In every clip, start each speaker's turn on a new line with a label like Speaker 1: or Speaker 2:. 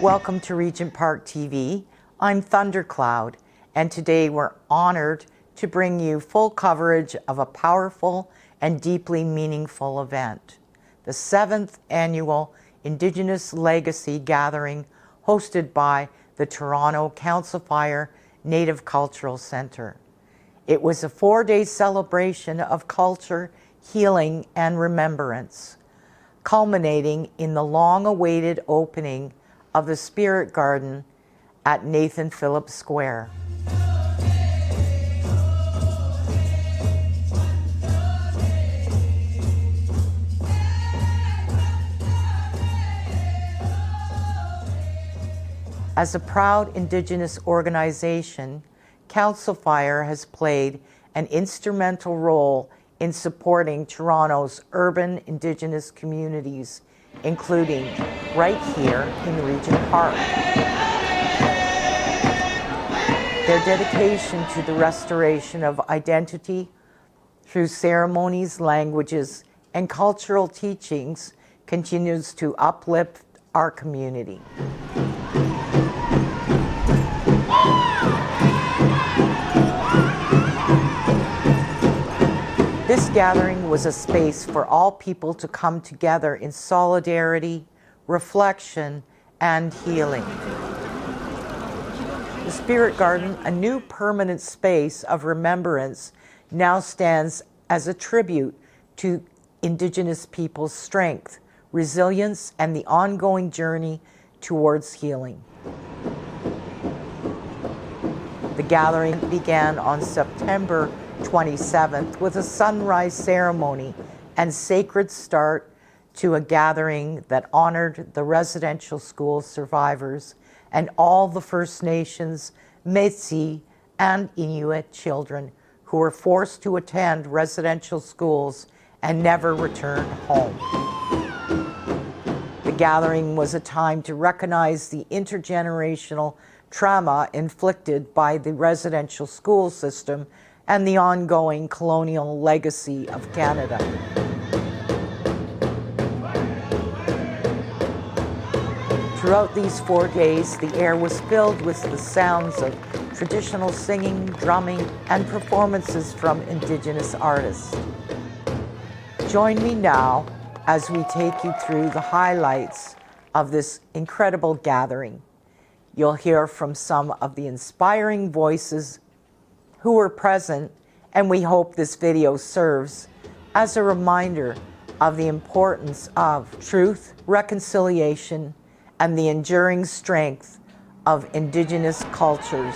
Speaker 1: Welcome to Regent Park TV. I'm Thundercloud, and today we're honored to bring you full coverage of a powerful and deeply meaningful event, the 7th Annual Indigenous Legacy Gathering, hosted by the Toronto Council Fire Native Cultural Centre. It was a 4-day celebration of culture, healing, and remembrance, culminating in the long-awaited opening of the Spirit Garden at Nathan Phillips Square. As a proud Indigenous organization, Council Fire has played an instrumental role in supporting Toronto's urban Indigenous communities, including right here in Regent Park. Their dedication to the restoration of identity through ceremonies, languages, and cultural teachings continues to uplift our community. This gathering was a space for all people to come together in solidarity, reflection, and healing. The Spirit Garden, a new permanent space of remembrance, now stands as a tribute to Indigenous people's strength, resilience, and the ongoing journey towards healing. The gathering began on September 27th with a sunrise ceremony and sacred start to a gathering that honored the residential school survivors and all the First Nations, Métis, and Inuit children who were forced to attend residential schools and never return home. The gathering was a time to recognize the intergenerational trauma inflicted by the residential school system and the ongoing colonial legacy of Canada. Throughout these 4 days, the air was filled with the sounds of traditional singing, drumming, and performances from Indigenous artists. Join me now as we take you through the highlights of this incredible gathering. You'll hear from some of the inspiring voices who were present, and we hope this video serves as a reminder of the importance of truth, reconciliation, and the enduring strength of Indigenous cultures.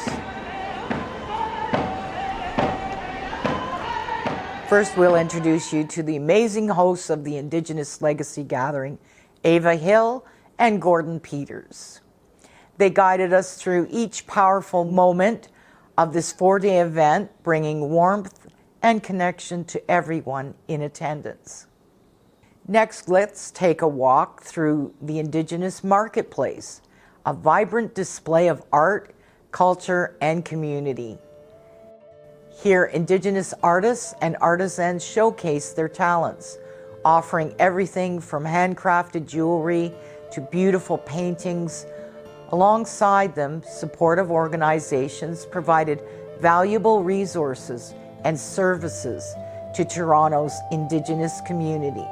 Speaker 1: First, we'll introduce you to the amazing hosts of the Indigenous Legacy Gathering, Ava Hill and Gordon Peters. They guided us through each powerful moment of this 4-day event, bringing warmth and connection to everyone in attendance. Next, let's take a walk through the Indigenous Marketplace, a vibrant display of art, culture, and community. Here, Indigenous artists and artisans showcase their talents, offering everything from handcrafted jewelry to beautiful paintings. Alongside them, supportive organizations provided valuable resources and services to Toronto's Indigenous community.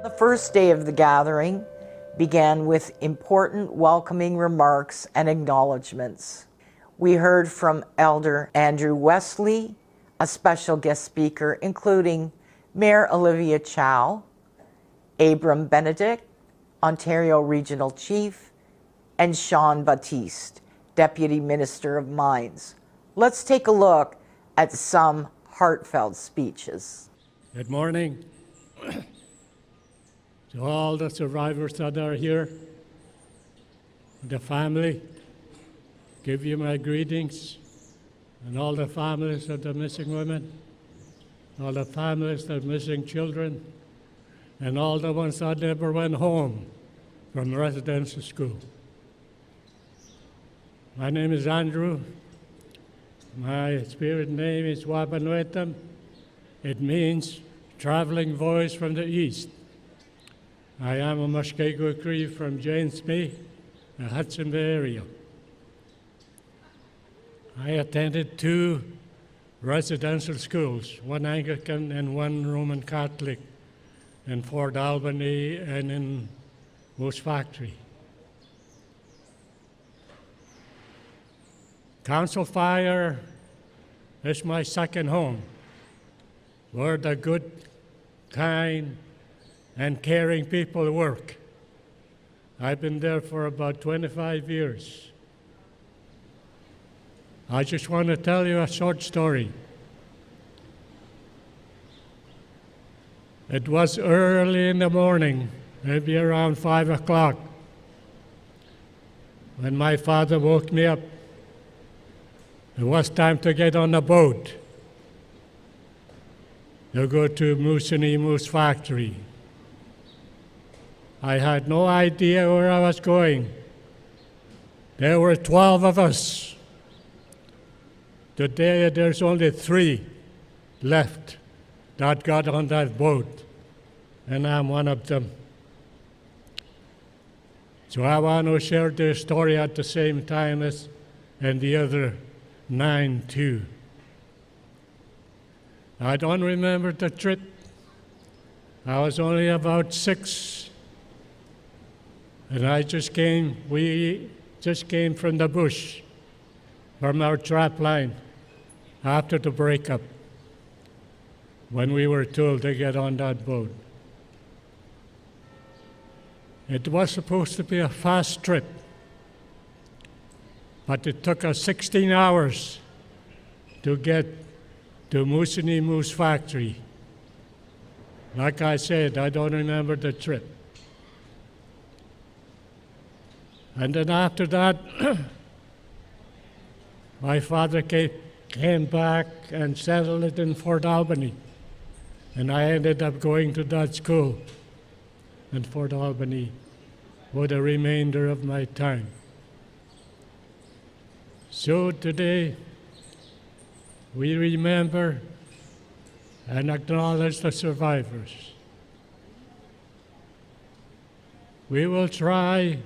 Speaker 1: The first day of the gathering began with important welcoming remarks and acknowledgements. We heard from Elder Andrew Wesley, a special guest speaker, including Mayor Olivia Chow, Abram Benedict, Ontario Regional Chief, and Sean Baptiste, Deputy Minister of Mines. Let's take a look at some heartfelt speeches.
Speaker 2: Good morning. To all the survivors that are here, the family, give you my greetings, and all the families of the missing women, all the families of missing children, and all the ones that never went home from residential school. My name is Andrew. My spirit name is Wabanwetam. It means traveling voice from the east. I am a McGregor Cree from James Bay, the Hudson Bay area. I attended 2 residential schools, one Anglican and one Roman Catholic, in Fort Albany and in Moose Factory. Council Fire is my second home, where the good, kind, and caring people work. I've been there for about 25 years. I just want to tell you a short story. It was early in the morning, maybe around 5 o'clock, when my father woke me up. It was time to get on a boat to go to Moose Factory. I had no idea where I was going. There were 12 of us. Today there's only 3 left that got on that boat, and I'm one of them. So I want to share this story at the same time as and the other 9 too. I don't remember the trip. I was only about 6, and we just came from the bush, from our trap line, after the breakup, when we were told to get on that boat. It was supposed to be a fast trip, but it took us 16 hours to get to Moose Factory. Like I said, I don't remember the trip. And then after that, my father came back and settled it in Fort Albany. And I ended up going to that school in Fort Albany for the remainder of my time. So today, we remember and acknowledge the survivors. We will try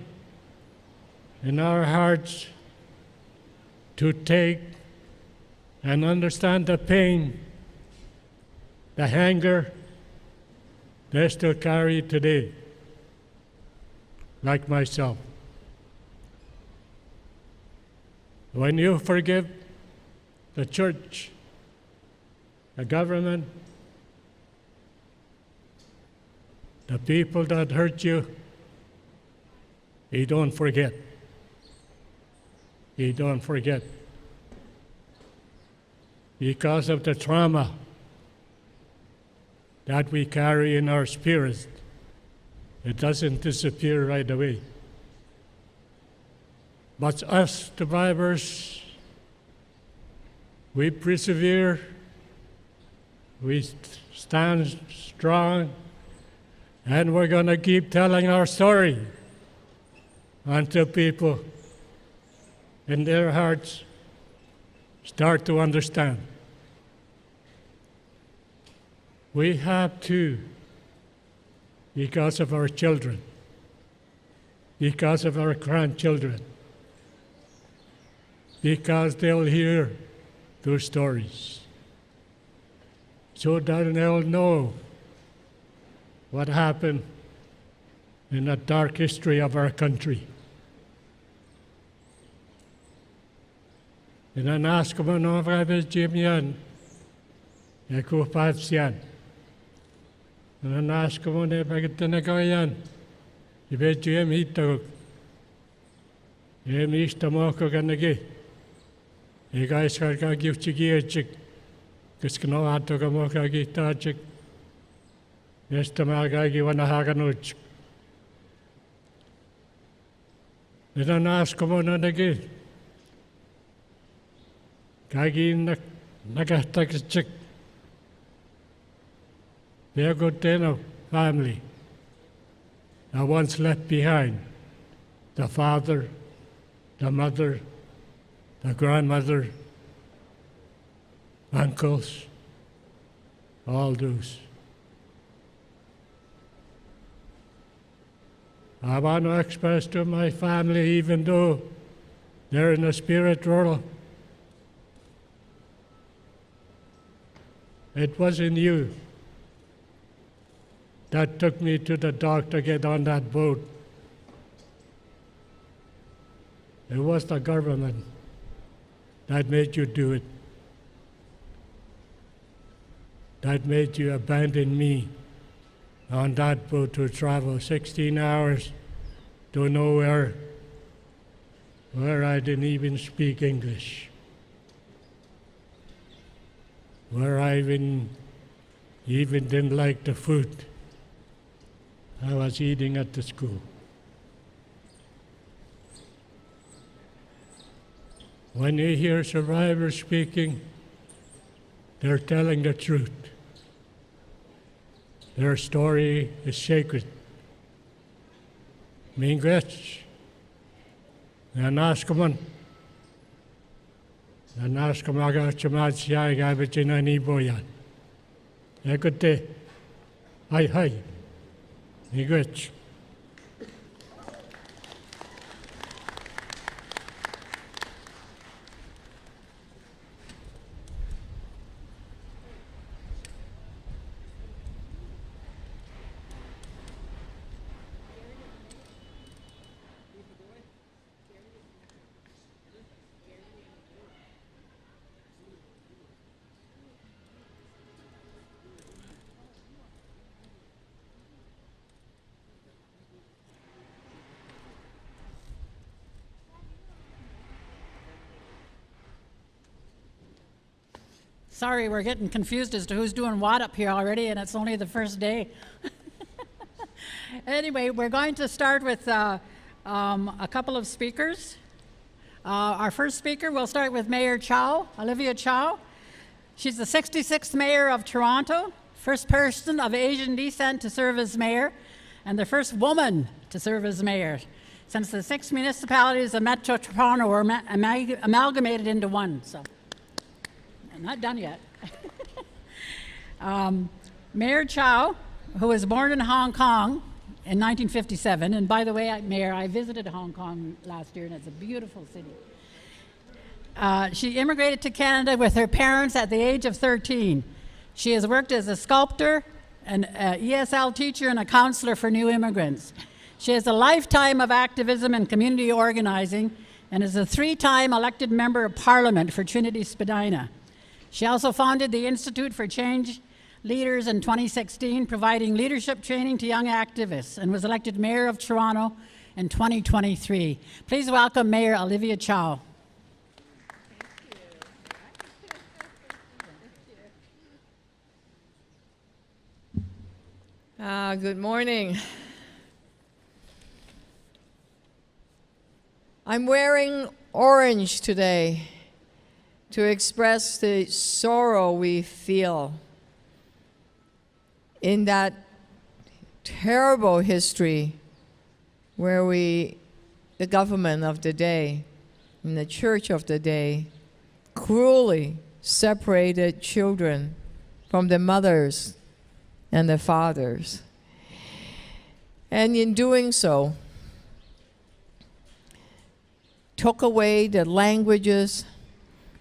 Speaker 2: in our hearts to take and understand the pain, the anger they still carry today, like myself. When you forgive the church, the government, the people that hurt you, you don't forget. You don't forget. Because of the trauma that we carry in our spirits, it doesn't disappear right away. But us survivors, we persevere, we stand strong, and we're going to keep telling our story until people in their hearts start to understand. We have to, because of our children, because of our grandchildren, because they'll hear those stories, so that they'll know what happened in the dark history of our country. And then ask them, no, Jim yan, Yakupats yan. And then ask them, ne Pagatanaka yan, Jim Hito, Jim Istamoko Ganagi. You guys can give Chigirchik, Kiskanoato Gamokagi Tajik, Estamagagi Wanahaganuch. Then ask them on again. Kagi Nagatachik. They're good Teno family. Now once left behind, the father, the mother, the grandmother, uncles, all those. I want to express to my family, even though they're in the spirit world, it wasn't you that took me to the dock to get on that boat. It was the government that made you do it, that made you abandon me on that boat to travel 16 hours to nowhere where I didn't even speak English, where I even didn't like the food I was eating at the school. When you hear survivors speaking, they're telling the truth. Their story is sacred. Mingrets, Nanaskaman, Nanaskamaga Chamatsia Gabitina Niboyan. Ekote, hi, Mingrets.
Speaker 3: Sorry, we're getting confused as to who's doing what up here already, and it's only the first day. Anyway, we're going to start with a couple of speakers. Our first speaker, we'll start with Mayor Chow, Olivia Chow. She's the 66th mayor of Toronto, first person of Asian descent to serve as mayor, and the first woman to serve as mayor, since the 6 municipalities of Metro Toronto were amalgamated into one. So. I'm not done yet. Mayor Chow, who was born in Hong Kong in 1957, and by the way, Mayor, I visited Hong Kong last year, and it's a beautiful city. She immigrated to Canada with her parents at the age of 13. She has worked as a sculptor, an ESL teacher, and a counselor for new immigrants. She has a lifetime of activism and community organizing, and is a 3-time elected member of Parliament for Trinity Spadina. She also founded the Institute for Change Leaders in 2016, providing leadership training to young activists, and was elected Mayor of Toronto in 2023. Please welcome Mayor Olivia Chow.
Speaker 4: Good morning. I'm wearing orange today to express the sorrow we feel in that terrible history where the government of the day and the church of the day cruelly separated children from their mothers and their fathers. And in doing so, took away the languages,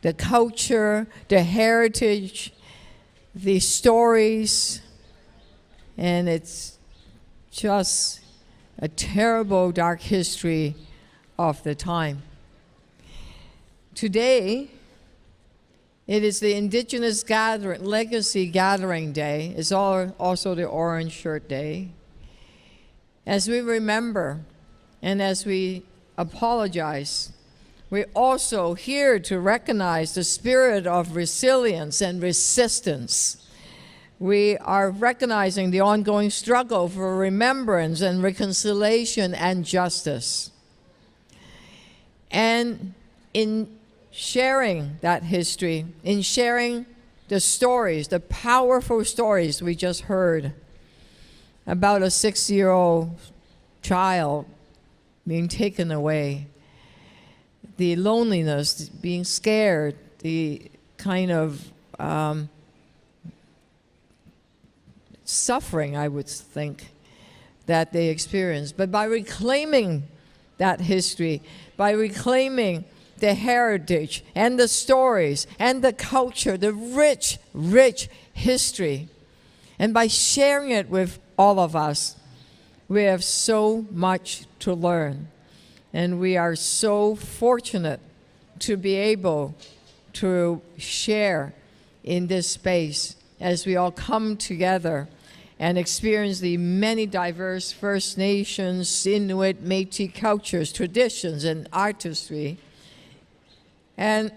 Speaker 4: the culture, the heritage, the stories, and it's just a terrible, dark history of the time. Today, it is the Indigenous Legacy Gathering Day. It's also the Orange Shirt Day. As we remember and as we apologize, we're also here to recognize the spirit of resilience and resistance. We are recognizing the ongoing struggle for remembrance and reconciliation and justice. And in sharing that history, in sharing the stories, the powerful stories we just heard about a 6-year-old child being taken away, the loneliness, being scared, the kind of suffering, I would think, that they experience. But by reclaiming that history, by reclaiming the heritage and the stories and the culture, the rich, rich history, and by sharing it with all of us, we have so much to learn. And we are so fortunate to be able to share in this space as we all come together and experience the many diverse First Nations, Inuit, Métis cultures, traditions, and artistry. And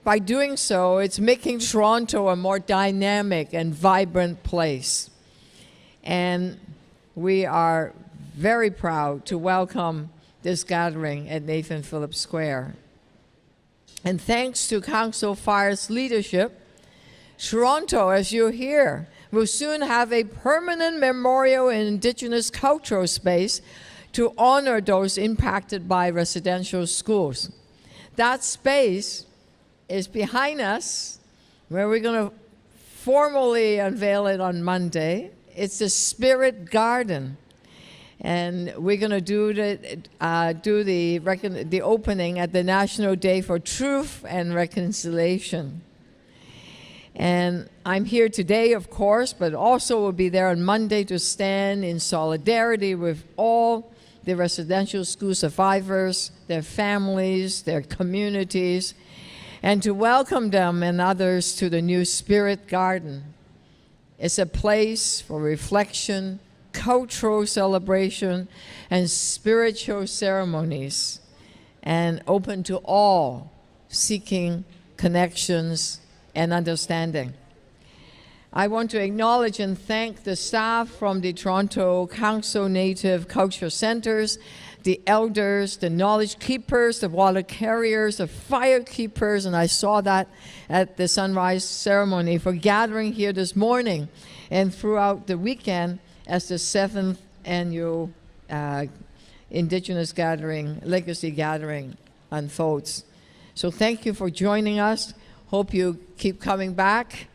Speaker 4: by doing so, it's making Toronto a more dynamic and vibrant place. And we are very proud to welcome this gathering at Nathan Phillips Square. And thanks to Council Fire's leadership, Toronto, as you hear, will soon have a permanent memorial and Indigenous cultural space to honor those impacted by residential schools. That space is behind us, where we're going to formally unveil it on Monday. It's the Spirit Garden. And we're going to do the opening at the National Day for Truth and Reconciliation. And I'm here today, of course, but also will be there on Monday to stand in solidarity with all the residential school survivors, their families, their communities, and to welcome them and others to the new Spirit Garden. It's a place for reflection, cultural celebration, and spiritual ceremonies, and open to all seeking connections and understanding. I want to acknowledge and thank the staff from the Toronto Council Native Culture Centres, the elders, the knowledge keepers, the water carriers, the fire keepers, and I saw that at the sunrise ceremony, for gathering here this morning and throughout the weekend as the 7th annual Indigenous Legacy Gathering unfolds. So thank you for joining us. Hope you keep coming back.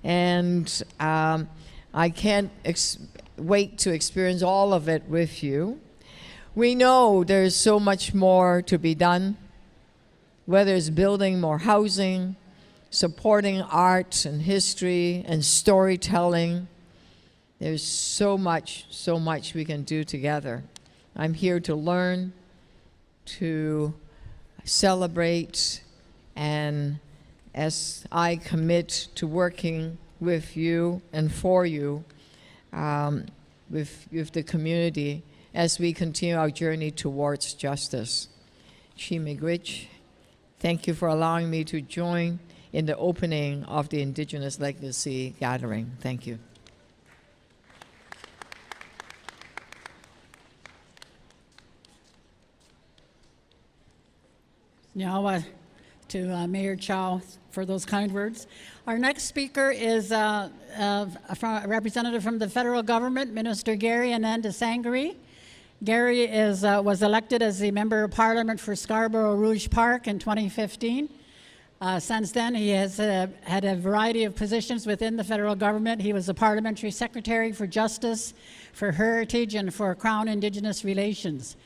Speaker 4: And I can't wait to experience all of it with you. We know there's so much more to be done, whether it's building more housing, supporting art and history and storytelling. There's so much we can do together. I'm here to learn, to celebrate, and as I commit to working with you and for you, with the community, as we continue our journey towards justice. Chimigwich, thank you for allowing me to join in the opening of the Indigenous Legacy Gathering. Thank you.
Speaker 3: Now, to Mayor Chow for those kind words. Our next speaker is a representative from the federal government, Minister Gary Ananda-Sangari. Gary was elected as the Member of Parliament for Scarborough Rouge Park in 2015. Since then, he has had a variety of positions within the federal government. He was the Parliamentary Secretary for Justice, for Heritage, and for Crown Indigenous Relations.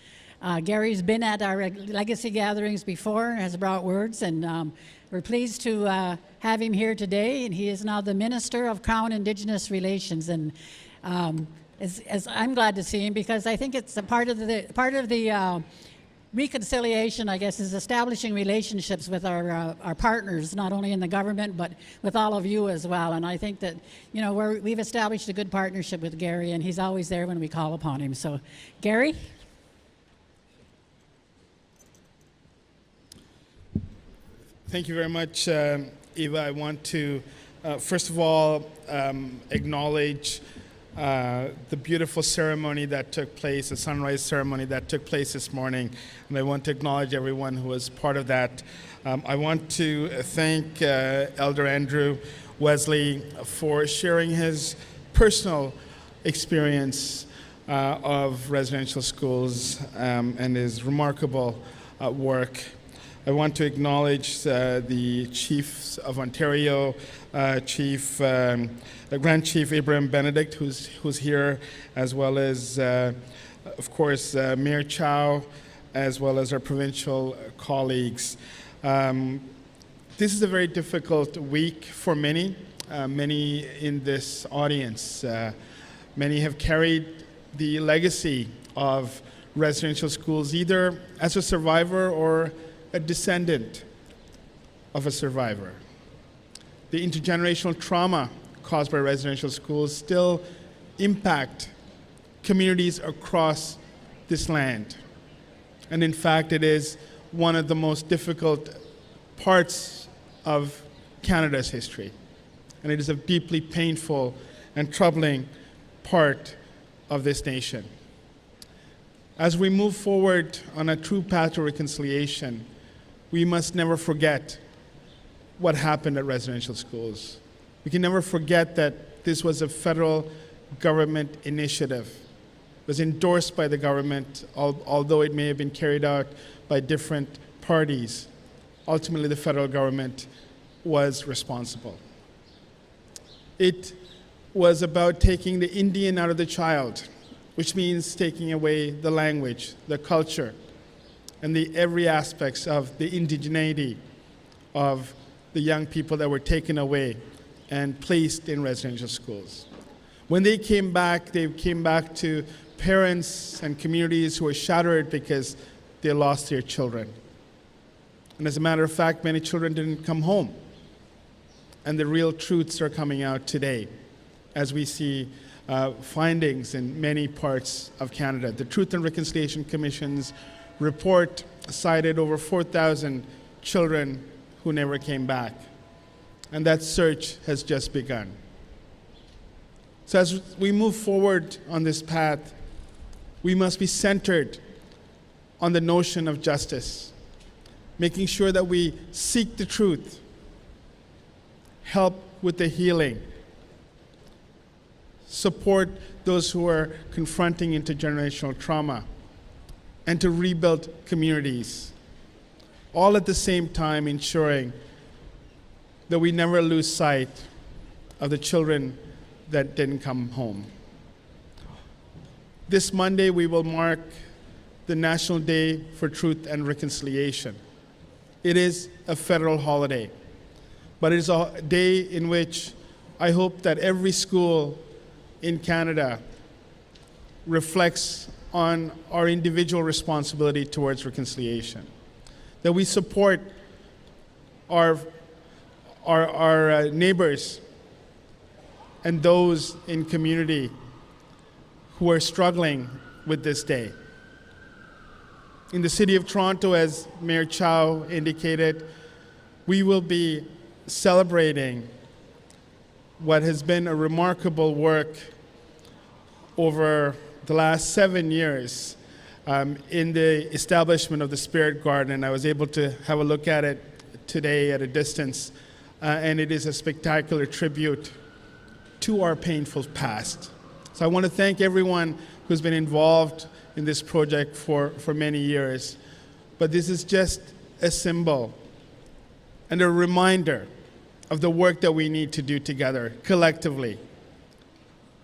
Speaker 3: Gary's been at our legacy gatherings before, has brought words, and we're pleased to have him here today. And he is now the Minister of Crown Indigenous Relations. And as I'm glad to see him, because I think it's a part of the reconciliation, I guess, is establishing relationships with our partners, not only in the government, but with all of you as well. And I think that, you know, we've established a good partnership with Gary, and he's always there when we call upon him. So, Gary?
Speaker 5: Thank you very much, Eva. I want to, first of all, acknowledge the beautiful ceremony that took place, the sunrise ceremony that took place this morning. And I want to acknowledge everyone who was part of that. I want to thank Elder Andrew Wesley for sharing his personal experience of residential schools and his remarkable work. I want to acknowledge the Chiefs of Ontario, Grand Chief Abraham Benedict, who's here, as well as, of course, Mayor Chow, as well as our provincial colleagues. This is a very difficult week for many in this audience. Many have carried the legacy of residential schools either as a survivor or a descendant of a survivor. The intergenerational trauma caused by residential schools still impact communities across this land. And in fact, it is one of the most difficult parts of Canada's history. And it is a deeply painful and troubling part of this nation. As we move forward on a true path to reconciliation, we must never forget what happened at residential schools. We can never forget that this was a federal government initiative. It was endorsed by the government, although it may have been carried out by different parties. Ultimately, the federal government was responsible. It was about taking the Indian out of the child, which means taking away the language, the culture, and the every aspects of the indigeneity of the young people that were taken away and placed in residential schools. When they came back to parents and communities who were shattered because they lost their children. And as a matter of fact, many children didn't come home. And the real truths are coming out today as we see findings in many parts of Canada. The Truth and Reconciliation Commission's report cited over 4,000 children who never came back. And that search has just begun. So as we move forward on this path, we must be centered on the notion of justice, making sure that we seek the truth, help with the healing, support those who are confronting intergenerational trauma, and to rebuild communities, all at the same time ensuring that we never lose sight of the children that didn't come home. This Monday, we will mark the National Day for Truth and Reconciliation. It is a federal holiday, but it is a day in which I hope that every school in Canada reflects on our individual responsibility towards reconciliation, that we support our neighbors and those in community who are struggling with this day. In the City of Toronto, as Mayor Chow indicated, we will be celebrating what has been a remarkable work over the last 7 years in the establishment of the Spirit Garden. I was able to have a look at it today at a distance, and it is a spectacular tribute to our painful past. So I want to thank everyone who's been involved in this project for many years. But this is just a symbol and a reminder of the work that we need to do together, collectively.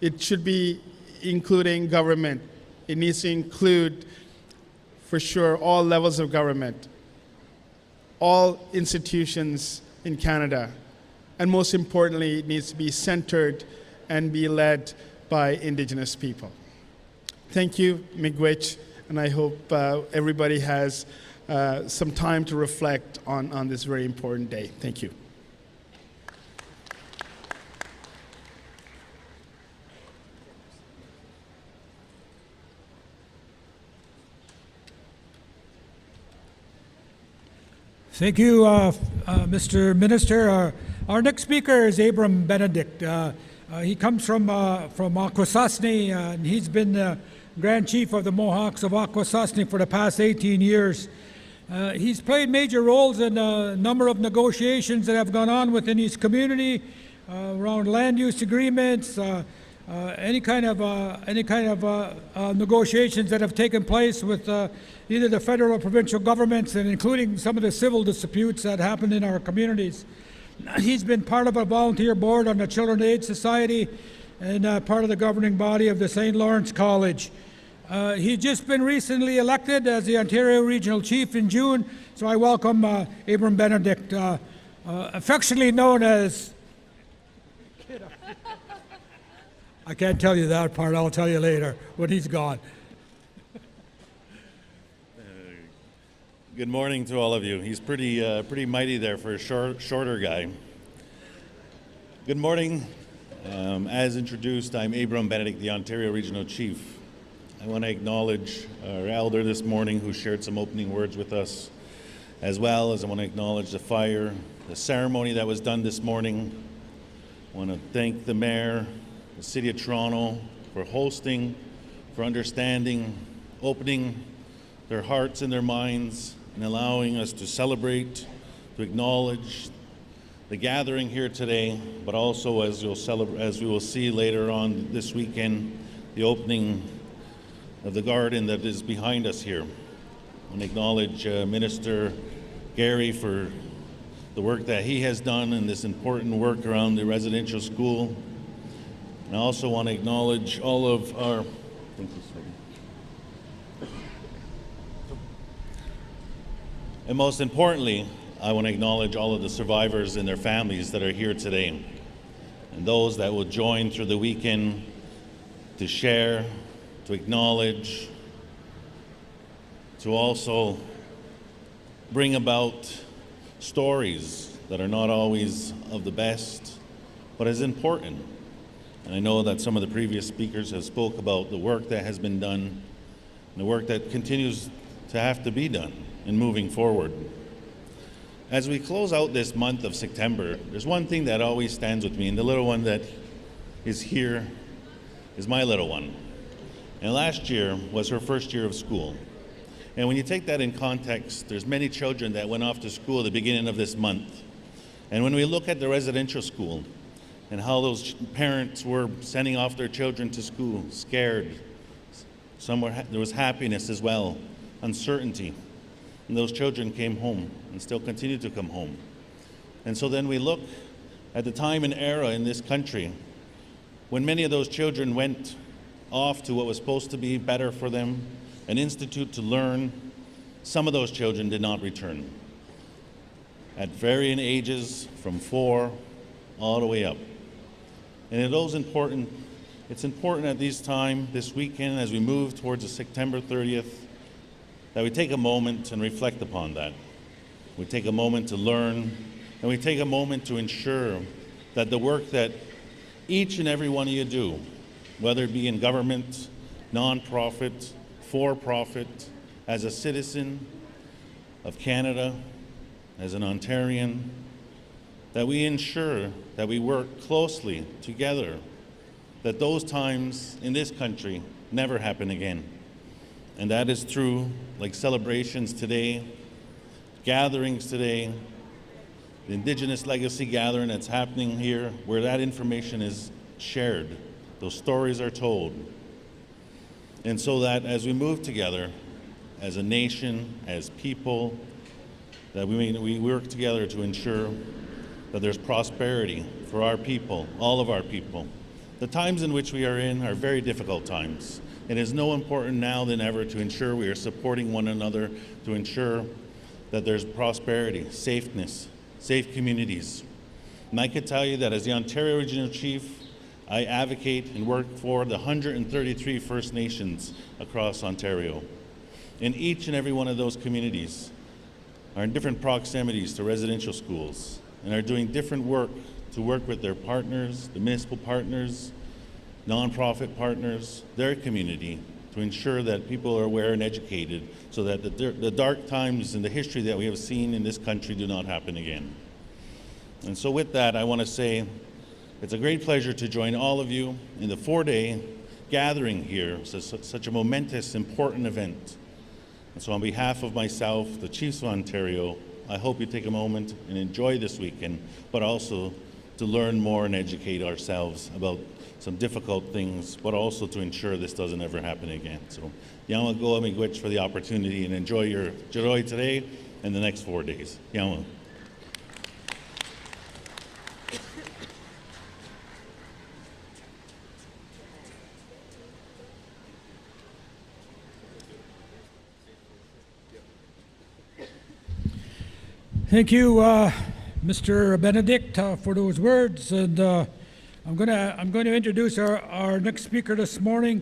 Speaker 5: It should be including government. It needs to include, for sure, all levels of government, all institutions in Canada, and most importantly, it needs to be centered and be led by Indigenous people. Thank you, Miigwech, and I hope everybody has some time to reflect on this very important day. Thank you.
Speaker 6: Thank you, Mr. Minister. Our next speaker is Abraham Benedict. He comes from Akwesasne, and he's been the Grand Chief of the Mohawks of Akwesasne for the past 18 years. He's played major roles in a number of negotiations that have gone on within his community around land use agreements, any kind of negotiations that have taken place with either the federal or provincial governments, and including some of the civil disputes that happen in our communities. He's been part of a volunteer board on the Children's Aid Society and part of the governing body of the St. Lawrence College. He's just been recently elected as the Ontario Regional Chief in June, so I welcome Abram Benedict, affectionately known as... I can't tell you that part, I'll tell you later when he's gone.
Speaker 7: Good morning to all of you. He's pretty mighty there for a shorter guy. Good morning. As introduced, I'm Abram Benedict, the Ontario Regional Chief. I want to acknowledge our elder this morning who shared some opening words with us, as well as I want to acknowledge the fire, the ceremony that was done this morning. I want to thank the Mayor, the City of Toronto for hosting, for understanding, opening their hearts and their minds, and allowing us to celebrate, to acknowledge the gathering here today, but also as we will see later on this weekend, the opening of the garden that is behind us here. I want to acknowledge Minister Gary for the work that he has done in this important work around the residential school. And I also want to acknowledge all of our, and most importantly, I want to acknowledge all of the survivors and their families that are here today, and those that will join through the weekend to share, to acknowledge, to also bring about stories that are not always of the best, but is important. And I know that some of the previous speakers have spoke about the work that has been done and the work that continues to have to be done in moving forward. As we close out this month of September, there's one thing that always stands with me, and the little one that is here is my little one. And last year was her first year of school. And when you take that in context, there's many children that went off to school at the beginning of this month. And when we look at the residential school and how those parents were sending off their children to school, scared, there was happiness as well, uncertainty. And those children came home and still continue to come home. And so then we look at the time and era in this country when many of those children went off to what was supposed to be better for them, an institute to learn. Some of those children did not return at varying ages from 4 all the way up. And it's important at this time, this weekend, as we move towards the September 30th, that we take a moment and reflect upon that. We take a moment to learn, and we take a moment to ensure that the work that each and every one of you do, whether it be in government, nonprofit, for-profit, as a citizen of Canada, as an Ontarian, that we ensure that we work closely together, that those times in this country never happen again. And that is through like celebrations today, gatherings today, the Indigenous Legacy Gathering that's happening here, where that information is shared, those stories are told. And so that as we move together as a nation, as people, that we work together to ensure that there's prosperity for our people, all of our people. The times in which we are in are very difficult times. It is more important now than ever to ensure we are supporting one another, to ensure that there's prosperity, safeness, safe communities. And I could tell you that as the Ontario Regional Chief, I advocate and work for the 133 First Nations across Ontario. And each and every one of those communities are in different proximities to residential schools and are doing different work to work with their partners, the municipal partners, nonprofit partners, their community, to ensure that people are aware and educated so that the dark times in the history that we have seen in this country do not happen again. And so with that, I want to say it's a great pleasure to join all of you in the 4-day gathering here, such a momentous, important event. And so on behalf of myself, the Chiefs of Ontario, I hope you take a moment and enjoy this weekend, but also to learn more and educate ourselves about some difficult things, but also to ensure this doesn't ever happen again. So, Yama go miigwech for the opportunity, and enjoy your joy today and the next 4 days. Yama.
Speaker 6: Thank you, Mr. Benedict, for those words. And I'm going to introduce our next speaker this morning.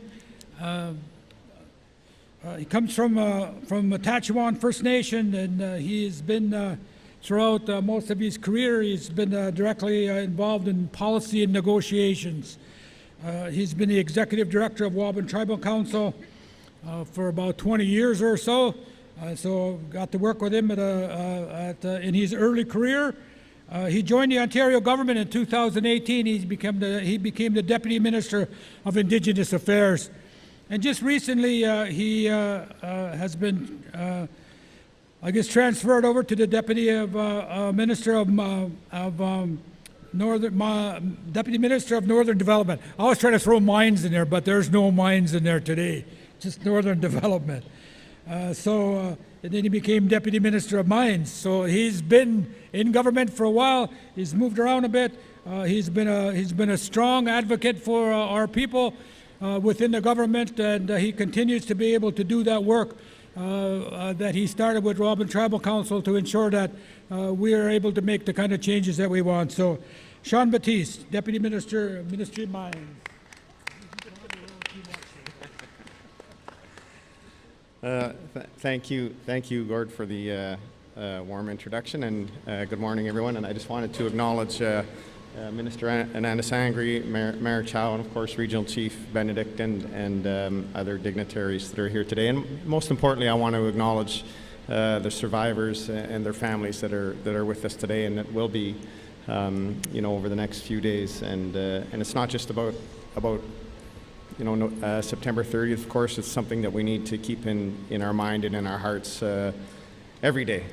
Speaker 6: He comes from Tachiwan First Nation, and he's been throughout most of his career. He's been directly involved in policy and negotiations. He's been the executive director of Waban Tribal Council for about 20 years or so. So got to work with him in his early career. He joined the Ontario government in 2018. He became the Deputy Minister of Indigenous Affairs. And just recently, he has been, transferred over to the Deputy Minister of Northern Development. I was trying to throw mines in there, but there's no mines in there today, just Northern Development. And then he became Deputy Minister of Mines. So he's been in government for a while. He's moved around a bit. He's been a strong advocate for our people within the government, and he continues to be able to do that work that he started with Waban Tribal Council to ensure that we are able to make the kind of changes that we want. So, Sean Batiste, Deputy Minister, Ministry of Mines.
Speaker 8: Thank you, Gord, for the warm introduction, and good morning, everyone. And I just wanted to acknowledge Minister Ananda Sangri, Mayor Chow, and of course Regional Chief Benedict, and other dignitaries that are here today. And most importantly, I want to acknowledge the survivors and their families that are with us today, and that will be, over the next few days. And it's not just about September 30th, of course. It's something that we need to keep in our mind and in our hearts every day.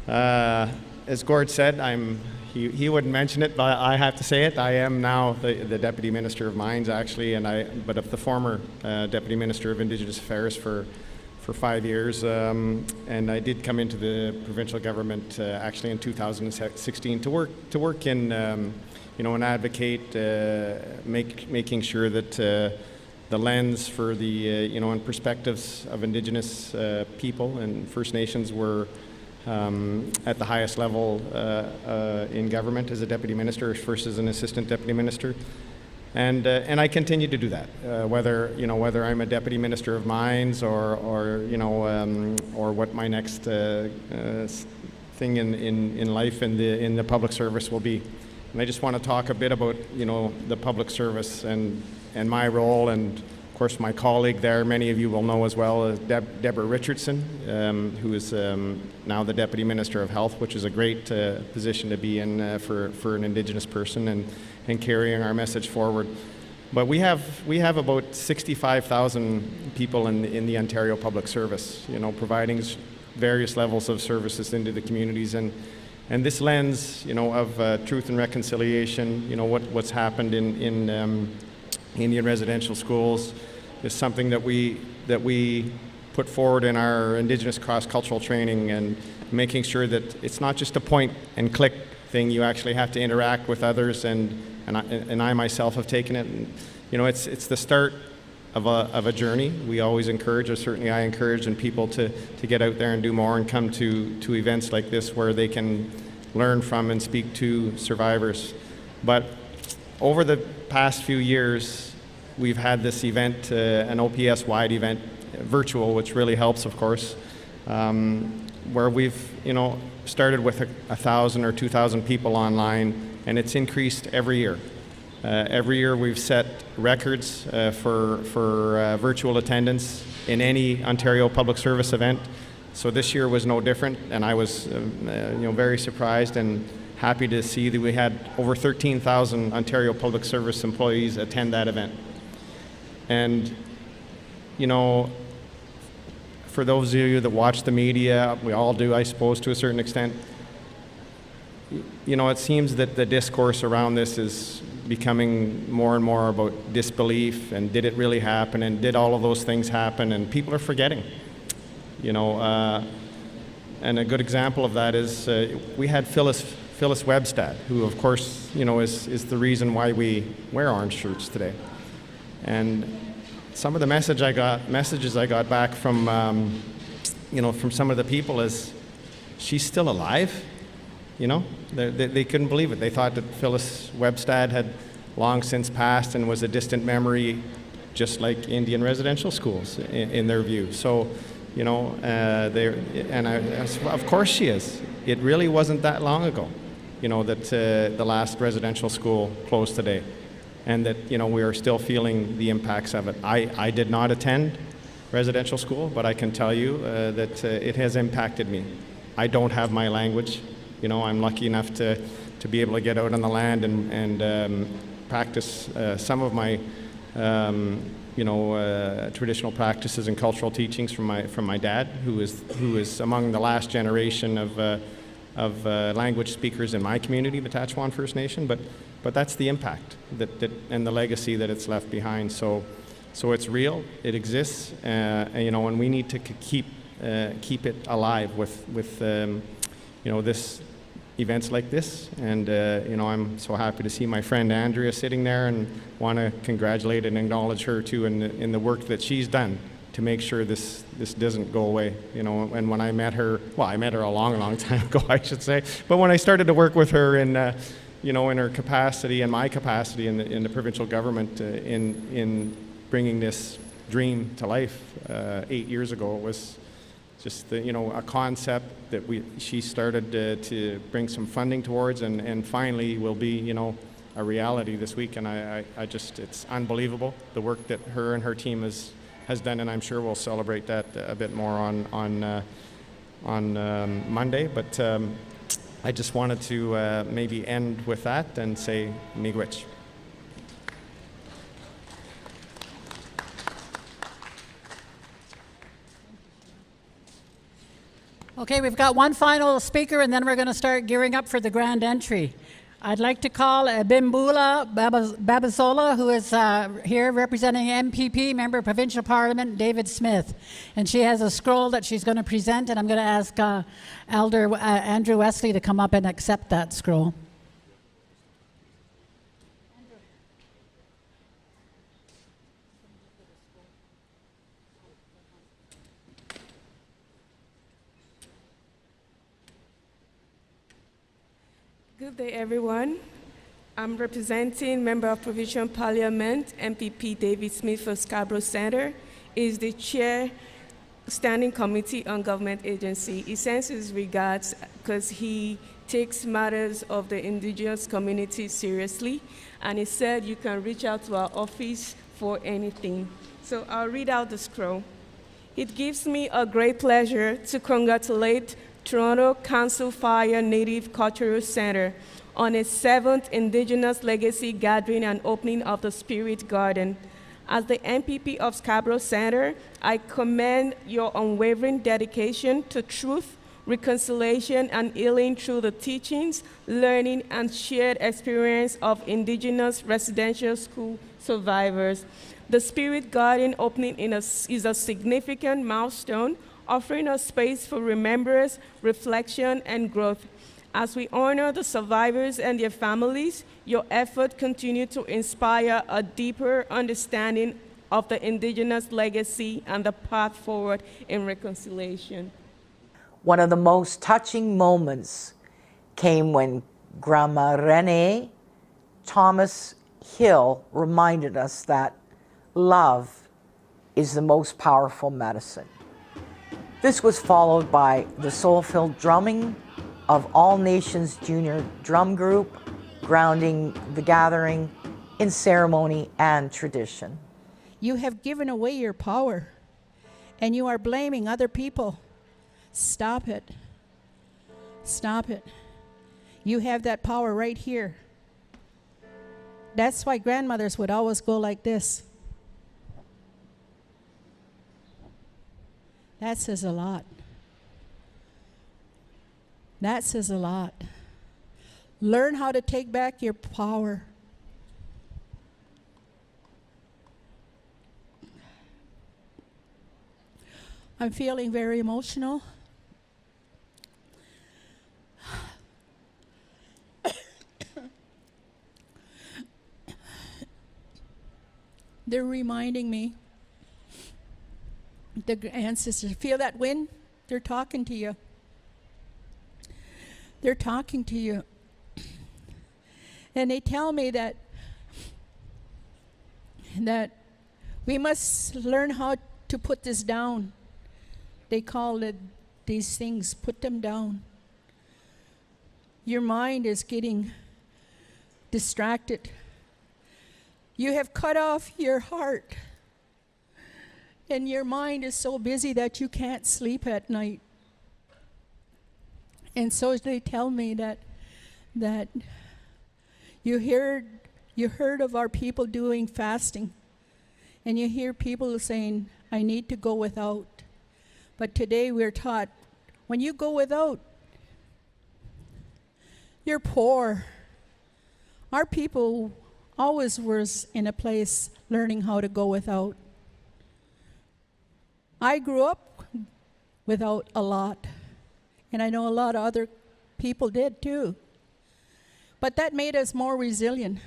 Speaker 8: As Gord said, he wouldn't mention it, but I have to say it. I am now the Deputy Minister of Mines, actually, but of the former Deputy Minister of Indigenous Affairs for 5 years. And I did come into the provincial government actually in 2016 to work in and advocate, making sure that the lens for the, and perspectives of Indigenous people and First Nations were at the highest level in government as a Deputy Minister, first as an Assistant Deputy Minister. And I continue to do that, whether I'm a Deputy Minister of Mines or what my next thing in life in the public service will be. And I just want to talk a bit about, the public service and my role, and of course my colleague there, many of you will know as well, Deborah Richardson, who is now the Deputy Minister of Health, which is a great position to be in for an Indigenous person and carrying our message forward. But we have about 65,000 people in the Ontario Public Service, providing various levels of services into the communities. And this lens, of truth and reconciliation, what's happened in Indian residential schools is something that we put forward in our Indigenous cross-cultural training, and making sure that it's not just a point and click thing. You actually have to interact with others, and I myself have taken it. And, it's the start of a journey. We always encourage, or certainly I encourage, people to get out there and do more and come to events like this where they can learn from and speak to survivors. But over the past few years, we've had this event, an OPS-wide event, virtual, which really helps, of course, where we've started with 1,000 or 2,000 people online, and it's increased every year. Every year we've set records for virtual attendance in any Ontario Public Service event. So this year was no different, and I was very surprised and happy to see that we had over 13,000 Ontario Public Service employees attend that event. And for those of you that watch the media, we all do, I suppose, to a certain extent, it seems that the discourse around this is becoming more and more about disbelief and did it really happen and did all of those things happen, and people are forgetting. And a good example of that is we had Phyllis Webstad, who of course is the reason why we wear orange shirts today. And some of the messages I got back from from some of the people is, she's still alive. They couldn't believe it. They thought that Phyllis Webstad had long since passed and was a distant memory, just like Indian residential schools in their view. So, of course she is. It really wasn't that long ago, that the last residential school closed today, and that we are still feeling the impacts of it. I did not attend residential school, but I can tell you that it has impacted me. I don't have my language. I'm lucky enough to be able to get out on the land and practice some of my traditional practices and cultural teachings from my dad, who is among the last generation of language speakers in my community, the Tatchwan First Nation. But that's the impact that and the legacy that it's left behind. So it's real. It exists, and we need to keep it alive with this events like this. And I'm so happy to see my friend Andrea sitting there, and want to congratulate and acknowledge her too in the work that she's done to make sure this doesn't go away. And when I met her, I met her a long time ago, I should say. But when I started to work with her in her capacity and my capacity in the provincial government in bringing this dream to life 8 years ago, it was just a concept that she started to bring some funding towards, and finally will be a reality this week. And it's unbelievable the work that her and her team has done, and I'm sure we'll celebrate that a bit more on Monday. But I just wanted to maybe end with that and say miigwech.
Speaker 3: Okay, we've got one final speaker, and then we're going to start gearing up for the grand entry. I'd like to call Bimbula Babasola, who is here representing MPP, Member of Provincial Parliament, David Smith. And she has a scroll that she's going to present, and I'm going to ask Elder Andrew Wesley to come up and accept that scroll.
Speaker 9: Good day, everyone. I'm representing Member of Provincial Parliament, MPP David Smith for Scarborough Centre. Is the Chair Standing Committee on Government Agency. He sends his regards because he takes matters of the Indigenous community seriously, and he said you can reach out to our office for anything. So I'll read out the scroll. It gives me a great pleasure to congratulate Toronto Council Fire Native Cultural Centre on its 7th Indigenous Legacy Gathering and opening of the Spirit Garden. As the MPP of Scarborough Centre, I commend your unwavering dedication to truth, reconciliation, and healing through the teachings, learning, and shared experience of Indigenous residential school survivors. The Spirit Garden opening is a significant milestone, offering a space for remembrance, reflection, and growth. As we honor the survivors and their families, your effort continue to inspire a deeper understanding of the Indigenous legacy and the path forward in reconciliation.
Speaker 1: One of the most touching moments came when Grandma Renee Thomas-Hill reminded us that love is the most powerful medicine. This was followed by the soul-filled drumming of All Nations Junior Drum Group, grounding the gathering in ceremony and tradition.
Speaker 10: You have given away your power, and you are blaming other people. Stop it. Stop it. You have that power right here. That's why grandmothers would always go like this. That says a lot. That says a lot. Learn how to take back your power. I'm feeling very emotional. They're reminding me, the ancestors, feel that wind? They're talking to you. They're talking to you. And they tell me that we must learn how to put this down. They call it these things, put them down. Your mind is getting distracted. You have cut off your heart, and your mind is so busy that you can't sleep at night. And so they tell me that you heard of our people doing fasting, and you hear people saying, I need to go without. But today we're taught, when you go without, you're poor. Our people always was in a place learning how to go without. I grew up without a lot, and I know a lot of other people did too. But that made us more resilient.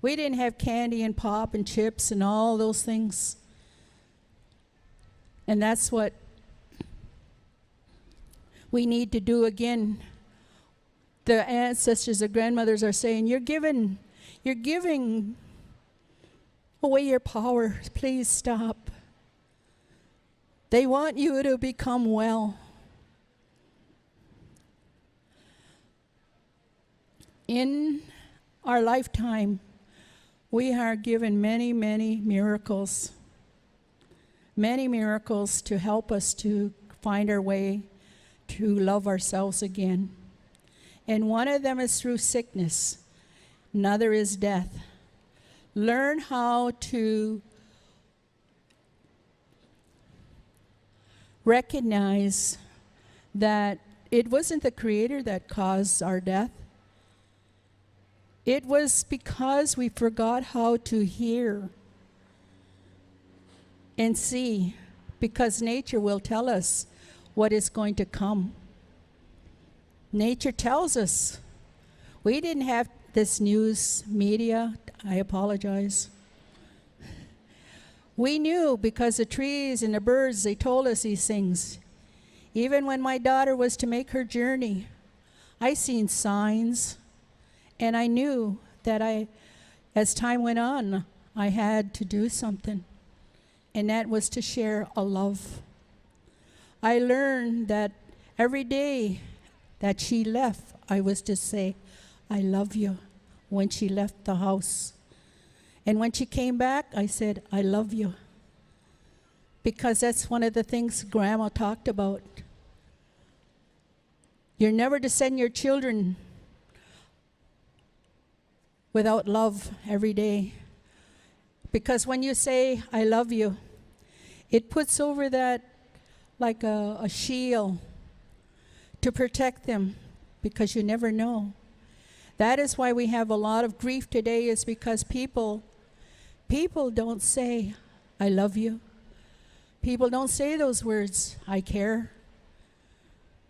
Speaker 10: We didn't have candy and pop and chips and all those things. And that's what we need to do again. The ancestors, the grandmothers are saying, you're giving away your power. Please stop. They want you to become well. In our lifetime, we are given many, many miracles. Many miracles to help us to find our way to love ourselves again. And one of them is through sickness. Another is death. Learn how to recognize that it wasn't the Creator that caused our death. It was because we forgot how to hear and see, because nature will tell us what is going to come. Nature tells us. We didn't have this news media. I apologize. We knew because the trees and the birds, they told us these things. Even when my daughter was to make her journey, I seen signs, and I knew that as time went on, I had to do something, and that was to share a love. I learned that every day that she left, I was to say, I love you, when she left the house. And when she came back, I said, I love you. Because that's one of the things Grandma talked about. You're never to send your children without love every day. Because when you say, I love you, it puts over that like a shield to protect them, because you never know. That is why we have a lot of grief today, is because people don't say, I love you. People don't say those words, I care.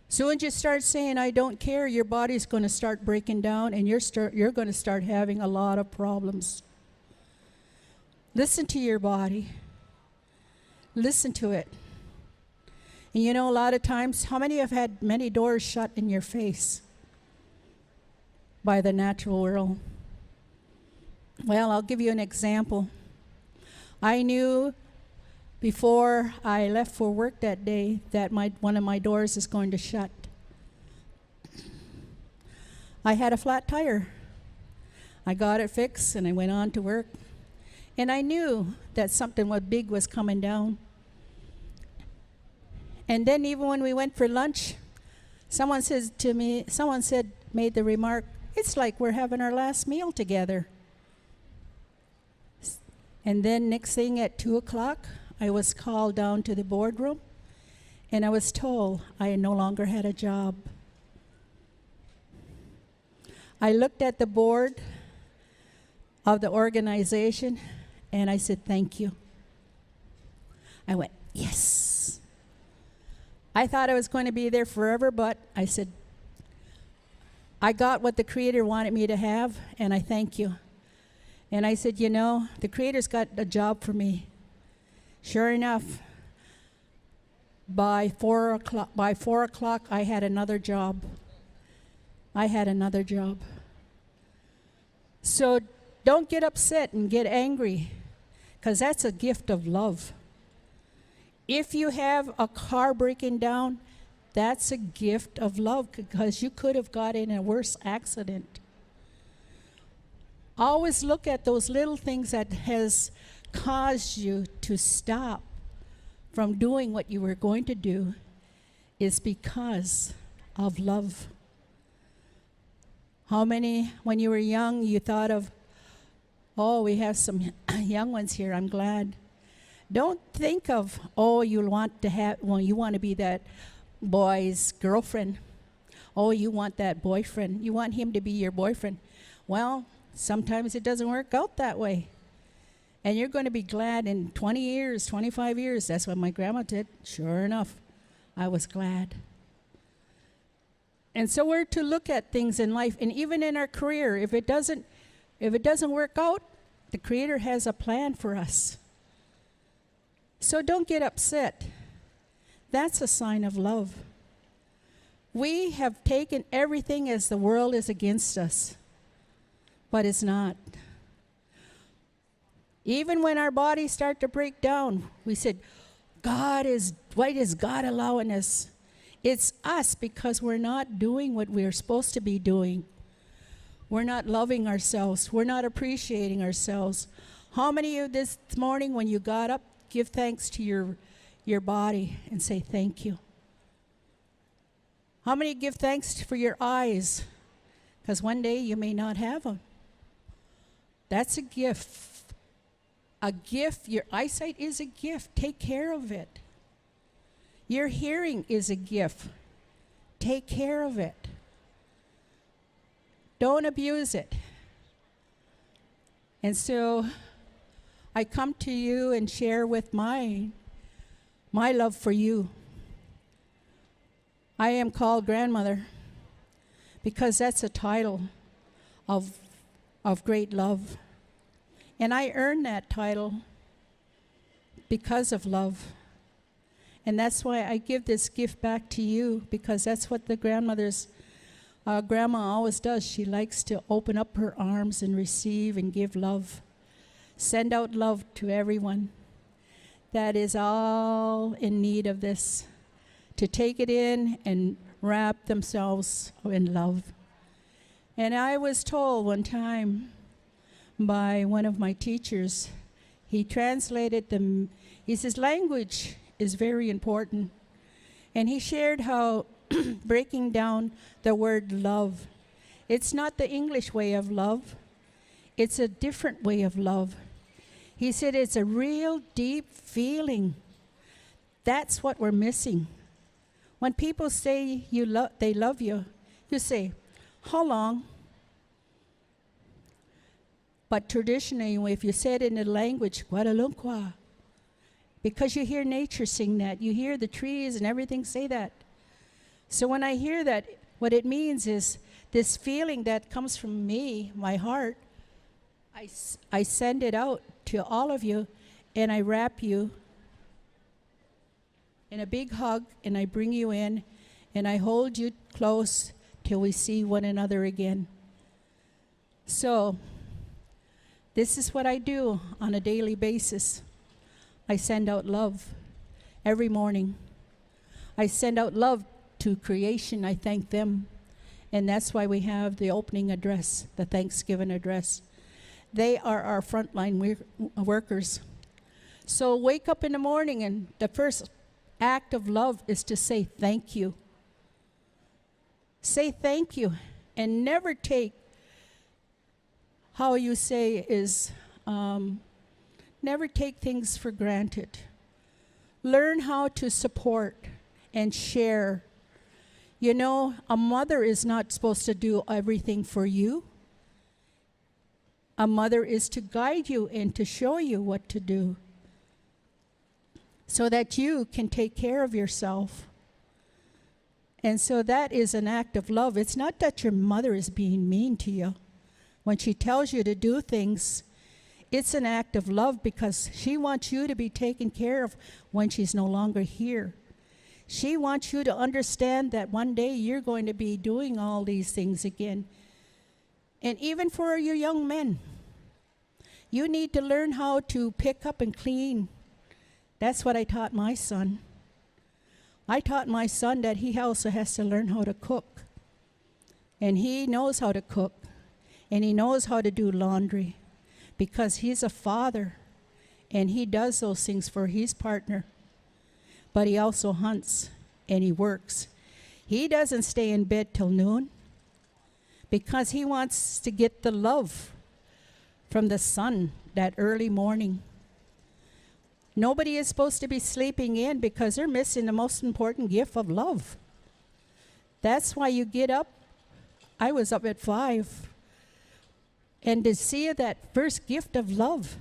Speaker 10: Soon as you start saying, I don't care, your body's going to start breaking down, and you're going to start having a lot of problems. Listen to your body. Listen to it. And you know, a lot of times, how many have had many doors shut in your face by the natural world? Well, I'll give you an example. I knew before I left for work that day that one of my doors is going to shut. I had a flat tire. I got it fixed and I went on to work. And I knew that something big was coming down. And then even when we went for lunch, someone made the remark, it's like we're having our last meal together. And then next thing at 2 o'clock, I was called down to the boardroom, and I was told I no longer had a job. I looked at the board of the organization and I said, thank you. I went, yes. I thought I was going to be there forever, but I said, I got what the Creator wanted me to have, and I thank you. And I said, you know, the Creator's got a job for me. Sure enough, by 4 o'clock, I had another job. So don't get upset and get angry, because that's a gift of love. If you have a car breaking down, that's a gift of love, because you could have got in a worse accident. Always look at those little things that has caused you to stop from doing what you were going to do is because of love. How many, when you were young, you thought of, oh, we have some young ones here, I'm glad. Don't think of, oh, you want to be that boy's girlfriend. Oh, you want that boyfriend. You want him to be your boyfriend. Well, sometimes it doesn't work out that way. And you're going to be glad in 20 years, 25 years. That's what my grandma did. Sure enough, I was glad. And so we're to look at things in life, and even in our career. If it doesn't work out, the Creator has a plan for us. So don't get upset. That's a sign of love. We have taken everything as the world is against us, but it's not. Even when our bodies start to break down, we said, why is God allowing us? It's us, because we're not doing what we're supposed to be doing. We're not loving ourselves. We're not appreciating ourselves. How many of you this morning, when you got up, give thanks to your body and say thank you? How many give thanks for your eyes? Because one day you may not have them. That's a gift. A gift. Your eyesight is a gift. Take care of it. Your hearing is a gift. Take care of it. Don't abuse it. And so I come to you and share with my love for you. I am called grandmother because that's a title of great love. And I earned that title because of love. And that's why I give this gift back to you, because that's what the grandma always does. She likes to open up her arms and receive and give love. Send out love to everyone that is all in need of this, to take it in and wrap themselves in love. And I was told one time by one of my teachers, he translated them, he says, language is very important. And he shared how breaking down the word love, it's not the English way of love, it's a different way of love. He said it's a real deep feeling. That's what we're missing. When people say they love you, you say, how long? But traditionally, if you say it in the language, Guadaluncua, because you hear nature sing that, you hear the trees and everything say that. So when I hear that, what it means is this feeling that comes from me, my heart, I send it out to all of you, and I wrap you in a big hug, and I bring you in, and I hold you close till we see one another again. So this is what I do on a daily basis. I send out love every morning. I send out love to creation. I thank them. And that's why we have the opening address, the Thanksgiving address. They are our frontline workers. So wake up in the morning, and the first act of love is to say thank you. Say thank you, and never take, how you say is, never take things for granted. Learn how to support and share. You know, a mother is not supposed to do everything for you. A mother is to guide you and to show you what to do so that you can take care of yourself. And so that is an act of love. It's not that your mother is being mean to you. When she tells you to do things, it's an act of love because she wants you to be taken care of when she's no longer here. She wants you to understand that one day you're going to be doing all these things again. And even for your young men, you need to learn how to pick up and clean. That's what I taught my son. I taught my son that he also has to learn how to cook. And he knows how to cook. And he knows how to do laundry because he's a father. And he does those things for his partner. But he also hunts and he works. He doesn't stay in bed till noon because he wants to get the love from the sun that early morning. Nobody is supposed to be sleeping in because they're missing the most important gift of love. That's why you get up. I was up at 5. And to see that first gift of love,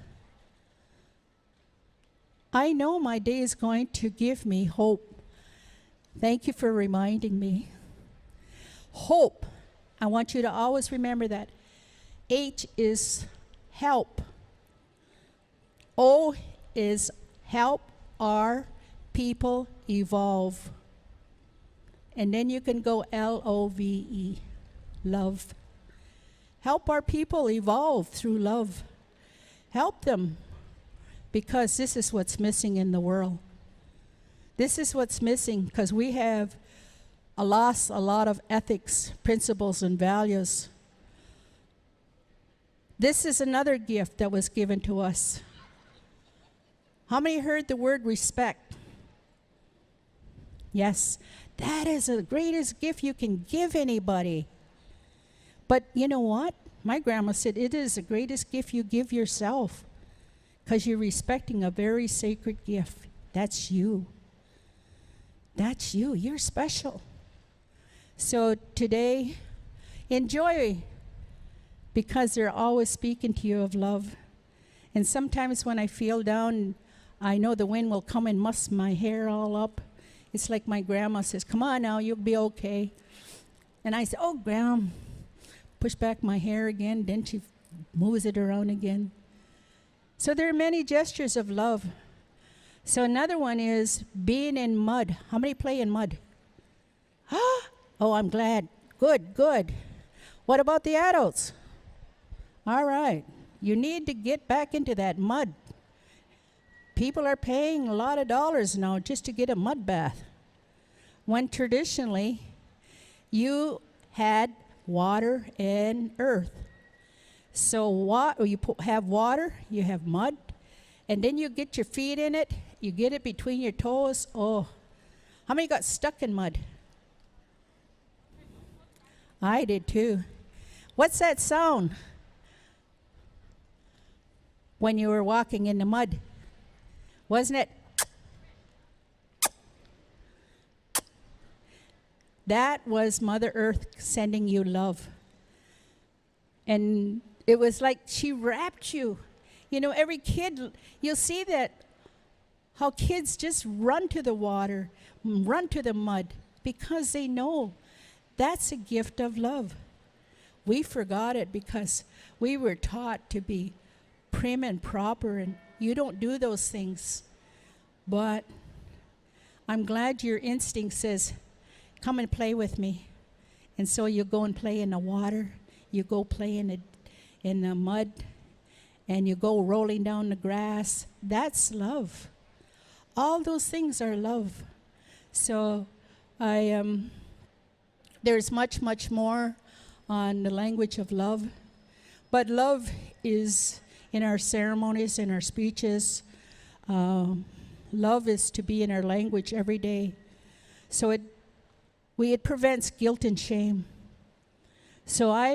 Speaker 10: I know my day is going to give me hope. Thank you for reminding me. Hope. I want you to always remember that. H is help. O is help our people evolve. And then you can go LOVE, love. Help our people evolve through love. Help them, because this is what's missing in the world. This is what's missing because we have lost a lot of ethics, principles, and values. This is another gift that was given to us. How many heard the word respect? Yes, that is the greatest gift you can give anybody. But you know what? My grandma said it is the greatest gift you give yourself because you're respecting a very sacred gift. That's you. That's you. You're special. So today, enjoy because they're always speaking to you of love. And sometimes when I feel down, I know the wind will come and muss my hair all up. It's like my grandma says, come on now, you'll be okay. And I say, oh, Grandma, push back my hair again. Then she moves it around again. So there are many gestures of love. So another one is being in mud. How many play in mud? Oh, I'm glad. Good, good. What about the adults? All right. You need to get back into that mud. People are paying a lot of dollars now just to get a mud bath. When traditionally, you had water and earth. So you have water, you have mud, and then you get your feet in it, you get it between your toes. Oh, how many got stuck in mud? I did too. What's that sound when you were walking in the mud? Wasn't it? That was Mother Earth sending you love. And it was like she wrapped you. You know, every kid, you'll see that, how kids just run to the water, run to the mud, because they know that's a gift of love. We forgot it because we were taught to be prim and proper, and you don't do those things. But I'm glad your instinct says, come and play with me. And so you go and play in the water, you go play in the mud, and you go rolling down the grass. That's love. All those things are love. So there's much, much more on the language of love. But love is in our ceremonies, in our speeches. Love is to be in our language every day. So it prevents guilt and shame. So I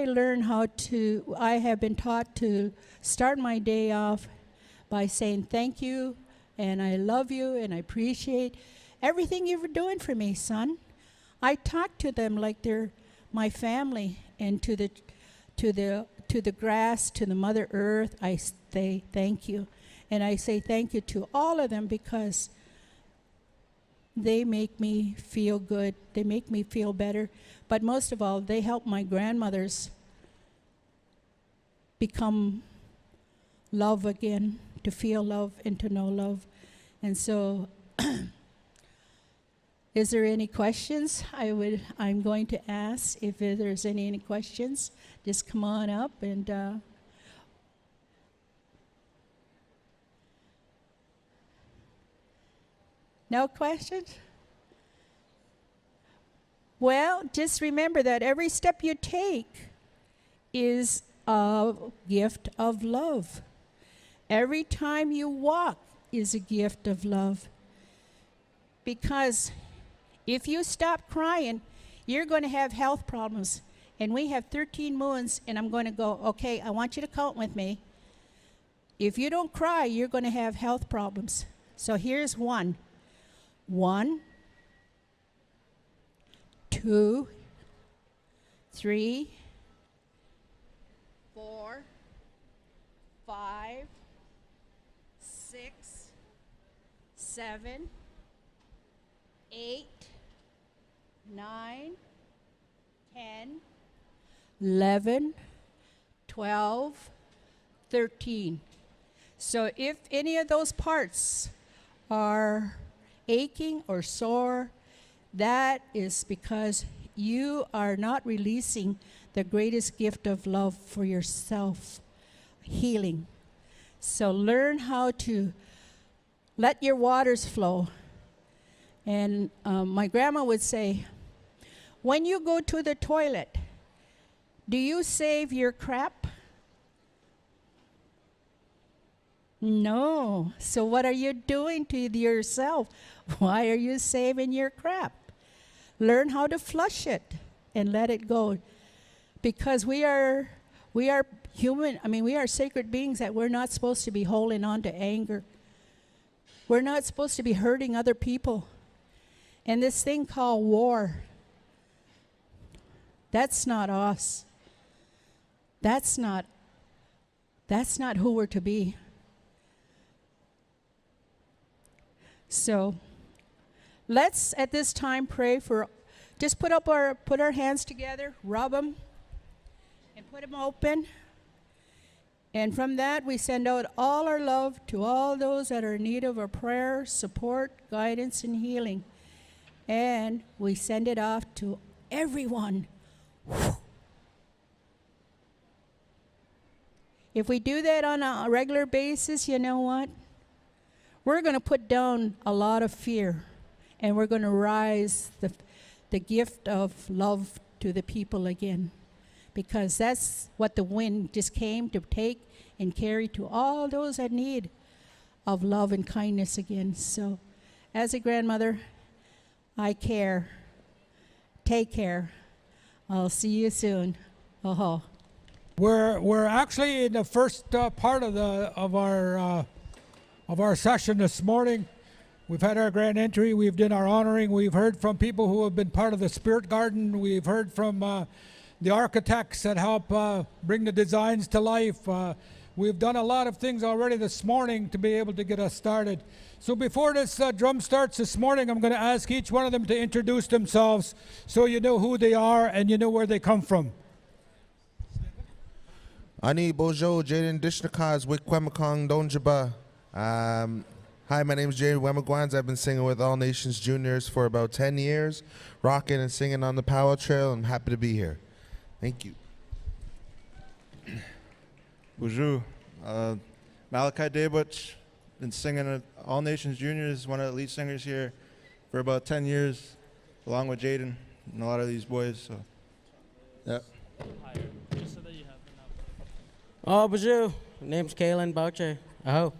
Speaker 10: have been taught to start my day off by saying thank you, and I love you, and I appreciate everything you're doing for me, son. I talk to them like they're my family, and to the grass, to the Mother Earth, I say thank you. And I say thank you to all of them because they make me feel good. They make me feel better. But most of all, they help my grandmothers become love again, to feel love and to know love. And so, is there any questions? I'm going to ask if there's any questions. Just come on up and no questions? Well, just remember that every step you take is a gift of love. Every time you walk is a gift of love. Because if you stop crying, you're going to have health problems. And we have 13 moons, and I'm going to go, okay, I want you to count with me. If you don't cry, you're going to have health problems. So here's one. 1, 2, 3, 4, 5, 6, 7, 8, 9, 10, 11, 12, 13. So if any of those parts are aching or sore, that is because you are not releasing the greatest gift of love for yourself, healing. So learn how to let your waters flow. And my grandma would say, when you go to the toilet, do you save your crap? No. So what are you doing to yourself? Why are you saving your crap? Learn how to flush it and let it go. Because we are human, we are sacred beings that we're not supposed to be holding on to anger. We're not supposed to be hurting other people. And this thing called war, that's not us. That's not who we're to be. So let's at this time pray for, just put our hands together, rub them, and put them open. And from that, we send out all our love to all those that are in need of our prayer, support, guidance, and healing. And we send it off to everyone. If we do that on a regular basis, you know what? We're going to put down a lot of fear, and we're going to rise the gift of love to the people again, because that's what the wind just came to take and carry to all those that need of love and kindness again. So as a grandmother, I care. Take care. I'll see you soon. Oh.
Speaker 6: We're actually in the first part of our session this morning. We've had our grand entry. We've done our honoring. We've heard from people who have been part of the Spirit Garden. We've heard from the architects that help bring the designs to life. We've done a lot of things already this morning to be able to get us started. So before this drum starts this morning, I'm going to ask each one of them to introduce themselves so you know who they are and you know where they come from.
Speaker 11: Ani Bojo, Jaden Dishnakaz, Wikwemakong, Donjaba. Hi, my name is Jaden Wemagwans. I've been singing with All Nations Juniors for about 10 years, rocking and singing on the Power Trail. I'm happy to be here. Thank you.
Speaker 12: Bonjour. Malachi Debutch, been singing at All Nations Juniors, one of the lead singers here for about 10 years, along with Jaden and a lot of these boys. So, yeah.
Speaker 13: Oh, bonjour. Name's Kaylin Boucher. Aho.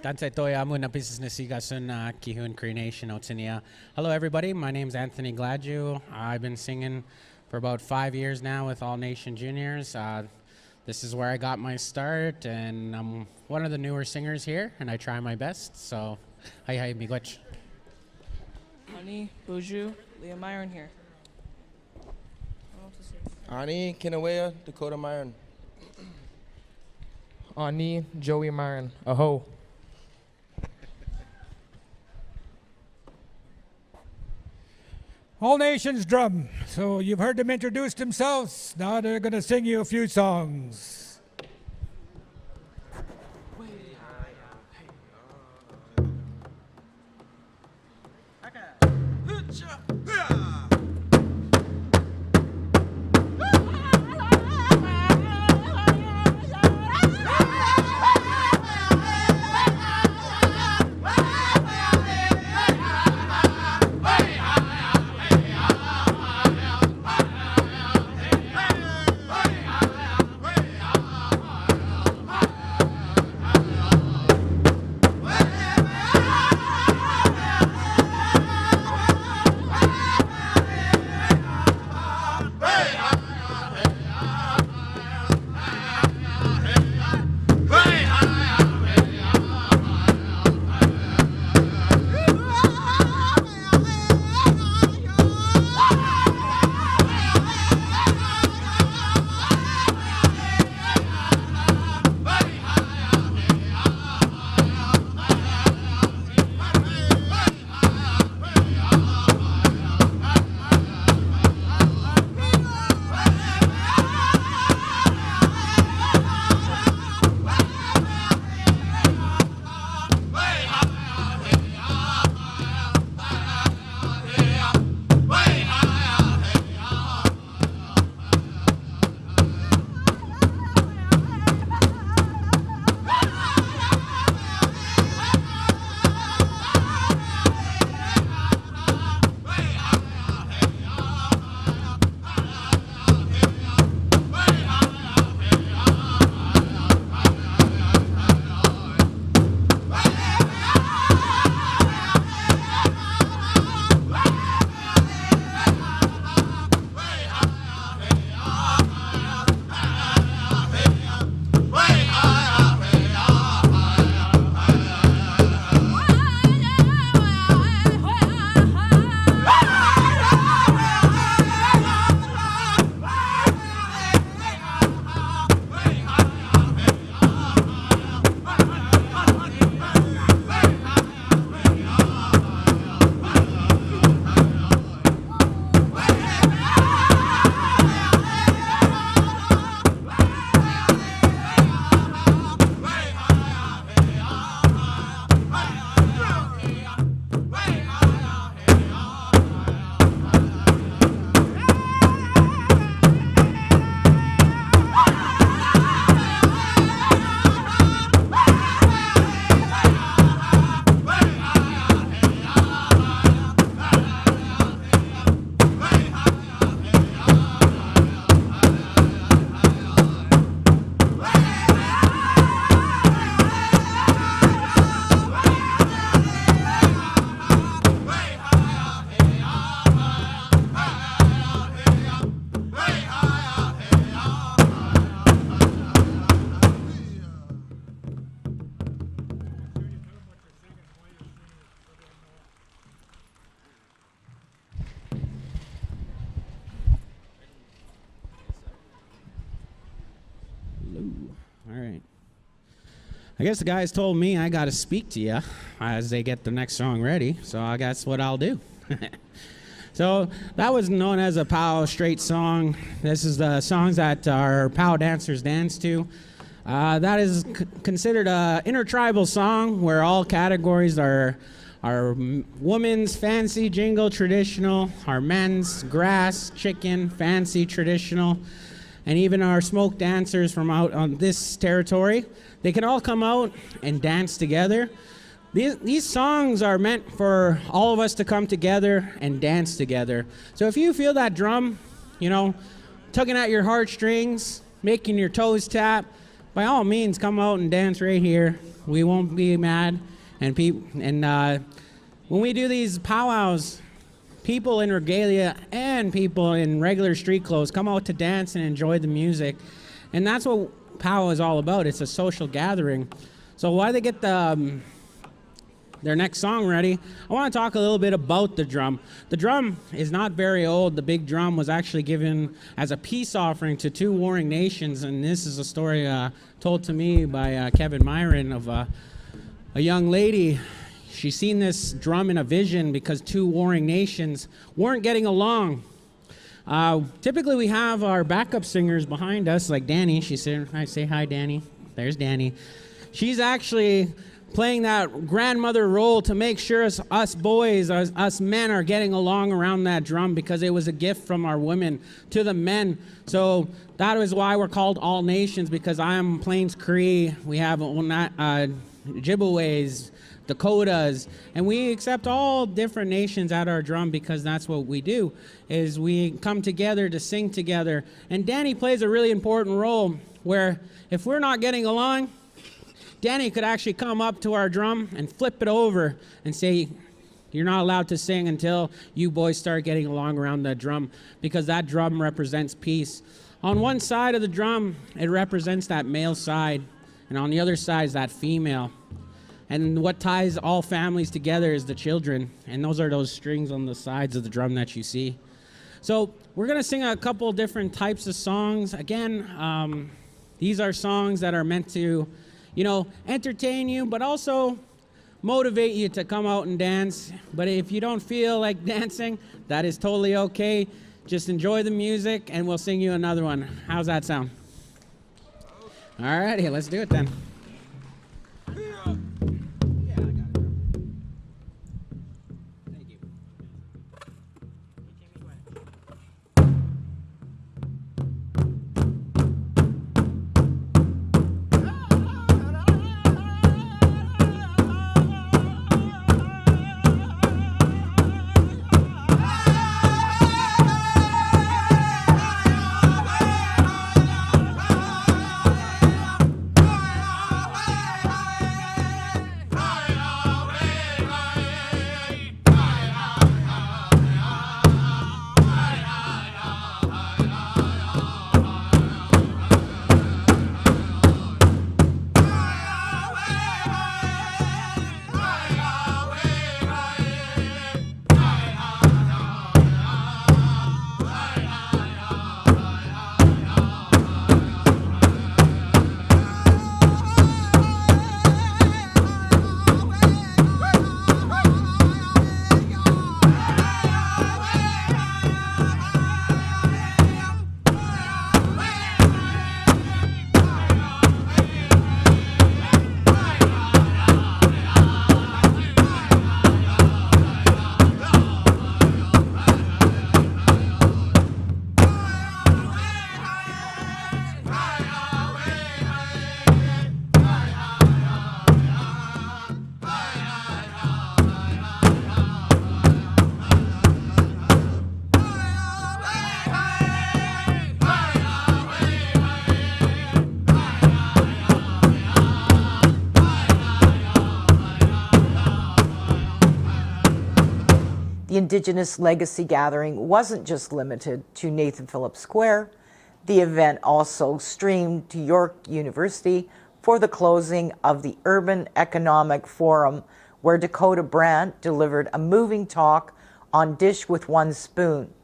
Speaker 14: Dante Toya Amu na business sigasun Kihun Creation Otinia. Hello everybody, my name's Anthony Gladue. I've been singing for about 5 years now with All Nation Juniors. This is where I got my start, and I'm one of the newer singers here, and I try my best. So, hi miigwech.
Speaker 15: Ani, Buju, Liam Myron here.
Speaker 16: Ani, Kinawea, Dakota Myron.
Speaker 17: Ani, Joey Myron. Aho.
Speaker 6: All Nations Drum. So you've heard them introduce themselves. Now they're going to sing you a few songs.
Speaker 14: All right. I guess the guys told me I got to speak to you as they get the next song ready, so I guess what I'll do. So that was known as a POW straight song. This is the songs that our POW dancers dance to. That is considered a intertribal song where all categories are women's fancy jingle traditional, our men's grass chicken fancy traditional, and even our smoke dancers from out on this territory. They can all come out and dance together. These songs are meant for all of us to come together and dance together. So if you feel that drum, tugging at your heartstrings, making your toes tap, by all means, come out and dance right here. We won't be mad. And when we do these powwows, people in regalia and people in regular street clothes come out to dance and enjoy the music. And that's what powwow is all about. It's a social gathering. So why they get the their next song ready, I want to talk a little bit about the drum. The drum is not very old. The big drum was actually given as a peace offering to two warring nations, and this is a story told to me by Kevin Myron of a young lady. She seen this drum in a vision because two warring nations weren't getting along. Typically we have our backup singers behind us, like Danny. She's saying, say hi, Danny. There's Danny. She's actually playing that grandmother role to make sure us boys, us men are getting along around that drum, because it was a gift from our women to the men. So that is why we're called All Nations, because I am Plains Cree. We have Ojibways, Dakotas, and we accept all different nations at our drum, because that's what we do, is we come together to sing together. And Danny plays a really important role, where if we're not getting along, Danny could actually come up to our drum and flip it over and say, you're not allowed to sing until you boys start getting along around that drum, because that drum represents peace. On one side of the drum, it represents that male side, and on the other side is that female. And what ties all families together is the children. And those are those strings on the sides of the drum that you see. So we're going to sing a couple different types of songs. Again, these are songs that are meant to, entertain you, but also motivate you to come out and dance. But if you don't feel like dancing, that is totally okay. Just enjoy the music, and we'll sing you another one. How's that sound? All righty, let's do it then.
Speaker 1: The Indigenous Legacy Gathering wasn't just limited to Nathan Phillips Square. The event also streamed to York University for the closing of the Urban Economic Forum, where Dakota Brant delivered a moving talk on Dish with One Spoon,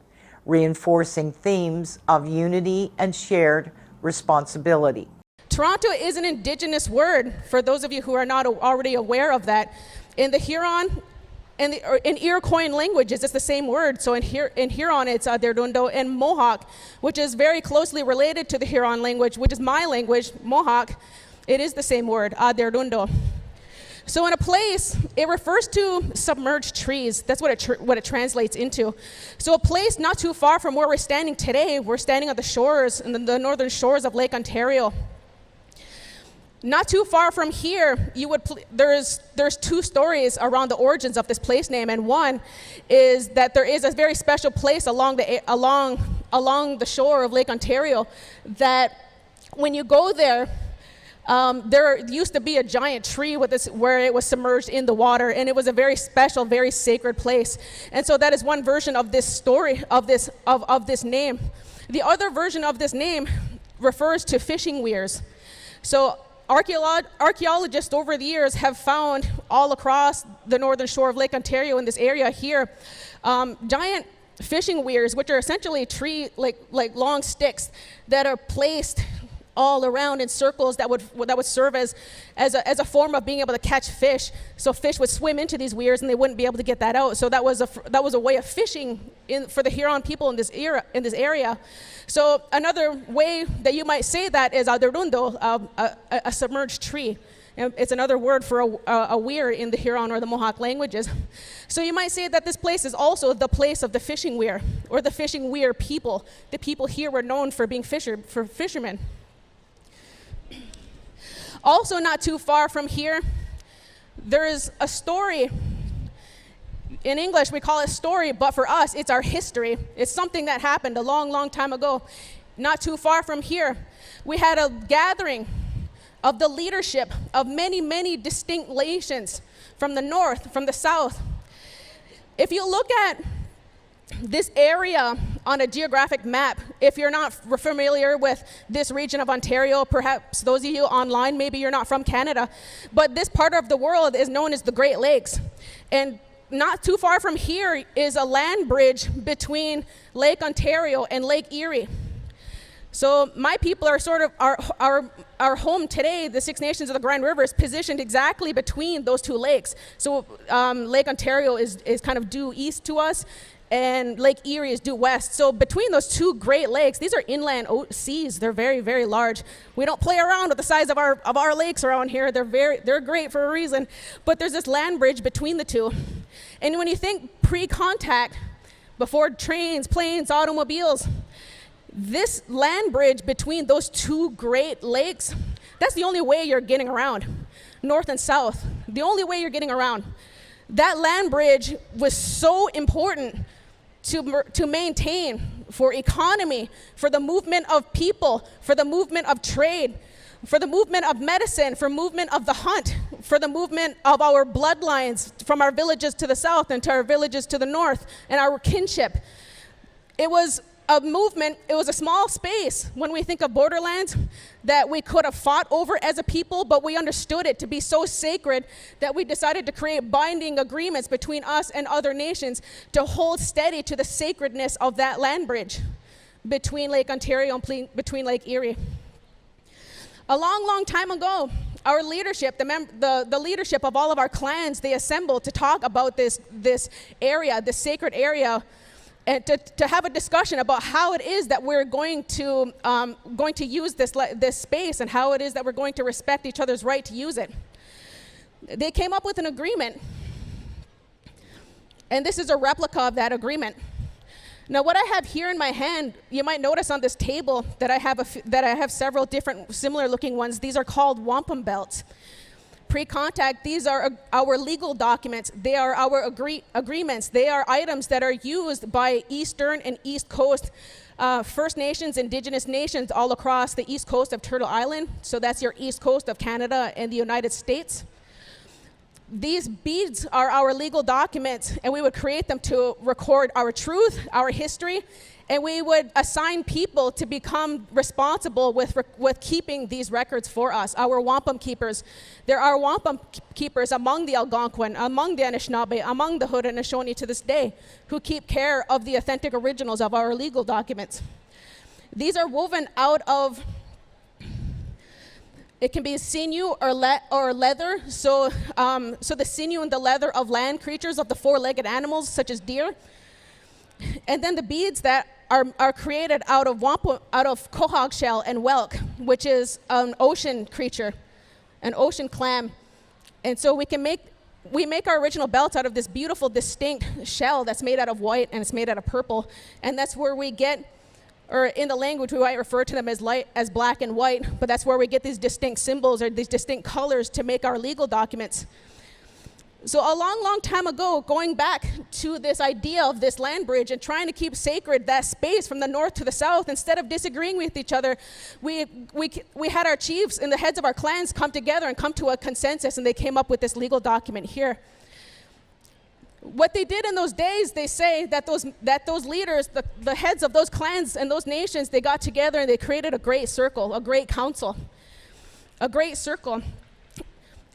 Speaker 1: reinforcing themes of unity and shared responsibility.
Speaker 18: Toronto is an Indigenous word, for those of you who are not already aware of that. In the Huron and in Iroquois languages, it's the same word. So in Huron, it's Aderundo, and Mohawk, which is very closely related to the Huron language, which is my language, Mohawk. It is the same word, Aderundo. So in a place, it refers to submerged trees. That's what it translates into. So a place not too far from where we're standing today, we're standing on the shores, in the northern shores of Lake Ontario. Not too far from here, there's two stories around the origins of this place name, and one is that there is a very special place along the shore of Lake Ontario that when you go there, there used to be a giant tree where it was submerged in the water, and it was a very special, very sacred place. And so that is one version of this story, of this name. The other version of this name refers to fishing weirs. So archaeologists over the years have found all across the northern shore of Lake Ontario in this area here, giant fishing weirs, which are essentially like long sticks that are placed all around in circles that would serve as a form of being able to catch fish. So fish would swim into these weirs and they wouldn't be able to get that out. So that was a way of fishing for the Huron people in this area. So another way that you might say that is alderundo, a submerged tree. And it's another word for a weir in the Huron or the Mohawk languages. So you might say that this place is also the place of the fishing weir, or the fishing weir people. The people here were known for being fishermen. Also not too far from here, there is a story. In English, we call it story, but for us, it's our history. It's something that happened a long, long time ago. Not too far from here, we had a gathering of the leadership of many, many distinct nations from the north, from the south. If you look at this area on a geographic map, if you're not familiar with this region of Ontario, perhaps those of you online, maybe you're not from Canada, but this part of the world is known as the Great Lakes. And not too far from here is a land bridge between Lake Ontario and Lake Erie. So my people are sort of, our home today, the Six Nations of the Grand River, is positioned exactly between those two lakes. So Lake Ontario is kind of due east to us, and Lake Erie is due west. So between those two Great Lakes, these are inland seas. They're very, very large. We don't play around with the size of our lakes around here. They're great for a reason. But there's this land bridge between the two. And when you think pre-contact, before trains, planes, automobiles, this land bridge between those two Great Lakes, that's the only way you're getting around, north and south. The only way you're getting around. That land bridge was so important to maintain for economy, for the movement of people, for the movement of trade, for the movement of medicine, for movement of the hunt, for the movement of our bloodlines from our villages to the south and to our villages to the north, and our kinship. It was a movement, it was a small space when we think of borderlands that we could have fought over as a people, but we understood it to be so sacred that we decided to create binding agreements between us and other nations to hold steady to the sacredness of that land bridge between Lake Ontario and between Lake Erie. A long, long time ago, our leadership, the leadership of all of our clans, they assembled to talk about this area, this sacred area, and to have a discussion about how it is that we're going to use this space, and how it is that we're going to respect each other's right to use it. They came up with an agreement, and this is a replica of that agreement. Now, what I have here in my hand, you might notice on this table that I have several different similar-looking ones. These are called wampum belts. Pre-contact, these are our legal documents. They are our agreements. They are items that are used by Eastern and East Coast First Nations, Indigenous nations all across the east coast of Turtle Island. So that's your east coast of Canada and the United States. These beads are our legal documents, and we would create them to record our truth, our history, and we would assign people to become responsible with keeping these records for us, our wampum keepers. There are wampum keepers among the Algonquin, among the Anishinaabe, among the Haudenosaunee to this day, who keep care of the authentic originals of our legal documents. These are woven out of, it can be sinew or leather, so the sinew and the leather of land creatures, of the four-legged animals such as deer. And then the beads that are created out of quahog shell and whelk, which is an ocean creature, an ocean clam. And so we make our original belts out of this beautiful, distinct shell that's made out of white and it's made out of purple. And that's where we get, or in the language we might refer to them as black and white, but that's where we get these distinct symbols or these distinct colors to make our legal documents. So a long, long time ago, going back to this idea of this land bridge and trying to keep sacred that space from the north to the south, instead of disagreeing with each other, we had our chiefs and the heads of our clans come together and come to a consensus, and they came up with this legal document here. What they did in those days, they say that those leaders, the heads of those clans and those nations, they got together and they created a great circle, a great council. a great circle.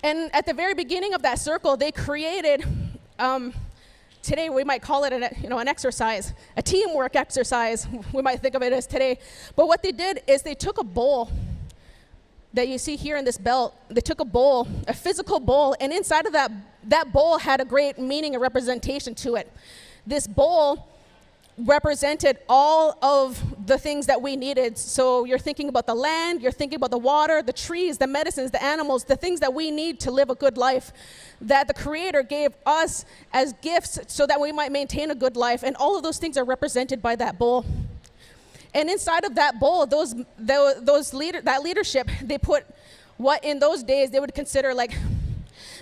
Speaker 18: And at the very beginning of that circle, they created, today we might call it an exercise, a teamwork exercise, we might think of it as today. But what they did is they took a bowl that you see here in this belt. They took a bowl, a physical bowl, and inside of that bowl had a great meaning and representation to it. This bowl represented all of the things that we needed. So you're thinking about the land, you're thinking about the water, the trees, the medicines, the animals, the things that we need to live a good life, that the Creator gave us as gifts so that we might maintain a good life. And all of those things are represented by that bowl. And inside of that bowl, that leadership, they put what in those days they would consider like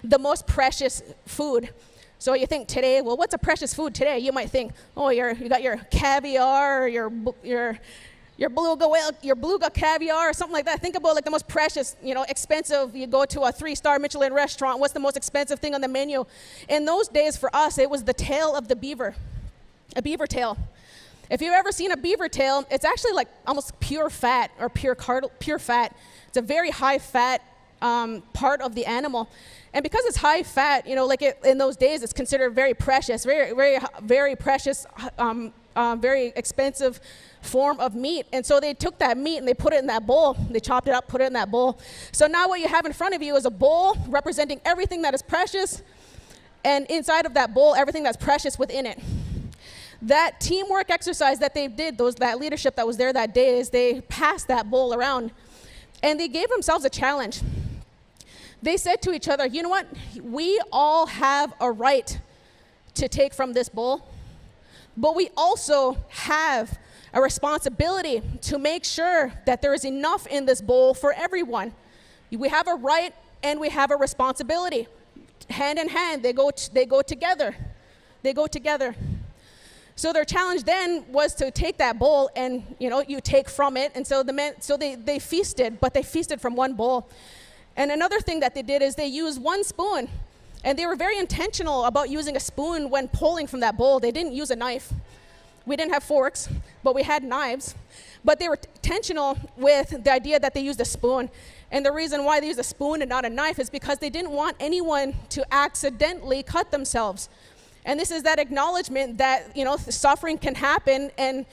Speaker 18: the most precious food. So you think today, well, what's a precious food today? You might think, oh, you got your caviar, your beluga whale, your beluga caviar, or something like that. Think about like the most precious, expensive. You go to a 3-star Michelin restaurant. What's the most expensive thing on the menu? In those days, for us, it was the tail of the beaver, a beaver tail. If you've ever seen a beaver tail, it's actually like almost pure fat or pure fat. It's a very high fat part of the animal. And because it's high fat, in those days, it's considered very precious, very, very, very precious, very expensive form of meat. And so they took that meat and they put it in that bowl. They chopped it up, put it in that bowl. So now what you have in front of you is a bowl representing everything that is precious, and inside of that bowl, everything that's precious within it. That teamwork exercise that they did, that leadership that was there that day, is they passed that bowl around, and they gave themselves a challenge. They said to each other, you know what? We all have a right to take from this bowl, but we also have a responsibility to make sure that there is enough in this bowl for everyone. We have a right and we have a responsibility. Hand in hand, they go together. They go together. So their challenge then was to take that bowl and, you take from it. And so they feasted, but they feasted from one bowl. And another thing that they did is they used one spoon. And they were very intentional about using a spoon when pulling from that bowl. They didn't use a knife. We didn't have forks, but we had knives. But they were intentional with the idea that they used a spoon. And the reason why they used a spoon and not a knife is because they didn't want anyone to accidentally cut themselves. And this is that acknowledgement that, suffering can happen and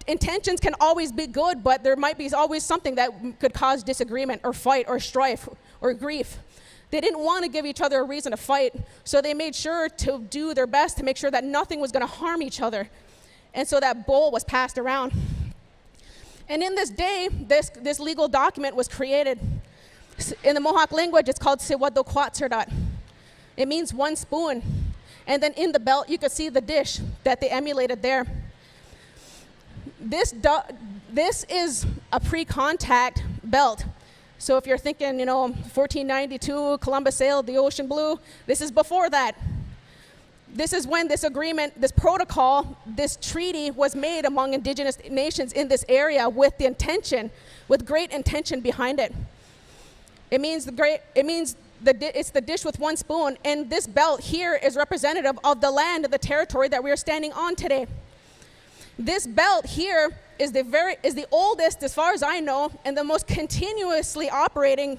Speaker 18: intentions can always be good, but there might be always something that could cause disagreement or fight or strife or grief. They didn't want to give each other a reason to fight, so they made sure to do their best to make sure that nothing was going to harm each other. And so that bowl was passed around. And in this day, this legal document was created. In the Mohawk language, it's called Siwadokwatserdat. It means one spoon. And then in the belt, you could see the dish that they emulated there. This is a pre-contact belt. So if you're thinking, 1492, Columbus sailed the ocean blue, this is before that. This is when this agreement, this protocol, this treaty was made among Indigenous nations in this area with great intention behind it. It's the dish with one spoon, and this belt here is representative of the land and the territory that we are standing on today. This belt here is the oldest, as far as I know, and the most continuously operating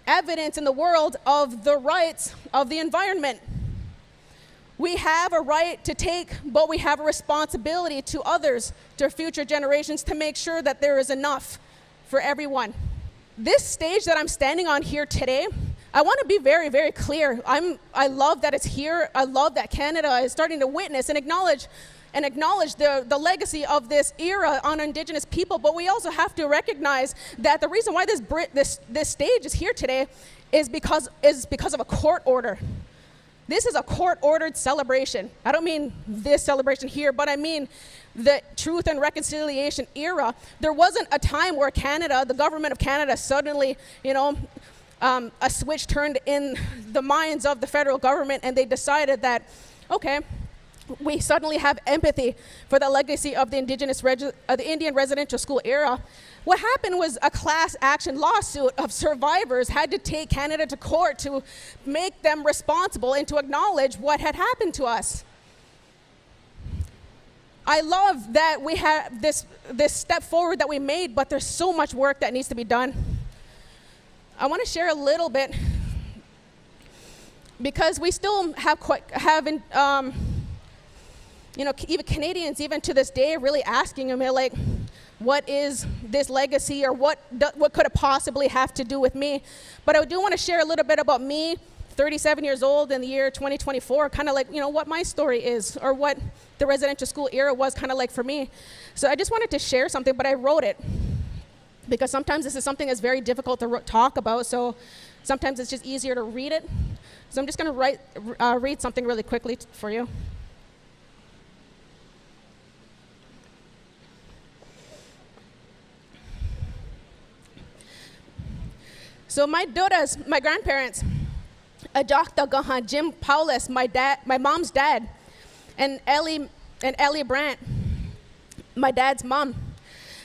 Speaker 18: evidence in the world of the rights of the environment. We have a right to take, but we have a responsibility to others, to future generations, to make sure that there is enough for everyone. This stage that I'm standing on here today, I want to be very, very clear. I love that it's here. I love that Canada is starting to witness and acknowledge the legacy of this era on Indigenous people. But we also have to recognize that the reason why this stage is here today is because of a court order. This is a court-ordered celebration. I don't mean this celebration here, but I mean the Truth and Reconciliation era. There wasn't a time where Canada, the government of Canada, suddenly, a switch turned in the minds of the federal government, and they decided that, okay, we suddenly have empathy for the legacy of the Indian residential school era. What happened was a class action lawsuit of survivors had to take Canada to court to make them responsible and to acknowledge what had happened to us. I love that we have this step forward that we made, but there's so much work that needs to be done. I want to share a little bit because we still haven't, even Canadians, even to this day, really asking me, like, what is this legacy, or what could it possibly have to do with me? But I do want to share a little bit about me, 37 years old in the year 2024, kind of like, what my story is, or what the residential school era was kind of like for me. So I just wanted to share something, but I wrote it because sometimes this is something that's very difficult to talk about, so sometimes it's just easier to read it. So I'm just going to read something really quickly for you. So my Dodas, my grandparents, Adokta Gahan, Jim Paulus, my mom's dad, and Ellie Brant, my dad's mom.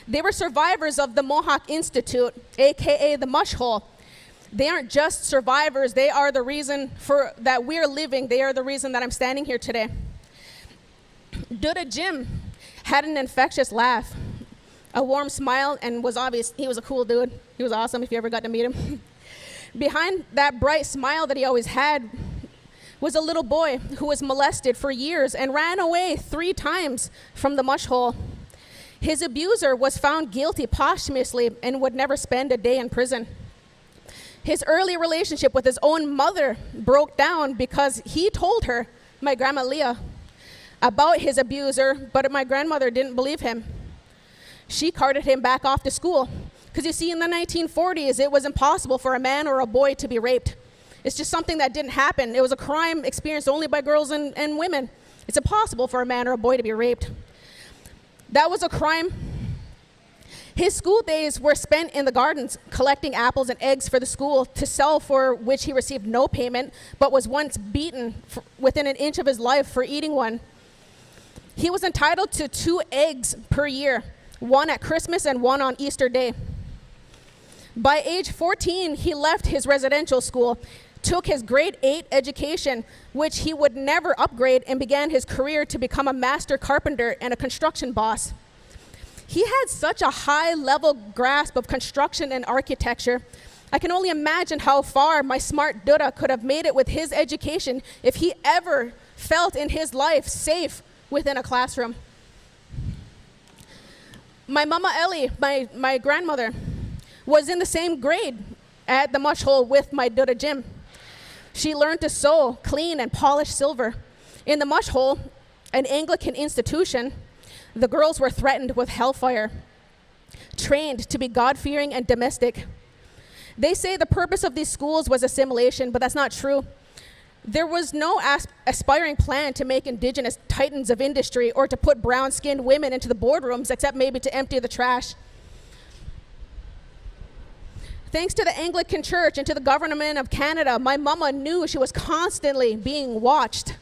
Speaker 18: They were survivors of the Mohawk Institute, aka the Mush Hole. They aren't just survivors, they are the reason that we're living. They are the reason that I'm standing here today. Duda Jim had an infectious laugh, a warm smile, and was obvious. He was a cool dude. He was awesome if you ever got to meet him. Behind that bright smile that he always had was a little boy who was molested for years and ran away 3 times from the mush hole. His abuser was found guilty posthumously and would never spend a day in prison. His early relationship with his own mother broke down because he told her, my grandma Leah, about his abuser, but my grandmother didn't believe him. She carted him back off to school. Because you see, in the 1940s, it was impossible for a man or a boy to be raped. It's just something that didn't happen. It was a crime experienced only by girls and women. It's impossible for a man or a boy to be raped. That was a crime. His school days were spent in the gardens, collecting apples and eggs for the school to sell, for which he received no payment, but was once beaten within an inch of his life for eating one. He was entitled to 2 eggs per year, one at Christmas and one on Easter Day. By age 14, he left his residential school, took his grade 8 education, which he would never upgrade, and began his career to become a master carpenter and a construction boss. He had such a high-level grasp of construction and architecture. I can only imagine how far my smart Dura could have made it with his education if he ever felt in his life safe within a classroom. My Mama Ellie, my grandmother, was in the same grade at the mush hole with my Dura Jim. She learned to sew, clean, and polish silver. In the mush hole, an Anglican institution, the girls were threatened with hellfire, trained to be God-fearing and domestic. They say the purpose of these schools was assimilation, but that's not true. There was no aspiring plan to make Indigenous titans of industry or to put brown-skinned women into the boardrooms, except maybe to empty the trash. Thanks to the Anglican Church and to the government of Canada, my mama knew she was constantly being watched,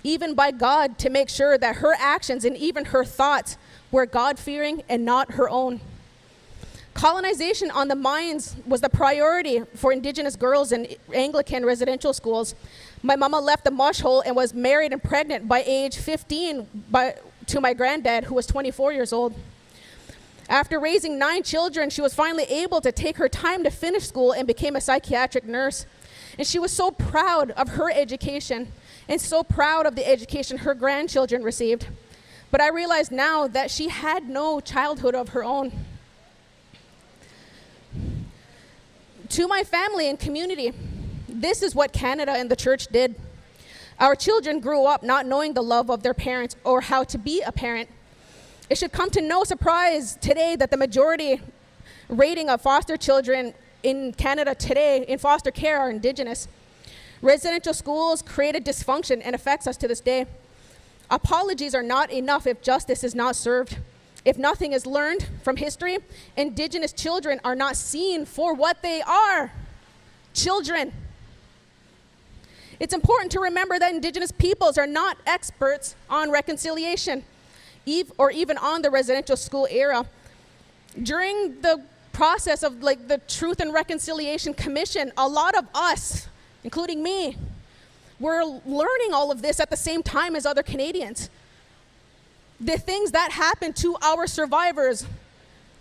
Speaker 18: even by God, to make sure that her actions and even her thoughts were God-fearing and not her own. Colonization on the mines was the priority for Indigenous girls in Anglican residential schools. My mama left the mush hole and was married and pregnant by age 15 to my granddad, who was 24 years old. After raising 9 children, she was finally able to take her time to finish school and became a psychiatric nurse. And she was so proud of her education and so proud of the education her grandchildren received. But I realize now that she had no childhood of her own. To my family and community, this is what Canada and the church did. Our children grew up not knowing the love of their parents or how to be a parent. It should come to no surprise today that the majority rating of foster children in Canada today in foster care are Indigenous. Residential schools created dysfunction and affects us to this day. Apologies are not enough if justice is not served. If nothing is learned from history, Indigenous children are not seen for what they are, children. It's important to remember that Indigenous peoples are not experts on reconciliation, or even on the residential school era. During the process of the Truth and Reconciliation Commission, a lot of us, including me, were learning all of this at the same time as other Canadians. The things that happened to our survivors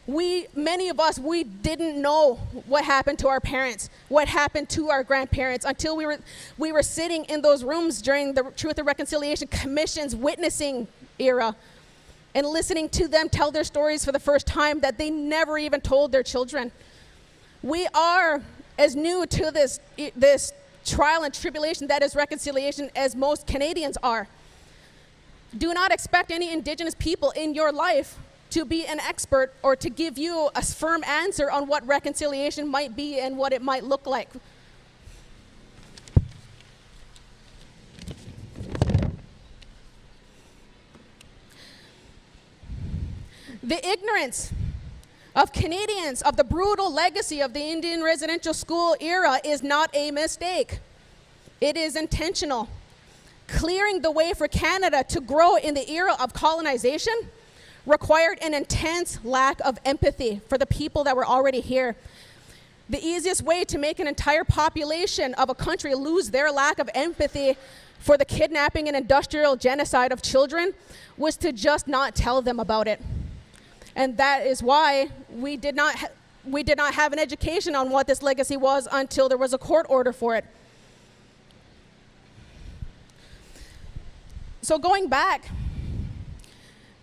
Speaker 18: Many of us, we didn't know what happened to our parents, what happened to our grandparents until we were sitting in those rooms during the Truth and Reconciliation Commission's witnessing era and listening to them tell their stories for the first time that they never even told their children. We are as new to this trial and tribulation that is reconciliation as most Canadians are. Do not expect any Indigenous people in your life to be an expert or to give you a firm answer on what reconciliation might be and what it might look like. The ignorance of Canadians of the brutal legacy of the Indian residential school era is not a mistake. It is intentional. Clearing the way for Canada to grow in the era of colonization required an intense lack of empathy for the people that were already here. The easiest way to make an entire population of a country lose their lack of empathy for the kidnapping and industrial genocide of children was to just not tell them about it. And that is why we did not have an education on what this legacy was until there was a court order for it. So going back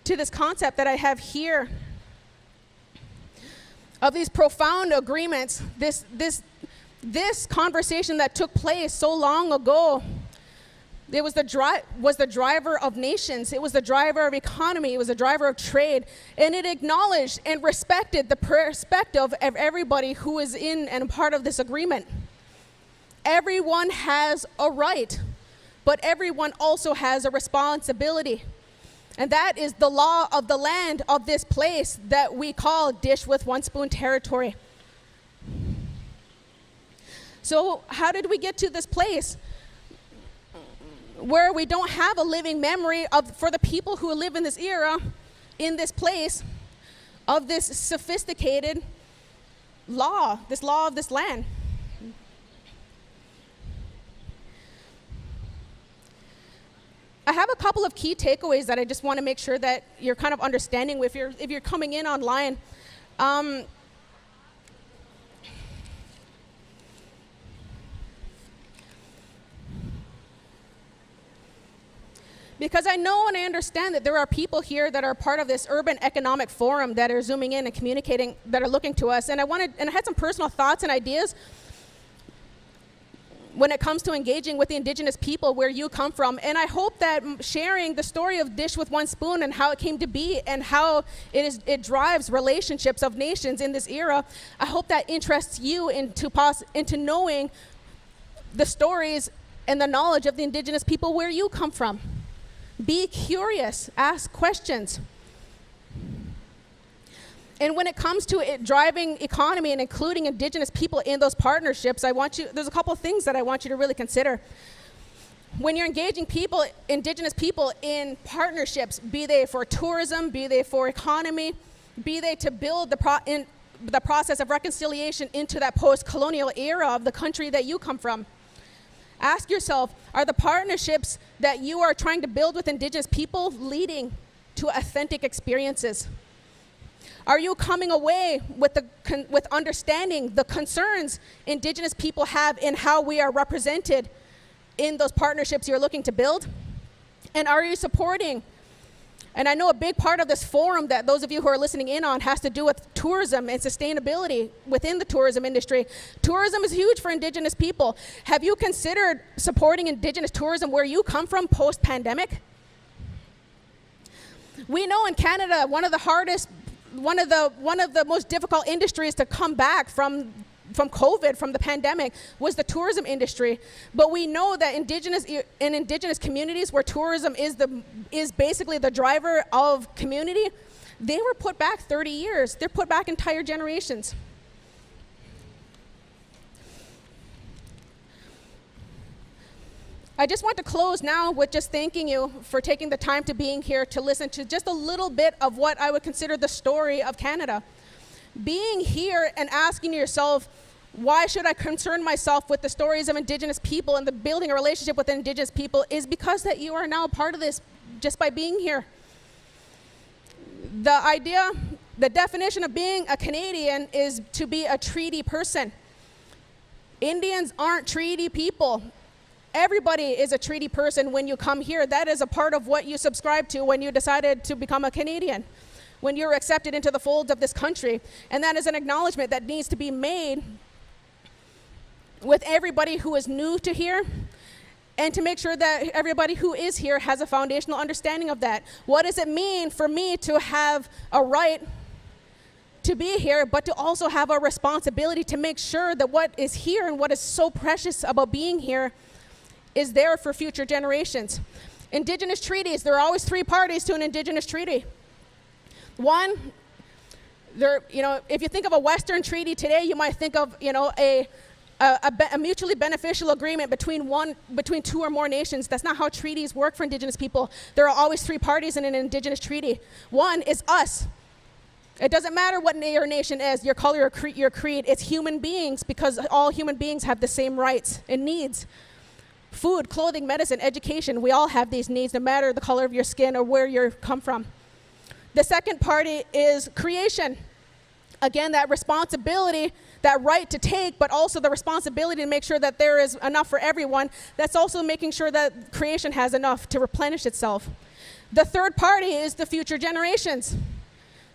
Speaker 18: to this concept that I have here of these profound agreements, this conversation that took place so long ago, it was the driver of nations. It was the driver of economy. It was the driver of trade. And it acknowledged and respected the perspective of everybody who is in and part of this agreement. Everyone has a right, but everyone also has a responsibility. And that is the law of the land of this place that we call dish with one spoon territory. So how did we get to this place where we don't have a living memory for the people who live in this era, in this place, of this sophisticated law, this law of this land? I have a couple of key takeaways that I just want to make sure that you're kind of understanding if you're coming in online. Because I know and I understand that there are people here that are part of this urban economic forum that are zooming in and communicating, that are looking to us. And I had some personal thoughts and ideas when it comes to engaging with the Indigenous people where you come from. And I hope that sharing the story of Dish with One Spoon and how it came to be and how it drives relationships of nations in this era, I hope that interests you into knowing the stories and the knowledge of the Indigenous people where you come from. Be curious, ask questions. And when it comes to it driving economy and including Indigenous people in those partnerships, there's a couple of things that I want you to really consider. When you're engaging Indigenous people in partnerships, be they for tourism, be they for economy, be they to build the process of reconciliation into that post-colonial era of the country that you come from, ask yourself, are the partnerships that you are trying to build with Indigenous people leading to authentic experiences? Are you coming away with understanding the concerns Indigenous people have in how we are represented in those partnerships you're looking to build? And are you supporting? And I know a big part of this forum that those of you who are listening in on has to do with tourism and sustainability within the tourism industry. Tourism is huge for Indigenous people. Have you considered supporting Indigenous tourism where you come from post-pandemic? We know in Canada, one of the most difficult industries to come back from COVID, from the pandemic, was the tourism industry. But we know that in Indigenous communities where tourism is basically the driver of community, they were put back 30 years. They're put back entire generations. I just want to close now with just thanking you for taking the time to being here to listen to just a little bit of what I would consider the story of Canada. Being here and asking yourself, why should I concern myself with the stories of Indigenous people and the building a relationship with Indigenous people is because that you are now part of this just by being here. The idea The definition of being a Canadian is to be a treaty person. Indians aren't treaty people. Everybody is a treaty person when you come here. That is a part of what you subscribe to when you decided to become a Canadian, when you're accepted into the fold of this country. And that is an acknowledgement that needs to be made with everybody who is new to here, and to make sure that everybody who is here has a foundational understanding of that. What does it mean for me to have a right to be here, but to also have a responsibility to make sure that what is here and what is so precious about being here is there for future generations? Indigenous treaties, there are always three parties to an Indigenous treaty. One, if you think of a Western treaty today, you might think of, a mutually beneficial agreement between two or more nations. That's not how treaties work for Indigenous people. There are always three parties in an Indigenous treaty. One is us. It doesn't matter what your nation is, your color, your creed. It's human beings, because all human beings have the same rights and needs. Food, clothing, medicine, education, we all have these needs, no matter the color of your skin or where you come from. The second party is creation. Again, that responsibility, that right to take, but also the responsibility to make sure that there is enough for everyone. That's also making sure that creation has enough to replenish itself. The third party is the future generations.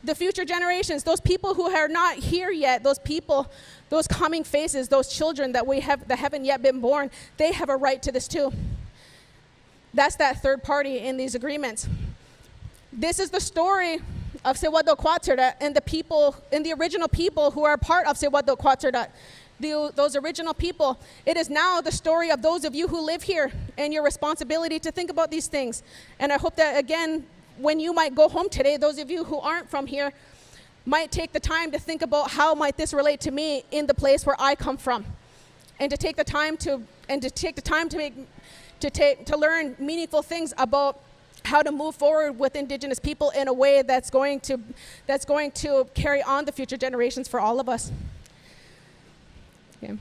Speaker 18: The future generations, those people who are not here yet, those people, those coming faces, those children that haven't yet been born, they have a right to this too. That's that third party in these agreements. This is the story of Sewadok Quaterda and the people, and the original people who are part of Sewadok Quaterda. Those original people. It is now the story of those of you who live here, and your responsibility to think about these things. And I hope that, again, when you might go home today, those of you who aren't from here might take the time to think about how might this relate to me in the place where I come from, and to take the time to learn meaningful things about how to move forward with Indigenous people in a way that's going to carry on the future generations for all of us. Okay.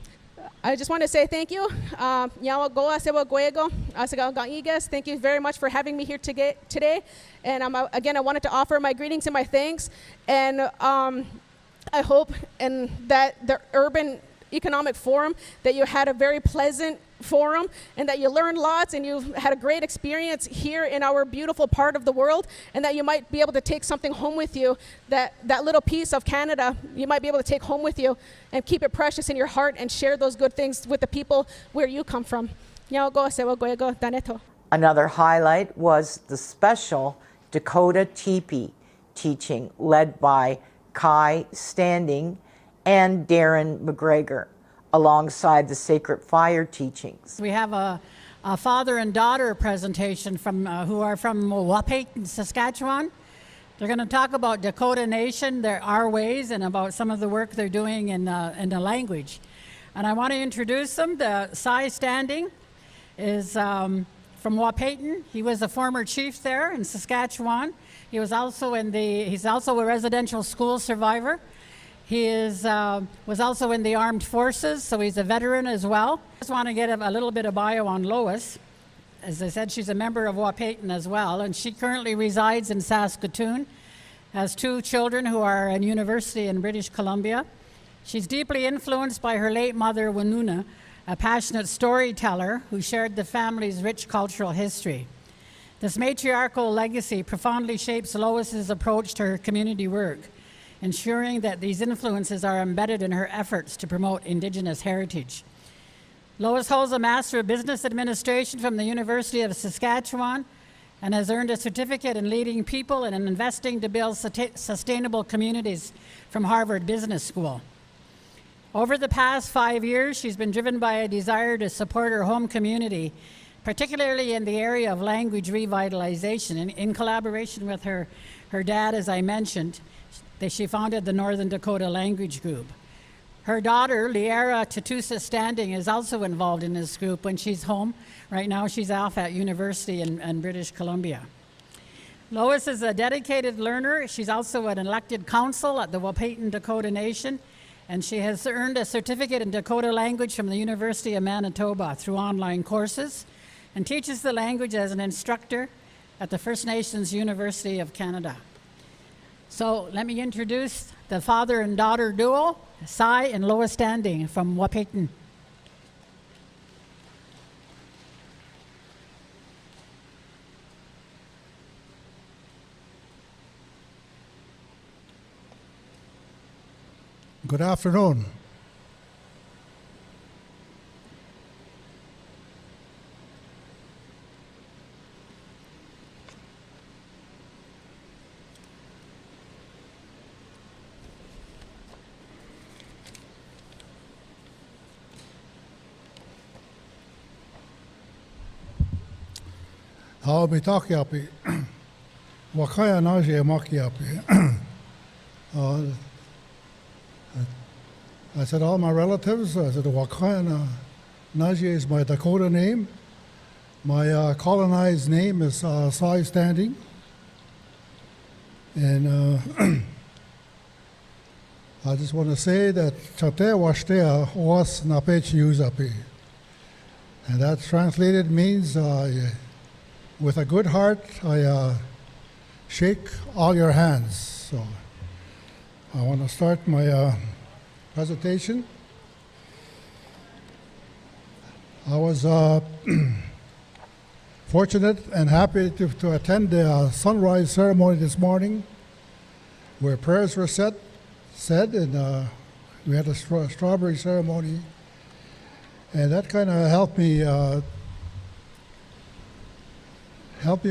Speaker 18: I just want to say thank you. Thank you very much for having me here today. And again, I wanted to offer my greetings and my thanks. And I hope that the Urban Economic Forum, that you had a very pleasant forum, and that you learned lots, and you've had a great experience here in our beautiful part of the world, and that you might be able to take something home with you, that little piece of Canada you might be able to take home with you and keep it precious in your heart, and share those good things with the people where you come from.
Speaker 1: Another highlight was the special Dakota Tipi teaching led by Kai Standing and Darren McGregor, alongside the Sacred Fire teachings.
Speaker 3: We have a father and daughter presentation who are from Wapayton, Saskatchewan. They're going to talk about Dakota Nation, our ways, and about some of the work they're doing in the language. And I want to introduce them. The Sai Standing is from Wapayton. He was a former chief there in Saskatchewan. He's also a residential school survivor. He was also in the armed forces, so he's a veteran as well. I just want to get a little bit of bio on Lois. As I said, she's a member of Wapayton as well, and she currently resides in Saskatoon, has 2 children who are in university in British Columbia. She's deeply influenced by her late mother, Wanuna, a passionate storyteller who shared the family's rich cultural history. This matriarchal legacy profoundly shapes Lois's approach to her community work, ensuring that these influences are embedded in her efforts to promote Indigenous heritage. Lois holds a Master of Business Administration from the University of Saskatchewan and has earned a certificate in leading people and in investing to build sustainable communities from Harvard Business School. Over the past 5 years, she's been driven by a desire to support her home community, particularly in the area of language revitalization. In collaboration with her dad, as I mentioned, she founded the Northern Dakota Language Group. Her daughter, Liara Tatusa Standing, is also involved in this group when she's home. Right now, she's off at university in British Columbia. Lois is a dedicated learner. She's also an elected council at the Wapayton Dakota Nation, and she has earned a certificate in Dakota language from the University of Manitoba through online courses, and teaches the language as an instructor at the First Nations University of Canada. So let me introduce the father and daughter duo, Cy and Lois Standing from Wapayton.
Speaker 19: Good afternoon. How be talking up? Wakaya naje maki up. I said, all my relatives, I said, Wakaya Naji is my Dakota name. My colonized name is Sai Standing. And I just want to say that Chate Washtea was Napech Yuzapi. And that translated means, with a good heart, I shake all your hands. So I want to start my presentation. I was fortunate and happy to attend the sunrise ceremony this morning, where prayers were said, and we had a strawberry ceremony, and that kind of helped me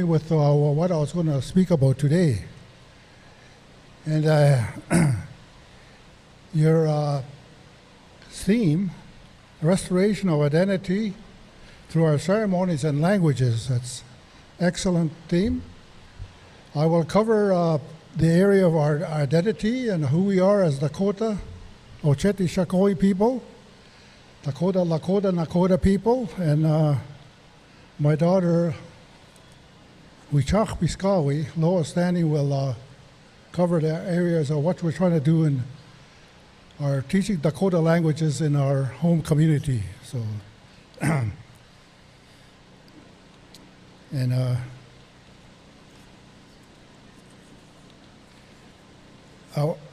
Speaker 19: with what I was going to speak about today. And your theme, restoration of identity through our ceremonies and languages, that's excellent theme. I will cover the area of our identity and who we are as Dakota, Ocheti Shakoi people, Dakota, Lakota, Nakota people, and my daughter, Wichach Biskawi, Lois Standing, will cover the areas of what we're trying to do in our teaching Dakota languages in our home community. So, and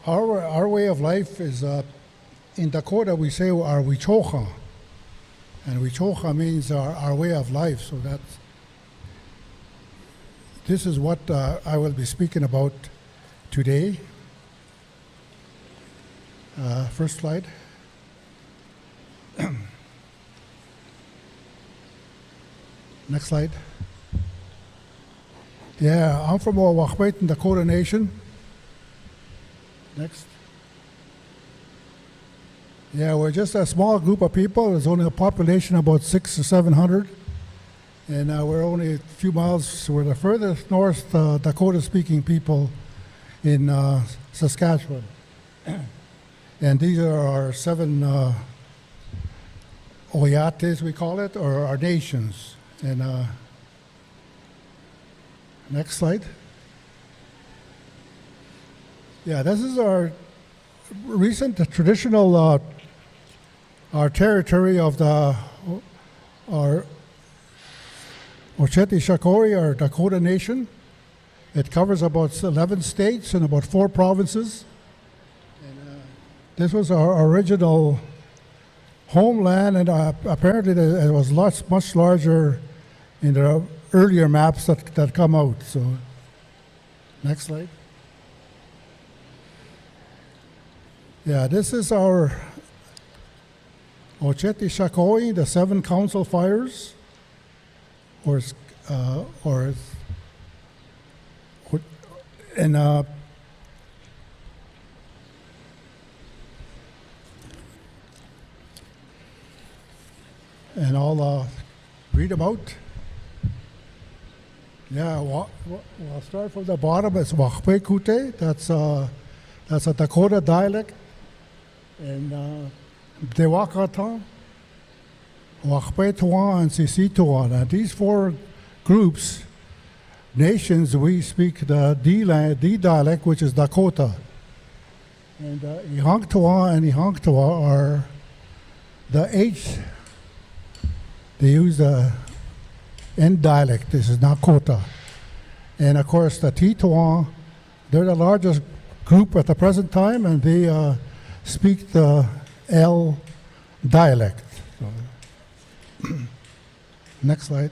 Speaker 19: our way of life is, in Dakota we say our Wichocha, and Wichocha means our way of life. So this is what I will be speaking about today. First slide. Next slide. Yeah, I'm from Wapayton, Dakota Nation. Next. Yeah, we're just a small group of people. There's only a population of about 600 or 700. And we're only a few miles, we're the furthest north Dakota-speaking people in Saskatchewan. And these are our 7 Oyates, we call it, or our nations. And next slide. Yeah, this is our recent traditional, our territory of our Ocheti Shakori, our Dakota Nation. It covers about 11 states and about 4 provinces. And this was our original homeland, and apparently it was much larger in the earlier maps that come out. So, next slide. Yeah, this is our Ocheti Shakoi, the 7 council fires, and I'll read about. Yeah, I'll start from the bottom. It's Wachpe Kute. That's a Dakota dialect. And Dewakata, Wachpe Tuan, and Sisi Tuan. And these 4 groups, nations, we speak the D dialect, which is Dakota. And Ihanktua and Ihanktua are the H. They use the N dialect. This is Nakota. And of course, the Tituan They're the largest group at the present time, and they speak the L dialect. So, next slide.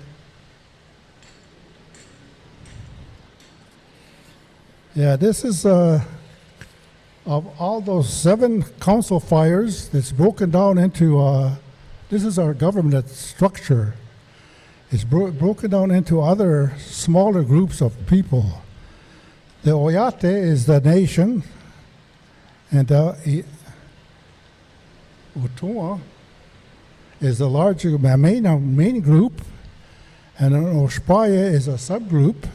Speaker 19: Yeah, this is of all those 7 council fires. It's broken down into. This is our government structure. It's broken down into other smaller groups of people. The Oyate is the nation, and the Utua is the larger main group, and Oshpaya is a subgroup,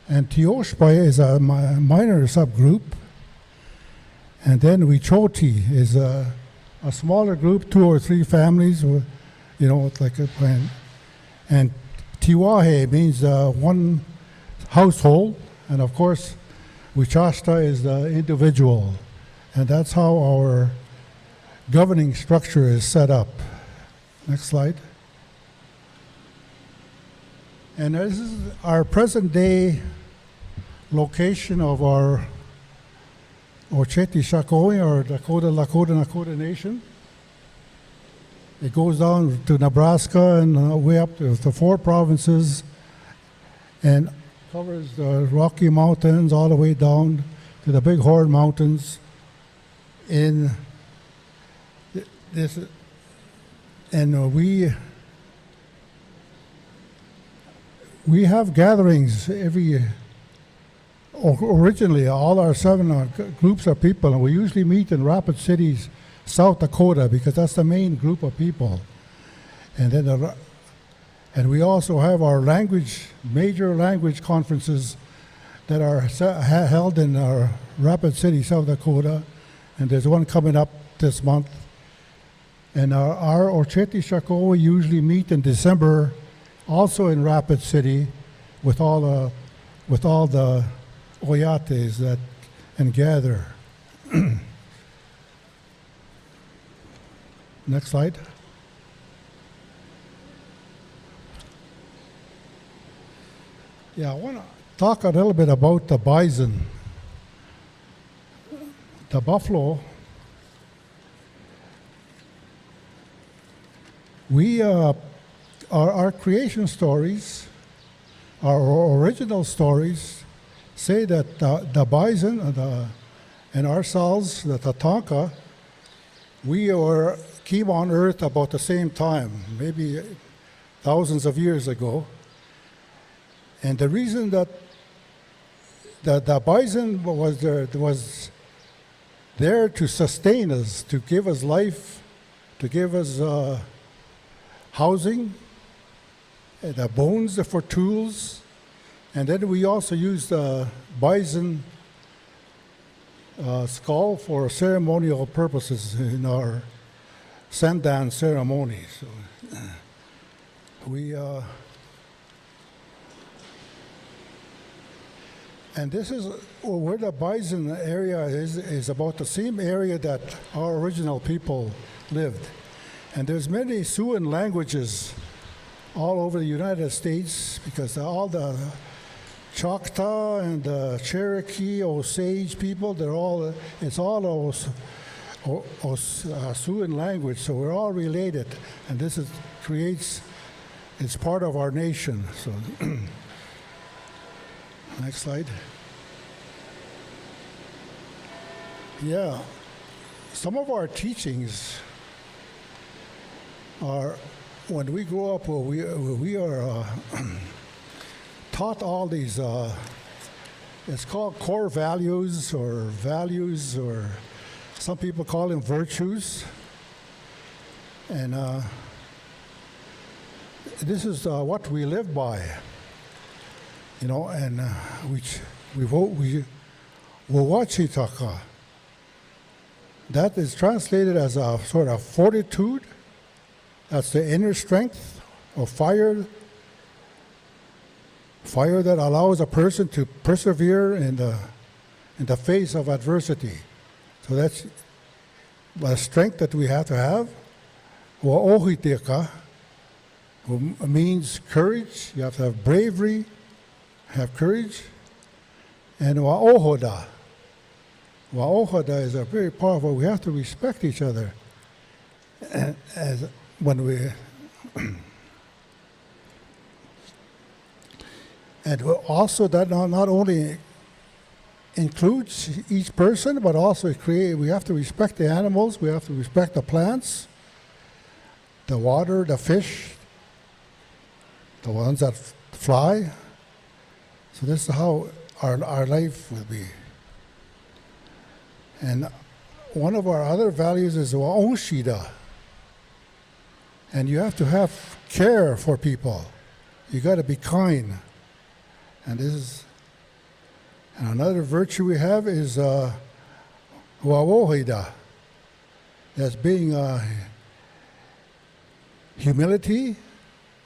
Speaker 19: and Tioshpaya is a minor subgroup, and then Wichoti is a smaller group, 2 or 3 families, it's like a plan. And Tiwahe means 1 household, and of course, Wichasta is the individual, and that's how our governing structure is set up. Next slide. And this is our present day location of our Ocheti Shakoi, or Dakota, Lakota, Nakota Nation. It goes down to Nebraska and way up to the 4 provinces, and covers the Rocky Mountains all the way down to the Big Horn Mountains. In this, and we have gatherings every. Originally, all our 7 groups of people, and we usually meet in Rapid City, South Dakota, because that's the main group of people. And then, and we also have our major language conferences that are held in our Rapid City, South Dakota, and there's one coming up this month. And our Ocheti Shako usually meet in December, also in Rapid City, with all the Oyates that and gather. Next slide. Yeah, I want to talk a little bit about the bison. The buffalo. Our creation stories, our original stories, say that the bison and ourselves, the Tatanka, we came on Earth about the same time, maybe thousands of years ago. And the reason that the bison was there to sustain us, to give us life, to give us housing, the bones for tools, and then we also use the bison skull for ceremonial purposes in our Sandan ceremonies. So, and this is where the bison area is about the same area that our original people lived. And there's many Siouan languages all over the United States, because all the Choctaw and the Cherokee, Osage people, it's all Siouan language, so we're all related, and this it's part of our nation. So, next slide. Yeah, some of our teachings are, when we grow up, we are taught all these, it's called core values, or some people call them virtues. And this is what we live by, and which we wawachitaka. That is translated as a sort of fortitude. That's the inner strength of fire that allows a person to persevere in the face of adversity. So that's the strength that we have to have. Wa'ohiteka means courage. You have to have bravery, have courage. and wa'ohoda. Wa'ohoda is a very powerful, we have to respect each other. As when we, and also that not only includes each person, but also we have to respect the animals, we have to respect the plants, the water, the fish, the ones that fly. So this is how our life will be. And one of our other values is wa'onshida. And you have to have care for people. You got to be kind. And this is, and another virtue we have is wa'ohida. That's being humility,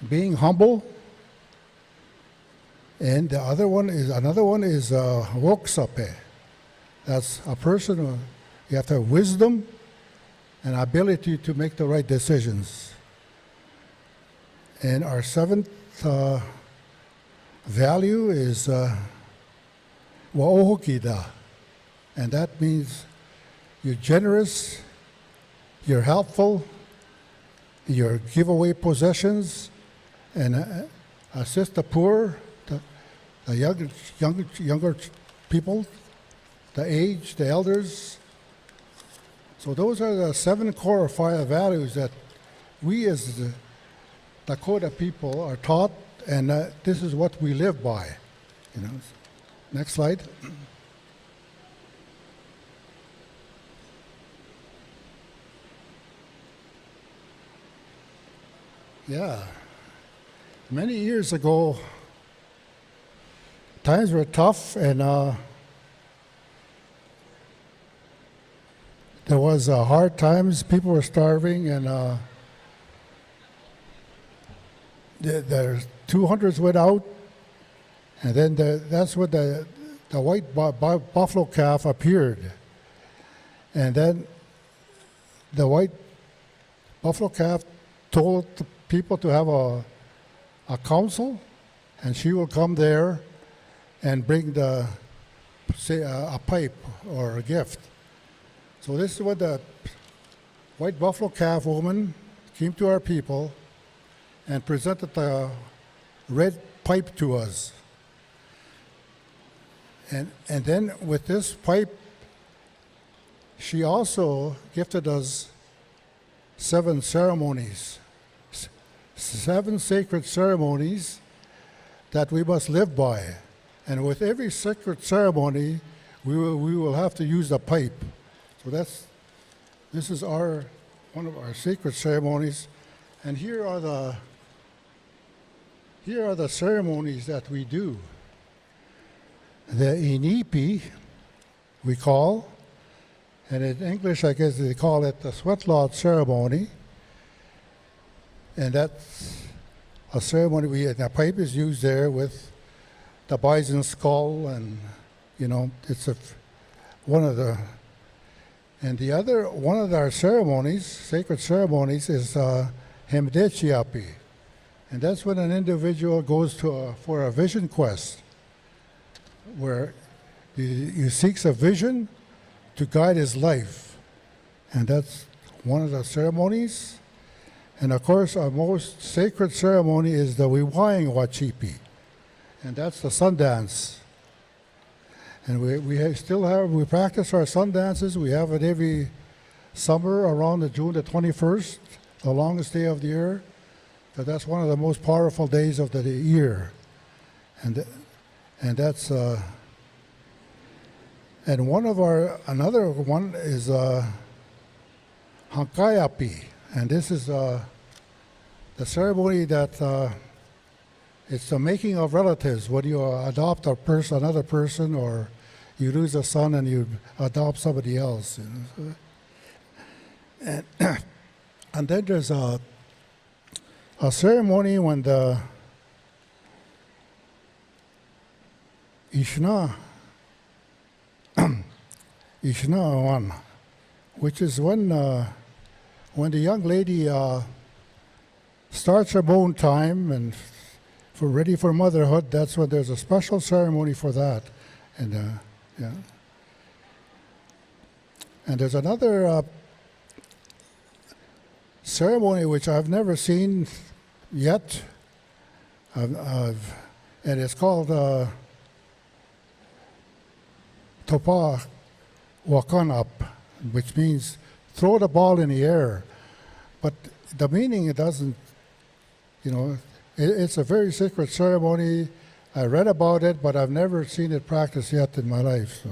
Speaker 19: being humble. And another one is woksape. That's a person who, you have to have wisdom and ability to make the right decisions. And our seventh value is wa'ohokida. And that means you're generous, you're helpful, you give away possessions, and assist the poor, the younger people, the aged, the elders. So those are the 7 core or 5 values that we as the Dakota people are taught, and this is what we live by. You know. Next slide. Yeah. Many years ago, times were tough, and there was hard times. People were starving, and the 200s went out, and then that's when the white buffalo calf appeared. And then the white buffalo calf told the people to have a council, and she will come there and bring a pipe or a gift. So this is when the white buffalo calf woman came to our people and presented the red pipe to us. And then with this pipe, she also gifted us 7 ceremonies, 7 sacred ceremonies that we must live by. And with every sacred ceremony, we will have to use the pipe. So this is one of our sacred ceremonies. And here are the ceremonies that we do. The inipi, we call, and in English, I guess they call it the sweat lodge ceremony. And that's a ceremony, the pipe is used there with the bison skull, and, you know, it's one of our ceremonies, sacred ceremonies, is Hemdechiapi. And that's when an individual goes for a vision quest, where he seeks a vision to guide his life. And that's one of the ceremonies. And of course, our most sacred ceremony is the Wiwaying Wachipi. And that's the sun dance. And we practice our sun dances. We have it every summer around June the 21st, the longest day of the year. But that's one of the most powerful days of the year. And that's and another one is Hankayapi. And this is the ceremony that it's the making of relatives. When you adopt another person, or you lose a son and you adopt somebody else. You know. And then there's a ceremony when the Ishna one, which is when the young lady starts her bone time and ready for motherhood. That's when there's a special ceremony for that. And yeah. And there's another ceremony which I've never seen yet. And it's called Topa Wakan Up, which means throw the ball in the air. But the meaning, it doesn't, it's a very sacred ceremony. I read about it, but I've never seen it practiced yet in my life. So,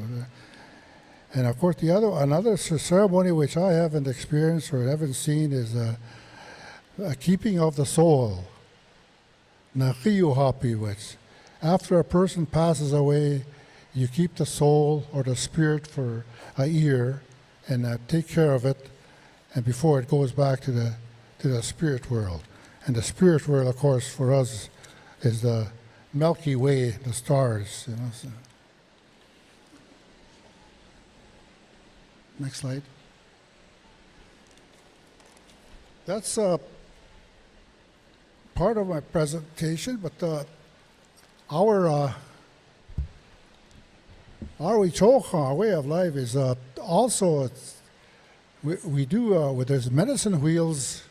Speaker 19: and of course, another ceremony which I haven't experienced or haven't seen is a keeping of the soul. Nakiyu hapi, which after a person passes away, you keep the soul or the spirit for a year and take care of it, and before it goes back to the spirit world. And the spirit world, of course, for us is the Milky Way, the stars. So. Next slide. That's part of my presentation, but our Wichocha, our way of life, is also we do there's medicine wheels,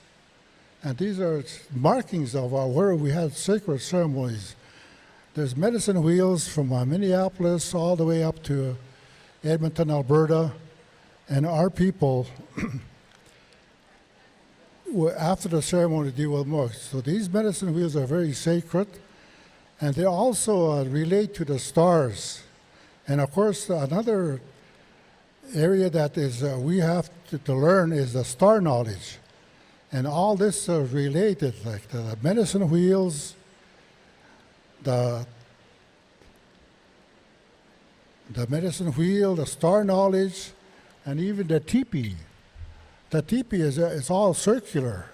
Speaker 19: and these are markings of where we had sacred ceremonies. There's medicine wheels from Minneapolis all the way up to Edmonton, Alberta, and our people, after the ceremony, deal with more. So these medicine wheels are very sacred, and they also relate to the stars. And of course, another area that is we have to learn is the star knowledge. And all this are related, like the medicine wheels, the medicine wheel, the star knowledge, and even the Tipi. The Tipi is all circular,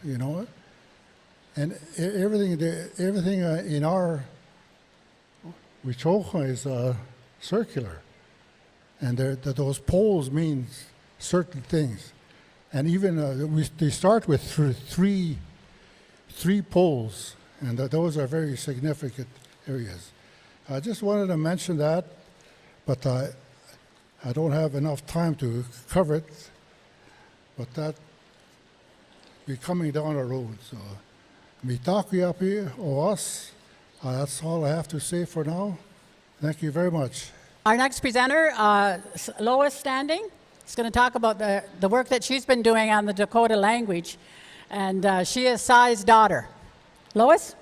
Speaker 19: and everything in our Wichocha is circular, and those poles mean certain things, and even they start with three poles, and those are very significant areas. I just wanted to mention that, but I don't have enough time to cover it, but that be coming down the road. So, mitakuyapi oas. That's all I have to say for now. Thank you very much.
Speaker 3: Our next presenter, Lois Standing, is going to talk about the work that she's been doing on the Dakota language, and she is Sai's daughter. Lois?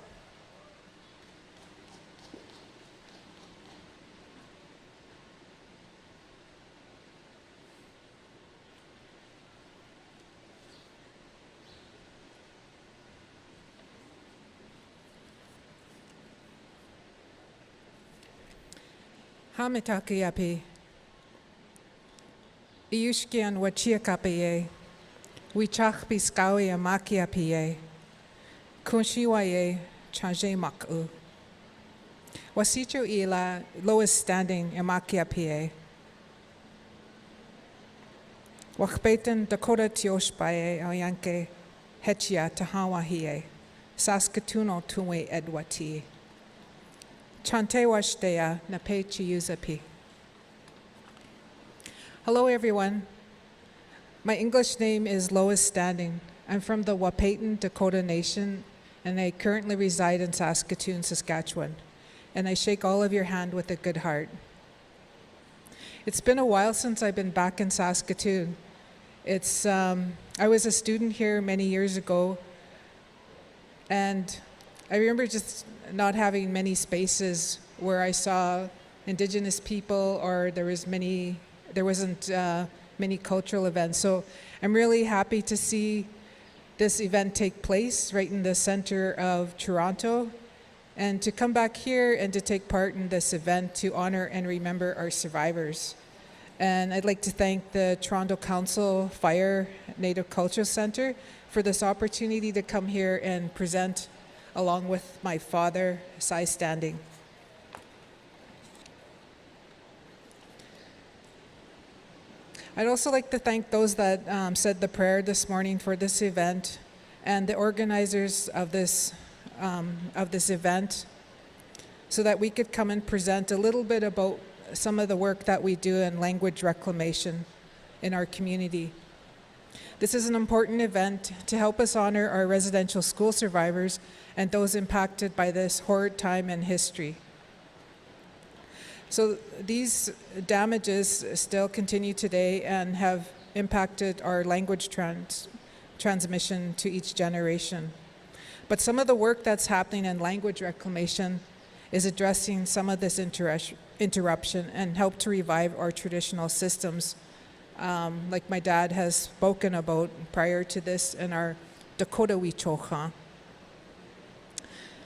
Speaker 20: Hamitakiapi. Iushkian wachiakapiye. Wichakpi skawi amakiapiye. Kunshiwaye chaje maku. Wasicho ila Lois Standing amakiapiye. Wakbeten Dakota tioshpaye ayanke hechia tahawahiye. Saskatuno tuwe edwati. Chante washtea nape chiyuzapi. Hello everyone. My English name is Lois Standing. I'm from the Wahpeton Dakota Nation, and I currently reside in Saskatoon, Saskatchewan. And I shake all of your hand with a good heart. It's been a while since I've been back in Saskatoon. I was a student here many years ago, and I remember just not having many spaces where I saw Indigenous people, or there wasn't many cultural events. So I'm really happy to see this event take place right in the center of Toronto, and to come back here and to take part in this event to honor and remember our survivors. And I'd like to thank the Toronto Council Fire Native Culture Center for this opportunity to come here and present along with my father, Sai Standing. I'd also like to thank those that said the prayer this morning for this event, and the organizers of this event, so that we could come and present a little bit about some of the work that we do in language reclamation in our community. This is an important event to help us honor our residential school survivors and those impacted by this horrid time in history. So these damages still continue today and have impacted our language transmission to each generation. But some of the work that's happening in language reclamation is addressing some of this interruption and help to revive our traditional systems, like my dad has spoken about prior to this in our Dakota Wichocha.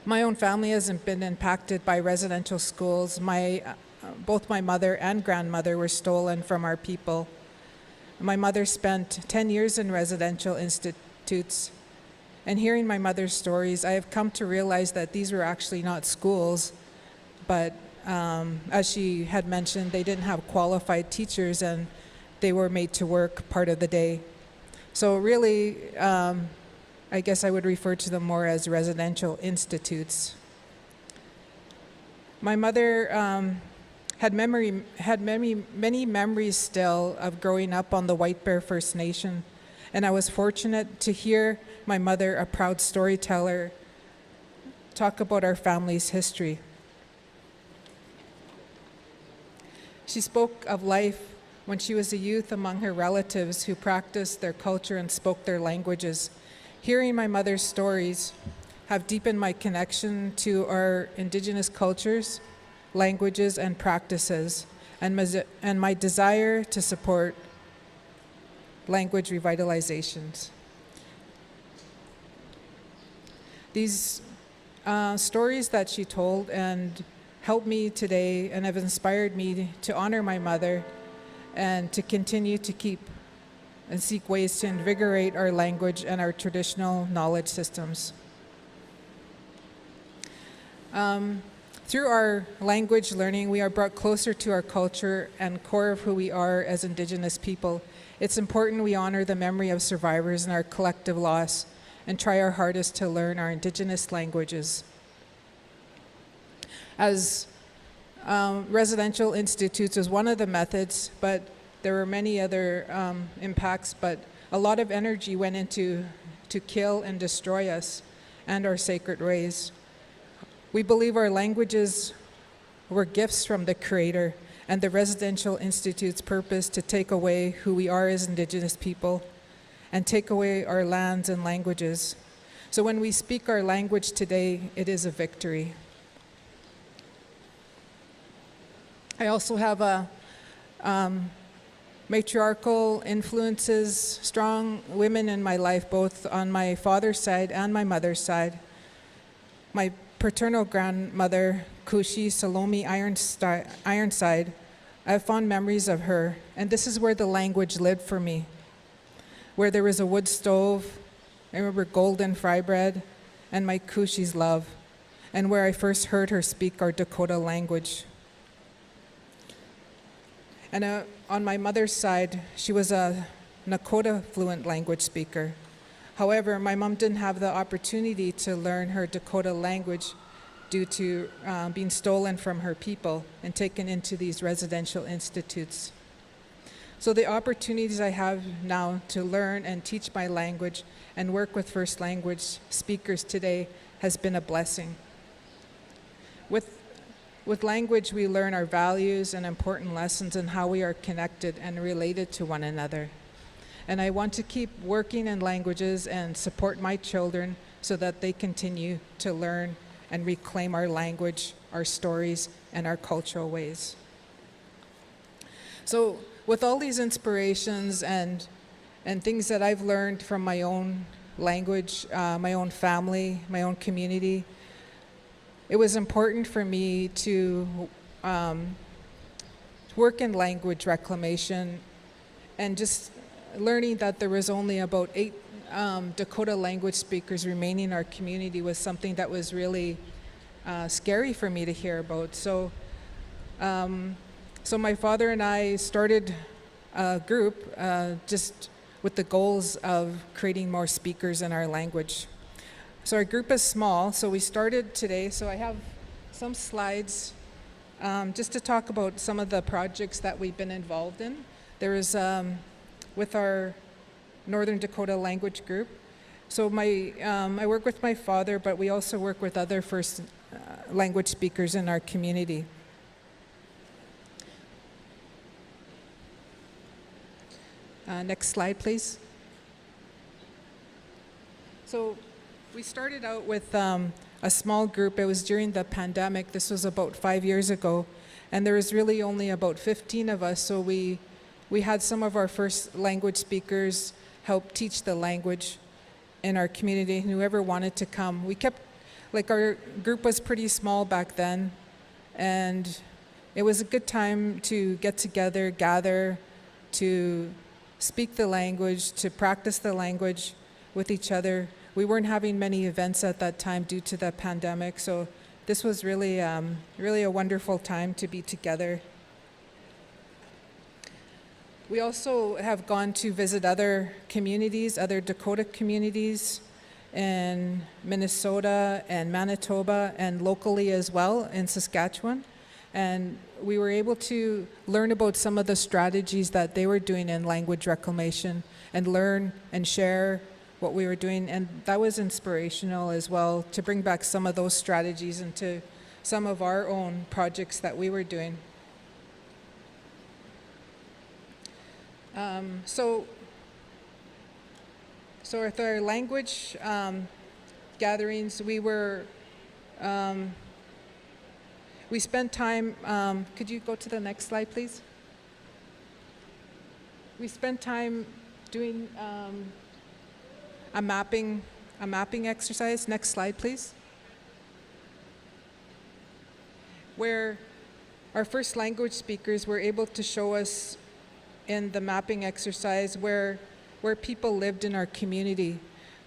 Speaker 20: My own family hasn't been impacted by residential schools. Both my mother and grandmother were stolen from our people. My mother spent 10 years in residential institutes. And hearing my mother's stories, I have come to realize that these were actually not schools, but as she had mentioned, they didn't have qualified teachers and they were made to work part of the day. So really, I guess I would refer to them more as residential institutes. My mother had many memories still of growing up on the White Bear First Nation, and I was fortunate to hear my mother, a proud storyteller, talk about our family's history. She spoke of life when she was a youth among her relatives who practiced their culture and spoke their languages. Hearing my mother's stories have deepened my connection to our Indigenous cultures, languages, and practices, and my desire to support language revitalizations. These stories that she told and helped me today and have inspired me to honor my mother and to continue to keep and seek ways to invigorate our language and our traditional knowledge systems. Through our language learning, we are brought closer to our culture and core of who we are as Indigenous people. It's important we honor the memory of survivors and our collective loss and try our hardest to learn our Indigenous languages. As residential institutes was one of the methods, but there were many other impacts, but a lot of energy went into to kill and destroy us and our sacred ways. We believe our languages were gifts from the Creator, and the residential institute's purpose to take away who we are as Indigenous people and take away our lands and languages. So when we speak our language today, it is a victory. I also have a matriarchal influences, strong women in my life, both on my father's side and my mother's side. My paternal grandmother, Kushi Salome Ironside, I have fond memories of her, and this is where the language lived for me, where there was a wood stove, I remember golden fry bread, and my Kushi's love, and where I first heard her speak our Dakota language. And on my mother's side, she was a Nakota fluent language speaker. However, my mom didn't have the opportunity to learn her Dakota language due to being stolen from her people and taken into these residential institutes. So the opportunities I have now to learn and teach my language and work with first language speakers today has been a blessing. With language, we learn our values and important lessons and how we are connected and related to one another. And I want to keep working in languages and support my children so that they continue to learn and reclaim our language, our stories, and our cultural ways. So with all these inspirations and things that I've learned from my own language, my own family, my own community, it was important for me to work in language reclamation, and just learning that there was only about 8 Dakota language speakers remaining in our community was something that was really scary for me to hear about. So my father and I started a group just with the goals of creating more speakers in our language. So our group is small, so we started today. So I have some slides just to talk about some of the projects that we've been involved in. There is with our Northern Dakota language group. So I work with my father, but we also work with other First language speakers in our community. Next slide, please. So we started out with a small group. It was during the pandemic. This was about 5 years ago. And there was really only about 15 of us. So we had some of our first language speakers help teach the language in our community, and whoever wanted to come. We kept, our group was pretty small back then. And it was a good time to get together, gather, to speak the language, to practice the language with each other. We weren't having many events at that time due to the pandemic, so this was really, really a wonderful time to be together. We also have gone to visit other communities, other Dakota communities in Minnesota and Manitoba and locally as well in Saskatchewan. And we were able to learn about some of the strategies that they were doing in language reclamation and learn and share what we were doing. And that was inspirational as well to bring back some of those strategies into some of our own projects that we were doing. So with our language gatherings, we spent time, could you go to the next slide, please? We spent time doing a mapping exercise. Next slide, please. Where our first language speakers were able to show us in the mapping exercise where people lived in our community.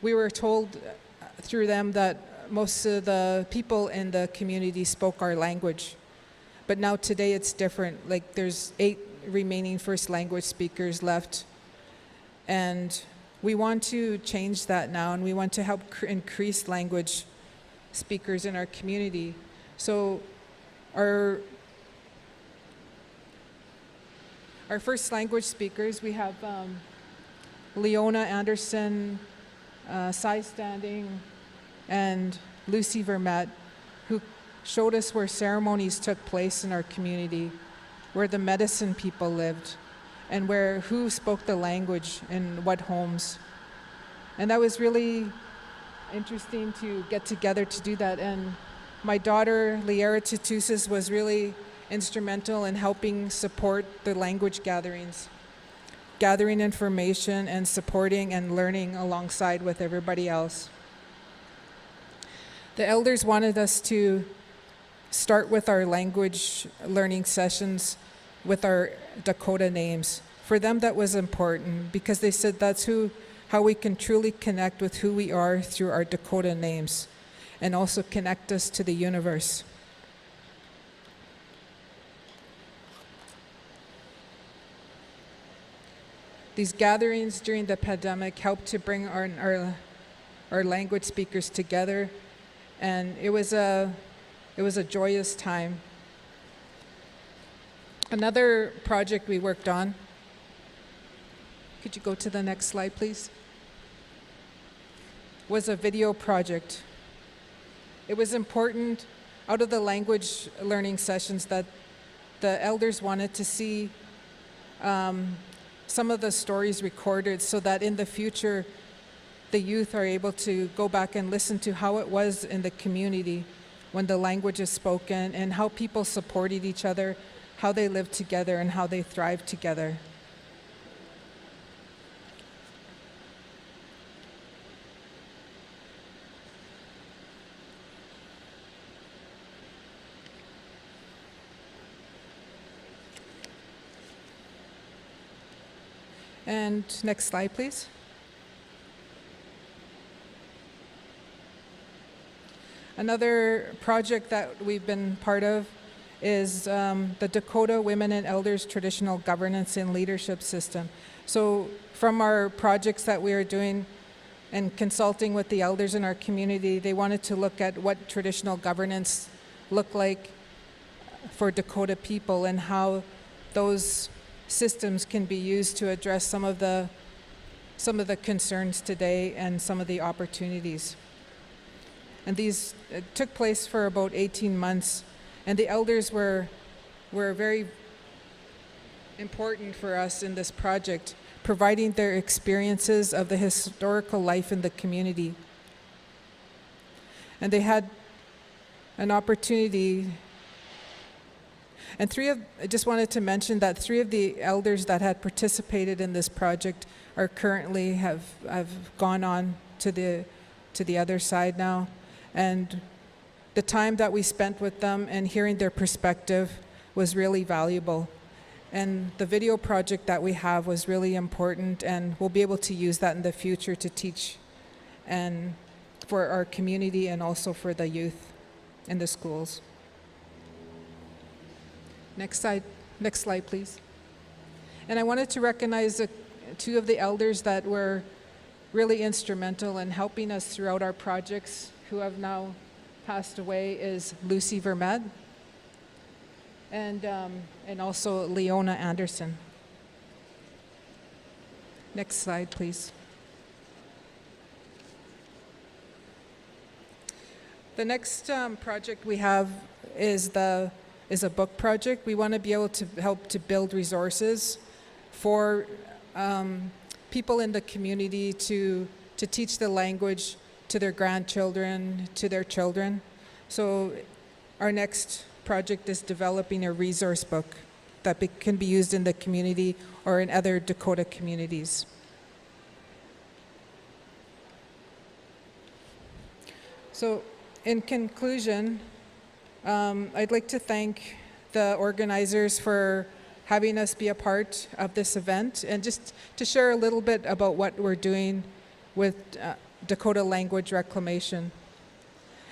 Speaker 20: We were told through them that most of the people in the community spoke our language. But now today it's different. Like there's 8 remaining first language speakers left. And we want to change that now, and we want to help increase language speakers in our community. So our first language speakers, we have Leona Anderson, Cy Standing, and Lucy Vermette, who showed us where ceremonies took place in our community, where the medicine people lived, and who spoke the language in what homes. And that was really interesting to get together to do that. And my daughter, Liara Tutusis, was really instrumental in helping support the language gatherings, gathering information and supporting and learning alongside with everybody else. The elders wanted us to start with our language learning sessions with our Dakota names. For them, that was important because they said that's how we can truly connect with who we are through our Dakota names and also connect us to the universe. These gatherings during the pandemic helped to bring our language speakers together, and it was a joyous time. Another project we worked on, could you go to the next slide, please? Was a video project. It was important out of the language learning sessions that the elders wanted to see some of the stories recorded so that in the future the youth are able to go back and listen to how it was in the community when the language is spoken and how people supported each other, how they lived together, and how they thrived together. And next slide, please. Another project that we've been part of is the Dakota Women and Elders Traditional Governance and Leadership System. So from our projects that we are doing and consulting with the elders in our community, they wanted to look at what traditional governance looked like for Dakota people and how those systems can be used to address some of the concerns today and some of the opportunities. And these took place for about 18 months, and the elders were very important for us in this project, providing their experiences of the historical life in the community. And they had an opportunity, and I just wanted to mention that 3 of the elders that had participated in this project are currently have gone on to the other side now. And the time that we spent with them and hearing their perspective was really valuable. And the video project that we have was really important, and we'll be able to use that in the future to teach and for our community and also for the youth in the schools. Next slide, please. And I wanted to recognize 2 of the elders that were really instrumental in helping us throughout our projects, who have now passed away, is Lucy Vermed and also Leona Anderson. Next slide, please. The next project we have is a book project. We want to be able to help to build resources for people in the community to teach the language to their grandchildren, to their children. So our next project is developing a resource book that can be used in the community or in other Dakota communities. So in conclusion, I'd like to thank the organizers for having us be a part of this event, and just to share a little bit about what we're doing with Dakota language reclamation.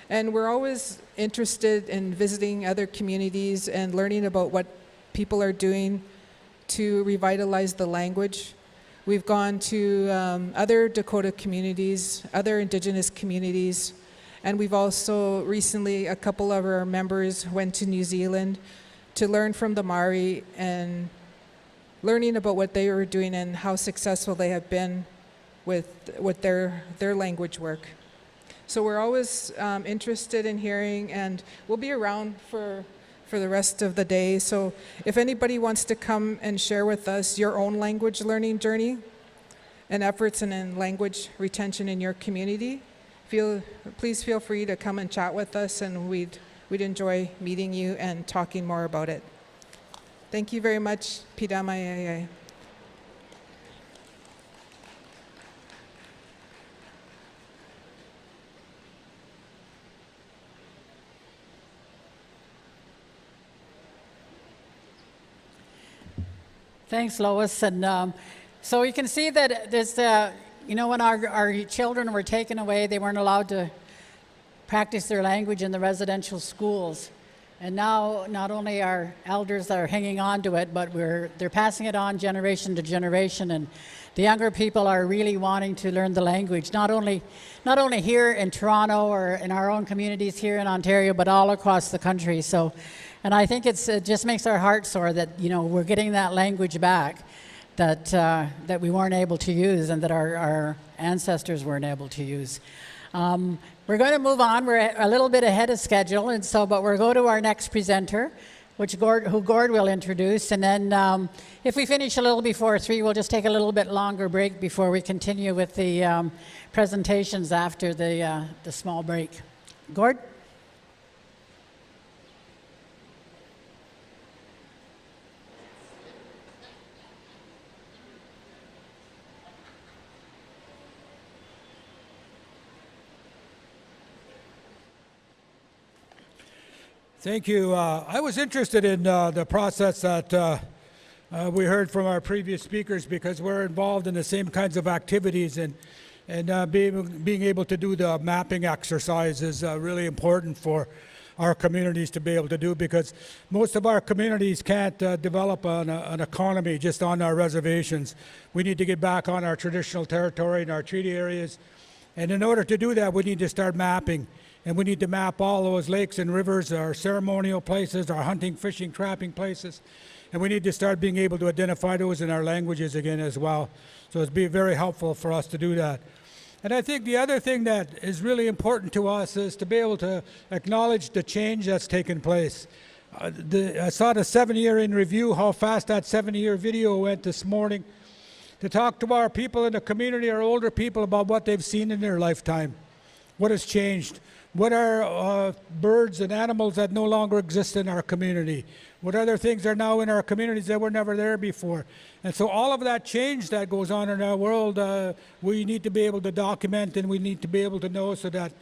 Speaker 20: And we're always interested in visiting other communities and learning about what people are doing to revitalize the language. We've gone to other Dakota communities, other Indigenous communities, and we've also recently, a couple of our members went to New Zealand to learn from the Maori and learning about what they were doing and how successful they have been with their language work. So we're always interested in hearing, and we'll be around for the rest of the day. So if anybody wants to come and share with us your own language learning journey and efforts in language retention in your community, please feel free to come and chat with us, and we'd enjoy meeting you and talking more about it. Thank you very much. Pidamaya.
Speaker 3: Thanks, Lois. And so you can see that there's, when our children were taken away, they weren't allowed to practice their language in the residential schools. And now, not only are elders that are hanging on to it, but they're passing it on generation to generation. And the younger people are really wanting to learn the language, not only here in Toronto or in our own communities here in Ontario, but all across the country. So, and I think it just makes our heart sore that, we're getting that language back that we weren't able to use and that our ancestors weren't able to use. We're going to move on. We're a little bit ahead of schedule, and so, but we'll go to our next presenter, who Gord will introduce, and then if we finish a little before 3, we'll just take a little bit longer break before we continue with the presentations after the small break. Gord?
Speaker 6: Thank you. I was interested in the process that we heard from our previous speakers, because we're involved in the same kinds of activities, and being able to do the mapping exercise is really important for our communities to be able to do, because most of our communities can't develop an economy just on our reservations. We need to get back on our traditional territory and our treaty areas, and in order to do that, we need to start mapping And we need to map all those lakes and rivers, our ceremonial places, our hunting, fishing, trapping places. And we need to start being able to identify those in our languages again as well. So it's be very helpful for us to do that. And I think the other thing that is really important to us is to be able to acknowledge the change that's taken place. I saw the 7-year in review, how fast that 7-year video went this morning, to talk to our people in the community, our older people, about what they've seen in their lifetime, what has changed, what are birds and animals that no longer exist in our community, what other things are now in our communities that were never there before. And so all of that change that goes on in our world, we need to be able to document, and we need to be able to know, so that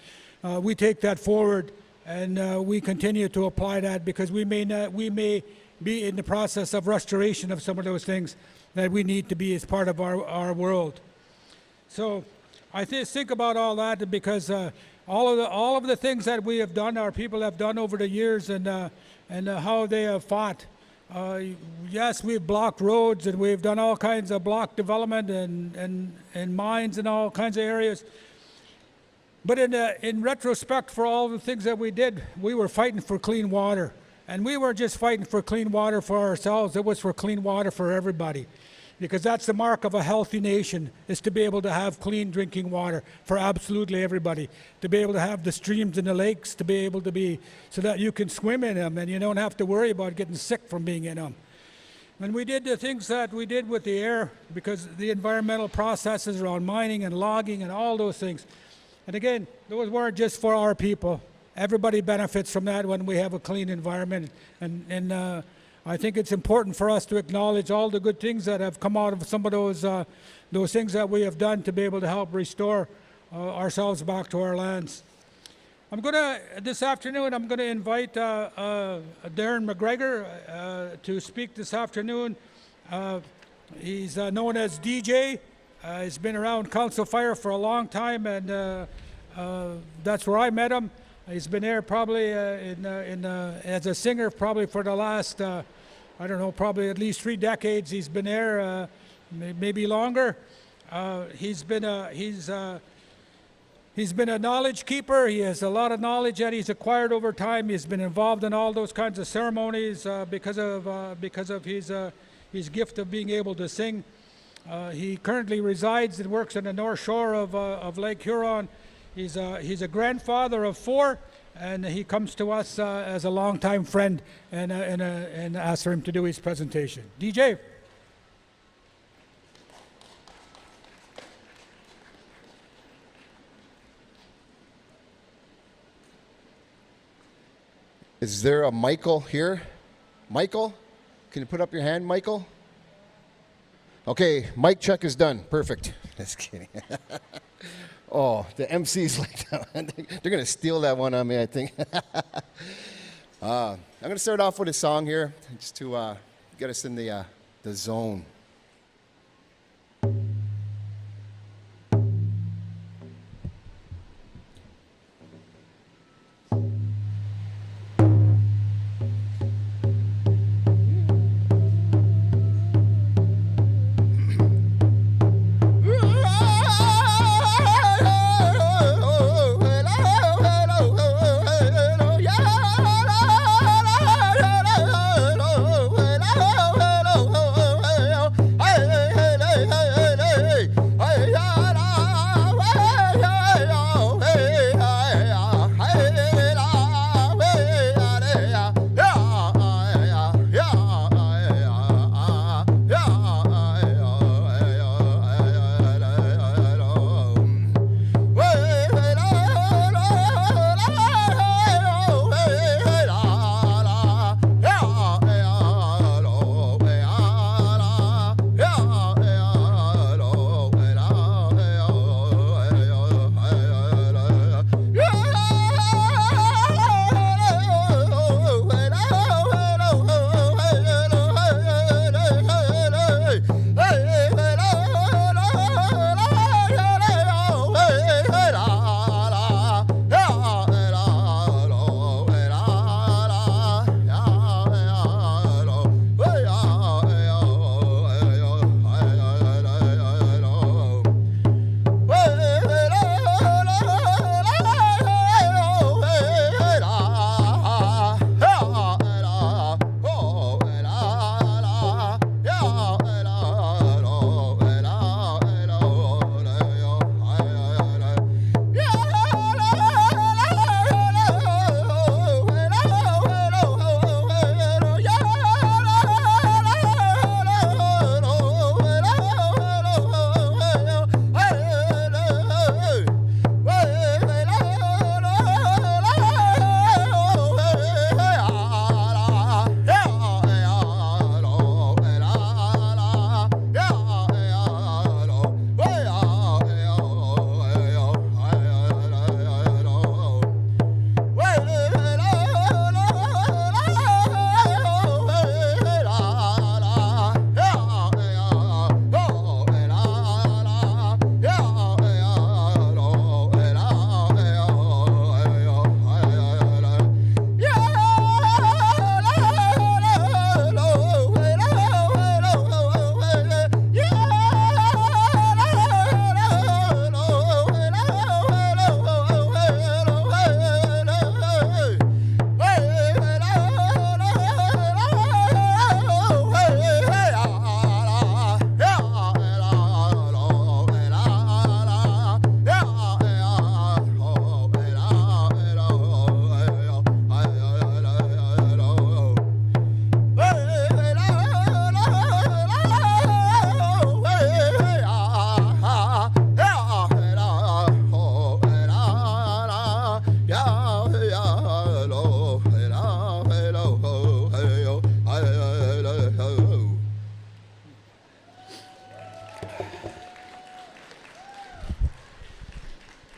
Speaker 6: we take that forward and we continue to apply that, because we may be in the process of restoration of some of those things that we need to be as part of our world. So I think about all that, because all of the things that we have done, our people have done over the years, and how they have fought. Yes, we've blocked roads, and we've done all kinds of block development and mines and all kinds of areas. But in retrospect, for all the things that we did, we were fighting for clean water. And we weren't just fighting for clean water for ourselves, it was for clean water for everybody. Because that's the mark of a healthy nation, is to be able to have clean drinking water for absolutely everybody. To be able to have the streams and the lakes, to be able to be, so that you can swim in them and you don't have to worry about getting sick from being in them. When we did the things that we did with the air, because the environmental processes around mining and logging and all those things, and again, those weren't just for our people. Everybody benefits from that when we have a clean environment. And I think it's important for us to acknowledge all the good things that have come out of some of those things that we have done to be able to help restore ourselves back to our lands. This afternoon, I'm going to invite Darren McGregor to speak this afternoon. He's known as DJ. He's been around Council Fire for a long time, and that's where I met him. He's been there probably as a singer probably for the last, I don't know, probably at least 3 decades. He's been there, maybe longer. He's been a knowledge keeper. He has a lot of knowledge that he's acquired over time. He's been involved in all those kinds of ceremonies because of his gift of being able to sing. He currently resides and works on the North Shore of Lake Huron. He's a grandfather of 4, and he comes to us as a longtime friend, and ask for him to do his presentation. DJ.
Speaker 21: Is there a Michael here? Michael? Can you put up your hand, Michael? Okay, mic check is done. Perfect. Just kidding. Oh, the MC's like that. They're going to steal that one on me, I think. I'm going to start off with a song here, just to get us in the zone.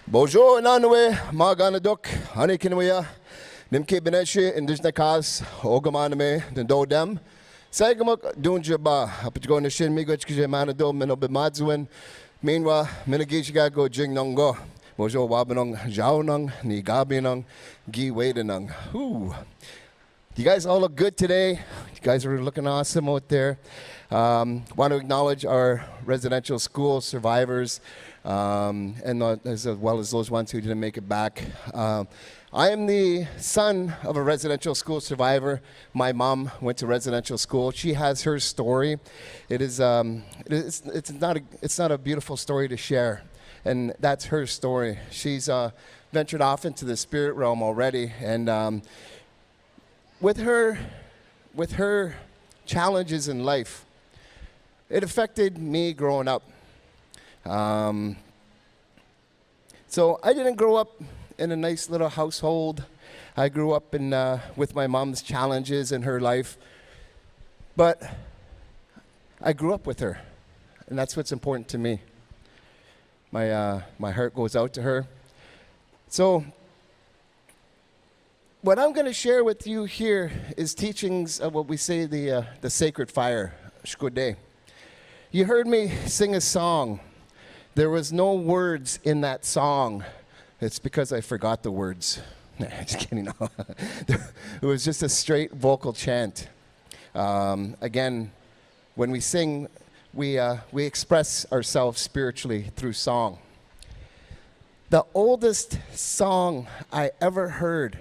Speaker 21: Bonjour, Nanwe, Maganaduk, Hanikinwea, Nimke Beneshi, Indigenous Cause, Ogamaname, Dodem. Sagamuk, Dunjaba, Apagona Shin Migach Manado, Minobimadzuin, meanwhile, Minagishigago Jing Nongo, Mojo Wabanong, Jaunong, Nigabinong, Gi Wadenong. Ooh. You guys all look good today. You guys are looking awesome out there. Want to acknowledge our residential school survivors, and as well as those ones who didn't make it back. I am the son of a residential school survivor. My mom went to residential school. She has her story. It's not a beautiful story to share, and that's her story. She's ventured off into the spirit realm already, and with her challenges in life, it affected me growing up. So I didn't grow up in a nice little household. I grew up with my mom's challenges in her life, but I grew up with her, and that's what's important to me. My heart goes out to her. So what I'm going to share with you here is teachings of what we say the sacred fire, Shkode. You heard me sing a song. There was no words in that song. It's because I forgot the words. Nah, just kidding. No. It was just a straight vocal chant. Again, when we sing, we express ourselves spiritually through song. The oldest song I ever heard,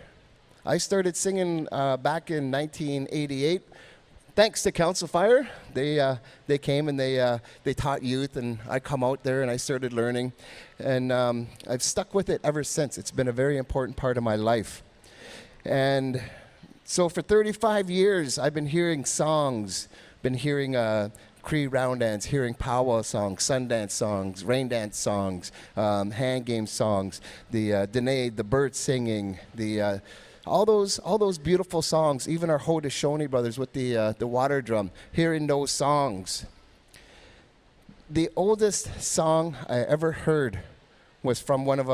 Speaker 21: I started singing back in 1988. Thanks to Council Fire, they came and they taught youth, and I come out there and I started learning, and I've stuck with it ever since. It's been a very important part of my life, and so for 35 years I've been hearing songs, been hearing Cree round dance, hearing powwow songs, Sundance songs, rain dance songs, hand game songs, the Dene, the bird singing, all those beautiful songs, even our Haudenosaunee brothers with the water drum, hearing those songs. The oldest song I ever heard was from one of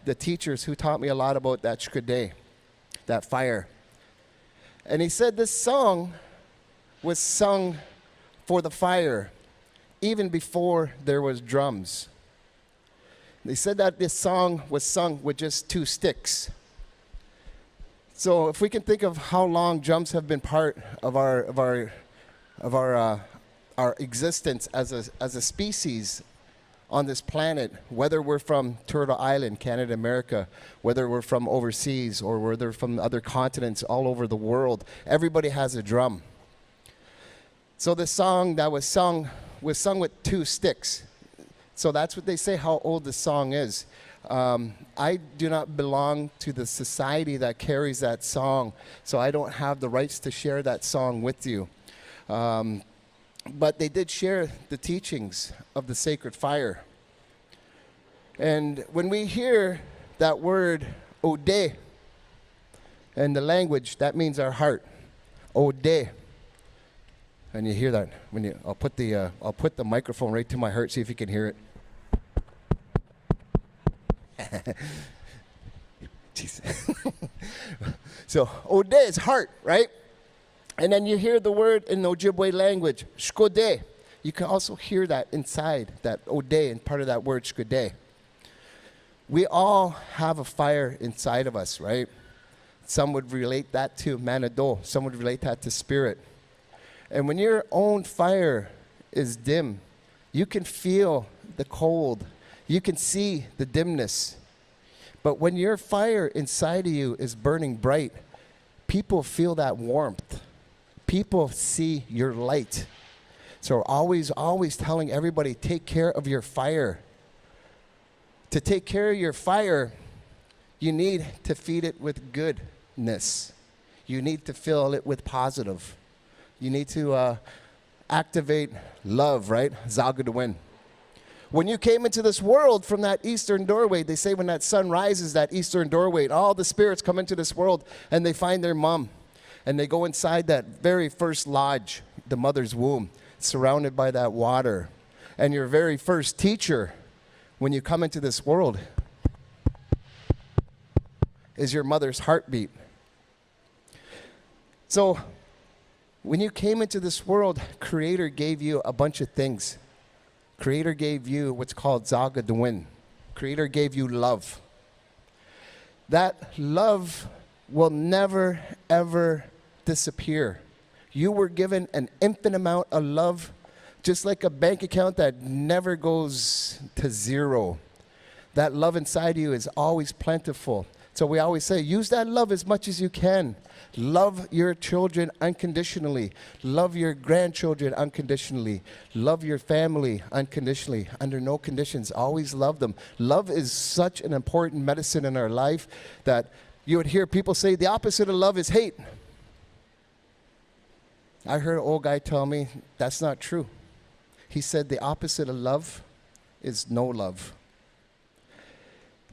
Speaker 21: the teachers who taught me a lot about that shkode, that fire. And he said this song was sung for the fire even before there was drums. They said that this song was sung with just 2 sticks. So if we can think of how long drums have been part of our existence as a species on this planet, whether we're from Turtle Island, Canada, America, whether we're from overseas or whether from other continents all over the world, everybody has a drum. So the song that was sung with 2 sticks. So that's what they say how old the song is. I do not belong to the society that carries that song, so I don't have the rights to share that song with you. But they did share the teachings of the sacred fire. And when we hear that word, Ode, in the language, that means our heart. Ode. And you hear that when I'll put the microphone right to my heart, see if you can hear it. So Ode is heart, right? And then you hear the word in the Ojibwe language, Shkode. You can also hear that inside, that Ode, and part of that word, Shkode. We all have a fire inside of us, right? Some would relate that to Manado. Some would relate that to spirit. And when your own fire is dim, you can feel the cold. You can see the dimness. But when your fire inside of you is burning bright, people feel that warmth. People see your light. So always telling everybody, take care of your fire. To take care of your fire, you need to feed it with goodness. You need to fill it with positive. You need to activate love, right? Zalgadwin. When you came into this world from that eastern doorway, they say when that sun rises, that eastern doorway, all the spirits come into this world and they find their mom. And they go inside that very first lodge, the mother's womb, surrounded by that water. And your very first teacher when you come into this world is your mother's heartbeat. So when you came into this world, Creator gave you a bunch of things. Creator gave you what's called Zaga Dwin. Creator gave you love. That love will never, ever disappear. You were given an infinite amount of love, just like a bank account that never goes to zero. That love inside you is always plentiful. So we always say, use that love as much as you can. Love your children unconditionally. Love your grandchildren unconditionally. Love your family unconditionally. Under no conditions, always love them. Love is such an important medicine in our life that you would hear people say the opposite of love is hate. I heard an old guy tell me that's not true. He said the opposite of love is no love.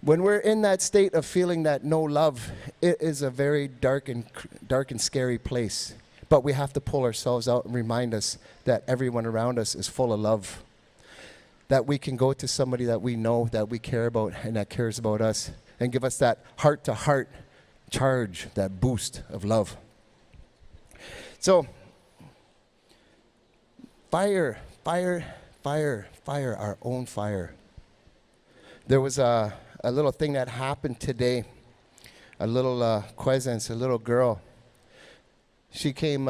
Speaker 21: When we're in that state of feeling that no love, it is a very dark and scary place. But we have to pull ourselves out and remind us that everyone around us is full of love. That we can go to somebody that we know, that we care about, and that cares about us, and give us that heart-to-heart charge, that boost of love. So, fire, our own fire. There was a little thing that happened today. A little Quezens, a little girl. She came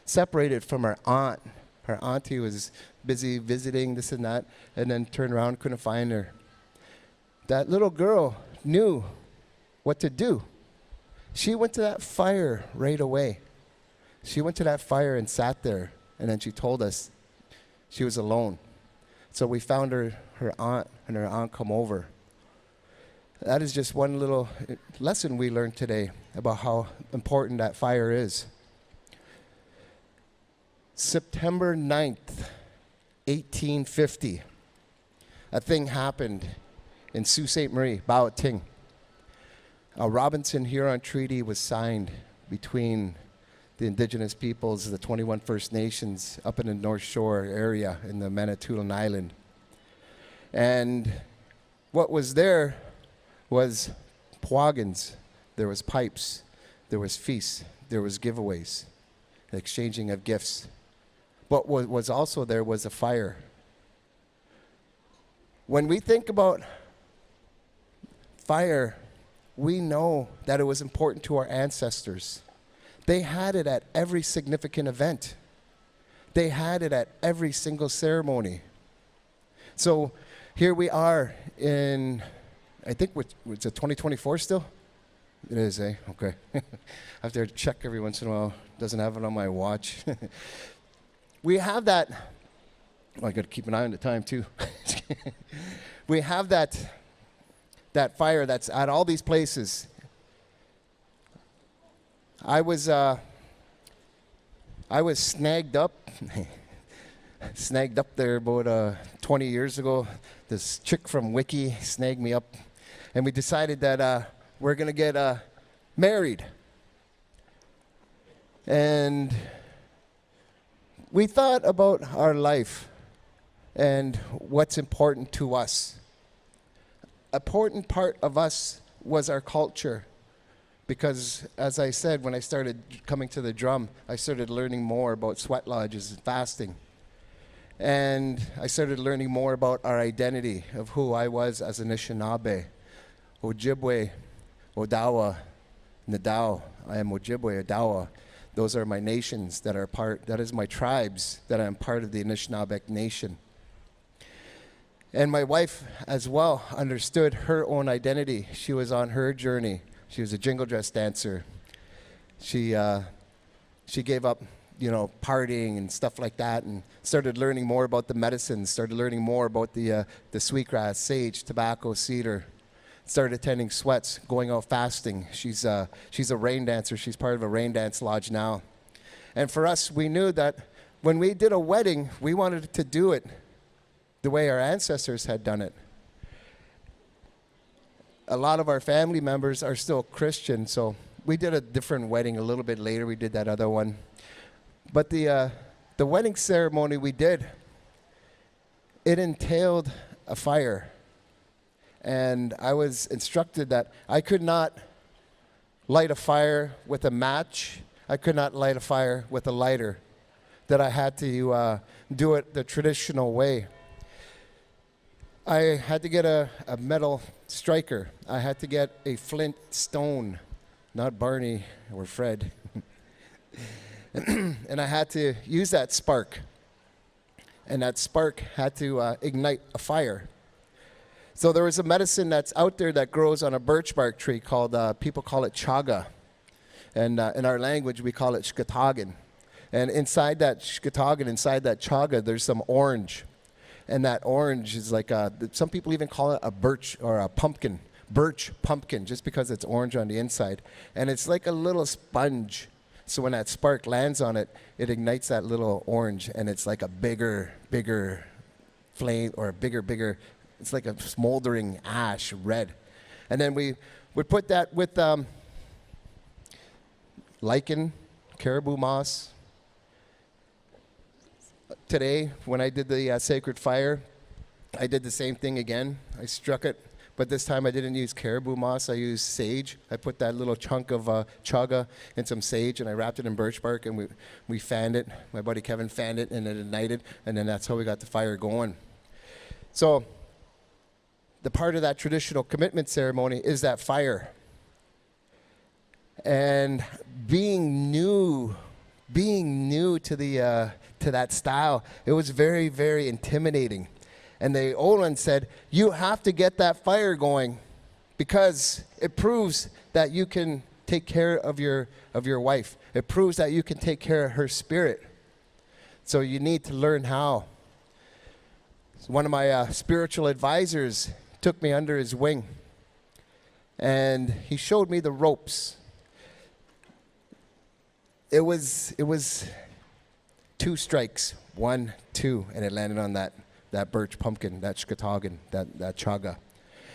Speaker 21: separated from her aunt. Her auntie was busy visiting this and that, and then turned around, couldn't find her. That little girl knew what to do. She went to that fire right away. She went to that fire and sat there, and then she told us she was alone. So we found her aunt, and her aunt come over. That is just one little lesson we learned today about how important that fire is. September 9th, 1850, a thing happened in Sault Ste. Marie, Baoting. A Robinson-Huron Treaty was signed between the Indigenous peoples, the 21 First Nations up in the North Shore area in the Manitoulin Island. And what was there was pwagans, there was pipes, there was feasts, there was giveaways, the exchanging of gifts. What was also there was a fire. When we think about fire, we know that it was important to our ancestors. They had it at every significant event. They had it at every single ceremony. So here we are in, I think it's a 2024 still? It is, eh? Okay. I have to check every once in a while. Doesn't have it on my watch. We have that. Oh, I got to keep an eye on the time too. We have that fire that's at all these places. I was snagged up there about 20 years ago. This chick from Wiki snagged me up, and we decided that we're gonna get married. And we thought about our life and what's important to us. An important part of us was our culture. Because, as I said, when I started coming to the drum, I started learning more about sweat lodges and fasting. And I started learning more about our identity of who I was as an Anishinaabe, Ojibwe, Odawa, Nadao. I am Ojibwe, Odawa. Those are my nations that are that is my tribes, that I am part of the Anishinaabe nation. And my wife as well understood her own identity. She was on her journey. She was a jingle dress dancer. She gave up, partying and stuff like that, and started learning more about the medicines, started learning more about the sweetgrass, sage, tobacco, cedar. Started attending sweats, going out fasting. She's a rain dancer. She's part of a rain dance lodge now. And for us, we knew that when we did a wedding, we wanted to do it the way our ancestors had done it. A lot of our family members are still Christian, so we did a different wedding a little bit later. We did that other one. But the wedding ceremony we did, it entailed a fire. And I was instructed that I could not light a fire with a match. I could not light a fire with a lighter. That I had to do it the traditional way. I had to get a metal striker. I had to get a flint stone, not Barney or Fred. And I had to use that spark. And that spark had to ignite a fire. So there was a medicine that's out there that grows on a birch bark tree called, people call it chaga. And in our language, we call it shkatagan. And inside that shkatagan, inside that chaga, there's some orange. And that orange is like, some people even call it a birch or a pumpkin. Birch pumpkin, just because it's orange on the inside. And it's like a little sponge. So when that spark lands on it, it ignites that little orange. And it's like a bigger flame, or a bigger, it's like a smoldering ash red. And then we would put that with lichen, caribou moss. Today, when I did the sacred fire, I did the same thing again. I struck it, but this time I didn't use caribou moss. I used sage. I put that little chunk of chaga in some sage, and I wrapped it in birch bark, and we fanned it. My buddy Kevin fanned it, and it ignited, and then that's how we got the fire going. So the part of that traditional commitment ceremony is that fire. And being new to the to that style, it was very, very intimidating. And the Olin said, you have to get that fire going, because it proves that you can take care of your wife. It proves that you can take care of her spirit. So you need to learn how. So one of my spiritual advisors took me under his wing, and he showed me the ropes. It was 2 strikes, 1, 2, and it landed on that birch pumpkin, that shkatagan, that chaga.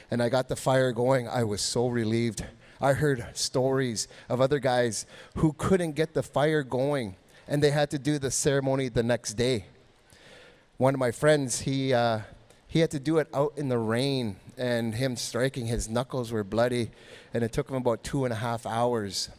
Speaker 21: And I got the fire going. I was so relieved. I heard stories of other guys who couldn't get the fire going, and they had to do the ceremony the next day. One of my friends, he had to do it out in the rain, and him striking, his knuckles were bloody, and it took him about 2.5 hours.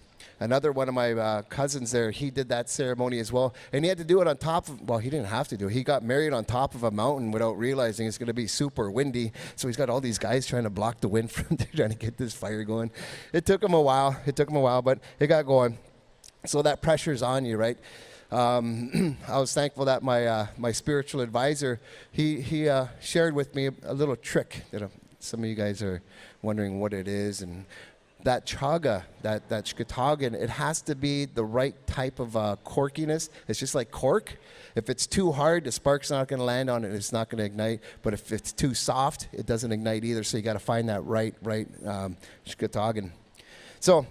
Speaker 21: Another one of my cousins there, he did that ceremony as well. And he had to do it on top of, well, he didn't have to do it. He got married on top of a mountain without realizing it's going to be super windy. So he's got all these guys trying to block the wind from trying to get this fire going. It took him a while, but it got going. So that pressure's on you, right? I was thankful that my spiritual advisor, he shared with me a little trick that some of you guys are wondering what it is. And that chaga, that shkatagan, it has to be the right type of corkiness. It's just like cork. If it's too hard, the spark's not going to land on it. It's not going to ignite. But if it's too soft, it doesn't ignite either. So you got to find that right shkatagan. So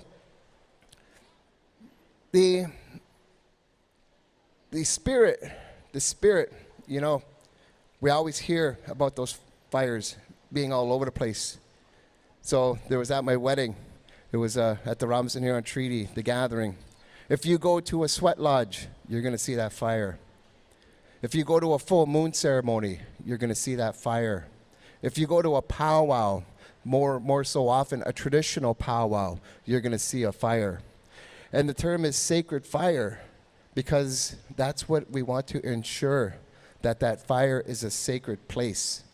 Speaker 21: the spirit, you know, we always hear about those fires being all over the place. So there was at my wedding. It was at the Robinson Huron Treaty, the gathering. If you go to a sweat lodge, you're going to see that fire. If you go to a full moon ceremony, you're going to see that fire. If you go to a powwow, more so often a traditional powwow, you're going to see a fire. And the term is sacred fire, because that's what we want to ensure, that fire is a sacred place.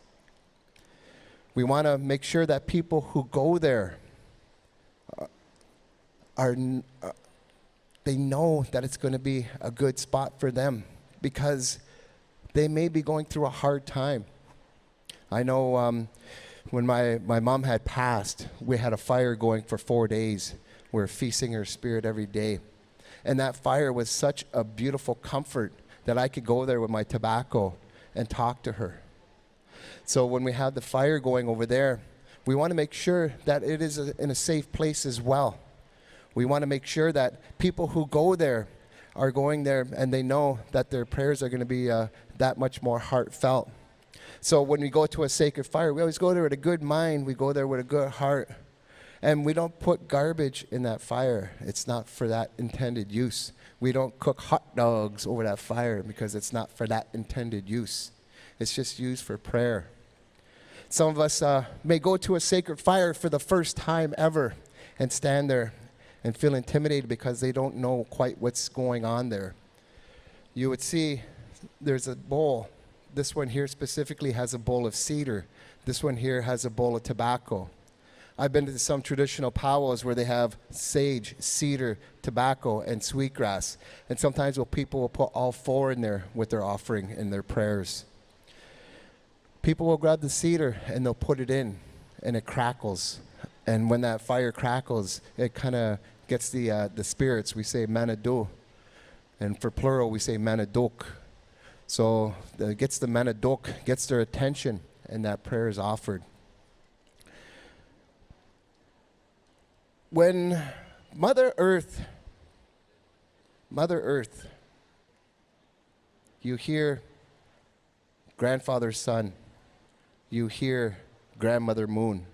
Speaker 21: We want to make sure that people who go there they know that it's going to be a good spot for them, because they may be going through a hard time. I know when my mom had passed, we had a fire going for 4 days. We were feasting her spirit every day. And that fire was such a beautiful comfort that I could go there with my tobacco and talk to her. So when we have the fire going over there, we want to make sure that it is in a safe place as well. We want to make sure that people who go there are going there and they know that their prayers are going to be that much more heartfelt. So when we go to a sacred fire, we always go there with a good mind. We go there with a good heart. And we don't put garbage in that fire. It's not for that intended use. We don't cook hot dogs over that fire, because it's not for that intended use. It's just used for prayer. Some of us may go to a sacred fire for the first time ever and stand there and feel intimidated because they don't know quite what's going on there. You would see there's a bowl. This one here specifically has a bowl of cedar. This one here has a bowl of tobacco. I've been to some traditional powwows where they have sage, cedar, tobacco, and sweetgrass. And sometimes people will put all four in there with their offering and their prayers. People will grab the cedar and they'll put it in, and it crackles. And when that fire crackles, it kind of gets the spirits. We say manado. And for plural, we say manadok. So it gets the manadok, gets their attention, and that prayer is offered. When Mother Earth, you hear grandfather sun, you hear grandmother moon,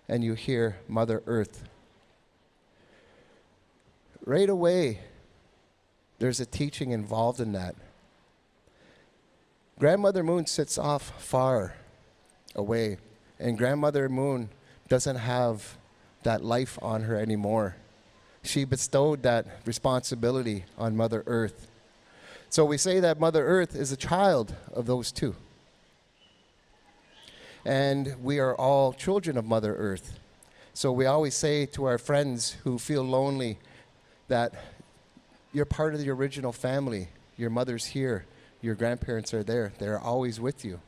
Speaker 21: and you hear Mother Earth. Right away, there's a teaching involved in that. Grandmother Moon sits off far away, and Grandmother Moon doesn't have that life on her anymore. She bestowed that responsibility on Mother Earth. So we say that Mother Earth is a child of those two. And we are all children of Mother Earth. So we always say to our friends who feel lonely that you're part of the original family. Your mother's here. Your grandparents are there. They're always with you.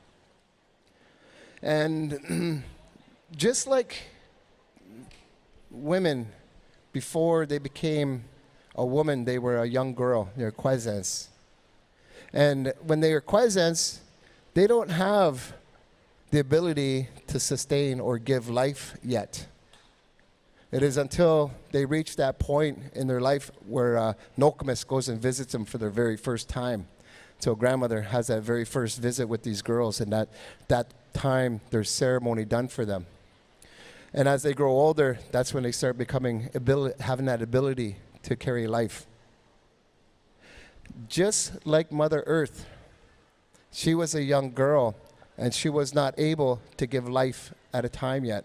Speaker 21: And just like women, before they became a woman, they were a young girl. They're kwezens. And when they are kwezens, they don't have the ability to sustain or give life yet. It is until they reach that point in their life where Nokomis goes and visits them for their very first time. So grandmother has that very first visit with these girls, and that time there's ceremony done for them. And as they grow older, that's when they start having that ability to carry life. Just like Mother Earth, she was a young girl, and she was not able to give life at a time yet.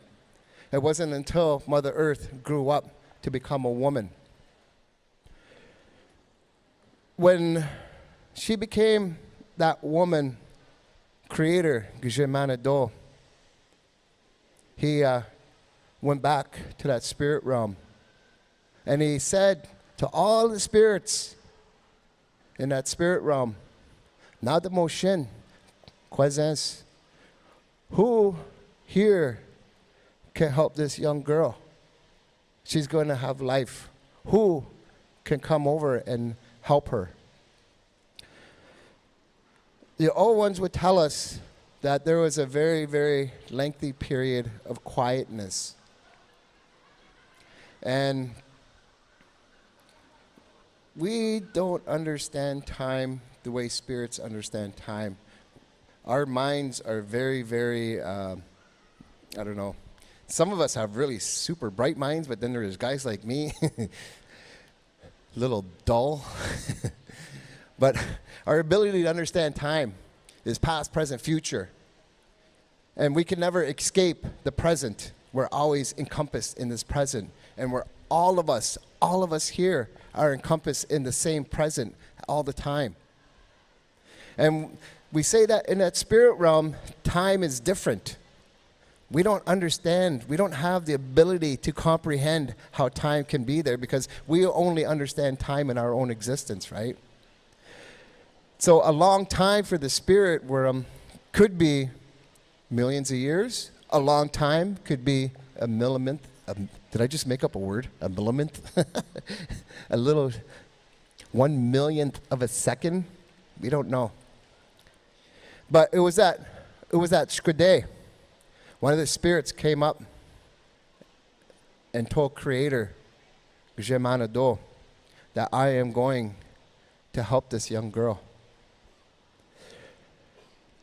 Speaker 21: It wasn't until Mother Earth grew up to become a woman. When she became that woman creator, Gjemanado, he went back to that spirit realm. And he said to all the spirits in that spirit realm, Nada Moshin, Kwezens, who here can help this young girl? She's going to have life. Who can come over and help her? The old ones would tell us that there was a very, very lengthy period of quietness. And we don't understand time the way spirits understand time. Our minds are very, very, I don't know. Some of us have really super bright minds, but then there's guys like me, a little dull. But our ability to understand time is past, present, future. And we can never escape the present. We're always encompassed in this present. And we're all of us here are encompassed in the same present all the time. And we say that in that spirit realm, time is different. We don't understand, we don't have the ability to comprehend how time can be there because we only understand time in our own existence, right? So a long time for the spirit realm could be millions of years. A long time could be a millionth. Did I just make up a word? A millionth? A little 1/1,000,000th of a second? We don't know. But it was that Shkode. One of the spirits came up and told Creator, Gjemanado, that I am going to help this young girl.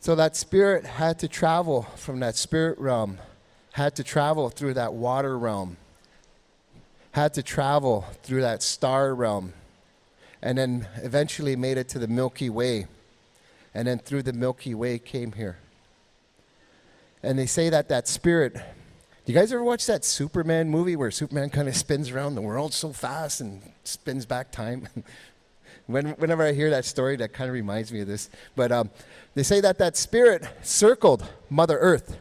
Speaker 21: So that spirit had to travel from that spirit realm, had to travel through that water realm, had to travel through that star realm, and then eventually made it to the Milky Way. and then through the Milky Way came here. And they say that that spirit, do you guys ever watch that Superman movie where Superman kind of spins around the world so fast and spins back time? Whenever I hear that story, that kind of reminds me of this. But they say that that spirit circled Mother Earth,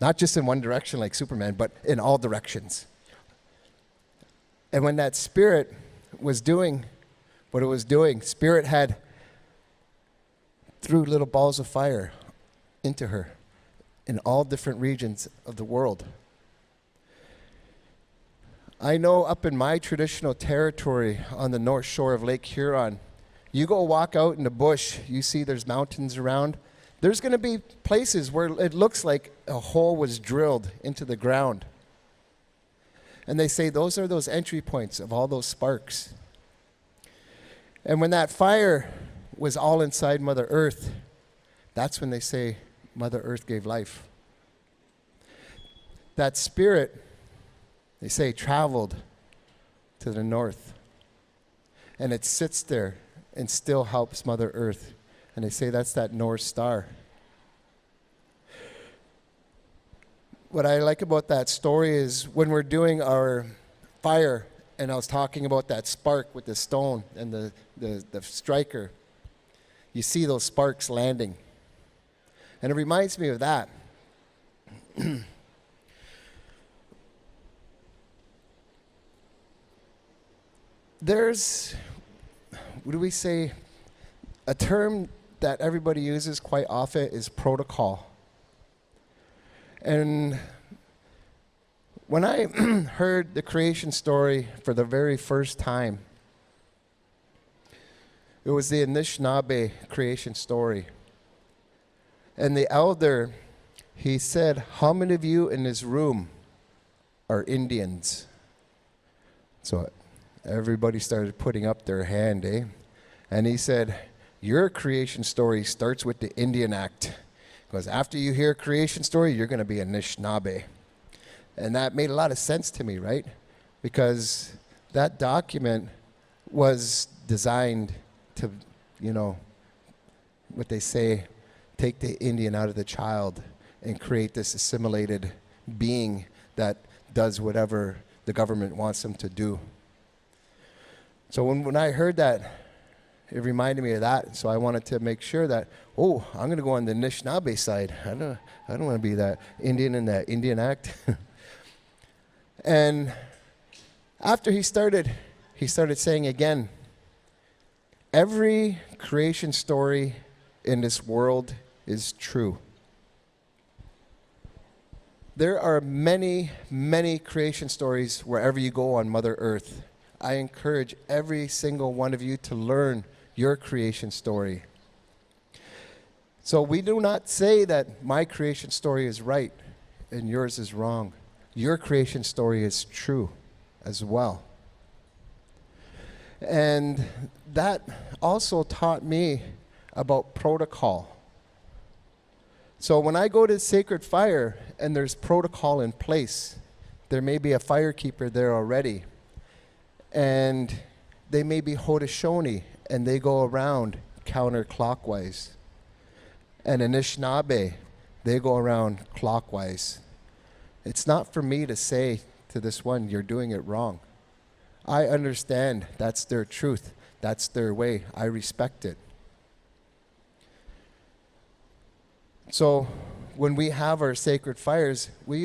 Speaker 21: not just in one direction like Superman, but in all directions. And when that spirit was doing what it was doing, spirit had threw little balls of fire into her in all different regions of the world. I know up in my traditional territory on the north shore of Lake Huron, you go walk out in the bush, you see there's mountains around. There's going to be places where it looks like a hole was drilled into the ground. And they say those are those entry points of all those sparks. And when that fire was all inside Mother Earth, that's when they say Mother Earth gave life. That spirit, they say, traveled to the north. And it sits there and still helps Mother Earth. And they say that's that North Star. What I like about that story is when we're doing our fire, and I was talking about that spark with the stone and the striker, you see those sparks landing. And it reminds me of that. There's, what do we say, a term that everybody uses quite often is protocol. And when I heard the creation story for the very first time, it was the Anishinaabe creation story. And the elder, he said, how many of you in this room are Indians? So everybody started putting up their hand, eh? And he said, your creation story starts with the Indian Act. Because after you hear creation story, you're going to be a Anishinaabe. And that made a lot of sense to me, right? Because that document was designed to, you know, what they say, take the Indian out of the child and create this assimilated being that does whatever the government wants them to do. So when I heard that, it reminded me of that. So I wanted to make sure that, oh, I'm going to go on the Anishinaabe side. I don't want to be that Indian in that Indian Act. And after he started saying again, every creation story in this world is true. There are many, many creation stories wherever you go on Mother Earth. I encourage every single one of you to learn your creation story. So we do not say that my creation story is right and yours is wrong. Your creation story is true as well. And that also taught me about protocol. So when I go to sacred fire and there's protocol in place, there may be a firekeeper there already. And they may be Haudenosaunee, and they go around counterclockwise. And Anishinaabe, they go around clockwise. It's not for me to say to this one, you're doing it wrong. I understand that's their truth. That's their way. I respect it. So when we have our sacred fires, we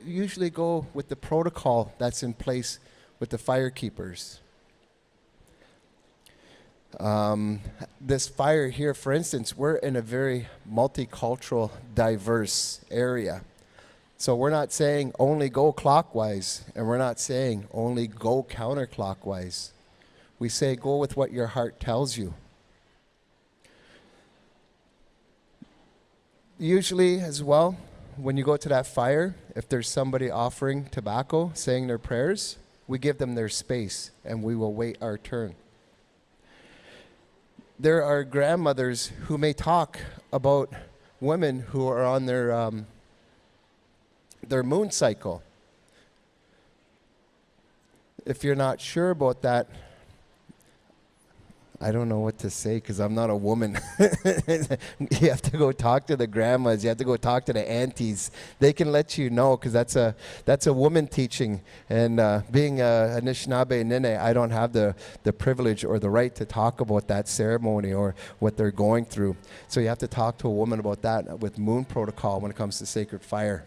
Speaker 21: usually go with the protocol that's in place with the firekeepers. This fire here, for instance, we're in a very multicultural, diverse area. So we're not saying only go clockwise, and we're not saying only go counterclockwise. We say go with what your heart tells you. Usually as well, when you go to that fire, if there's somebody offering tobacco, saying their prayers, we give them their space, and we will wait our turn. There are grandmothers who may talk about women who are on their moon cycle. If you're not sure about that, I don't know what to say because I'm not a woman. You have to go talk to the grandmas. You have to go talk to the aunties. They can let you know because that's a woman teaching. And being a Anishinaabe Nene, I don't have the privilege or the right to talk about that ceremony or what they're going through. So you have to talk to a woman about that with moon protocol when it comes to sacred fire.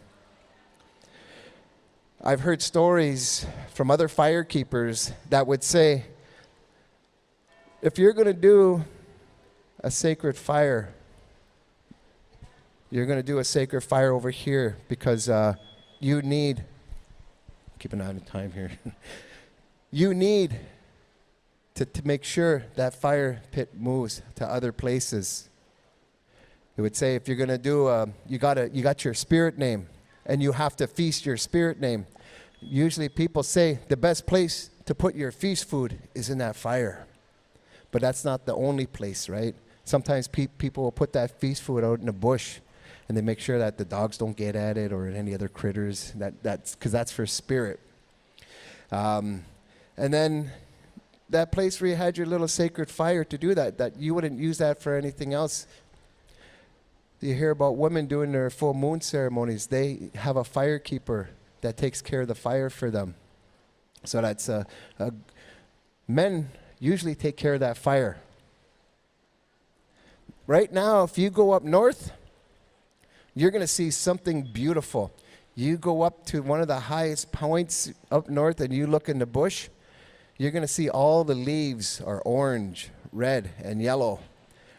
Speaker 21: I've heard stories from other fire keepers that would say, if you're going to do a sacred fire, you're going to do a sacred fire over here because you need, keep an eye on time here, you need to make sure that fire pit moves to other places. It would say if you're going to do, you got your spirit name and you have to feast your spirit name. Usually people say the best place to put your feast food is in that fire. But that's not the only place, right? Sometimes people will put that feast food out in the bush and they make sure that the dogs don't get at it or any other critters. That's because that's for spirit. And then that place where you had your little sacred fire to do that you wouldn't use that for anything else. You hear about women doing their full moon ceremonies. They have a fire keeper that takes care of the fire for them. So that's men usually take care of that fire. Right now, if you go up north, you're going to see something beautiful. You go up to one of the highest points up north and you look in the bush, you're going to see all the leaves are orange, red, and yellow.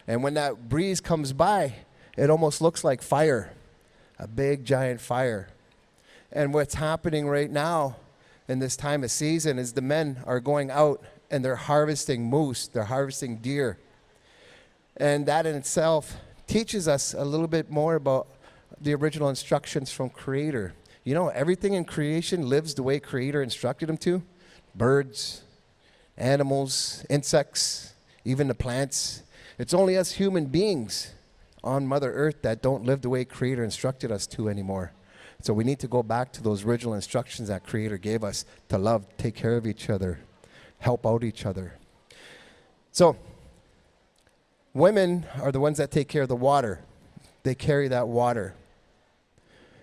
Speaker 21: And when that breeze comes by, it almost looks like fire, a big giant fire. And what's happening right now in this time of season is the men are going out and they're harvesting moose, they're harvesting deer. And that in itself teaches us a little bit more about the original instructions from Creator. You know, everything in creation lives the way Creator instructed them to. Birds, animals, insects, even the plants. It's only us human beings on Mother Earth that don't live the way Creator instructed us to anymore. So we need to go back to those original instructions that Creator gave us to love, take care of each other, help out each other. So women are the ones that take care of the water. They carry that water.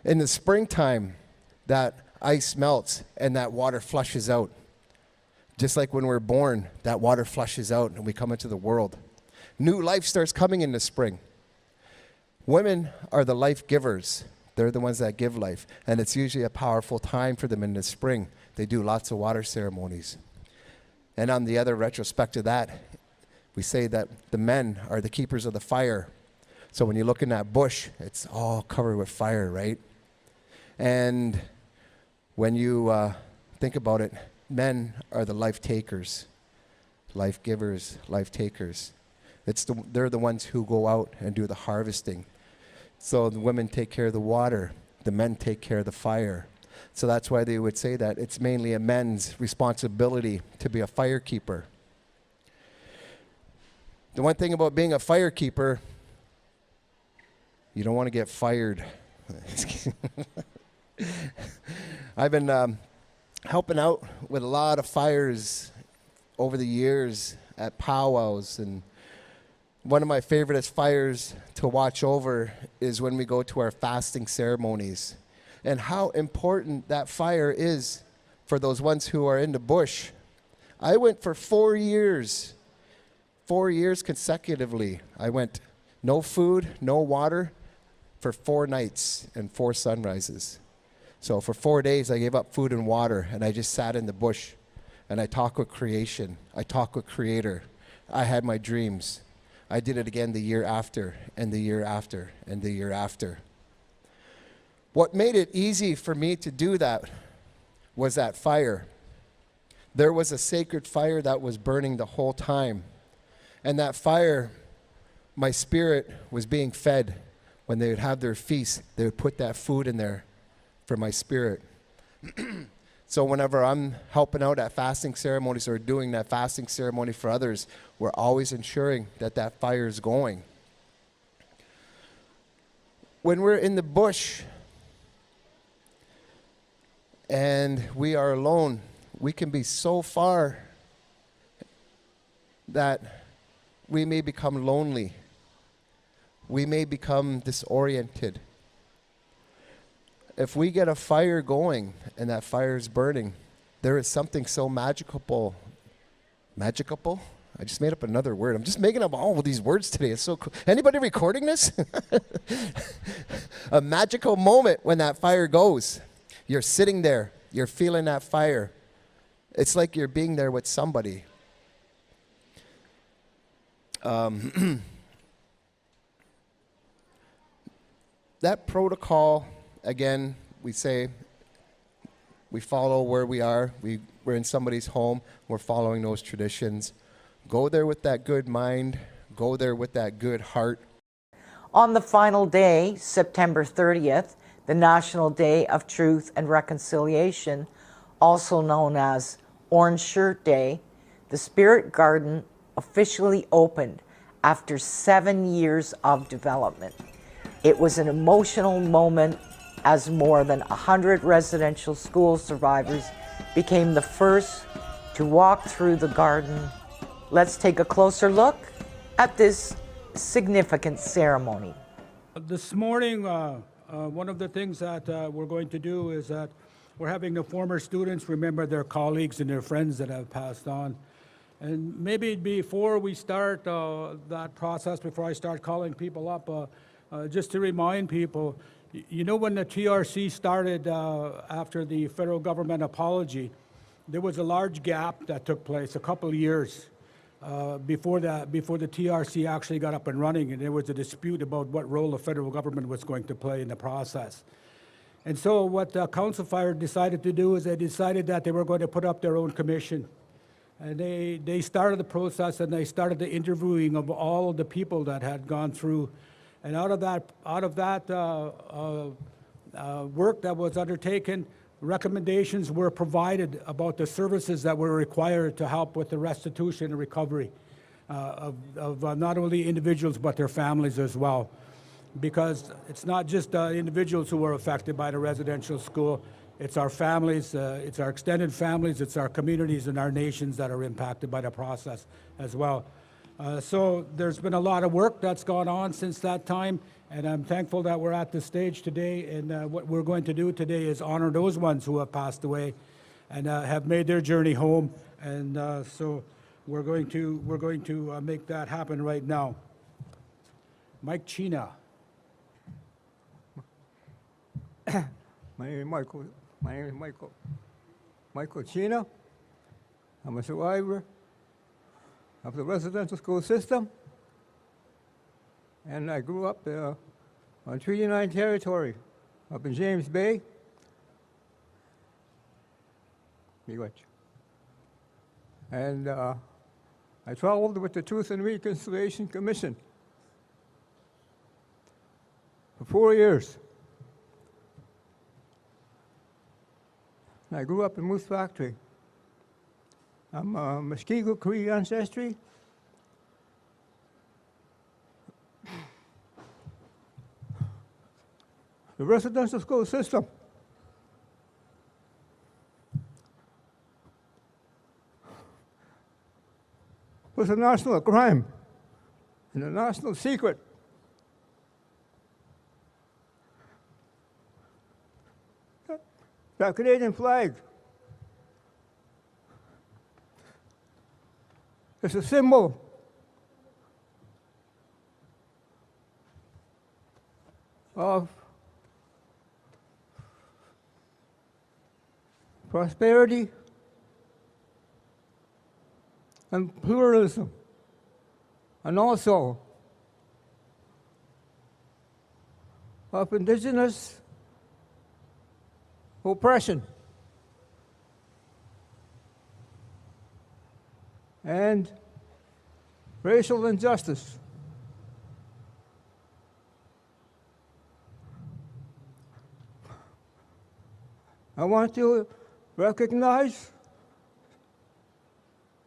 Speaker 21: In the springtime, that ice melts and that water flushes out. Just like when we're born, that water flushes out and we come into the world. New life starts coming in the spring. Women are the life givers. They're the ones that give life. And it's usually a powerful time for them in the spring. They do lots of water ceremonies. And on the other retrospect of that, we say that the men are the keepers of the fire. So when you look in that bush, it's all covered with fire, right? And when you think about it, men are the life takers, life givers, life takers. They're the ones who go out and do the harvesting. So the women take care of the water, the men take care of the fire. So that's why they would say that it's mainly a man's responsibility to be a fire keeper. The one thing about being a fire keeper, you don't want to get fired. I've been helping out with a lot of fires over the years at powwows, and one of my favorite fires to watch over is when we go to our fasting ceremonies, and how important that fire is for those ones who are in the bush. I went for 4 years consecutively. I went no food, no water for 4 nights and 4 sunrises. So for 4 days I gave up food and water and I just sat in the bush and I talked with creation. I talked with Creator. I had my dreams. I did it again the year after and the year after and the year after. What made it easy for me to do that was that fire. There was a sacred fire that was burning the whole time. And that fire, my spirit was being fed. When they would have their feast, they would put that food in there for my spirit. So whenever I'm helping out at fasting ceremonies or doing that fasting ceremony for others, we're always ensuring that that fire is going. When we're in the bush and we are alone, we can be so far that we may become lonely. We may become disoriented. If we get a fire going and that fire is burning, there is something so magical. Magical? I just made up another word. I'm just making up all of these words today. It's so cool. Anybody recording this? A magical moment when that fire goes. You're sitting there. You're feeling that fire. It's like you're being there with somebody. That protocol, again, we say, we follow where we are. We're in somebody's home. We're following those traditions. Go there with that good mind. Go there with that good heart.
Speaker 1: On the final day, September 30th, the National Day of Truth and Reconciliation, also known as Orange Shirt Day, the Spirit Garden officially opened after 7 years of development. It was an emotional moment as more than 100 residential school survivors became the first to walk through the garden. Let's take a closer look at this significant ceremony.
Speaker 6: This morning, one of the things that we're going to do is that we're having the former students remember their colleagues and their friends that have passed on. And maybe before we start that process, before I start calling people up, just to remind people, you know, when the TRC started after the federal government apology, there was a large gap that took place, a couple of years before the TRC actually got up and running, and there was a dispute about what role the federal government was going to play in the process. And so what Council Fire decided to do is they decided that they were going to put up their own commission. And they started the process, and they started the interviewing of all of the people that had gone through. And out of that work that was undertaken, recommendations were provided about the services that were required to help with the restitution and recovery of not only individuals but their families as well. Because it's not just individuals who are affected by the residential school, it's our families, it's our extended families, it's our communities and our nations that are impacted by the process as well. So there's been a lot of work that's gone on since that time, and I'm thankful that we're at this stage today, and what we're going to do today is honor those ones who have passed away and have made their journey home, and so we're going to make that happen right now. Mike China.
Speaker 2: My name is Michael China. I'm a survivor of the residential school system, and I grew up on Treaty 9 territory up in James Bay. And I traveled with the Truth and Reconciliation Commission for 4 years. I grew up in Moose Factory. I'm Muskego Cree ancestry. The residential school system was a national crime and a national secret. That Canadian flag is a symbol of prosperity and pluralism, and also of Indigenous oppression and racial injustice. I want to recognize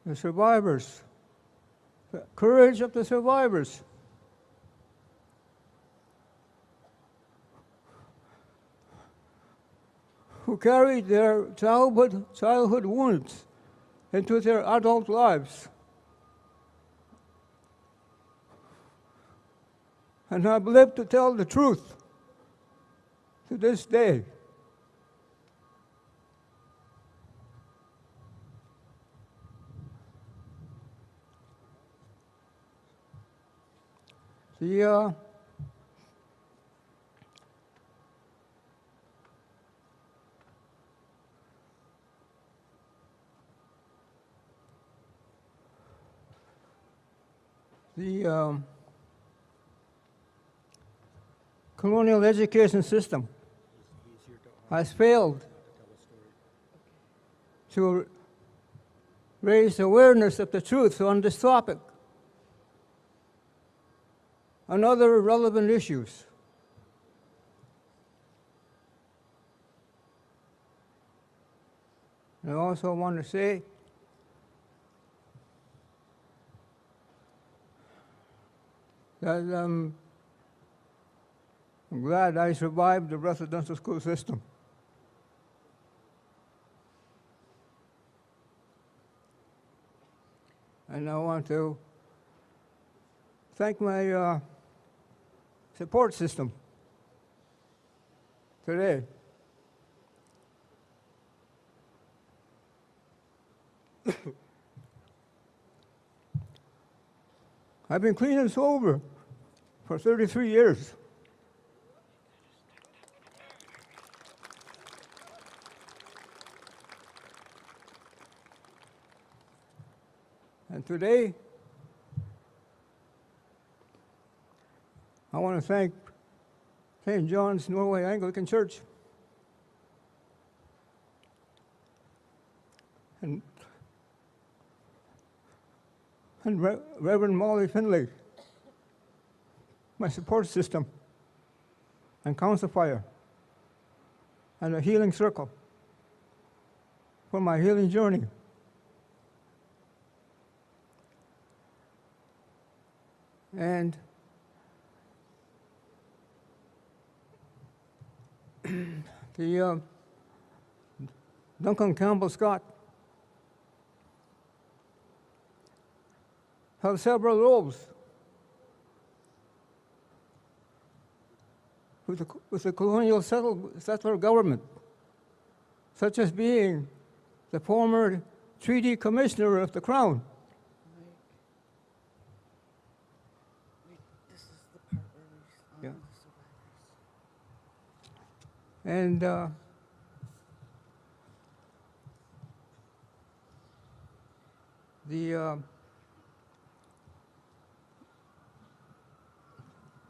Speaker 2: the survivors, the courage of the survivors. Who carried their childhood wounds into their adult lives. and have lived to tell the truth to this day. The colonial education system has failed to raise awareness of the truth on this topic and other relevant issues. I also want to say that I'm glad I survived the residential school system. And I want to thank my support system today. I've been clean and sober for 33 years. And today, I want to thank St. John's Norway Anglican Church and Reverend Molly Finlay, my support system, and Council Fire, and the Healing Circle for my healing journey. And the Duncan Campbell Scott have several roles with the colonial settler government, such as being the former treaty commissioner of the Crown. Yeah. And the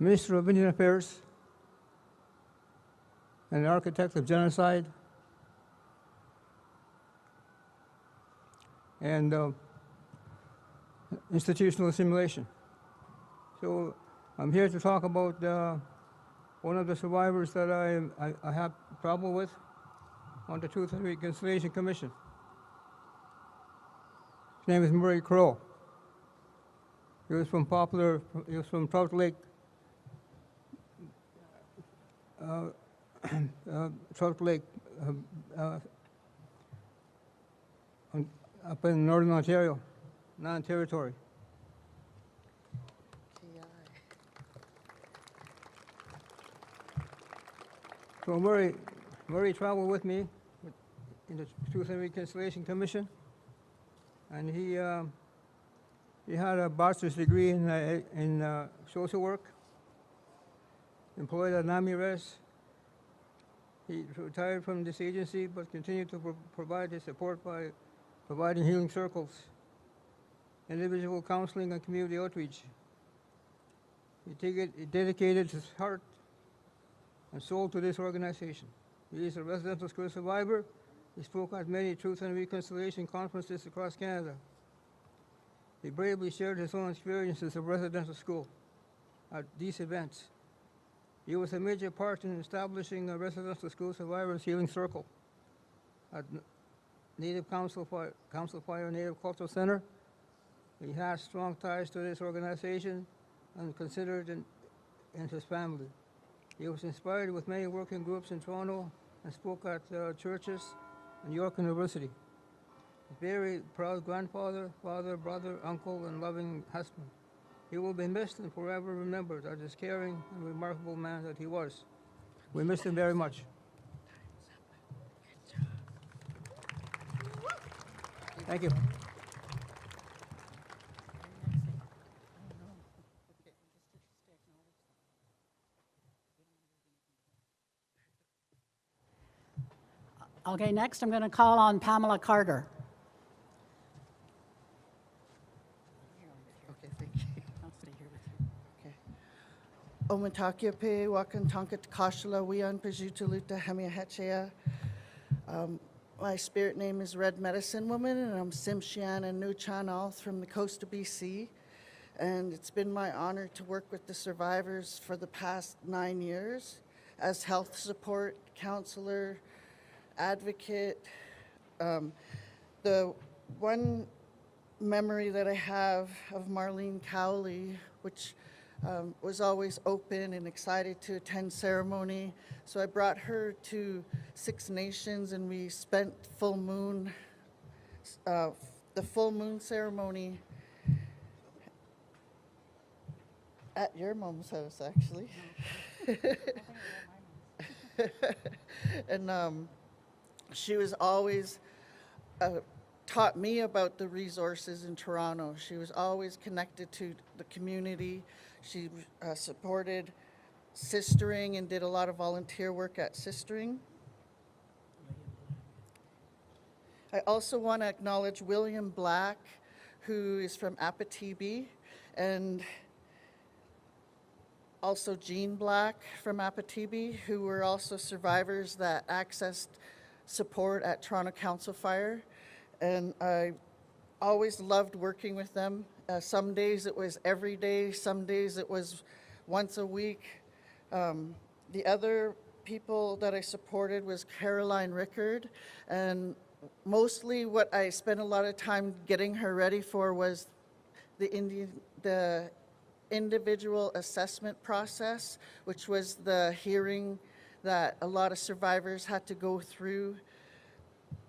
Speaker 2: Minister of Indian Affairs and the architect of genocide, and institutional assimilation. So I'm here to talk about one of the survivors that I have trouble with on the Truth and Reconciliation Commission. His name is Murray Crow. He was from Trout Lake, Trout Lake, up in Northern Ontario, non-territory. So Murray traveled with me in the Truth and Reconciliation Commission, and he had a bachelor's degree in social work, employed at NAMI-RES. He retired from this agency, but continued to provide his support by providing healing circles, individual counseling, and community outreach. He dedicated his heart and soul to this organization. He is a residential school survivor. He spoke at many Truth and Reconciliation conferences across Canada. He bravely shared his own experiences of residential school at these events. He was a major part in establishing a residential school survivors healing circle at Native Council Fire Native Cultural Center. He has strong ties to this organization and considered in his family. He was inspired with many working groups in Toronto and spoke at churches and York University. A very proud grandfather, father, brother, uncle, and loving husband. He will be missed and forever remembered as this caring and remarkable man that he was. We miss him very much. Thank you.
Speaker 3: Okay, next I'm going to call on Pamela Carter.
Speaker 4: Okay, thank you. I'll stay here with you. Okay. Omatakia pe wakan tonka takashla wian pajutaluta hemiahechea. My spirit name is Red Medicine Woman, and I'm Simshian and Nuchan, all from the coast of BC. And it's been my honor to work with the survivors for the past 9 years as health support counselor, advocate. The one memory that I have of Marlene Cowley, which was always open and excited to attend ceremony. So I brought her to Six Nations, and we spent the full moon ceremony at your mom's house, actually. And she was always taught me about the resources in Toronto. She was always connected to the community. She supported sistering and did a lot of volunteer work at sistering. I also want to acknowledge William Black, who is from Apatibi, and also Jean Black from Apatibi, who were also survivors that accessed support at Toronto Council Fire. And I always loved working with them. Some days it was every day, some days it was once a week. The other people that I supported was Caroline Rickard, and mostly what I spent a lot of time getting her ready for was the individual assessment process, which was the hearing that a lot of survivors had to go through.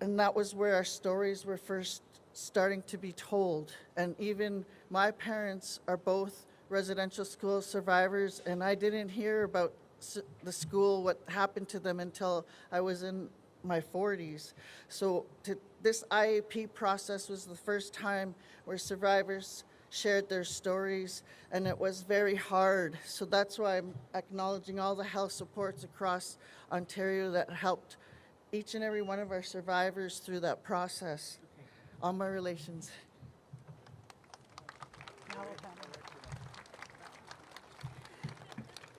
Speaker 4: And that was where our stories were first starting to be told. And even my parents are both residential school survivors, and I didn't hear about the school, what happened to them, until I was in my 40s. So this IAP process was the first time where survivors shared their stories, and it was very hard. So that's why I'm acknowledging all the health supports across Ontario that helped each and every one of our survivors through that process. All my relations.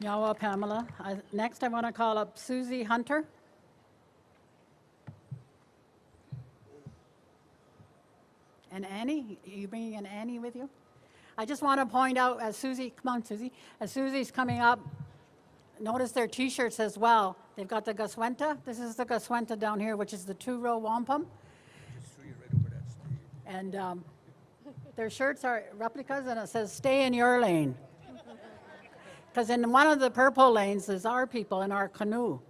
Speaker 3: Nyawa Pamela. Next, I want to call up Susie Hunter. And Annie, are you bringing an Annie with you? I just want to point out, as Susie, come on Susie, as Susie's coming up, notice their t-shirts as well. They've got the Gaswenta. This is the Gaswenta down here, which is the 2-row wampum. And their shirts are replicas, and it says, "Stay in your lane." Because in one of the purple lanes is our people in our canoe.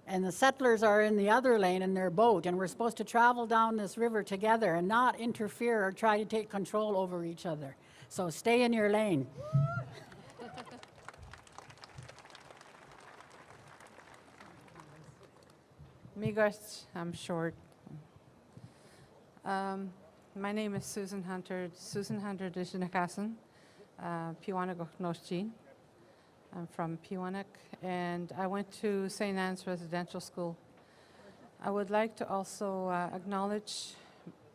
Speaker 3: And the settlers are in the other lane in their boat. And we're supposed to travel down this river together and not interfere or try to take control over each other. So stay in your lane.
Speaker 22: Miigwech, I'm short. My name is Susan Hunter. Susan Hunter Dishinakasan, Piwanagoknoshjin. I'm from Pewanak, and I went to St. Anne's Residential School. I would like to also acknowledge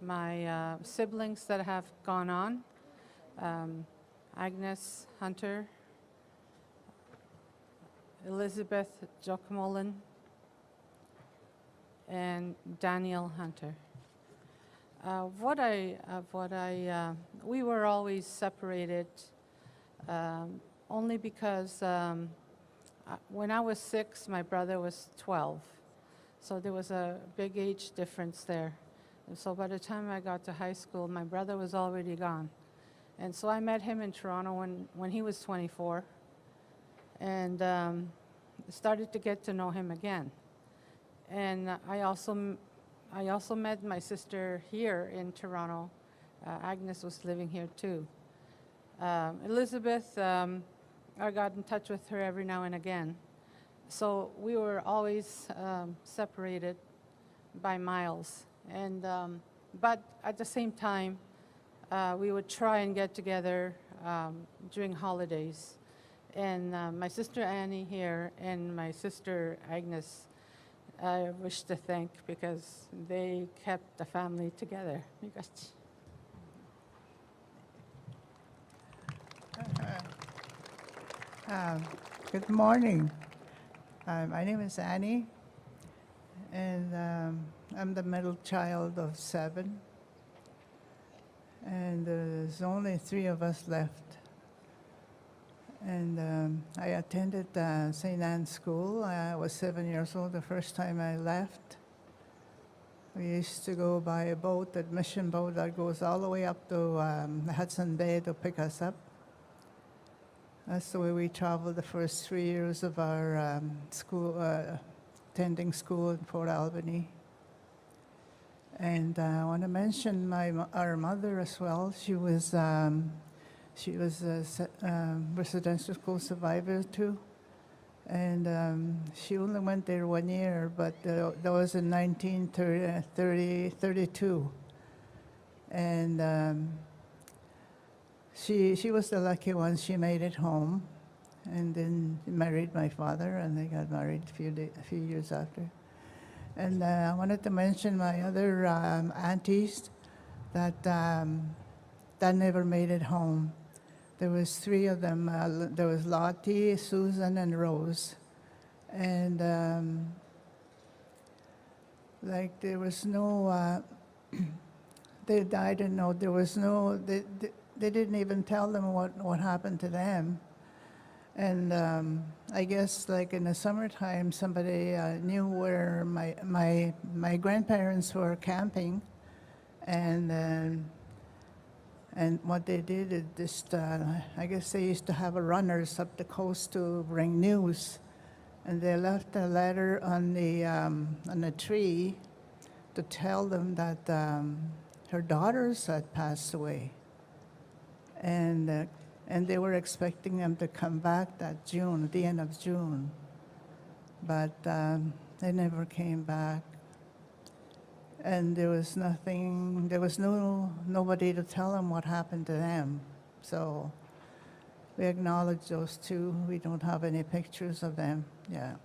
Speaker 22: my siblings that have gone on. Agnes Hunter, Elizabeth Jokamolin, and Daniel Hunter. We were always separated only because when I was 6, my brother was 12. So there was a big age difference there. And so by the time I got to high school, my brother was already gone. And so I met him in Toronto when he was 24, and started to get to know him again. And I also met my sister here in Toronto. Agnes was living here too. Elizabeth, I got in touch with her every now and again. So we were always separated by miles. And, but at the same time, we would try and get together during holidays. And my sister Annie here and my sister Agnes, I wish to thank because they kept the family together.
Speaker 5: Good morning. My name is Annie, and I'm the middle child of 7. And there's only 3 of us left. And I attended St. Anne's School. I was 7 years old the first time I left. We used to go by a boat, a mission boat that goes all the way up to the Hudson Bay to pick us up. That's the way we traveled the first 3 years of our school, attending school in Port Albany. And I want to mention our mother as well. She was a residential school survivor too. And she only went there 1 year, but that was in 1932. And she was the lucky one. She made it home, and then married my father, and they got married a few years after. And I wanted to mention my other aunties that never made it home. There was 3 of them. There was Lottie, Susan, and Rose. And like there was no, they died and no, there was no, they didn't even tell them what happened to them. And I guess like in the summertime, somebody knew where my grandparents were camping, and what they did is just, I guess they used to have runners up the coast to bring news, and they left a letter on the tree to tell them that her daughters had passed away, and they were expecting them to come back that June, at the end of June, but they never came back. And there was nothing, there was nobody to tell them what happened to them. So we acknowledge those 2. We don't have any pictures of them. Yeah.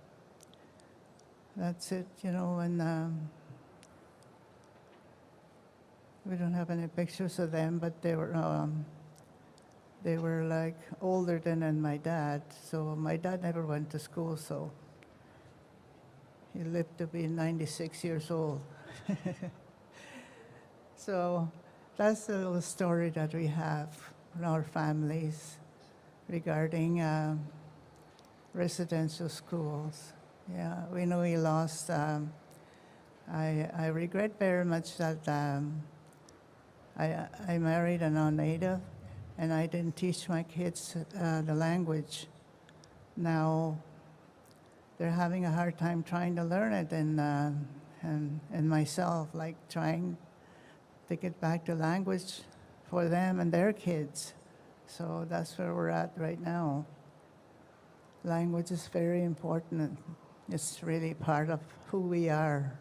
Speaker 5: That's it, you know, and we don't have any pictures of them, but they were like older than my dad. So my dad never went to school, so he lived to be 96 years old. So that's the little story that we have in our families regarding residential schools. Yeah, we know we lost. I regret very much that I married a non-native, and I didn't teach my kids the language. Now they're having a hard time trying to learn it, and myself, like trying to get back to language for them and their kids. So that's where we're at right now. Language is very important. It's really part of who we are.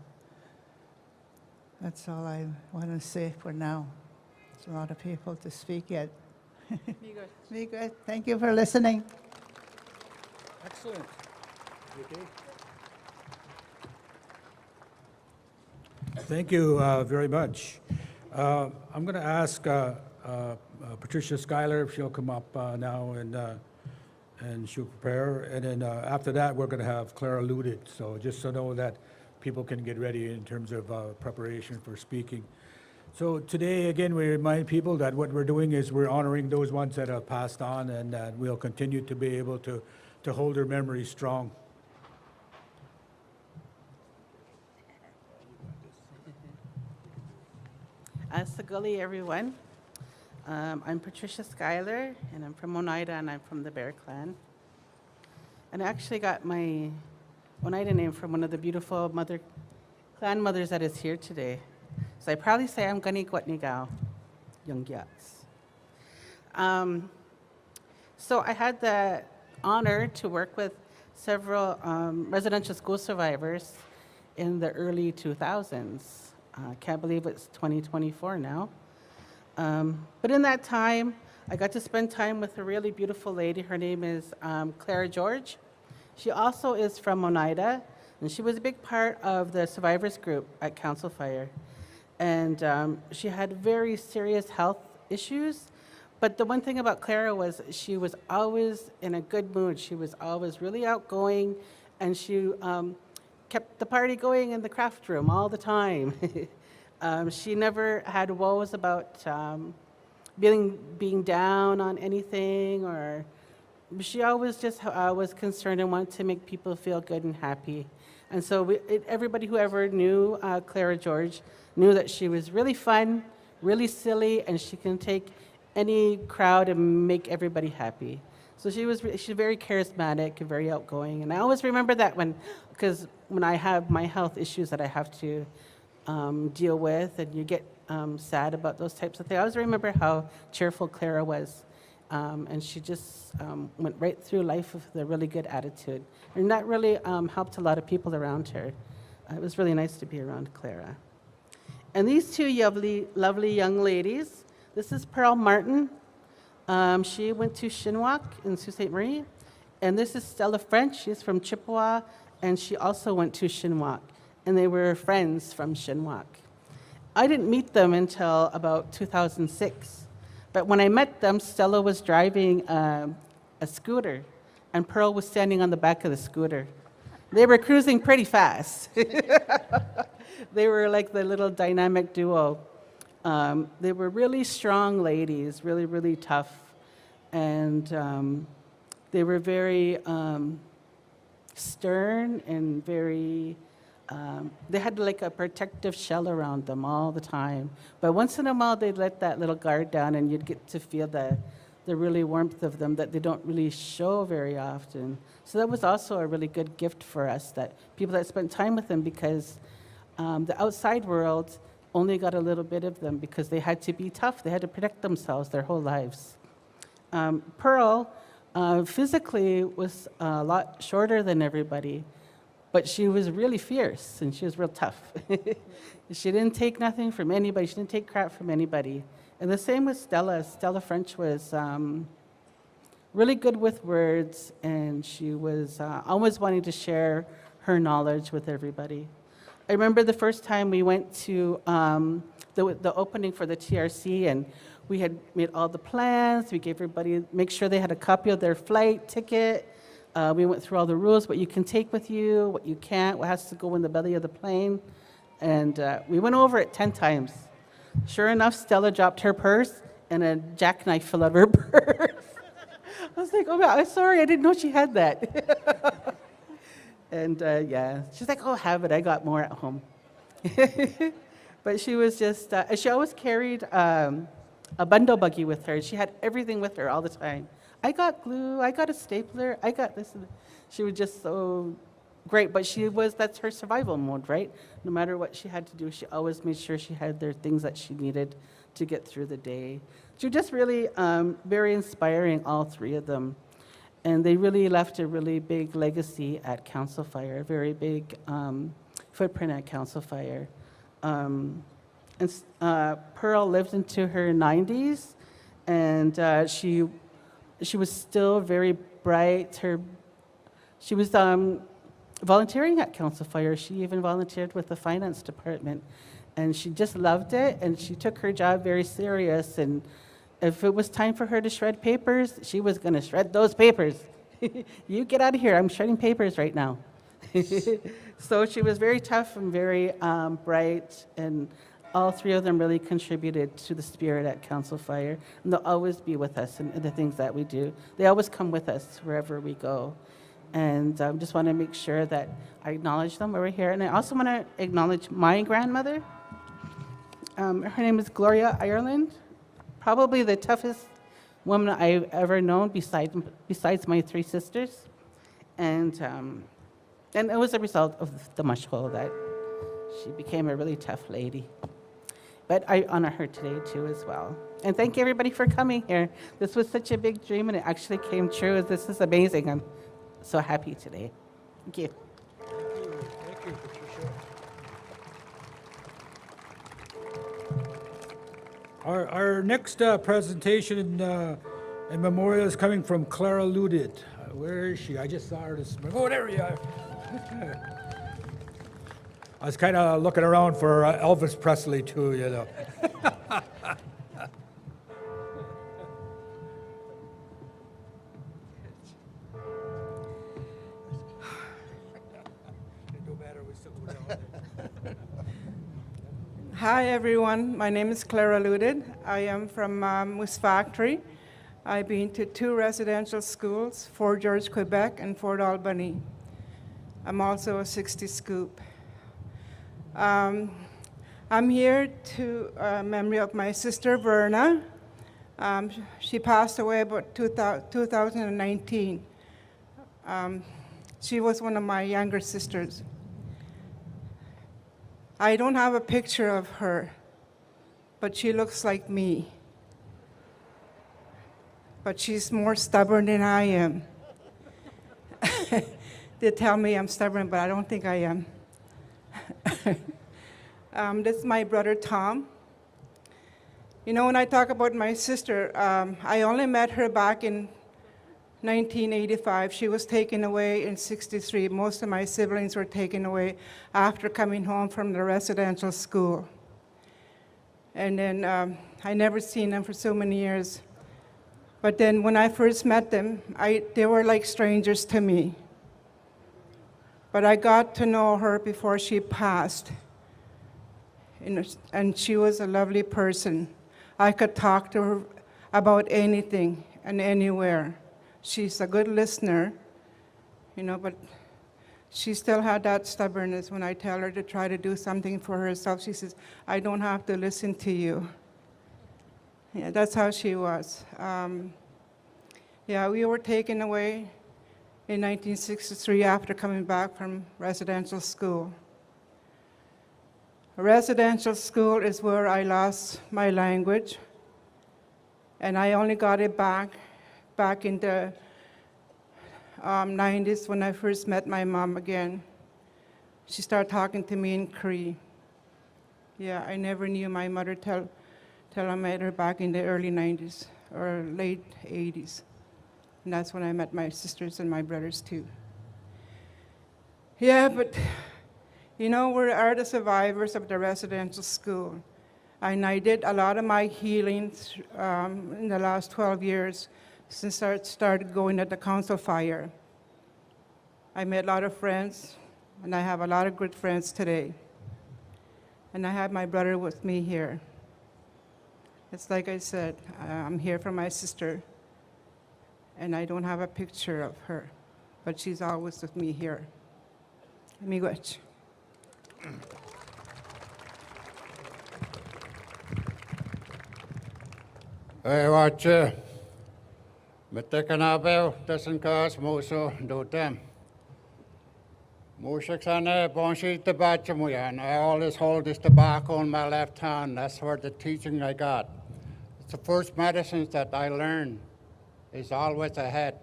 Speaker 5: That's all I want to say for now. There's a lot of people to speak yet.
Speaker 22: Be good.
Speaker 5: Be good. Thank you for listening.
Speaker 6: Excellent. Okay. Thank you very much. I'm going to ask Patricia Schuyler if she'll come up now and she'll prepare. And then after that, we're going to have Clara Ludit. So just so know that people can get ready in terms of preparation for speaking. So today, again, we remind people that what we're doing is we're honoring those ones that have passed on, and that we'll continue to be able to hold their memories strong.
Speaker 7: Saguli, everyone. I'm Patricia Schuyler, and I'm from Oneida, and I'm from the Bear Clan. And I actually got my Oneida name from one of the beautiful clan mothers that is here today. So I proudly say I'm Gani Kwatnigao, Young Gyats. So I had the honor to work with several residential school survivors in the early 2000s. Can't believe it's 2024 now. But in that time, I got to spend time with a really beautiful lady. Her name is Clara George. She also is from Oneida, and she was a big part of the survivors group at Council Fire. And she had very serious health issues. But the one thing about Clara was she was always in a good mood. She was always really outgoing, and she kept the party going in the craft room all the time. She never had woes about being down on anything, or she always just was concerned and wanted to make people feel good and happy. And so everybody who ever knew Clara George knew that she was really fun, really silly, and she can take any crowd and make everybody happy. So she's very charismatic and very outgoing. And I always remember that because when I have my health issues that I have to deal with, and you get sad about those types of things, I always remember how cheerful Clara was. And she just went right through life with a really good attitude. And that really helped a lot of people around her. It was really nice to be around Clara. And these two lovely young ladies, this is Pearl Martin. She went to Chinook in Sault Ste. Marie. And this is Stella French. She's from Chippewa, and she also went to Chinook. And they were friends from Chinook. I didn't meet them until about 2006. But when I met them, Stella was driving a scooter, and Pearl was standing on the back of the scooter. They were cruising pretty fast. They were like the little dynamic duo. They were really strong ladies, really, really tough. And they were very stern and very, they had like a protective shell around them all the time. But once in a while, they'd let that little guard down, and you'd get to feel the really warmth of them that they don't really show very often. So that was also a really good gift for us, that people that spent time with them, because the outside world only got a little bit of them because they had to be tough. They had to protect themselves their whole lives. Pearl physically was a lot shorter than everybody, but she was really fierce and she was real tough. She didn't take nothing from anybody. She didn't take crap from anybody. And the same with Stella. Stella French was really good with words, and she was always wanting to share her knowledge with everybody. I remember the first time we went to the opening for the TRC, and we had made all the plans. We gave everybody, make sure they had a copy of their flight ticket. We went through all the rules, what you can take with you, what you can't, what has to go in the belly of the plane. And we went over it 10 times. Sure enough, Stella dropped her purse, and a jackknife fell out of her purse. I was like, oh, I'm sorry, I didn't know she had that. And yeah, she's like, oh, have it, I got more at home. But she was just, she always carried a bundle buggy with her. She had everything with her all the time. I got glue, I got a stapler, I got this. She was just so great, but that's her survival mode, right? No matter what she had to do, she always made sure she had their things that she needed to get through the day. She was just really very inspiring, all three of them. And they really left a really big legacy at Council Fire, a very big footprint at Council Fire. And Pearl lived into her 90s, and she was still very bright. She was volunteering at Council Fire. She even volunteered with the finance department, and she just loved it, and she took her job very serious. And if it was time for her to shred papers, she was going to shred those papers. You get out of here, I'm shredding papers right now. So she was very tough and very bright, and all three of them really contributed to the spirit at Council Fire, and they'll always be with us in the things that we do. They always come with us wherever we go. And I just want to make sure that I acknowledge them over here. And I also want to acknowledge my grandmother. Her name is Gloria Ireland, probably the toughest woman I've ever known besides my three sisters. And it was a result of the mush hole that she became a really tough lady. But I honor her today too as well. And thank you everybody for coming here. This was such a big dream and it actually came true. This is amazing. I'm so happy today. Thank you.
Speaker 6: Thank you, Patricia. Our next presentation and memorial is coming from Clara Ludid. Where is she? I just saw her this morning. Oh, there you are. I was kind of looking around for Elvis Presley too, you know.
Speaker 8: Hi everyone, my name is Clara Ludid. I am from Moose Factory. I've been to 2 residential schools, Fort George, Quebec and Fort Albany. I'm also a 60 scoop. I'm here to memory of my sister Verna. She passed away about 2019. She was one of my younger sisters. I don't have a picture of her, but she looks like me. But she's more stubborn than I am. They tell me I'm stubborn, but I don't think I am. This is my brother Tom. You know, when I talk about my sister, I only met her back in 1985. She was taken away in 63. Most of my siblings were taken away after coming home from the residential school. And then I never seen them for so many years. But then when I first met them, they were like strangers to me. But I got to know her before she passed. And she was a lovely person. I could talk to her about anything and anywhere. She's a good listener, you know, but she still had that stubbornness. When I tell her to try to do something for herself, she says, I don't have to listen to you. Yeah, that's how she was. Yeah, we were taken away in 1963 after coming back from residential school. Residential school is where I lost my language, and I only got it back in the 90s when I first met my mom again. She started talking to me in Cree. Yeah, I never knew my mother till I met her back in the early 90s or late 80s. And that's when I met my sisters and my brothers too. Yeah, but you know, we are the survivors of the residential school. And I did a lot of my healing in the last 12 years since I started going at the council fire. I met a lot of friends, and I have a lot of good friends today. And I have my brother with me here. It's like I said, I'm here for my sister, and I don't have a picture of her, but she's always with me here. Miigwech.
Speaker 9: Hey, watch it. Metekanabel, doesn't cause Moso, do them. Moshexane, Bonshi, Tabachamuyan. I always hold this tobacco in my left hand. That's where the teaching I got. It's the first medicines that I learned. Is always ahead.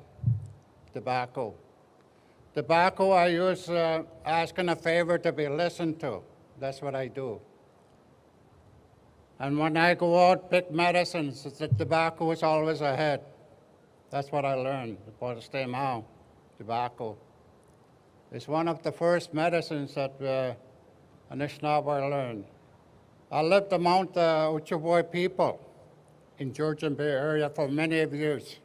Speaker 9: Tobacco. Tobacco, I use asking a favor to be listened to. That's what I do. And when I go out, pick medicines, the tobacco is always ahead. That's what I learned about the stem out. Tobacco. It's one of the first medicines that Anishinaabe learned. I lived among the Ojibwe people in Georgian Bay area for many years.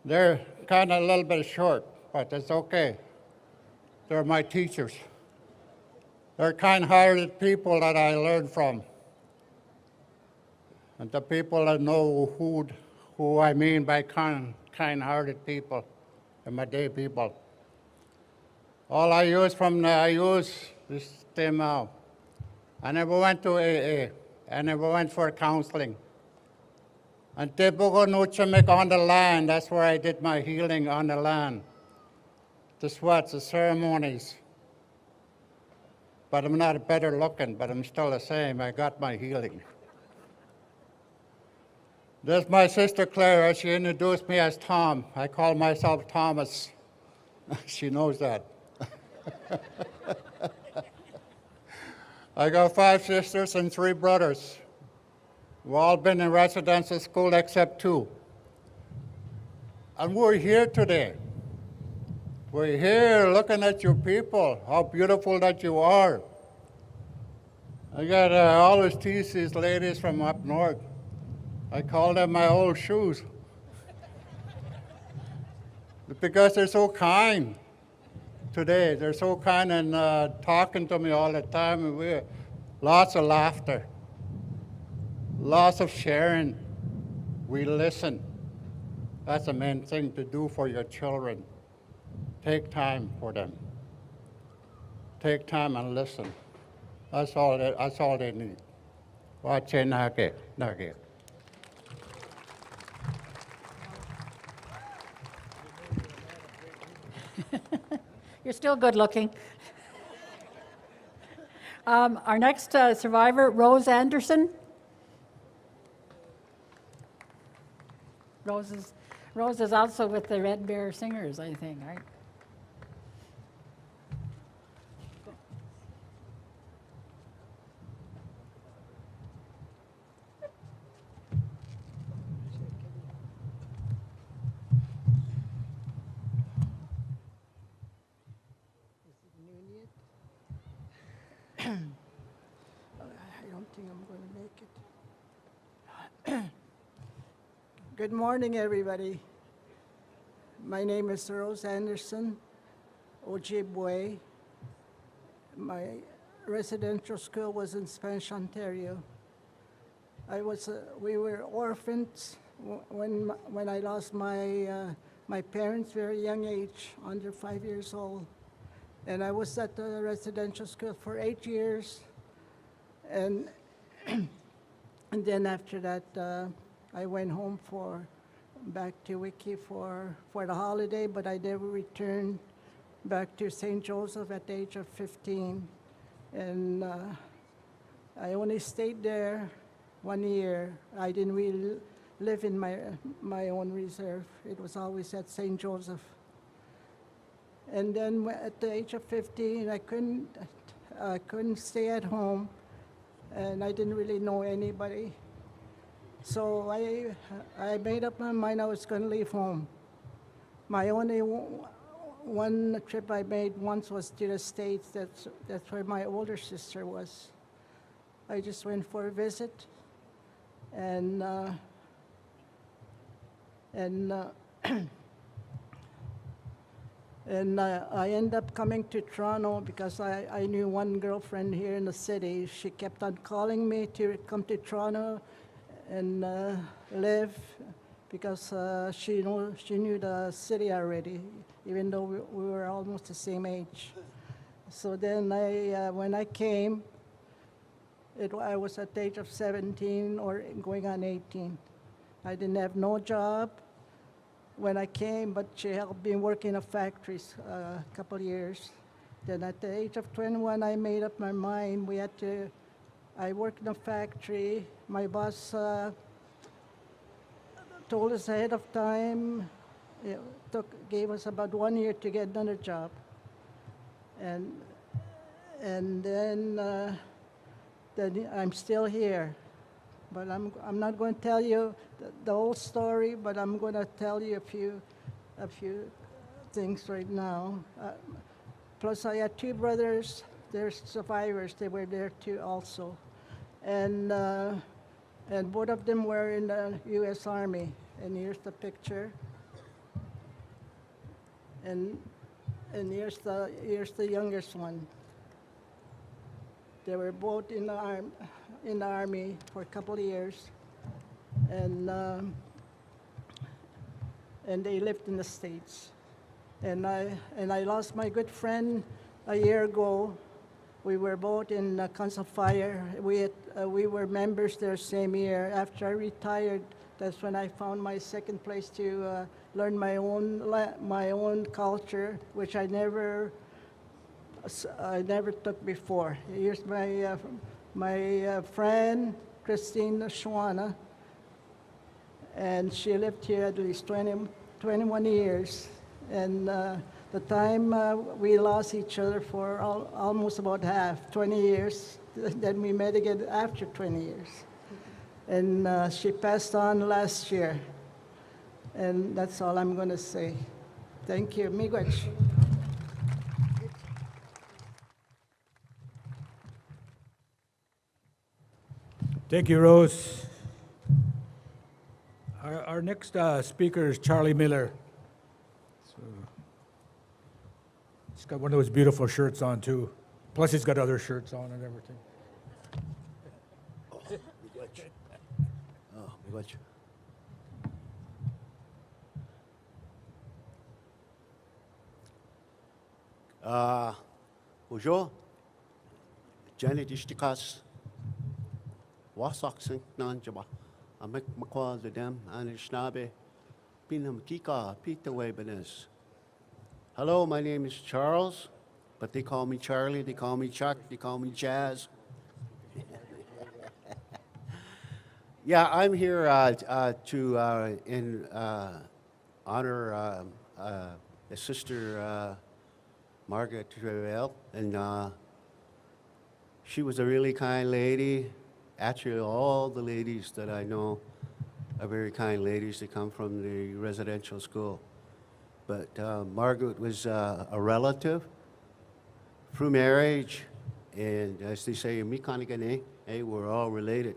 Speaker 9: They're kind of a little bit short, but it's okay. They're my teachers. They're kind-hearted people that I learned from. And the people that know who I mean by kind-hearted people, the Made people. All I use is stem out. I never went to AA. I never went for counseling. And Tibugo Nuchamek on the land, that's where I did my healing on the land. The sweats, the ceremonies. but I'm not better looking, but I'm still the same. I got my healing. This is my sister Clara. She introduced me as Tom. I call myself Thomas. She knows that. I got 5 sisters and 3 brothers. We've all been in residential school except 2. And we're here today. We're here looking at you people, how beautiful that you are. I always tease these ladies from up north. I call them my old shoes. Because they're so kind today. They're so kind and talking to me all the time. And we lots of laughter, lots of sharing. We listen. That's the main thing to do for your children. Take time for them. Take time and listen. That's all they need. Watch it.
Speaker 3: You're still good looking. Our next survivor, Rose Anderson. Rose is also with the Red Bear Singers, I think, right?
Speaker 10: I don't think I'm going to make it. Good morning, everybody. My name is Rose Anderson, Ojibwe. My residential school was in Spanish, Ontario. We were orphans when I lost my parents very young age, under 5 years old. And I was at the residential school for 8 years. And, and then after that, I went home back to Wiki for the holiday, but I never returned back to St. Joseph at the age of 15. And I only stayed there 1 year. I didn't really live in my own reserve. It was always at St. Joseph. And then at the age of 15, I couldn't stay at home, and I didn't really know anybody. So I made up my mind I was going to leave home. My only one trip I made once was to the States. That's where my older sister was. I just went for a visit, and I ended up coming to Toronto because I knew one girlfriend here in the city. She kept on calling me to come to Toronto and live because she knew the city already, even though we were almost the same age. So then when I came, I was at the age of 17 or going on 18. I didn't have no job when I came, but she helped me work in a factory a couple of years. Then at the age of 21, I made up my mind. I worked in a factory. My boss told us ahead of time. It gave us about 1 year to get another job. And then I'm still here. But I'm not going to tell you the whole story, but I'm going to tell you a few things right now. Plus, I had 2 brothers. They're survivors. They were there too also. And both of them were in the U.S. Army. And here's the picture. And here's the youngest one. They were both in the Army for a couple of years, and they lived in the States. And I lost my good friend a year ago. We were both in Council Fire. We were members there same year. After I retired, that's when I found my second place to learn my own culture, which I never I never took before. Here's my friend, Christine Shwana, and she lived here at least 21 years. And the time we lost each other for almost about half, 20 years. Then we met again after 20 years. And she passed on last year. And that's all I'm going to say. Thank you. Miigwech.
Speaker 6: Thank you, Rose. Our next speaker is Charlie Miller. So, he's got one of those beautiful shirts on, too. Plus, he's got other shirts on and everything.
Speaker 11: Oh, miigwech. Bonjour. Janet Ishtikas. Wasak Nanjaba. Amek Makwa the Dam, Anishnabe. Pinam Kika, Pita Webenes. Hello, my name is Charles, but they call me Charlie, they call me Chuck, they call me Jazz. Yeah, I'm here to in honor the sister Margaret Trevell, and she was a really kind lady. Actually, all the ladies that I know are very kind ladies. They come from the residential school. But Margaret was a relative through marriage, and as they say, mikanigane, hey, we're all related.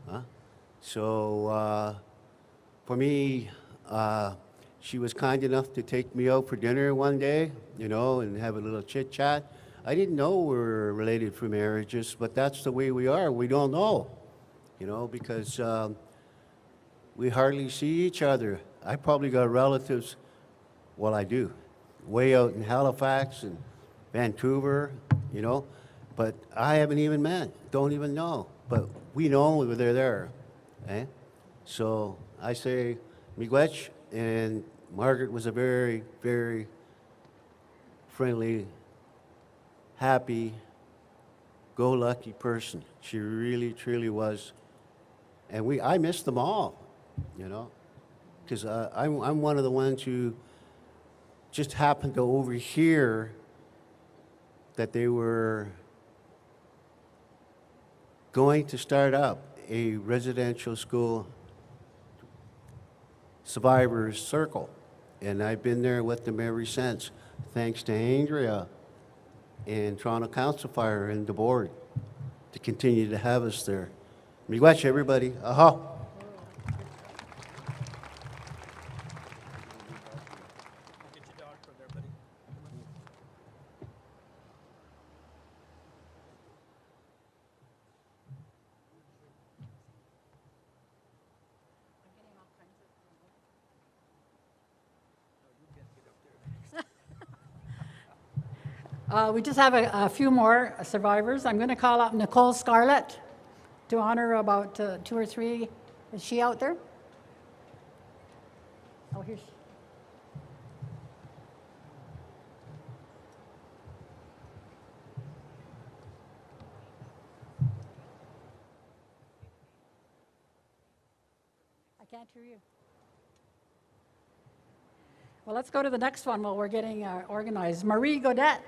Speaker 11: Huh? So for me, she was kind enough to take me out for dinner one day, you know, and have a little chit chat. I didn't know we were related through marriages, but that's the way we are. We don't know, you know, because we hardly see each other. I probably got relatives, well, I do, way out in Halifax and Vancouver, you know, but I haven't even met, don't even know. But we know they're there, eh? So I say miigwech, and Margaret was a very, very friendly, happy, go lucky person. She really, truly was. And I miss them all, you know, because I'm one of the ones who just happened to overhear that they were going to start up a residential school survivors circle. And I've been there with them ever since, thanks to Andrea and Toronto Council Fire and the board to continue to have us there. Miigwech, everybody. Aha.
Speaker 3: We just have a few more survivors. I'm going to call up Nicole Scarlett to honor about 2 or 3. Is she out there? Oh, here she. I can't hear you. Well, let's go to the next one while we're getting organized. Marie Godet.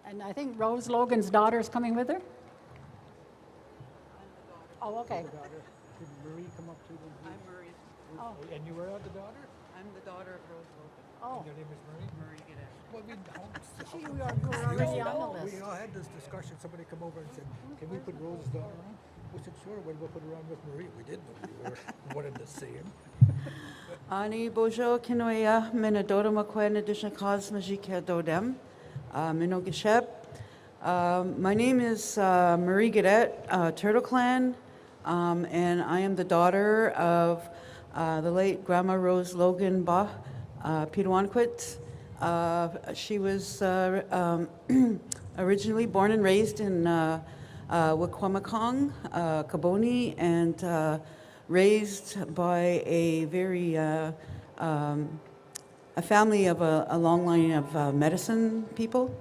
Speaker 3: And I think Rose Logan's daughter is coming with her. Oh, okay.
Speaker 6: Did Marie come up to the...
Speaker 12: I'm Marie.
Speaker 3: Oh.
Speaker 6: And you were the daughter?
Speaker 12: I'm the daughter of Rose Logan.
Speaker 3: Oh.
Speaker 6: And your name is Marie?
Speaker 12: Marie Gadet.
Speaker 6: Well,
Speaker 3: Gee, we are already on the list.
Speaker 6: We all had this discussion. Somebody come over and said, can we put Rose's daughter on? We said, sure, we'll put her on with Marie. We didn't know we were one and the same.
Speaker 12: Ani bojo kinoya menadora makwen edition cause majika dodem. Minogishep. My name is Marie Gadet, Turtle Clan, and I am the daughter of the late Grandma Rose Logan Ba Piduanquit. She was originally born and raised in Wikwemekong, Kaboni, and raised by a very a family of a long line of medicine people.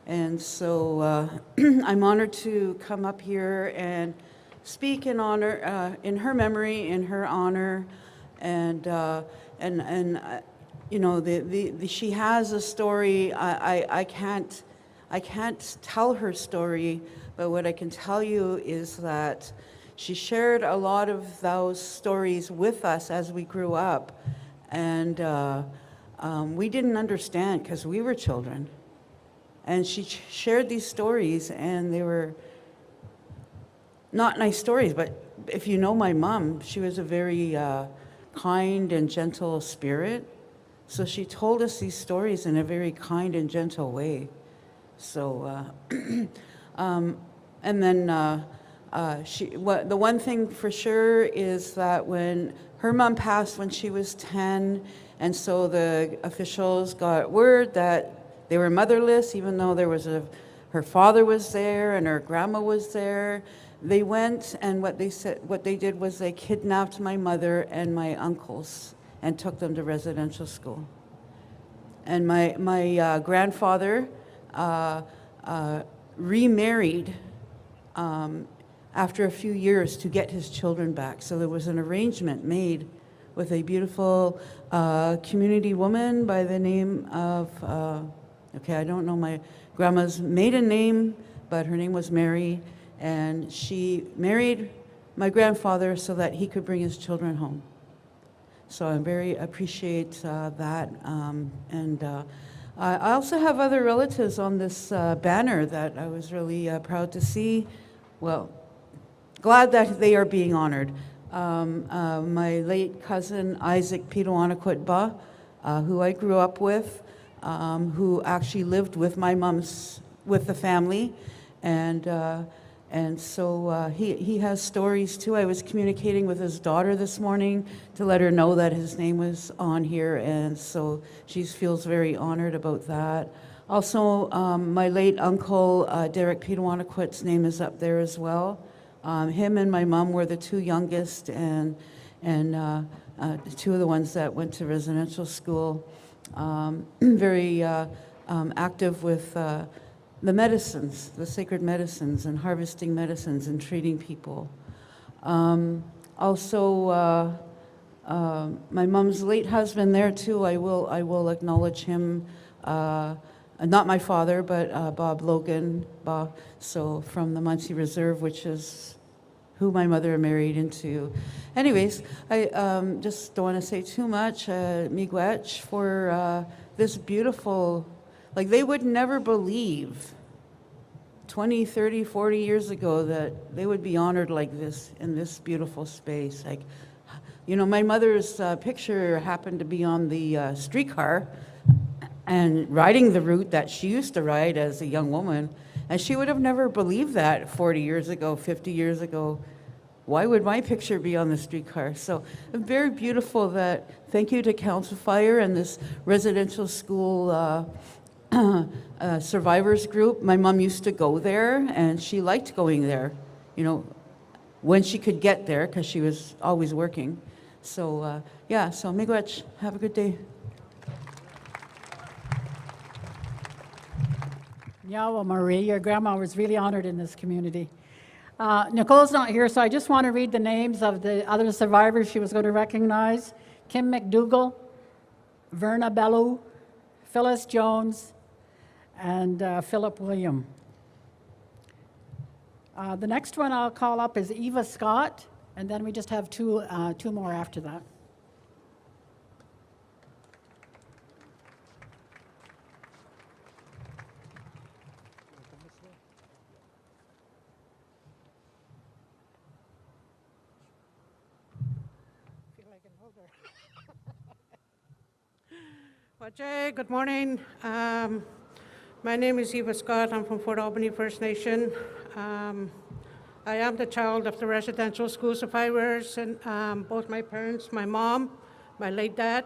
Speaker 12: And so I'm honored to come up here and speak in honor, in her memory, in her honor, and you know, she has a story. I can't tell her story, but what I can tell you is that she shared a lot of those stories with us as we grew up, and we didn't understand because we were children. And she shared these stories, and they were not nice stories, but if you know my mom, she was a very kind and gentle spirit. So she told us these stories in a very kind and gentle way. So, and then the one thing for sure is that when her mom passed when she was 10, and so the officials got word that they were motherless, even though there was her father was there and her grandma was there. They went, and what they did was they kidnapped my mother and my uncles and took them to residential school. And my grandfather remarried after a few years to get his children back. So there was an arrangement made with a beautiful community woman by the name of, okay, I don't know my grandma's maiden name, but her name was Mary, and she married my grandfather so that he could bring his children home. So I very appreciate that. And I also have other relatives on this banner that I was really proud to see. Well, glad that they are being honored. My late cousin Isaac Pitoanaquit Ba, who I grew up with, who actually lived with my mom's, with the family, and so he has stories too. I was communicating with his daughter this morning to let her know that his name was on here, and so she feels very honored about that. Also, my late uncle Derek Pitoanaquit's name is up there as well. Him and my mom were the two youngest, and two of the ones that went to residential school. Very active with the medicines, the sacred medicines, and harvesting medicines and treating people. Also, my mom's late husband there too. I will acknowledge him. Not my father, but Bob Logan, so from the Muncie Reserve, which is who my mother married into. Anyways, I just don't want to say too much. Miigwech for this beautiful, like they would never believe 20, 30, 40 years ago that they would be honored like this in this beautiful space. Like, you know, my mother's picture happened to be on the streetcar and riding the route that she used to ride as a young woman. And she would have never believed that 40 years ago, 50 years ago. Why would my picture be on the streetcar? So very beautiful that, thank you to Council Fire and this residential school survivors group. My mom used to go there and she liked going there, you know, when she could get there because she was always working. So yeah, so miigwech, have a good day.
Speaker 3: Yawa Marie, your grandma was really honored in this community. Nicole's not here, so I just want to read the names of the other survivors she was going to recognize. Kim McDougall, Verna Bellew, Phyllis Jones, and Philip William. The next one I'll call up is Eva Scott, and then we just have two more after that.
Speaker 13: Wajay, good morning. My name is Eva Scott. I'm from Fort Albany First Nation. I am the child of the residential school survivors, and both my parents, my mom, my late dad,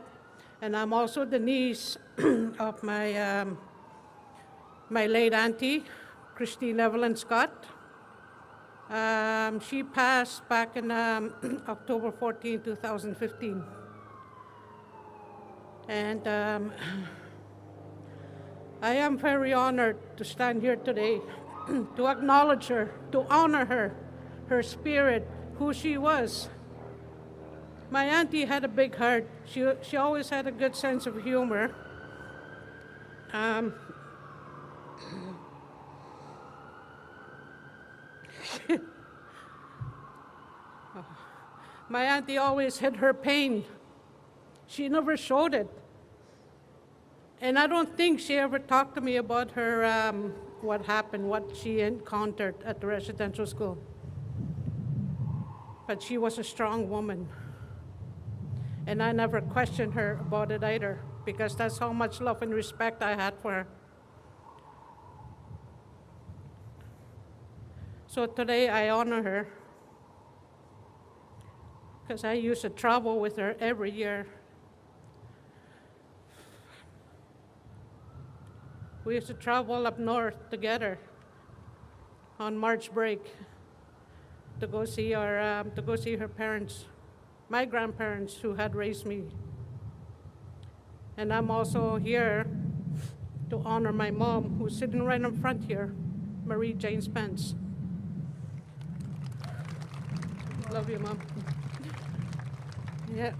Speaker 13: and I'm also the niece of my my late auntie, Christine Evelyn Scott. She passed back in October 14, 2015. And I am very honored to stand here today to acknowledge her, to honor her, her spirit, who she was. My auntie had a big heart. She always had a good sense of humor. My auntie always hid her pain. She never showed it. And I don't think she ever talked to me about her, what happened, what she encountered at the residential school. But she was a strong woman. And I never questioned her about it either, because that's how much love and respect I had for her. So today I honor her, because I used to travel with her every year. We used to travel up north together on March break to go see her parents, my grandparents who had raised me. And I'm also here to honor my mom, who's sitting right in front here, Marie Jane Spence. Love you, Mom. Yeah.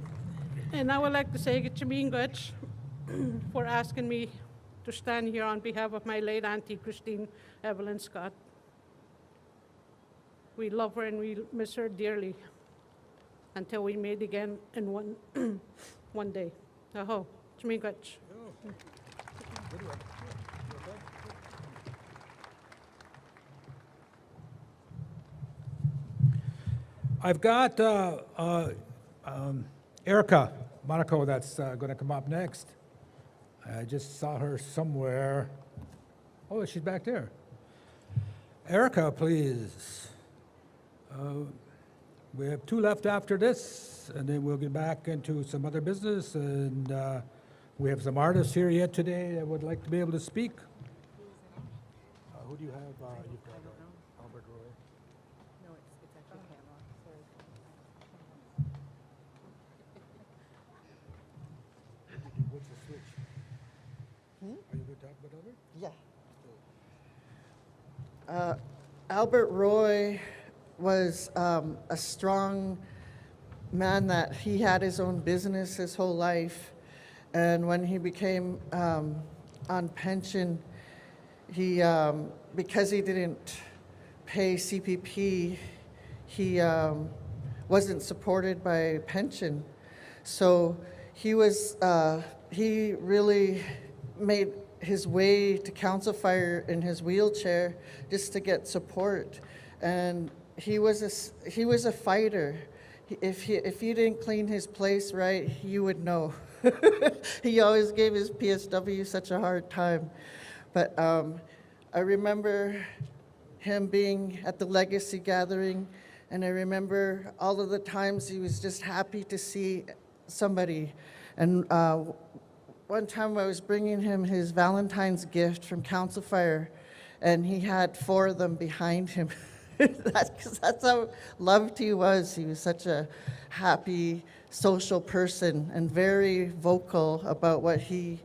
Speaker 13: And I would like to say Gitchamingoch for asking me to stand here on behalf of my late auntie, Christine Evelyn Scott. We love her and we miss her dearly until we meet again in one day. Aho, Gitchamingoch.
Speaker 6: I've got Erica Monaco that's going to come up next. I just saw her somewhere. Oh, she's back there. Erica, please. We have 2 left after this, and then we'll get back into some other business. And we have some artists here yet today that would like to be able to speak. Who do you have? You've got Albert Roy.
Speaker 15: No, it's actually Pamela. Sorry.
Speaker 6: What's the switch? Are you going to talk about Albert?
Speaker 4: Yeah. Albert Roy was a strong man that he had his own business his whole life. And when he became on pension, he, because he didn't pay CPP, he wasn't supported by pension. So he was, he really made his way to Council Fire in his wheelchair just to get support. And he was a fighter. If you didn't clean his place right, you would know. He always gave his PSW such a hard time. But I remember him being at the Legacy Gathering, and I remember all of the times he was just happy to see somebody. And one time I was bringing him his Valentine's gift from Council Fire, and he had 4 of them behind him. That's how loved he was. He was such a happy, social person and very vocal about what he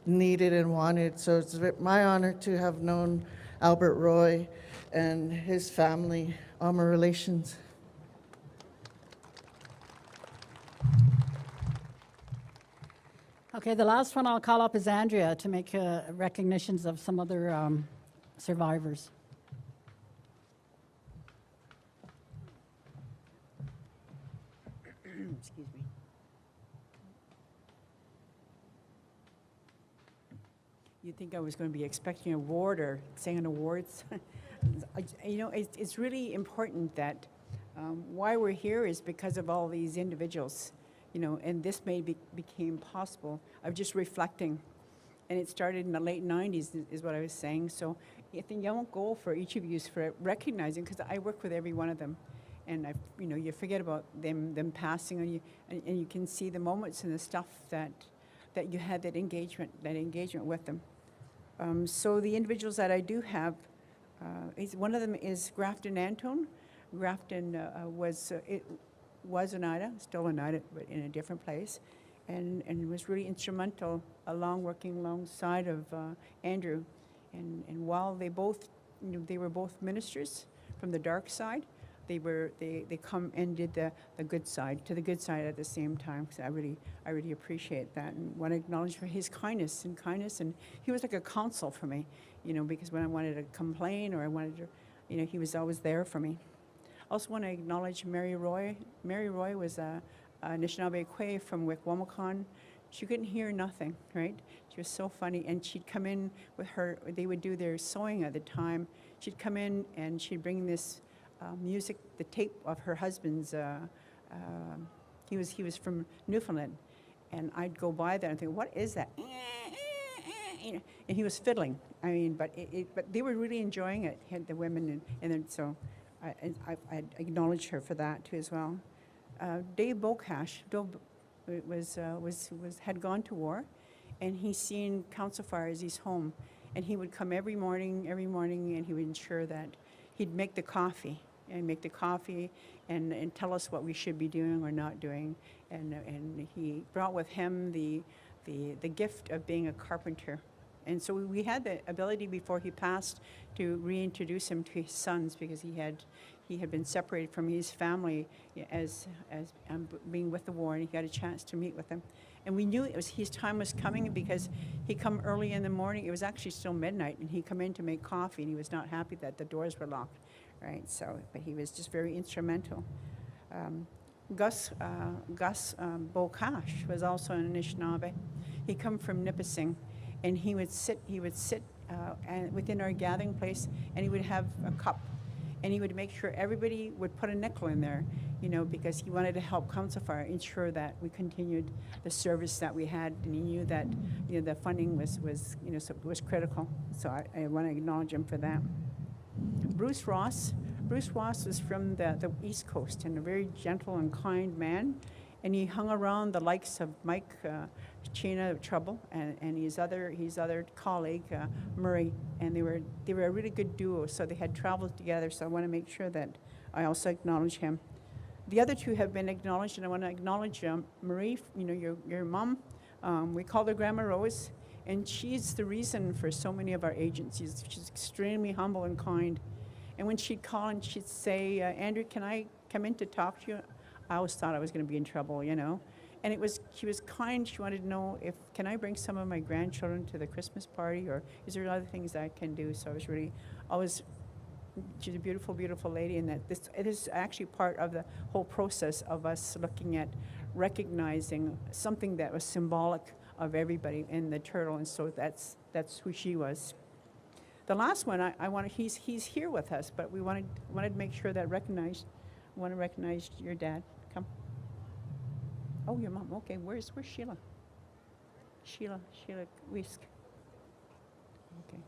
Speaker 4: needed and wanted. So it's my honor to have known Albert Roy and his family, Alma Relations.
Speaker 3: Okay, the last one I'll call up is Andrea to make recognitions of some other survivors.
Speaker 16: Excuse me. You'd think I was going to be expecting an award or saying awards. You know, it's really important that why we're here is because of all these individuals, you know, and this became possible of just reflecting. And it started in the late 90s is what I was saying. So I think I won't go for each of you for recognizing, because I work with every one of them. And you know, you forget about them passing on you, and you can see the moments and the stuff that you had that engagement with them. So the individuals that I do have, One of them is Grafton Antone. Grafton was Oneida, still Oneida, but in a different place, and was really instrumental working alongside of Andrew. And while they both, they were both ministers from the dark side, they come and did the good side, to the good side at the same time. So I really appreciate that, and want to acknowledge for his kindness, and he was like a counsel for me, because when I wanted to complain or I wanted to, he was always there for me. Also want to acknowledge Mary Roy. Mary Roy was a Anishinaabe Kwe from Wickwamakan. She couldn't hear nothing, right? She was so funny, and she'd come in with her, they would do their sewing at the time. She'd come in and she'd bring this music, the tape of her husband's, he was from Newfoundland, and I'd go by there and think, what is that? And he was fiddling. I mean, but they were really enjoying it, the women, and then so I acknowledge her for that too as well. Dave Bocash had gone to war, and he's seen council fires. He's home, and he would come every morning, and he would ensure that he'd make the coffee and tell us what we should be doing or not doing. And he brought with him the gift of being a carpenter. And so we had the ability before he passed to reintroduce him to his sons, because he had been separated from his family as being with the war, and he got a chance to meet with them. And we knew his time was coming, because he'd come early in the morning. It was actually still midnight, and he'd come in to make coffee, and he was not happy that the doors were locked, right? So, but he was just very instrumental. Gus Bocash was also an Anishinaabe. He come from Nipissing, and he would sit and within our gathering place, and he would have a cup, and he would make sure everybody would put a nickel in there, because he wanted to help Council Fire ensure that we continued the service that we had, and he knew that the funding was critical. So I want to acknowledge him for that. Bruce Ross was from the East Coast, and a very gentle and kind man, and he hung around the likes of Mike Chena Trouble and his other colleague Murray, and they were a really good duo. So they had traveled together. So I want to make sure that I also acknowledge him. The other two have been acknowledged, and I want to acknowledge Marie. Your mom. We call her Grandma Rose, and she's the reason for so many of our agencies. She's extremely humble and kind. And when she'd call and she'd say, Andrew, can I come in to talk to you? I always thought I was going to be in trouble, And she was kind. She wanted to know can I bring some of my grandchildren to the Christmas party, or is there other things I can do? So I was really she's a beautiful, beautiful lady, and that it is actually part of the whole process of us looking at recognizing something that was symbolic of everybody in the turtle, and so that's who she was. The last one, he's here with us, but we wanted to make sure that want to recognize your dad. Come. Oh, your mom. Okay, where's Sheila? Sheila Wisk. Okay.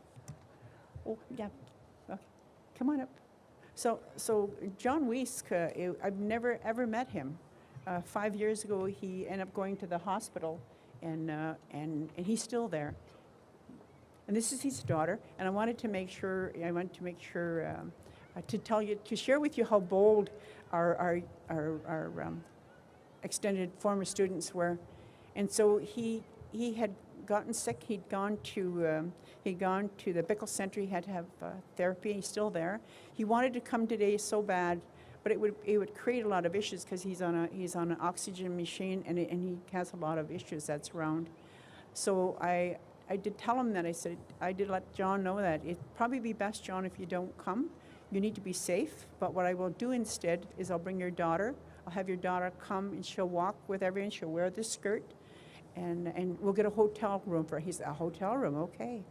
Speaker 16: Oh, yeah. Okay. Come on up. So John Wisk, I've never ever met him. 5 years ago, he ended up going to the hospital, and he's still there. And this is his daughter, and I wanted to make sure to share with you how bold our extended former students were. And so he had gotten sick. He'd gone to the Bickle Center. He had to have therapy. He's still there. He wanted to come today so bad, but it would create a lot of issues, because he's on an oxygen machine, and he has a lot of issues that's around. So I did tell him that. I did let John know that it'd probably be best, John, if you don't come. You need to be safe, but what I will do instead is I'll bring your daughter. I'll have your daughter come, and she'll walk with everyone. She'll wear the skirt, and we'll get a hotel room for her. He said, a hotel room, okay.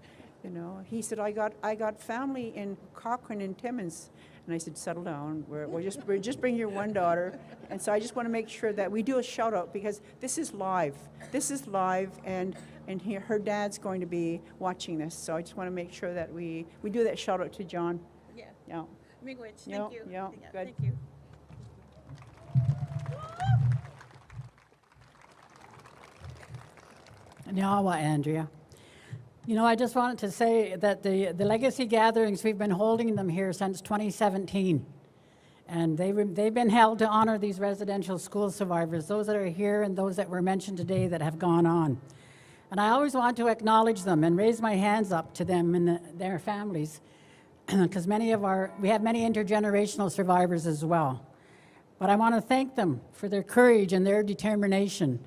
Speaker 16: He said, I got family in Cochrane and Timmins. And I said, settle down. We'll just bring your one daughter. And so I just want to make sure that we do a shout out, because this is live. And her dad's going to be watching this. So I just want to make sure that we do that shout out to John. Yeah.
Speaker 14: Miigwech, thank you.
Speaker 16: Yeah, good.
Speaker 14: Thank you.
Speaker 3: Nyawa, Andrea. You know, I just wanted to say that the legacy gatherings, we've been holding them here since 2017. And they've been held to honor these residential school survivors, those that are here and those that were mentioned today that have gone on. And I always want to acknowledge them and raise my hands up to them and their families, because we have many intergenerational survivors as well. But I want to thank them for their courage and their determination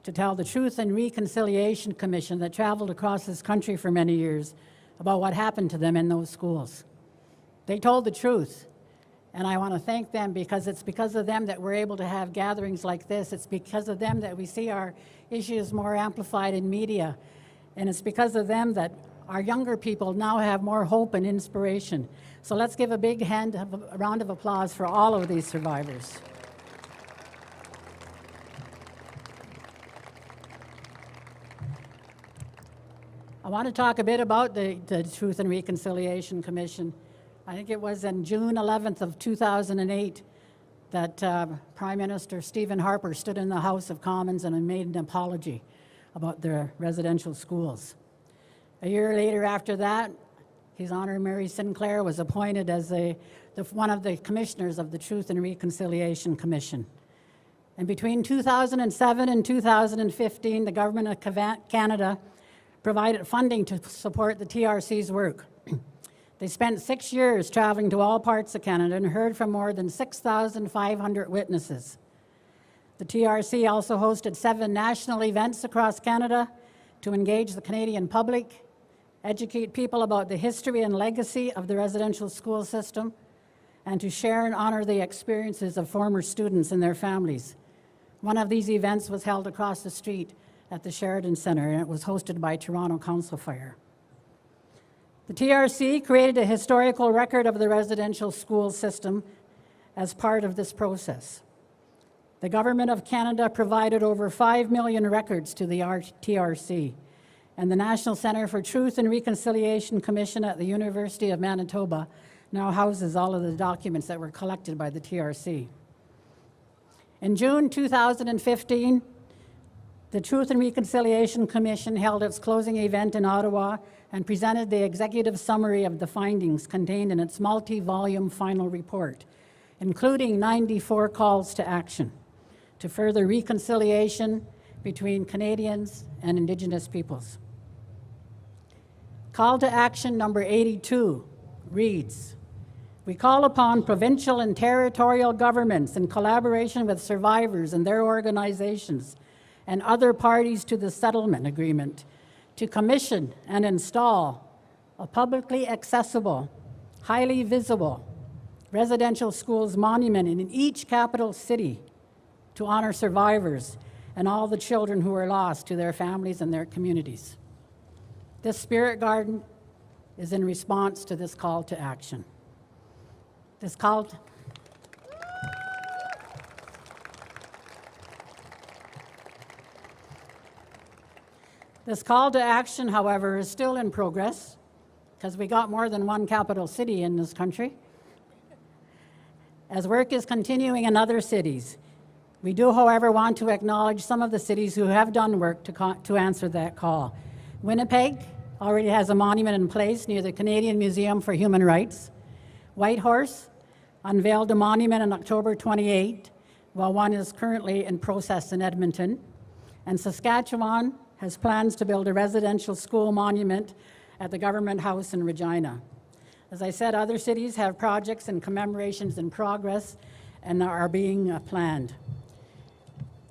Speaker 3: to tell the Truth and Reconciliation Commission that traveled across this country for many years about what happened to them in those schools. They told the truth, and I want to thank them because it's because of them that we're able to have gatherings like this. It's because of them that we see our issues more amplified in media, and it's because of them that our younger people now have more hope and inspiration. So let's give a big round of applause for all of these survivors. I want to talk a bit about the Truth and Reconciliation Commission. I think it was on June 11th of 2008 that Prime Minister Stephen Harper stood in the House of Commons and made an apology about the residential schools. A year later after that, His Honor Mary Sinclair was appointed as one of the commissioners of the Truth and Reconciliation Commission. And between 2007 and 2015, the Government of Canada provided funding to support the TRC's work. They spent 6 years traveling to all parts of Canada and heard from more than 6,500 witnesses. The TRC also hosted 7 national events across Canada to engage the Canadian public, educate people about the history and legacy of the residential school system, and to share and honor the experiences of former students and their families. One of these events was held across the street at the Sheridan Centre, and it was hosted by Toronto Council Fire. The TRC created a historical record of the residential school system as part of this process. The Government of Canada provided over 5 million records to the TRC, and the National Centre for Truth and Reconciliation Commission at the University of Manitoba now houses all of the documents that were collected by the TRC. In June 2015, the Truth and Reconciliation Commission held its closing event in Ottawa and presented the executive summary of the findings contained in its multi-volume final report, including 94 calls to action to further reconciliation between Canadians and Indigenous peoples. Call to action number 82 reads, "We call upon provincial and territorial governments in collaboration with survivors and their organizations and other parties to the settlement agreement to commission and install a publicly accessible, highly visible residential schools monument in each capital city to honor survivors and all the children who were lost to their families and their communities." This spirit garden is in response to this call to action. This call to action, however, is still in progress because we got more than one capital city in this country. As work is continuing in other cities, we do, however, want to acknowledge some of the cities who have done work to answer that call. Winnipeg already has a monument in place near the Canadian Museum for Human Rights. Whitehorse unveiled a monument on October 28, while one is currently in process in Edmonton. And Saskatchewan has plans to build a residential school monument at the Government House in Regina. As I said, other cities have projects and commemorations in progress and are being planned.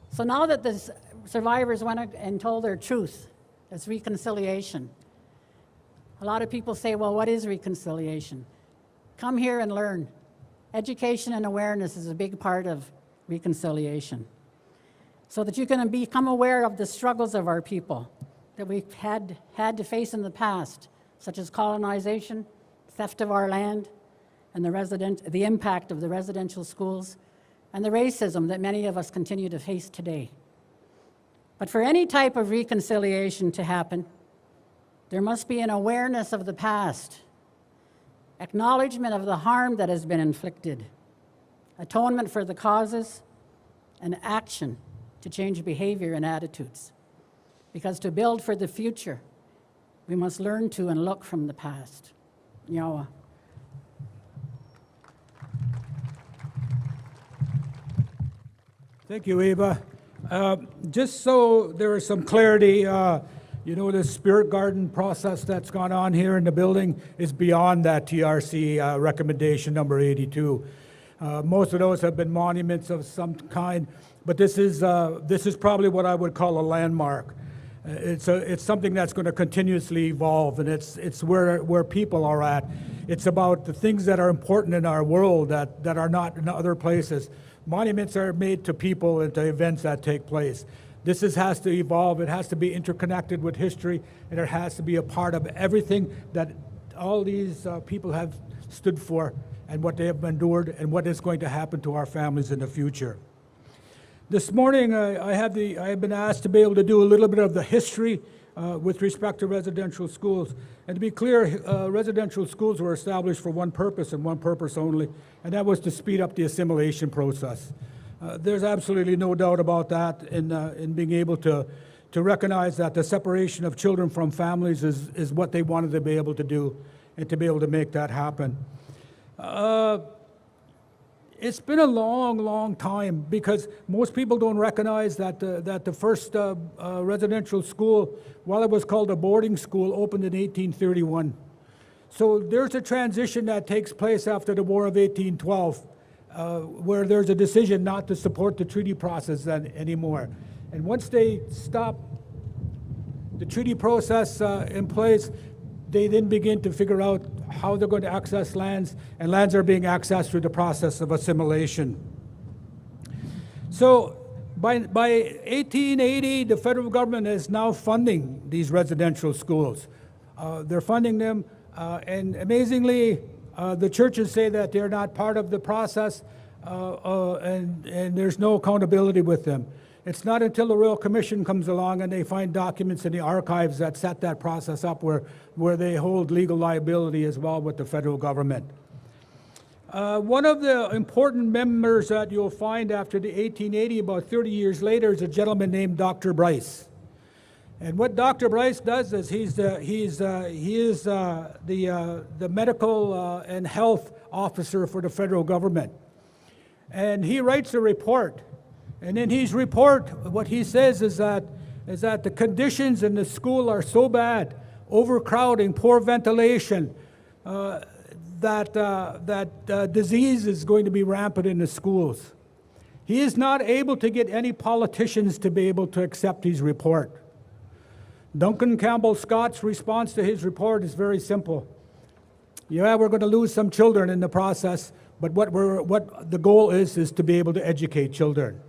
Speaker 3: So now that the survivors went and told their truth, it's reconciliation. A lot of people say, well, what is reconciliation? Come here and learn. Education and awareness is a big part of reconciliation, so that you can become aware of the struggles of our people that we've had to face in the past, such as colonization, theft of our land, and the impact of the residential schools, and the racism that many of us continue to face today. But for any type of reconciliation to happen, there must be an awareness of the past, acknowledgement of the harm that has been inflicted, atonement for the causes, and action to change behavior and attitudes. Because to build for the future We must learn to and look from the past. Nyawa.
Speaker 6: Thank you, Eva. Just so there is some clarity, the spirit garden process that's gone on here in the building is beyond that TRC recommendation number 82. Most of those have been monuments of some kind, but this is probably what I would call a landmark. It's something that's going to continuously evolve, and it's where people are at. It's about the things that are important in our world that are not in other places. Monuments are made to people and to events that take place. This has to evolve. It has to be interconnected with history, and it has to be a part of everything that all these people have stood for and what they have endured and what is going to happen to our families in the future. This morning, I have been asked to be able to do a little bit of the history with respect to residential schools. And to be clear, residential schools were established for one purpose and one purpose only, and that was to speed up the assimilation process. There's absolutely no doubt about that in being able to recognize that the separation of children from families is what they wanted to be able to do and to be able to make that happen. It's been a long, long time because most people don't recognize that the first residential school, while it was called a boarding school, opened in 1831. So there's a transition that takes place after the War of 1812, where there's a decision not to support the treaty process anymore. And once they stop the treaty process in place, they then begin to figure out how they're going to access lands, and lands are being accessed through the process of assimilation. So by 1880, the federal government is now funding these residential schools. They're funding them, and amazingly, the churches say that they're not part of the process, and there's no accountability with them. It's not until the Royal Commission comes along and they find documents in the archives that set that process up where they hold legal liability as well with the federal government. One of the important members that you'll find after the 1880, about 30 years later, is a gentleman named Dr. Bryce. And what Dr. Bryce does is he is the medical and health officer for the federal government. And he writes a report. And in his report, what he says is that the conditions in the school are so bad, overcrowding, poor ventilation, that disease is going to be rampant in the schools. He is not able to get any politicians to be able to accept his report. Duncan Campbell Scott's response to his report is very simple. Yeah, we're going to lose some children in the process, but what the goal is to be able to educate children.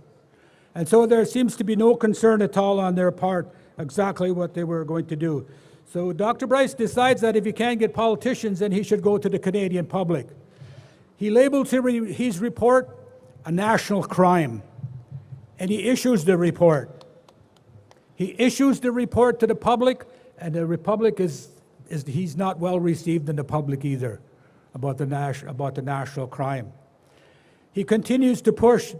Speaker 6: And so there seems to be no concern at all on their part exactly what they were going to do. So Dr. Bryce decides that if he can't get politicians, then he should go to the Canadian public. He labels his report a national crime, and he issues the report. He issues the report to the public, and the public he's not well received in the public either about the national crime. He continues to push.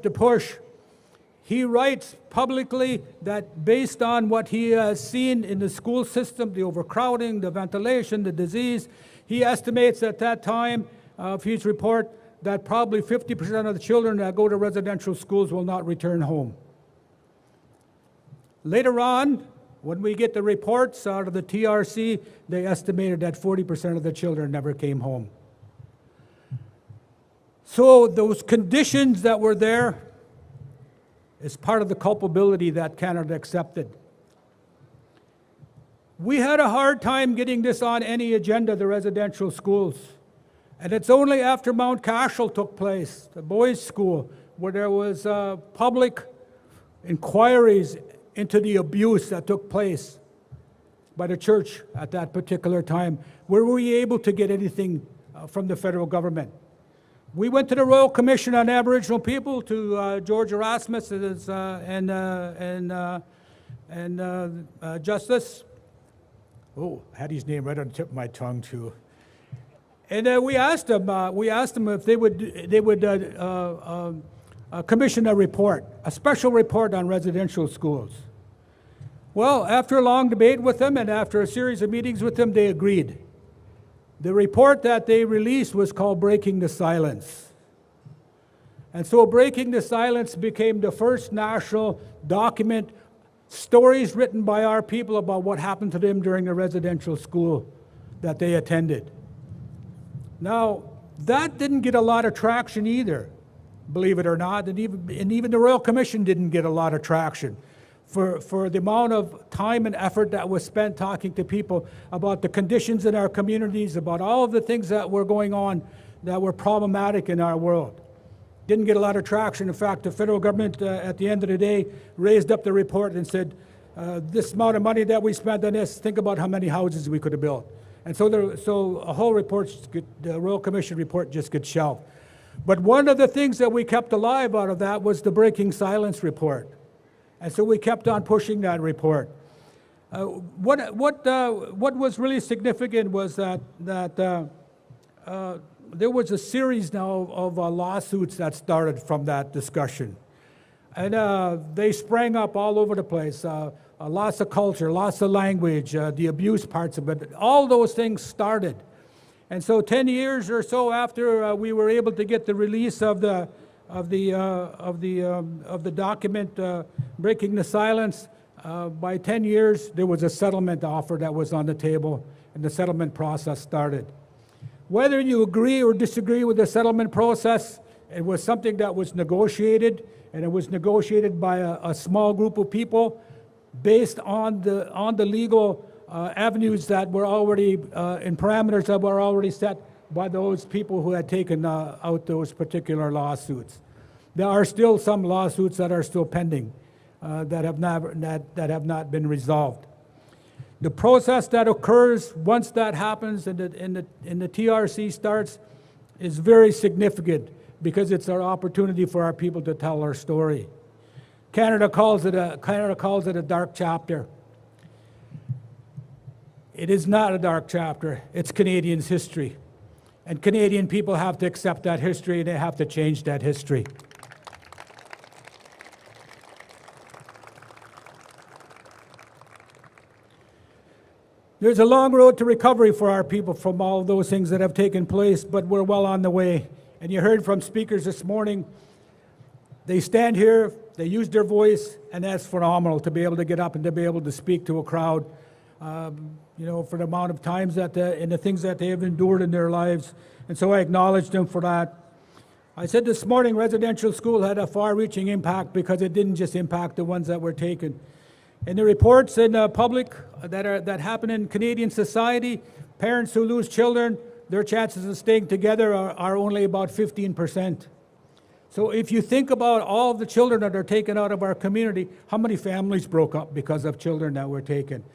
Speaker 6: He writes publicly that based on what he has seen in the school system, the overcrowding, the ventilation, the disease, he estimates at that time of his report that probably 50% of the children that go to residential schools will not return home. Later on, when we get the reports out of the TRC, they estimated that 40% of the children never came home. So those conditions that were there is part of the culpability that Canada accepted. We had a hard time getting this on any agenda, the residential schools. And it's only after Mount Cashel took place, the boys' school, where there was public inquiries into the abuse that took place by the church at that particular time, where were we able to get anything from the federal government. We went to the Royal Commission on Aboriginal People, to George Erasmus and Justice. Oh, I had his name right on the tip of my tongue too. And we asked them if they would commission a report, a special report on residential schools. Well, after a long debate with them and after a series of meetings with them, they agreed. The report that they released was called Breaking the Silence. And so Breaking the Silence became the first national document, stories written by our people about what happened to them during the residential school that they attended. Now, that didn't get a lot of traction either, believe it or not, and even the Royal Commission didn't get a lot of traction for the amount of time and effort that was spent talking to people about the conditions in our communities, about all of the things that were going on that were problematic in our world. Didn't get a lot of traction. In fact, the federal government, at the end of the day, raised up the report and said, this amount of money that we spent on this, think about how many houses we could have built. And so a whole report, the Royal Commission report just gets shelved. But one of the things that we kept alive out of that was the Breaking Silence report. And so we kept on pushing that report. What was really significant was that there was a series now of lawsuits that started from that discussion. And they sprang up all over the place. Loss of culture, loss of language, the abuse parts of it. All those things started. And so 10 years or so after we were able to get the release of the document Breaking the Silence, by 10 years there was a settlement offer that was on the table, and the settlement process started. Whether you agree or disagree with the settlement process, it was something that was negotiated, and it was negotiated by a small group of people based on the legal avenues that were already and parameters that were already set by those people who had taken out those particular lawsuits. There are still some lawsuits that are still pending that have not been resolved. The process that occurs once that happens and the TRC starts is very significant because it's our opportunity for our people to tell our story. Canada calls it a dark chapter. It is not a dark chapter. It's Canadians' history. And Canadian people have to accept that history, and they have to change that history. There's a long road to recovery for our people from all of those things that have taken place, but we're well on the way. And you heard from speakers this morning, they stand here, they use their voice, and that's phenomenal to be able to get up and to be able to speak to a crowd, for the amount of times and the things that they have endured in their lives. And so I acknowledge them for that. I said this morning, residential school had a far-reaching impact because it didn't just impact the ones that were taken. In the reports in public that happen in Canadian society, parents who lose children, their chances of staying together are only about 15%. So if you think about all the children that are taken out of our community, how many families broke up because of children that were taken?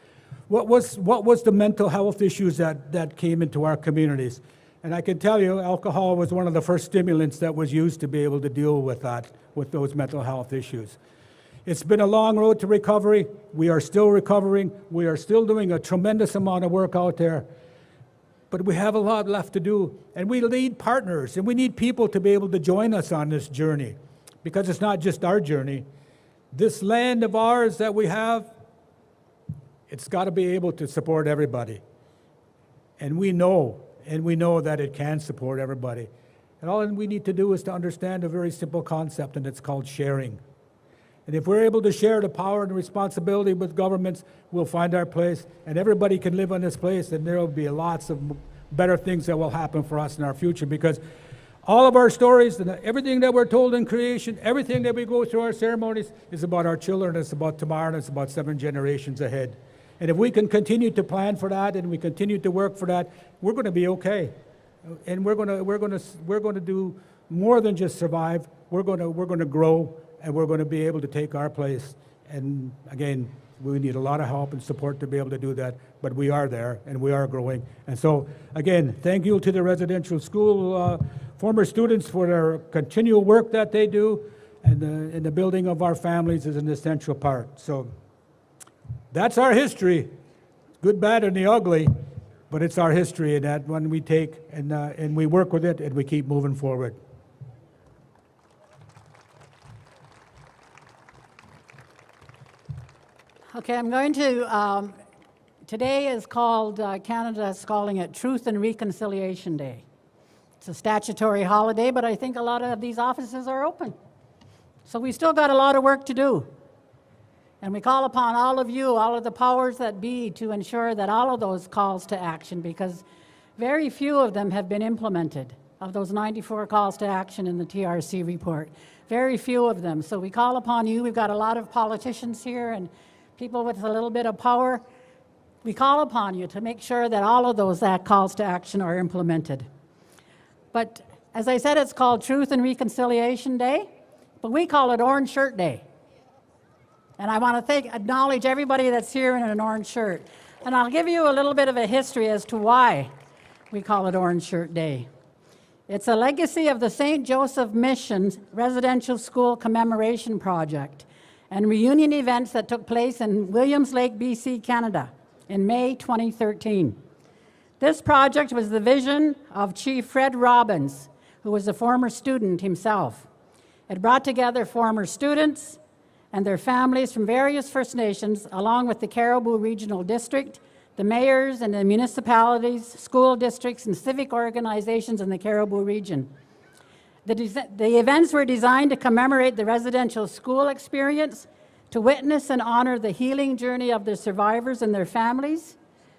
Speaker 6: What was the mental health issues that came into our communities? And I can tell you, alcohol was one of the first stimulants that was used to be able to deal with that, with those mental health issues. It's been a long road to recovery. We are still recovering. We are still doing a tremendous amount of work out there. But we have a lot left to do. And we need partners, and we need people to be able to join us on this journey, because it's not just our journey. This land of ours that we have, it's got to be able to support everybody. And we know that it can support everybody. And all we need to do is to understand a very simple concept, and it's called sharing. And if we're able to share the power and responsibility with governments, we'll find our place, and everybody can live on this place, and there will be lots of better things that will happen for us in our future, because all of our stories and everything that we're told in creation, everything that we go through our ceremonies is about our children, it's about tomorrow, and it's about 7 generations ahead. And if we can continue to plan for that and we continue to work for that, we're going to be okay. And we're going to do more than just survive. We're going to grow, and we're going to be able to take our place. And again, we need a lot of help and support to be able to do that, but we are there and we are growing. And so again, thank you to the residential school former students for their continual work that they do, and the building of our families is an essential part. So that's our history, good, bad, and the ugly, but it's our history, and that one we take and we work with it and we keep moving forward.
Speaker 3: Okay, I'm going to, today is called, Canada's calling it Truth and Reconciliation Day. It's a statutory holiday, but I think a lot of these offices are open. So we still got a lot of work to do. And we call upon all of you, all of the powers that be, to ensure that all of those calls to action, because very few of them have been implemented, of those 94 calls to action in the TRC report. Very few of them. So we call upon you. We've got a lot of politicians here and people with a little bit of power. We call upon you to make sure that all of those calls to action are implemented. But as I said, it's called Truth and Reconciliation Day, but we call it Orange Shirt Day. And I want to acknowledge everybody that's here in an orange shirt. And I'll give you a little bit of a history as to why we call it Orange Shirt Day. It's a legacy of the St. Joseph Mission Residential School Commemoration Project and reunion events that took place in Williams Lake, BC, Canada in May 2013. This project was the vision of Chief Fred Robbins, who was a former student himself. It brought together former students and their families from various First Nations, along with the Cariboo Regional District, the mayors and the municipalities, school districts, and civic organizations in the Cariboo region. The events were designed to commemorate the residential school experience, to witness and honor the healing journey of the survivors and their families,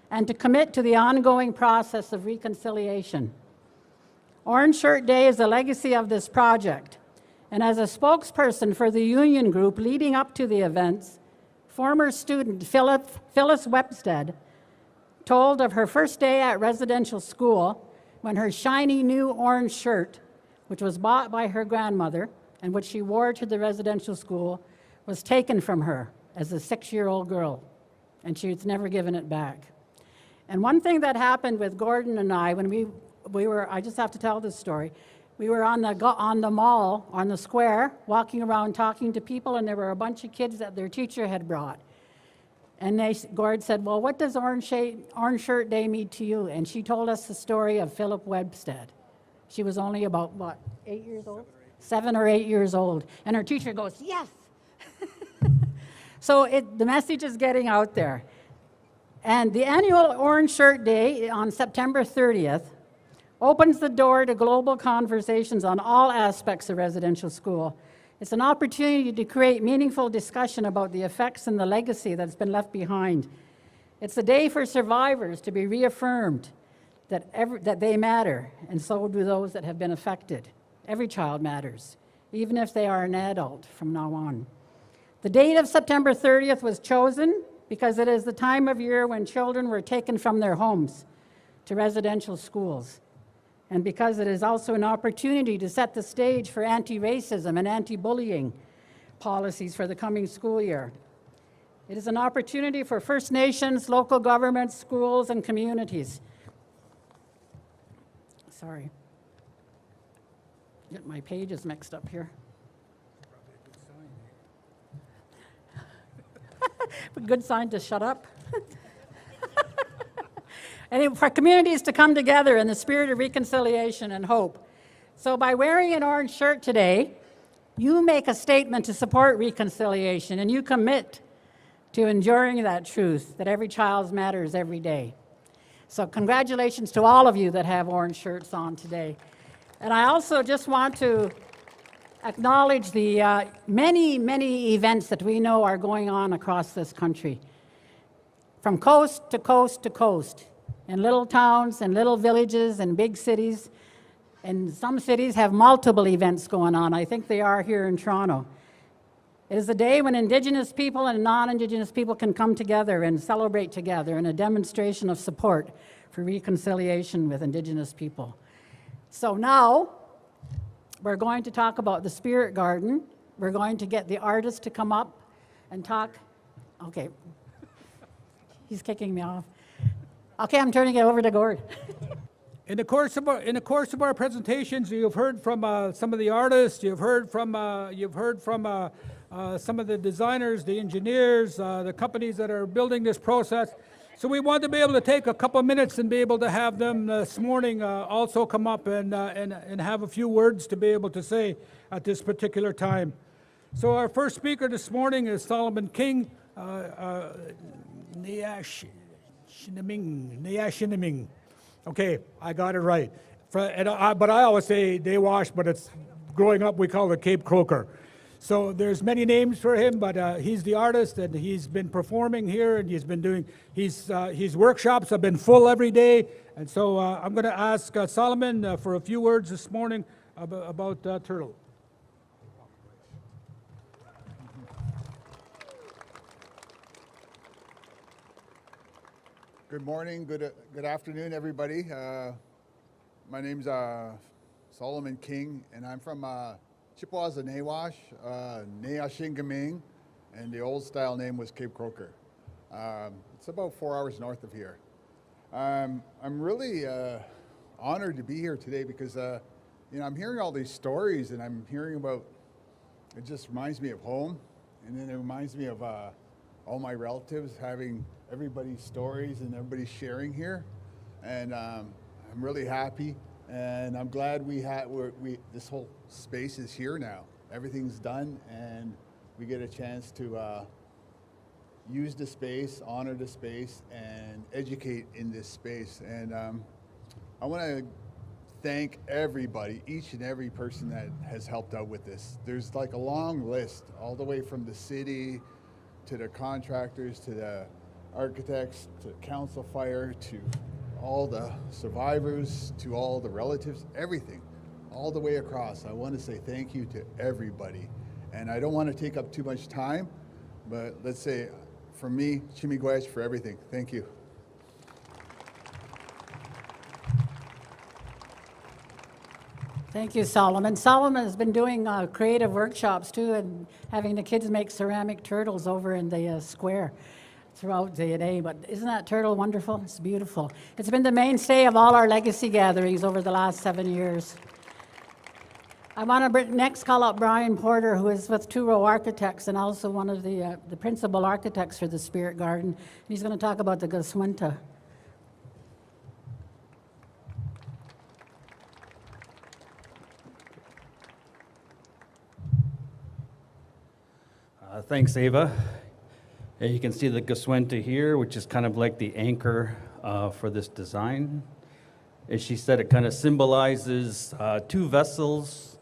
Speaker 3: and to commit to the ongoing process of reconciliation. Orange Shirt Day is a legacy of this project, and as a spokesperson for the union group leading up to the events, former student Phyllis Webstead told of her first day at residential school when her shiny new orange shirt, which was bought by her grandmother and which she wore to the residential school, was taken from her as a 6-year-old girl, and she was never given it back. And one thing that happened with Gordon and I when we were, I just have to tell this story, we were on the mall, on the square, walking around talking to people, and there were a bunch of kids that their teacher had brought. And Gord said, well, what does Orange Shirt Day mean to you? And she told us the story of Philip Webstead. She was only about, what, 8 years old? 7 or 8 years old. And her teacher goes, yes. So the message is getting out there. And the annual Orange Shirt Day on September 30th opens the door to global conversations on all aspects of residential school. It's an opportunity to create meaningful discussion about the effects and the legacy that's been left behind. It's a day for survivors to be reaffirmed that they matter, and so do those that have been affected. Every child matters, even if they are an adult from now on. The date of September 30th was chosen because it is the time of year when children were taken from their homes to residential schools, and because it is also an opportunity to set the stage for anti-racism and anti-bullying policies for the coming school year. It is an opportunity for First Nations, local governments, schools, and communities. Sorry. Get my pages mixed up here. A good sign to shut up. And for communities to come together in the spirit of reconciliation and hope. So by wearing an orange shirt today, you make a statement to support reconciliation, and you commit to enduring that truth that every child matters every day. So congratulations to all of you that have orange shirts on today. And I also just want to acknowledge the many, many events that we know are going on across this country, from coast to coast to coast, in little towns and little villages and big cities. And some cities have multiple events going on. I think they are here in Toronto. It is a day when Indigenous people and non-Indigenous people can come together and celebrate together in a demonstration of support for reconciliation with Indigenous people. So now, we're going to talk about the Spirit Garden. We're going to get the artist to come up and talk. Okay. He's kicking me off. Okay, I'm turning it over to Gord.
Speaker 6: In the course of our presentations, you've heard from some of the artists. You've heard from some of the designers, the engineers, the companies that are building this process. So we want to be able to take a couple of minutes and be able to have them this morning also come up and have a few words to be able to say at this particular time. So our first speaker this morning is Solomon King, Neashiniming. Okay, I got it right. But I always say Nawash, but it's growing up we call it Cape Croker. So there's many names for him, but he's the artist, and he's been performing here, and he's been doing his workshops have been full every day. And so I'm going to ask Solomon for a few words this morning about Turtle.
Speaker 14: Good morning, good afternoon, everybody. My name's Solomon King, and I'm from Chippewas and Nawash, Neashingaming, and the old style name was Cape Croker. It's about 4 hours north of here. I'm really honored to be here today because I'm hearing all these stories, and I'm hearing about, it just reminds me of home, and then it reminds me of all my relatives having everybody's stories and everybody's sharing here, and I'm really happy, and I'm glad this whole space is here now. Everything's done, and we get a chance to use the space, honor the space, and educate in this space. And I want to thank everybody, each and every person that has helped out with this. There's like a long list, all the way from the city to the contractors, to the architects, to council fire, to all the survivors, to all the relatives, everything, all the way across. I want to say thank you to everybody. And I don't want to take up too much time, but let's say, from me, Chimigwech for everything. Thank you.
Speaker 3: Thank you, Solomon. Solomon has been doing creative workshops too, and having the kids make ceramic turtles over in the square throughout the day. But isn't that turtle wonderful? It's beautiful. It's been the mainstay of all our legacy gatherings over the last 7 years. I want to next call up Brian Porter, who is with Two Row Architects and also one of the principal architects for the Spirit Garden. He's going to talk about the Gaswinta.
Speaker 17: Thanks, Ava. You can see the Gaswinta here, which is kind of like the anchor for this design. As she said, it kind of symbolizes two vessels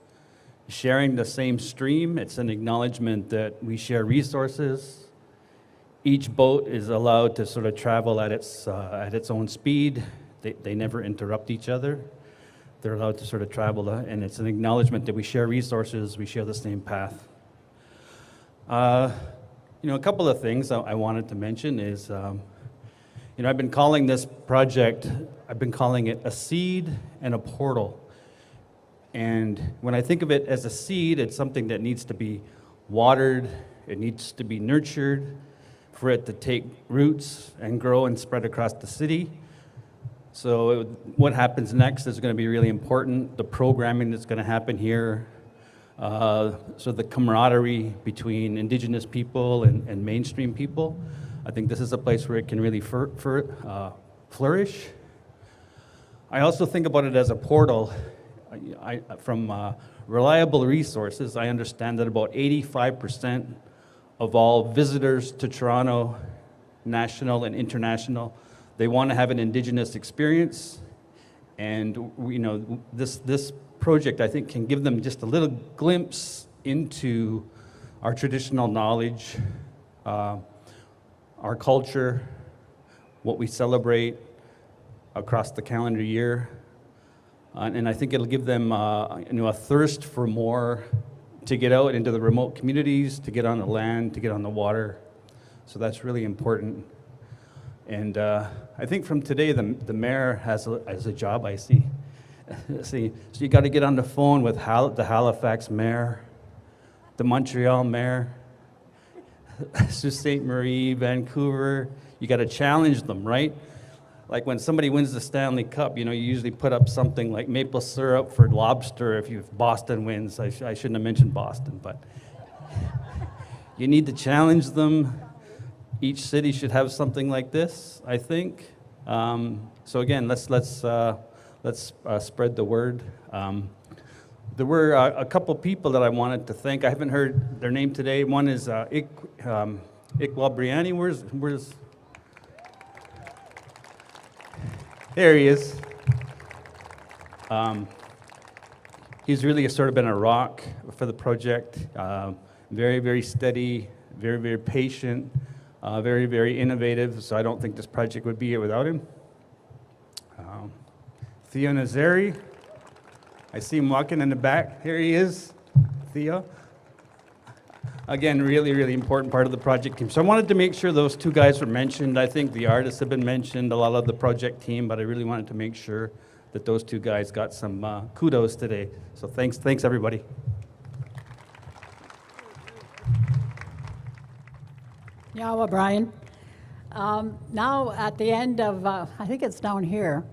Speaker 17: sharing the same stream. It's an acknowledgement that we share resources. Each boat is allowed to sort of travel at its own speed. They never interrupt each other. They're allowed to sort of travel, and it's an acknowledgement that we share resources, we share the same path. A couple of things I wanted to mention is, I've been calling this project, I've been calling it a seed and a portal. And when I think of it as a seed, it's something that needs to be watered, it needs to be nurtured for it to take roots and grow and spread across the city. So what happens next is going to be really important. The programming that's going to happen here, so the camaraderie between Indigenous people and mainstream people. I think this is a place where it can really flourish. I also think about it as a portal. From reliable resources, I understand that about 85% of all visitors to Toronto, national and international, they want to have an Indigenous experience. And this project, I think, can give them just a little glimpse into our traditional knowledge, our culture, what we celebrate across the calendar year. And I think it'll give them a thirst for more, to get out into the remote communities, to get on the land, to get on the water. So that's really important. And I think from today, the mayor has a job, I see. So you got to get on the phone with the Halifax mayor, the Montreal mayor, Sault Ste. Marie, Vancouver. You got to challenge them, right? Like when somebody wins the Stanley Cup, you usually put up something like maple syrup for lobster if Boston wins. I shouldn't have mentioned Boston, but you need to challenge them. Each city should have something like this, I think. So again, let's spread the word. There were a couple people that I wanted to thank. I haven't heard their name today. One is Iqbal where's, there he is. He's really sort of been a rock for the project. Very, very steady, very, very patient, very, very innovative. So I don't think this project would be here without him. Theo Nazari, I see him walking in the back. Here he is, Theo. Again, really, really important part of the project team. So I wanted to make sure those two guys were mentioned. I think the artists have been mentioned, a lot of the project team, but I really wanted to make sure that those two guys got some kudos today. So thanks everybody.
Speaker 3: Yeah, Brian. Now at the end of, I think it's down here.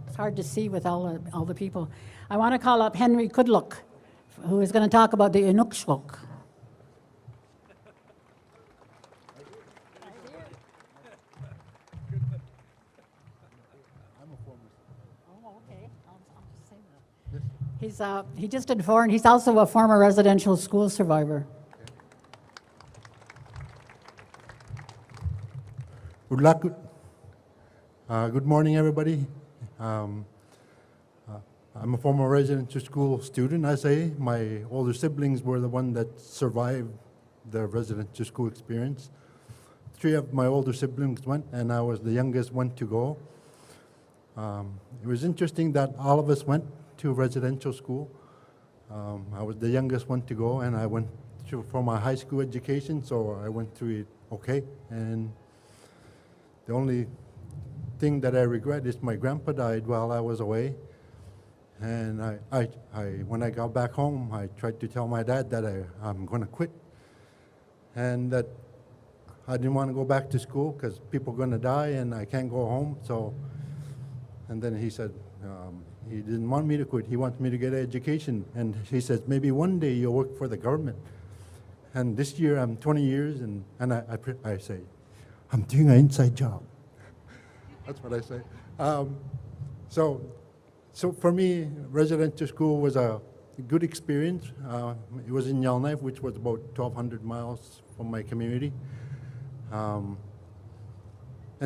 Speaker 3: It's hard to see with all the people. I want to call up Henry Kudluk, who is going to talk about the Inukshuk. He just did 4, and he's also a former residential school survivor.
Speaker 18: Good luck. Good morning, everybody. I'm a former residential school student, I say. My older siblings were the one that survived the residential school experience. 3 of my older siblings went, and I was the youngest one to go. It was interesting that all of us went to residential school. I was the youngest one to go, and I went for my high school education, so I went through it okay. And the only thing that I regret is my grandpa died while I was away. And when I got back home, I tried to tell my dad that I'm going to quit, and that I didn't want to go back to school because people are going to die and I can't go home. So, and then he said, he didn't want me to quit. He wanted me to get an education. And he says, maybe one day you'll work for the government. And this year I'm 20 years, and I say, I'm doing an inside job. That's what I say. So for me, residential school was a good experience. It was in Yellowknife, which was about 1,200 miles from my community. And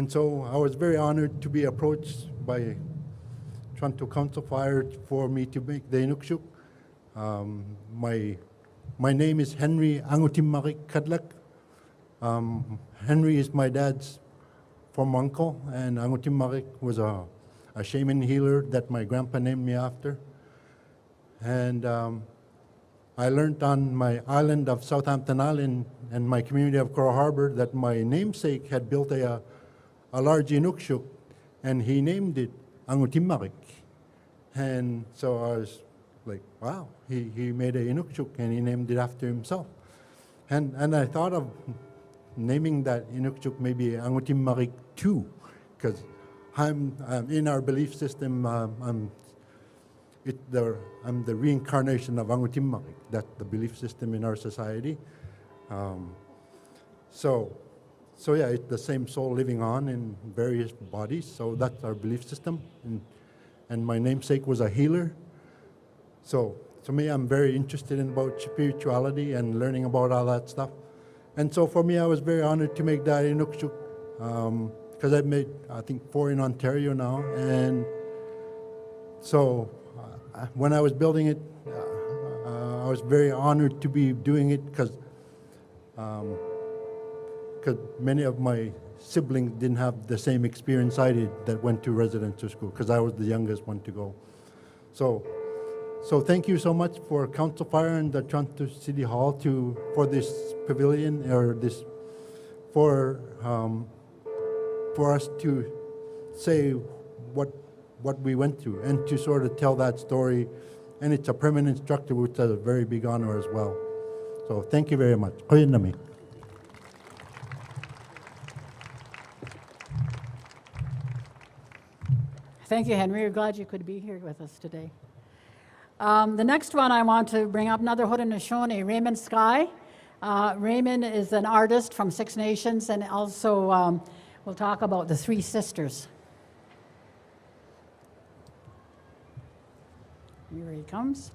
Speaker 18: so I was very honored to be approached by Toronto Council Fire for me to make the Inukshuk. My name is Henry Angutimmarik Kadlak. Henry is my dad's former uncle, and Angutimmarik was a shaman healer that my grandpa named me after. And I learned on my island of Southampton Island and my community of Coral Harbor that my namesake had built a large Inukshuk, and he named it Angutimmarik. And so I was like, wow, he made a Inukshuk and he named it after himself. And I thought of naming that Inukshuk maybe Angutimmarik 2, because I'm in our belief system, I'm the reincarnation of Angutimmarik. That's the belief system in our society. So yeah, it's the same soul living on in various bodies. So that's our belief system. And my namesake was a healer. So to me, I'm very interested in about spirituality and learning about all that stuff. And so for me, I was very honored to make that Inukshuk, because I've made, I think, 4 in Ontario now. And so when I was building it, I was very honored to be doing it because many of my siblings didn't have the same experience I did that went to residential school, because I was the youngest one to go. So thank you so much for Council Fire and the Toronto City Hall for this pavilion, or this for us to say what we went through and to sort of tell that story. And it's a permanent structure, which is a very big honor as well. So thank you very much.
Speaker 3: Thank you, Henry. We're glad you could be here with us today. The next one I want to bring up, another Haudenosaunee, Raymond Sky. Raymond is an artist from 6 Nations, and also we'll talk about the 3 sisters. Here he comes.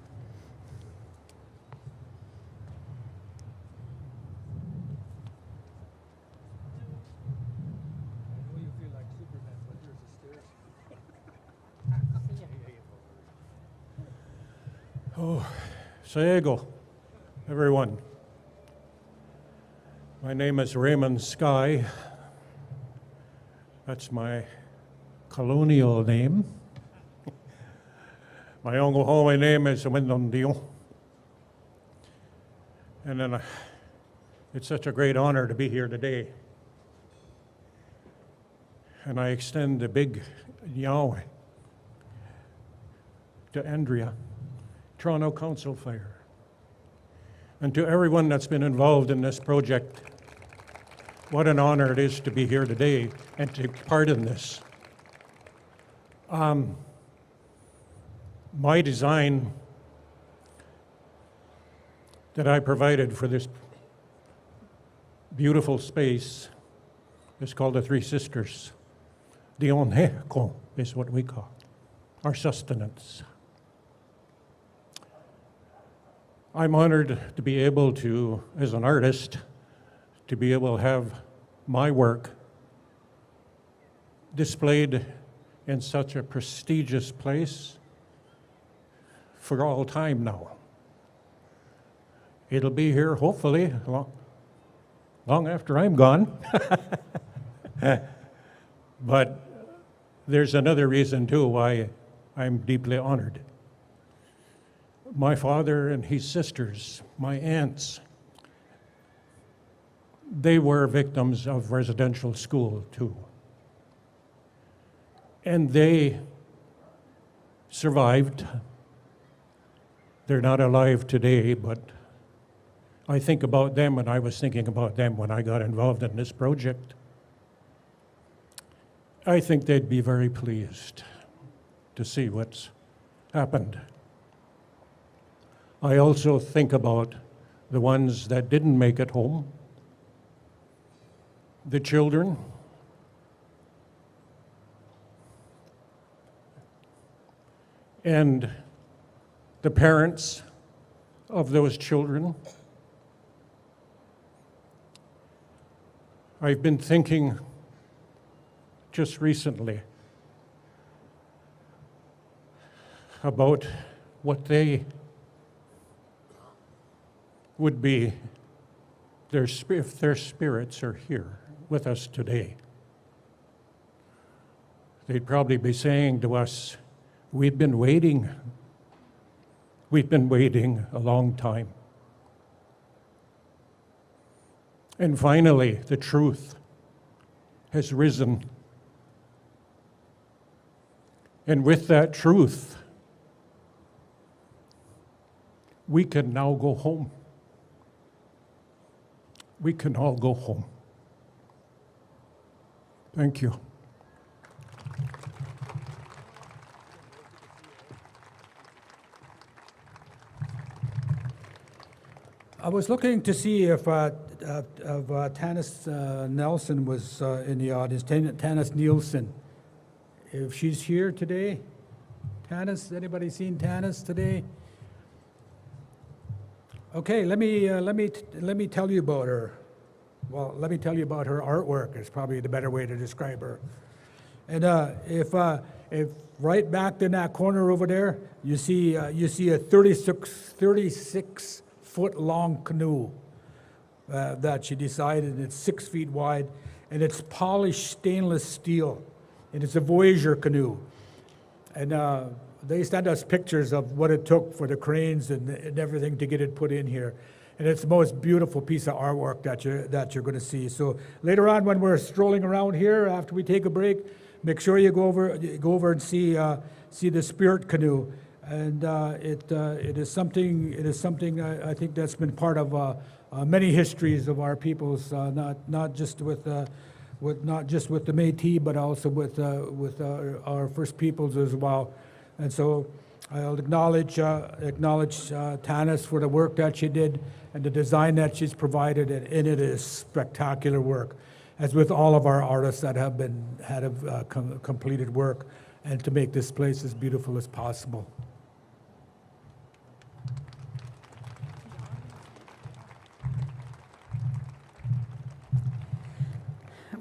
Speaker 19: Oh, Saego, everyone. My name is Raymond Sky. That's my colonial name. My Ongohoe name is Windondio. And then it's such a great honor to be here today. And I extend a big Yahweh to Andrea, Toronto Council Fire, and to everyone that's been involved in this project. What an honor it is to be here today and to take part in this. My design that I provided for this beautiful space is called the Three Sisters. The Onheko is what we call our sustenance. I'm honored to be able to, as an artist, to be able to have my work displayed in such a prestigious place for all time now. It'll be here, hopefully, long after I'm gone. But there's another reason, too, why I'm deeply honored. My father and his sisters, my aunts, they were victims of residential school, too. And they survived. They're not alive today, but I think about them, and I was thinking about them when I got involved in this project. I think they'd be very pleased to see what's happened. I also think about the ones that didn't make it home, the children, and the parents of those children. I've been thinking just recently about what they would be if their spirits are here with us today. They'd probably be saying to us, we've been waiting. We've been waiting a long time. And finally, the truth has risen. And with that truth, we can now go home. We can all go home. Thank you.
Speaker 6: I was looking to see if Tanis Nelson was in the audience, Tanis Nielsen. If she's here today. Tanis, anybody seen Tanis today? Okay, let me tell you about her. Well, let me tell you about her artwork is probably the better way to describe her. And if right back in that corner over there, you see a 36 foot long canoe that she decided, it's 6 feet wide, and it's polished stainless steel, and it's a Voyager canoe. And they sent us pictures of what it took for the cranes and everything to get it put in here. And it's the most beautiful piece of artwork that you're going to see. So later on, when we're strolling around here, after we take a break, make sure you go over and see the Spirit Canoe. And it is something I think that's been part of many histories of our peoples, not just with the Métis, but also with our First Peoples as well. And so I'll acknowledge Tanis for the work that she did and the design that she's provided, and it is spectacular work, as with all of our artists that have completed work, and to make this place as beautiful as possible.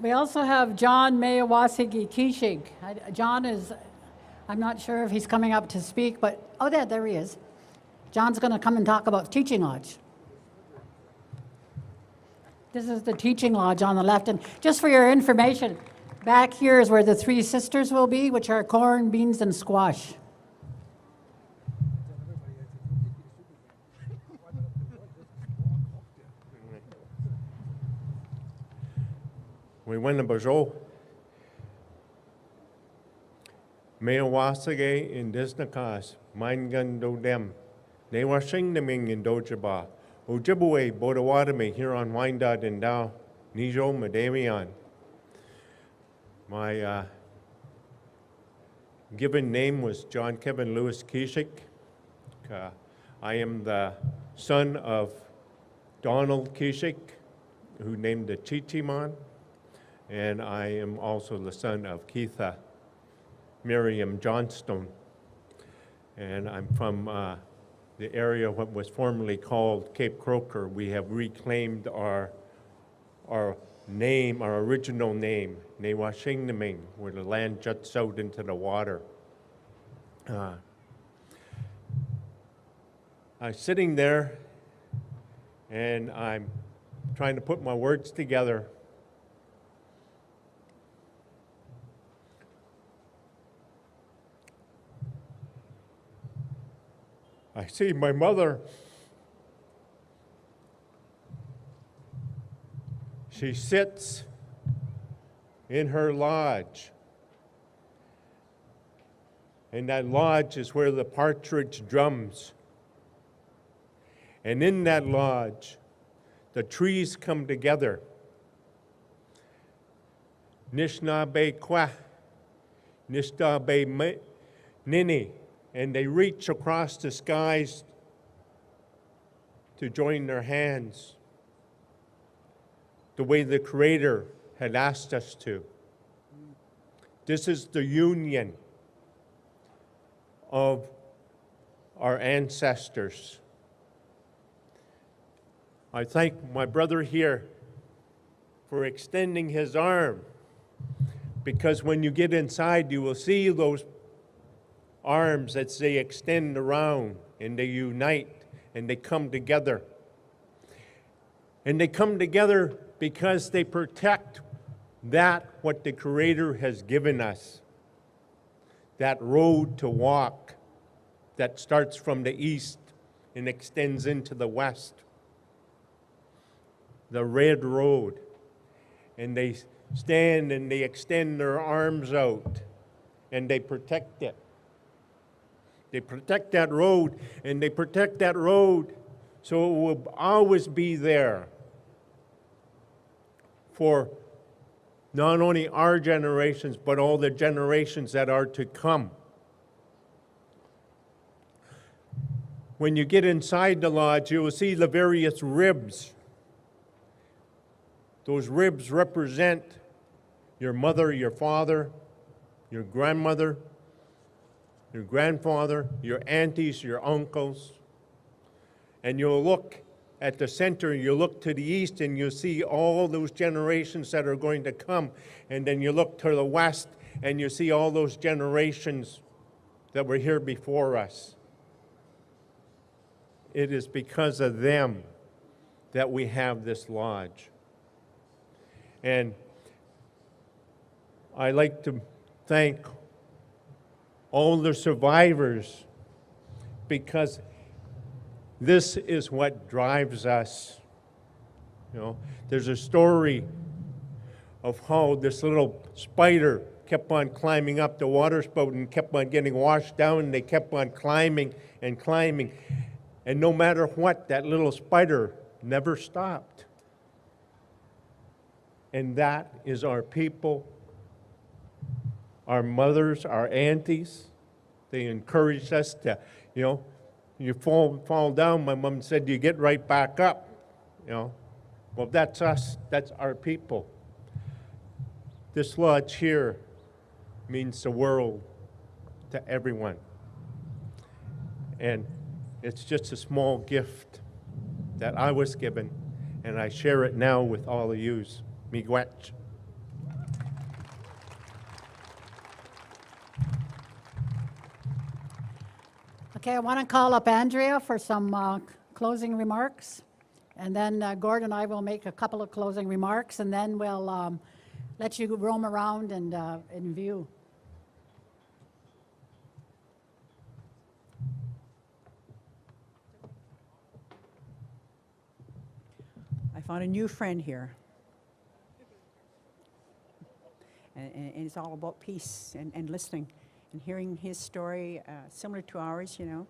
Speaker 3: We also have John Mayawasigi Kishig. John is, I'm not sure if he's coming up to speak, but, oh, there he is. John's going to come and talk about Teaching Lodge. This is the Teaching Lodge on the left. And just for your information, back here is where the three sisters will be, which are corn, beans, and squash.
Speaker 20: We win the bajo. Mayawasage in Disnakas, Maingan do dem. They were sing the ming in Dojaba. Ojibwe, Bodawadame, here on Wyandotte and Dow, Nijo, Madamian. My given name was John Kevin Lewis Kishik. I am the son of Donald Kishik, who named the Chichiman, and I am also the son of Keitha Miriam Johnstone. And I'm from the area what was formerly called Cape Croker. We have reclaimed our name, our original name, Newashingneming, where the land juts out into the water. I'm sitting there and I'm trying to put my words together. I see my mother. She sits in her lodge. And that lodge is where the partridge drums. And in that lodge, the trees come together. Nishnabe Kwa, Nishnabe Nini. And they reach across the skies to join their hands the way the Creator had asked us to. This is the union of our ancestors. I thank my brother here for extending his arm, because when you get inside, you will see those arms as they extend around and they unite and they come together. And they come together because they protect that what the Creator has given us. That road to walk that starts from the east and extends into the west. The red road. And they stand and they extend their arms out and they protect it. They protect that road, and they protect that road so it will always be there for not only our generations, but all the generations that are to come. When you get inside the lodge, you will see the various ribs. Those ribs represent your mother, your father, your grandmother, your grandfather, your aunties, your uncles. And you'll look at the center, you look to the east, and you'll see all those generations that are going to come. And then you look to the west, and you see all those generations that were here before us. It is because of them that we have this lodge. And I like to thank all the survivors, because this is what drives us. You know, there's a story of how this little spider kept on climbing up the water spout and kept on getting washed down, and they kept on climbing and climbing. And no matter what, that little spider never stopped. And that is our people. Our mothers, our aunties, they encouraged us to, you know, you fall down, my mom said, you get right back up, you know. Well, that's us, that's our people. This lodge here means the world to everyone. And it's just a small gift that I was given, and I share it now with all of yous. Miigwech.
Speaker 3: Okay, I want to call up Andrea for some closing remarks. And then Gordon and I will make a couple of closing remarks, and then we'll let you roam around and view.
Speaker 16: I found a new friend here. And it's all about peace and listening and hearing his story, similar to ours, you know.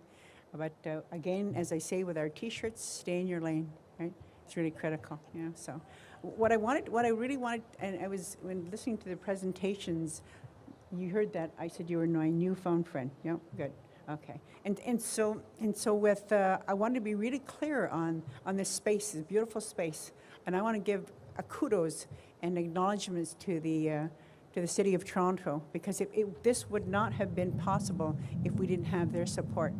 Speaker 16: But again, as I say with our T-shirts, stay in your lane, right? It's really critical, you know. So what I really wanted, and I was, when listening to the presentations, you heard that I said you were my newfound friend. Yeah, good. Okay. And so with, I wanted to be really clear on this space, this beautiful space. And I want to give a kudos and acknowledgements to the City of Toronto, because this would not have been possible if we didn't have their support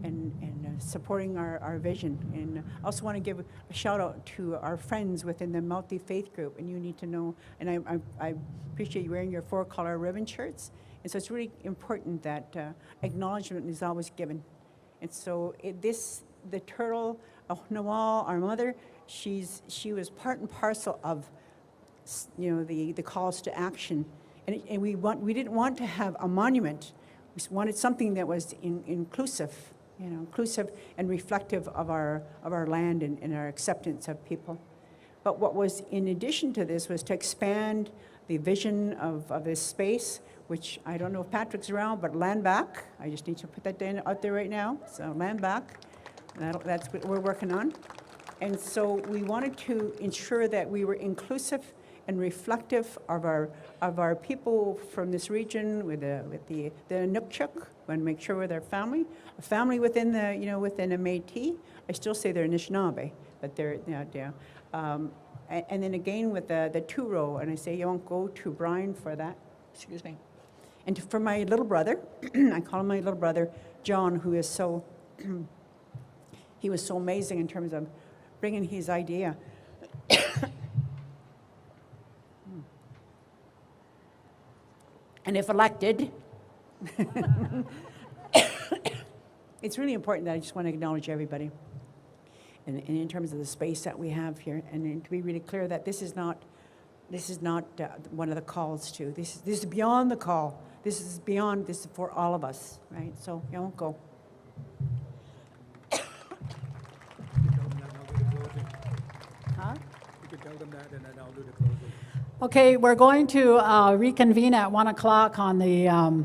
Speaker 16: and supporting our vision. And I also want to give a shout out to our friends within the multi-faith group. And you need to know, and I appreciate you wearing your 4-color ribbon shirts. And so it's really important that acknowledgement is always given. And so the turtle, Nawal, our mother, she was part and parcel of, you know, the calls to action. And we didn't want to have a monument. We wanted something that was inclusive, you know, inclusive and reflective of our land and our acceptance of people. But what was in addition to this was to expand the vision of this space, which I don't know if Patrick's around, but land back. I just need to put that out there right now. So land back, that's what we're working on. And so we wanted to ensure that we were inclusive and reflective of our people from this region with the Inukchuk. We want to make sure we're their family, a family within the, you know, within a Métis. I still say they're Anishinaabe, but they're, you know, and then again with the two-row, and I say you won't go to Brian for that. Excuse me. And for my little brother, I call him my little brother, John, who is so, he was so amazing in terms of bringing his idea. And if elected, it's really important that I just want to acknowledge everybody. And in terms of the space that we have here, and to be really clear that this is not one of the calls to. This is beyond the call. This is beyond. This is for all of us, right? So you won't go. Huh?
Speaker 6: You could tell them that, and then I'll do the closing.
Speaker 3: Okay, we're going to reconvene at 1 o'clock on the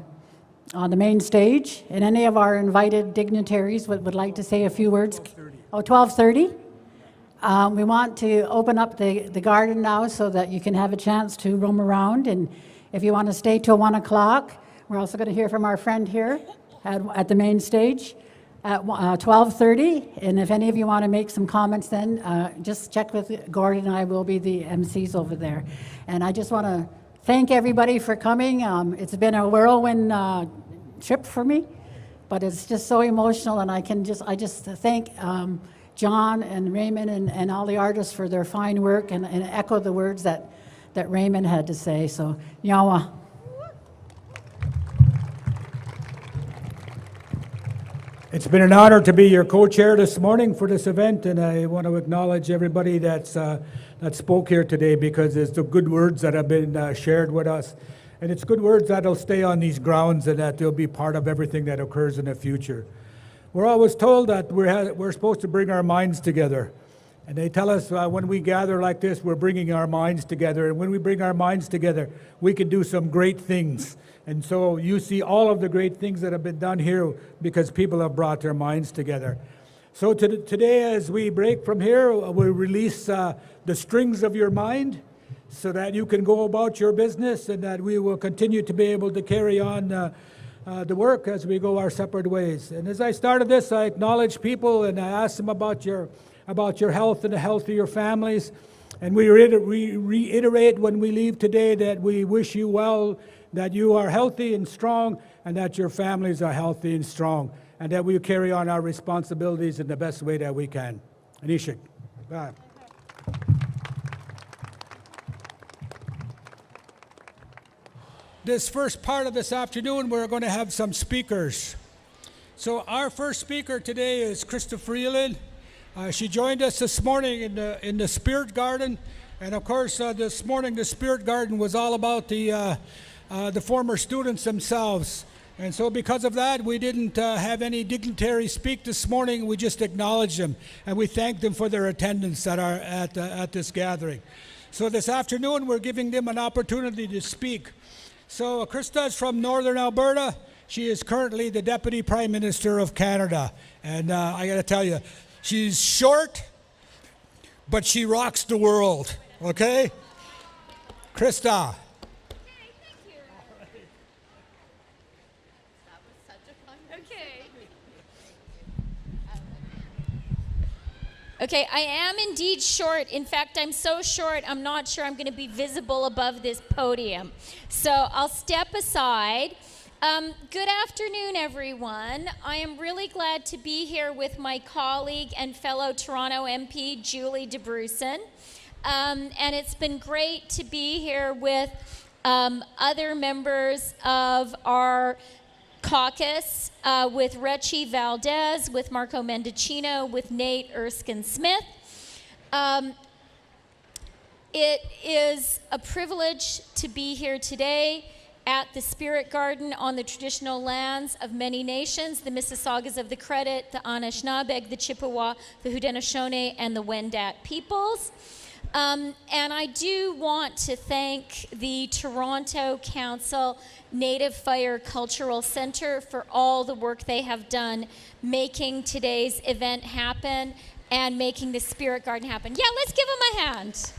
Speaker 3: main stage. And any of our invited dignitaries would like to say a few words.
Speaker 6: 12:30.
Speaker 3: Oh, 12:30. We want to open up the garden now so that you can have a chance to roam around. And if you want to stay till 1 o'clock, we're also going to hear from our friend here at the main stage at 12:30. And if any of you want to make some comments then, just check with Gordon and I will be the MCs over there. And I just want to thank everybody for coming. It's been a whirlwind trip for me, but it's just so emotional, and I just thank John and Raymond and all the artists for their fine work and echo the words that Raymond had to say. So, Yawa.
Speaker 6: It's been an honor to be your co-chair this morning for this event, and I want to acknowledge everybody that spoke here today, because it's the good words that have been shared with us. And it's good words that'll stay on these grounds and that they'll be part of everything that occurs in the future. We're always told that we're supposed to bring our minds together. And they tell us when we gather like this, we're bringing our minds together. And when we bring our minds together, we can do some great things. And so you see all of the great things that have been done here because people have brought their minds together. So today, as we break from here, we'll release the strings of your mind so that you can go about your business, and that we will continue to be able to carry on the work as we go our separate ways. And as I started this, I acknowledged people and I asked them about your health and the health of your families. And we reiterate when we leave today that we wish you well, that you are healthy and strong, and that your families are healthy and strong, and that we carry on our responsibilities in the best way that we can. Anishik. Bye. This first part of this afternoon, we're going to have some speakers. So our first speaker today is Chrystia Freeland. She joined us this morning in the Spirit Garden. And of course, this morning the Spirit Garden was all about the former students themselves. And so because of that, we didn't have any dignitaries speak this morning. We just acknowledged them, and we thanked them for their attendance at this gathering. So this afternoon, we're giving them an opportunity to speak. So Chrystia is from Northern Alberta. She is currently the Deputy Prime Minister of Canada. And I got to tell you, she's short, but she rocks the world, okay? Chrystia.
Speaker 1: Okay, I am indeed short. In fact, I'm so short, I'm not sure I'm going to be visible above this podium. So I'll step aside. Good afternoon, everyone. I am really glad to be here with my colleague and fellow Toronto MP, Julie DeBrusen. And it's been great to be here with other members of our caucus, with Rechi Valdez, with Marco Mendocino, with Nate Erskine-Smith. It is a privilege to be here today at the Spirit Garden on the traditional lands of many nations, the Mississaugas of the Credit, the Anishinaabe, the Chippewa, the Haudenosaunee, and the Wendat peoples. And I do want to thank the Toronto Council Native Fire Cultural Center for all the work they have done making today's event happen and making the Spirit Garden happen. Yeah, let's give them a hand.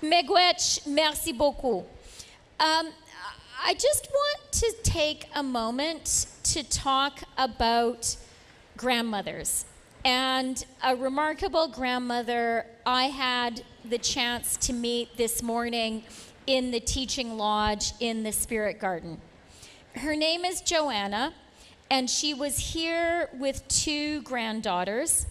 Speaker 1: Miigwech, merci beaucoup. I just want to take a moment to talk about grandmothers. And a remarkable grandmother I had the chance to meet this morning in the teaching lodge in the Spirit Garden. Her name is Joanna, and she was here with 2 granddaughters.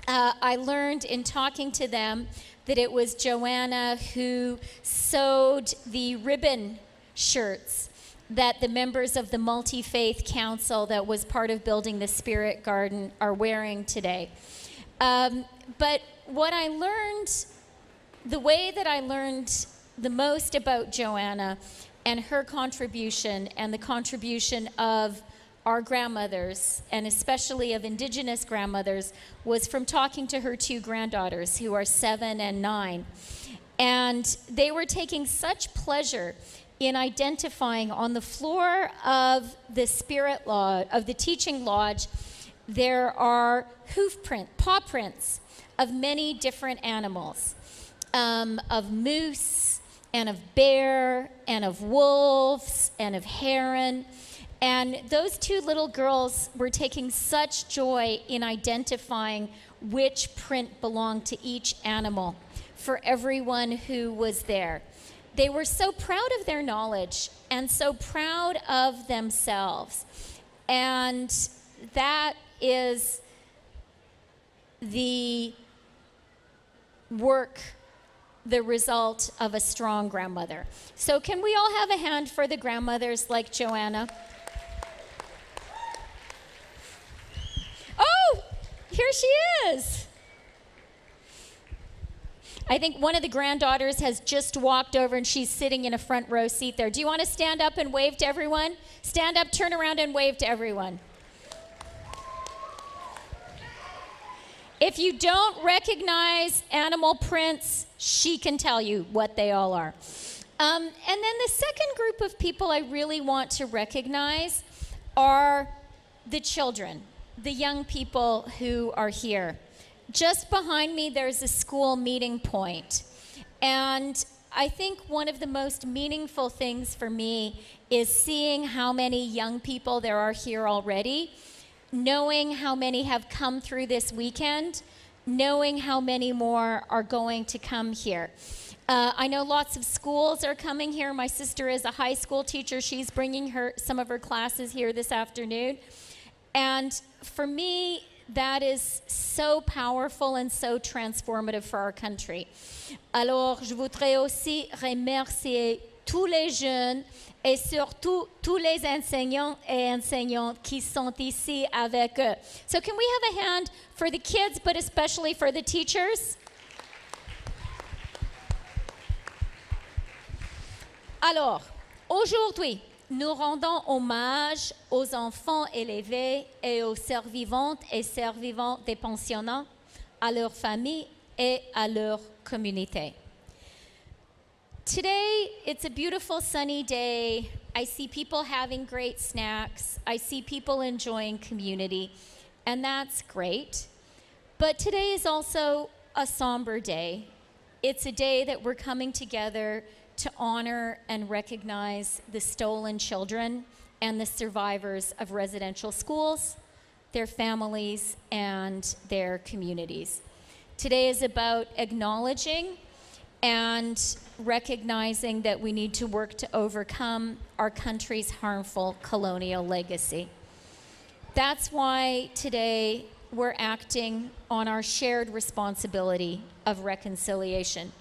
Speaker 1: I learned in talking to them that it was Joanna who sewed the ribbon shirts that the members of the Multi-Faith Council that was part of building the Spirit Garden are wearing today. But what I learned, the way that I learned the most about Joanna and her contribution and the contribution of our grandmothers, and especially of Indigenous grandmothers, was from talking to her 2 granddaughters who are 7 and 9. And they were taking such pleasure in identifying on the floor of the Spirit Lodge, of the teaching lodge, there are paw prints of many different animals, of moose and of bear and of wolves and of heron. And those 2 little girls were taking such joy in identifying which print belonged to each animal for everyone who was there. They were so proud of their knowledge and so proud of themselves. And that is the work, the result of a strong grandmother. So can we all have a hand for the grandmothers like Joanna? Oh, here she is. I think one of the granddaughters has just walked over and she's sitting in a front row seat there. Do you want to stand up and wave to everyone? Stand up, turn around, and wave to everyone. If you don't recognize animal prints, she can tell you what they all are. And then the second group of people I really want to recognize are the children, the young people who are here. Just behind me, there's a school meeting point. And I think one of the most meaningful things for me is seeing how many young people there are here already, knowing how many have come through this weekend, knowing how many more are going to come here. I know lots of schools are coming here. My sister is a high school teacher. She's bringing some of her classes here this afternoon. And for me, that is so powerful and so transformative for our country. Alors, je voudrais aussi remercier tous les jeunes et surtout tous les enseignants et enseignantes qui sont ici avec eux. So can we have a hand for the kids, but especially for the teachers? Alors, aujourd'hui, nous rendons hommage aux enfants élevés et aux survivantes et survivants des pensionnats, à leurs familles et à leur communauté. Today, it's a beautiful sunny day. I see people having great snacks. I see people enjoying community, and that's great. But today is also a somber day. It's a day that we're coming together to honor and recognize the stolen children and the survivors of residential schools, their families, and their communities. Today is about acknowledging and recognizing that we need to work to overcome our country's harmful colonial legacy. That's why today we're acting on our shared responsibility of reconciliation,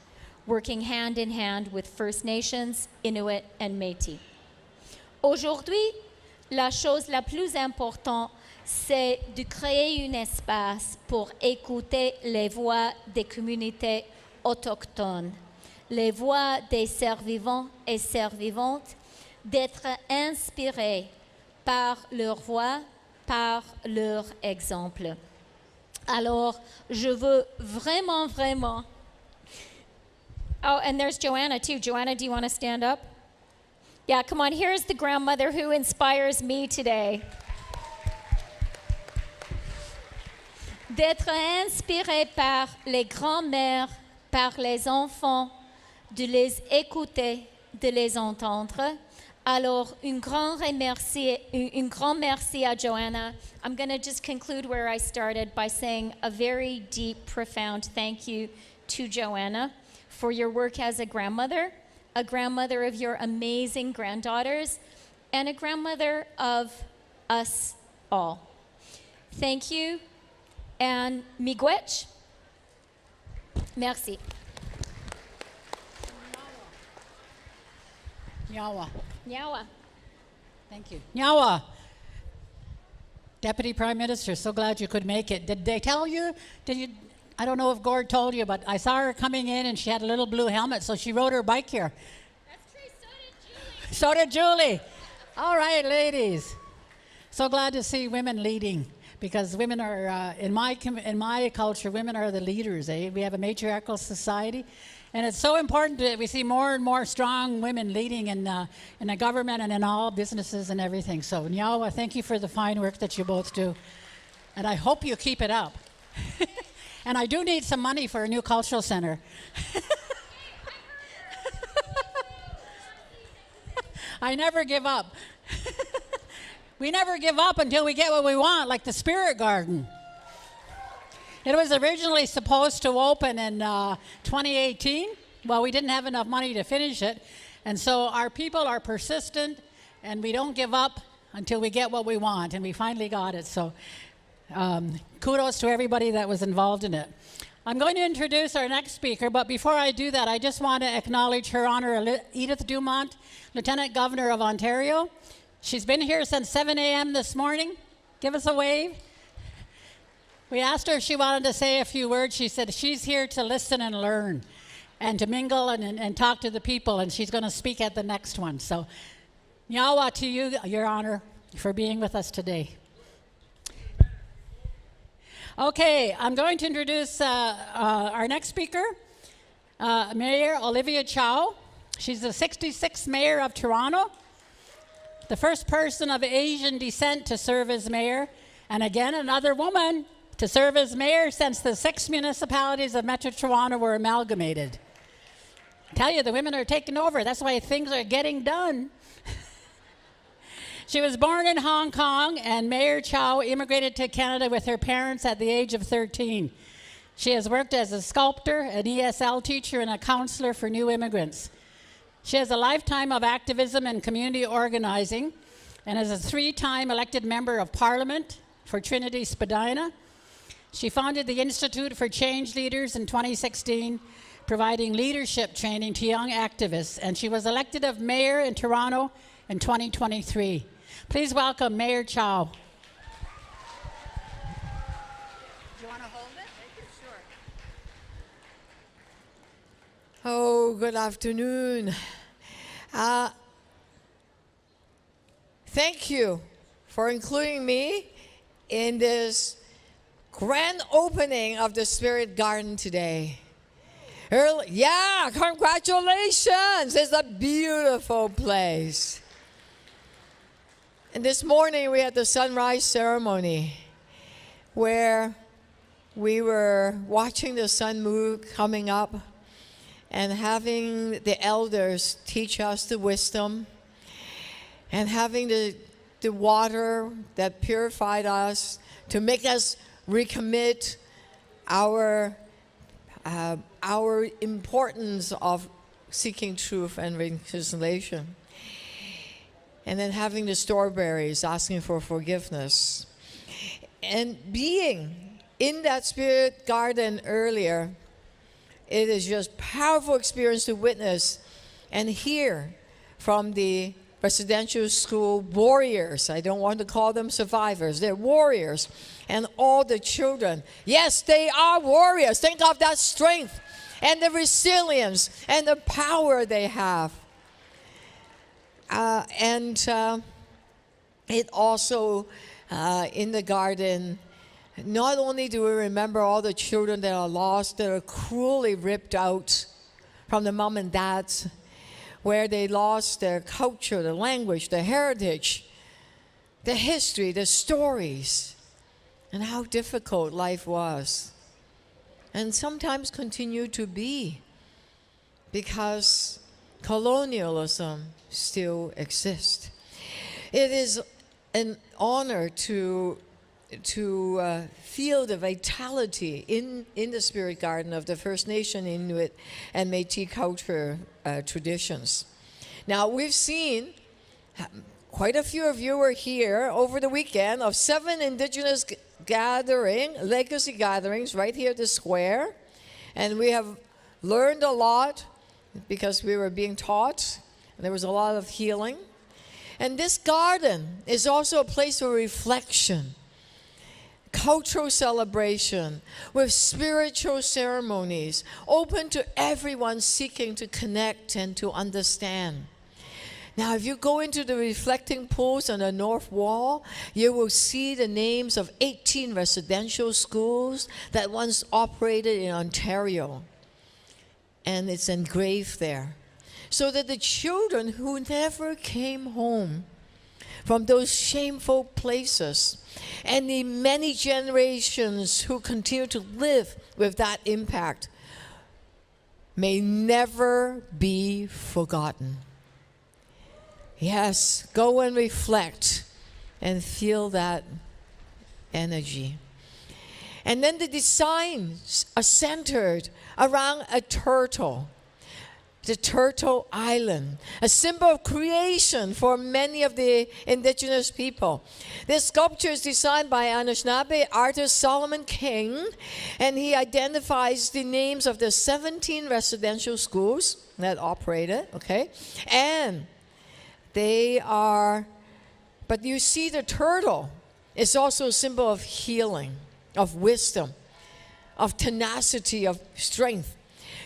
Speaker 1: working hand in hand with First Nations, Inuit, and Métis. Aujourd'hui, la chose la plus importante, c'est de créer un espace pour écouter les voix des communautés autochtones, les voix des survivants et survivantes, d'être inspirés par leur voix, par leur exemple. Alors, je veux vraiment. Oh, and there's Joanna too. Joanna, do you want to stand up? Yeah, come on. Here's the grandmother who inspires me today. D'être inspiré par les grands-mères, par les enfants, de les écouter, de les entendre. Alors, un grand merci à Joanna. I'm going to just conclude where I started by saying a very deep, profound thank you to Joanna for your work as a grandmother of your amazing granddaughters, and a grandmother of us all. Thank you, and miigwech. Merci.
Speaker 3: Nyawa.
Speaker 1: Nyawa.
Speaker 3: Thank you. Nyawa. Deputy Prime Minister, so glad you could make it. Did they tell you? I don't know if Gord told you, but I saw her coming in and she had a little blue helmet, so she rode her bike here.
Speaker 1: That's true,
Speaker 3: So did Julie. All right, ladies. So glad to see women leading, because women are, in my culture, women are the leaders. We have a matriarchal society, and it's so important that we see more and more strong women leading in the government and in all businesses and everything. So, Nyawa, thank you for the fine work that you both do, and I hope you keep it up. And I do need some money for a new cultural center. I never give up. We never give up until we get what we want, like the Spirit Garden. It was originally supposed to open in 2018. Well, we didn't have enough money to finish it. And so our people are persistent, and we don't give up until we get what we want, and we finally got it. So kudos to everybody that was involved in it. I'm going to introduce our next speaker, but before I do that, I just want to acknowledge Her Honor Edith Dumont, Lieutenant Governor of Ontario. She's been here since 7 a.m. this morning. Give us a wave. We asked her if she wanted to say a few words. She said she's here to listen and learn and to mingle and talk to the people, and she's going to speak at the next one. So, Nyawa to you, Your Honor, for being with us today. Okay, I'm going to introduce our next speaker, Mayor Olivia Chow. She's the 66th mayor of Toronto, the first person of Asian descent to serve as mayor, and again, another woman to serve as mayor since the 6 municipalities of Metro Toronto were amalgamated. I tell you, the women are taking over. That's why things are getting done. She was born in Hong Kong, and Mayor Chow immigrated to Canada with her parents at the age of 13. She has worked as a sculptor, an ESL teacher, and a counselor for new immigrants. She has a lifetime of activism and community organizing, and is a 3-time elected member of Parliament for Trinity Spadina. She founded the Institute for Change Leaders in 2016, providing leadership training to young activists, and she was elected as mayor in Toronto in 2023. Please welcome Mayor Chow.
Speaker 2: Do you want to hold it? Sure. Oh, good afternoon. Thank you for including me in this grand opening of the Spirit Garden today. Yeah, congratulations. It's a beautiful place. And this morning we had the sunrise ceremony where we were watching the sun move coming up and having the elders teach us the wisdom and having the water that purified us to make us recommit our importance of seeking truth and reconciliation. And then having the strawberries, asking for forgiveness. And being in that spirit garden earlier, it is just powerful experience to witness and hear from the residential school warriors. I don't want to call them survivors. They're warriors. And all the children. Yes, they are warriors. Think of that strength and the resilience and the power they have. It also, in the garden, not only do we remember all the children that are lost, that are cruelly ripped out from the mom and dads, where they lost their culture, their language, their heritage, the history, the stories, and how difficult life was. And sometimes continue to be, because colonialism still exists. It is an honor to feel the vitality in the spirit garden of the First Nation, Inuit, and Métis culture traditions. Now, we've seen, quite a few of you were here over the weekend, of 7 Indigenous legacy gatherings right here at the square. And we have learned a lot because we were being taught. And there was a lot of healing. And this garden is also a place of reflection, cultural celebration, with spiritual ceremonies, open to everyone seeking to connect and to understand. Now, if you go into the reflecting pools on the north wall, you will see the names of 18 residential schools that once operated in Ontario. And it's engraved there. So that the children who never came home from those shameful places, and the many generations who continue to live with that impact, may never be forgotten. Yes, go and reflect and feel that energy. And then the designs are centered around a turtle, the Turtle Island, a symbol of creation for many of the Indigenous people. This sculpture is designed by Anishinaabe artist Solomon King, and he identifies the names of the 17 residential schools that operated, okay? And they are, but you see the turtle is also a symbol of healing, of wisdom, of tenacity, of strength.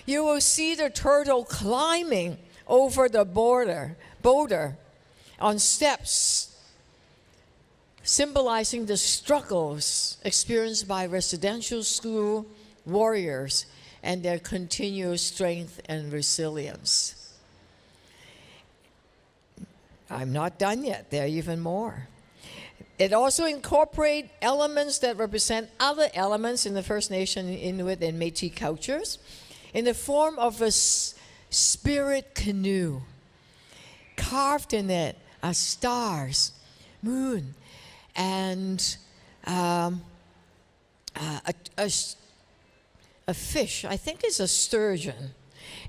Speaker 2: You will see the turtle climbing over the boulder on steps, symbolizing the struggles experienced by residential school warriors and their continuous strength and resilience. I'm not done yet. There are even more. It also incorporates elements that represent other elements in the First Nation, Inuit, and Métis cultures, in the form of a spirit canoe. Carved in it are stars, moon, and a fish. I think it's a sturgeon,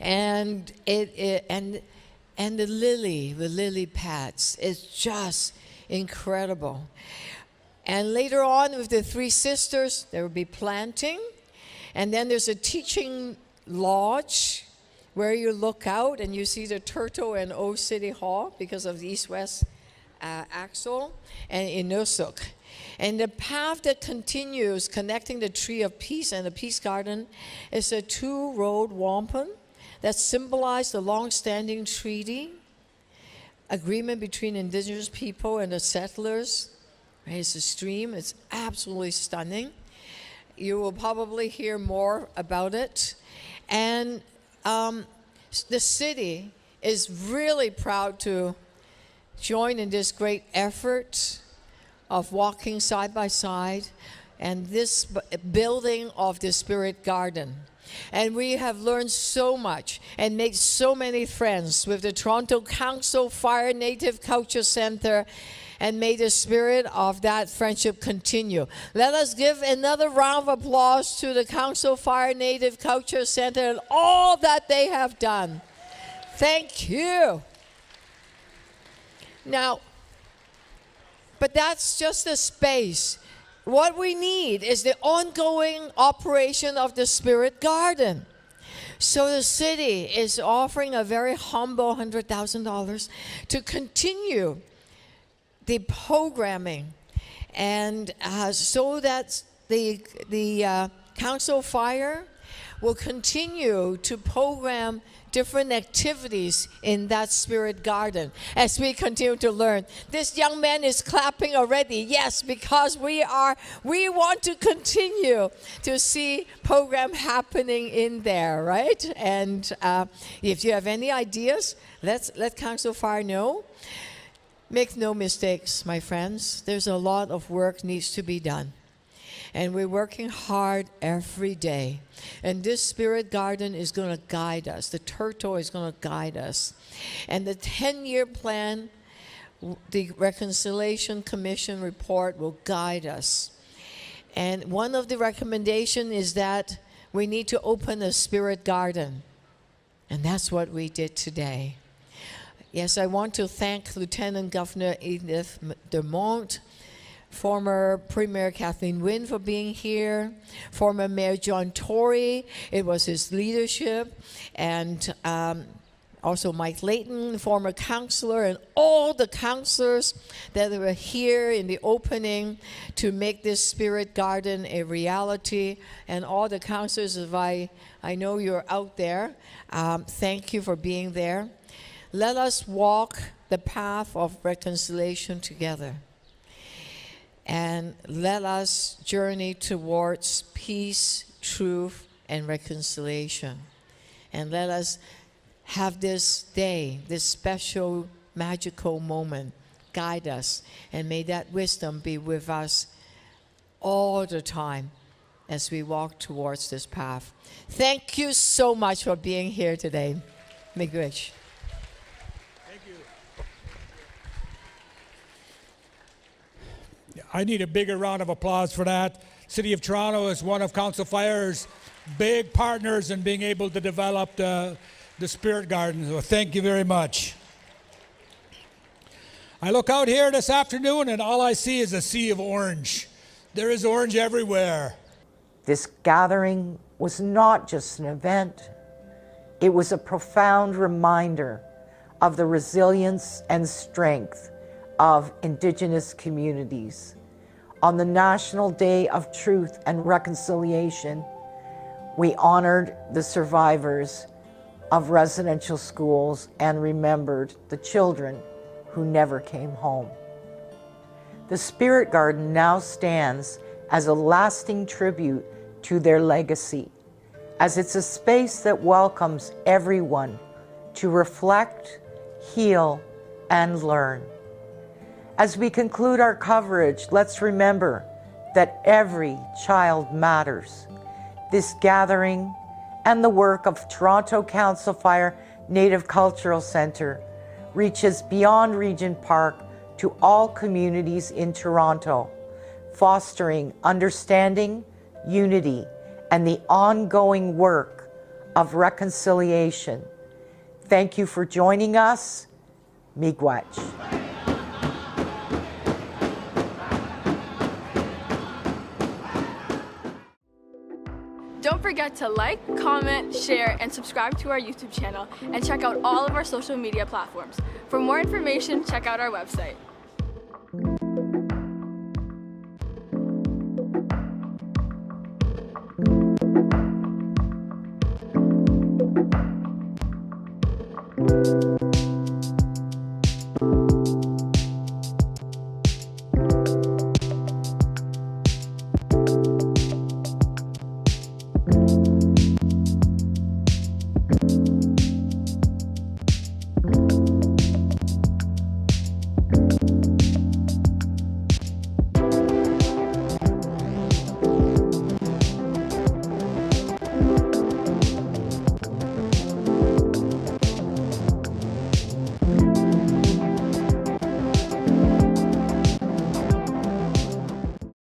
Speaker 2: and the lily pads. It's just incredible. And later on, with the 3 sisters, there will be planting, and then there's a teaching lodge where you look out and you see the turtle and Old City Hall because of the east-west axle, and Inusuk. And the path that continues connecting the Tree of Peace and the Peace Garden is a two-road wampum that symbolizes the long-standing treaty agreement between Indigenous people and the settlers. It's a stream. It's absolutely stunning. You will probably hear more about it. And the city is really proud to join in this great effort of walking side by side and this building of the Spirit Garden. And we have learned so much and made so many friends with the Toronto Council Fire Native Culture Center, and may the spirit of that friendship continue. Let us give another round of applause to the Council Fire Native Culture Center and all that they have done. Thank you. Now, but that's just a space. What we need is the ongoing operation of the Spirit Garden. So the city is offering a very humble $100,000 to continue the programming, and so that the Council Fire will continue to program different activities in that Spirit Garden as we continue to learn. This young man is clapping already. Yes, because we want to continue to see program happening in there, right? And if you have any ideas, let Council Fire know. Make no mistakes, my friends. There's a lot of work needs to be done. And we're working hard every day. And this Spirit Garden is going to guide us. The turtle is going to guide us. And the 10-year plan, the Reconciliation Commission report will guide us. And one of the recommendations is that we need to open a Spirit Garden. And that's what we did today. Yes, I want to thank Lieutenant Governor Edith Demont, former Premier Kathleen Wynne for being here, former Mayor John Tory, it was his leadership, and also Mike Layton, former councillor, and all the councillors that were here in the opening to make this Spirit Garden a reality, and all the councillors, if I know you're out there, thank you for being there. Let us walk the path of reconciliation together. And let us journey towards peace, truth, and reconciliation. And let us have this day, this special, magical moment, guide us. And may that wisdom be with us all the time as we walk towards this path. Thank you so much for being here today. Miigwech.
Speaker 6: I need a bigger round of applause for that. City of Toronto is one of Council Fire's big partners in being able to develop the Spirit Garden. So thank you very much. I look out here this afternoon and all I see is a sea of orange. There is orange everywhere.
Speaker 21: This gathering was not just an event. It was a profound reminder of the resilience and strength of Indigenous communities. On the National Day of Truth and Reconciliation, we honored the survivors of residential schools and remembered the children who never came home. The Spirit Garden now stands as a lasting tribute to their legacy, as it's a space that welcomes everyone to reflect, heal, and learn. As we conclude our coverage, let's remember that every child matters. This gathering and the work of Toronto Council Fire Native Cultural Center reaches beyond Regent Park to all communities in Toronto, fostering understanding, unity, and the ongoing work of reconciliation. Thank you for joining us. Miigwech.
Speaker 22: Don't forget
Speaker 5: forget to like, comment, share, and subscribe to our YouTube channel, and check out all of our social media platforms. For more information, check out our website.
Speaker 22: you.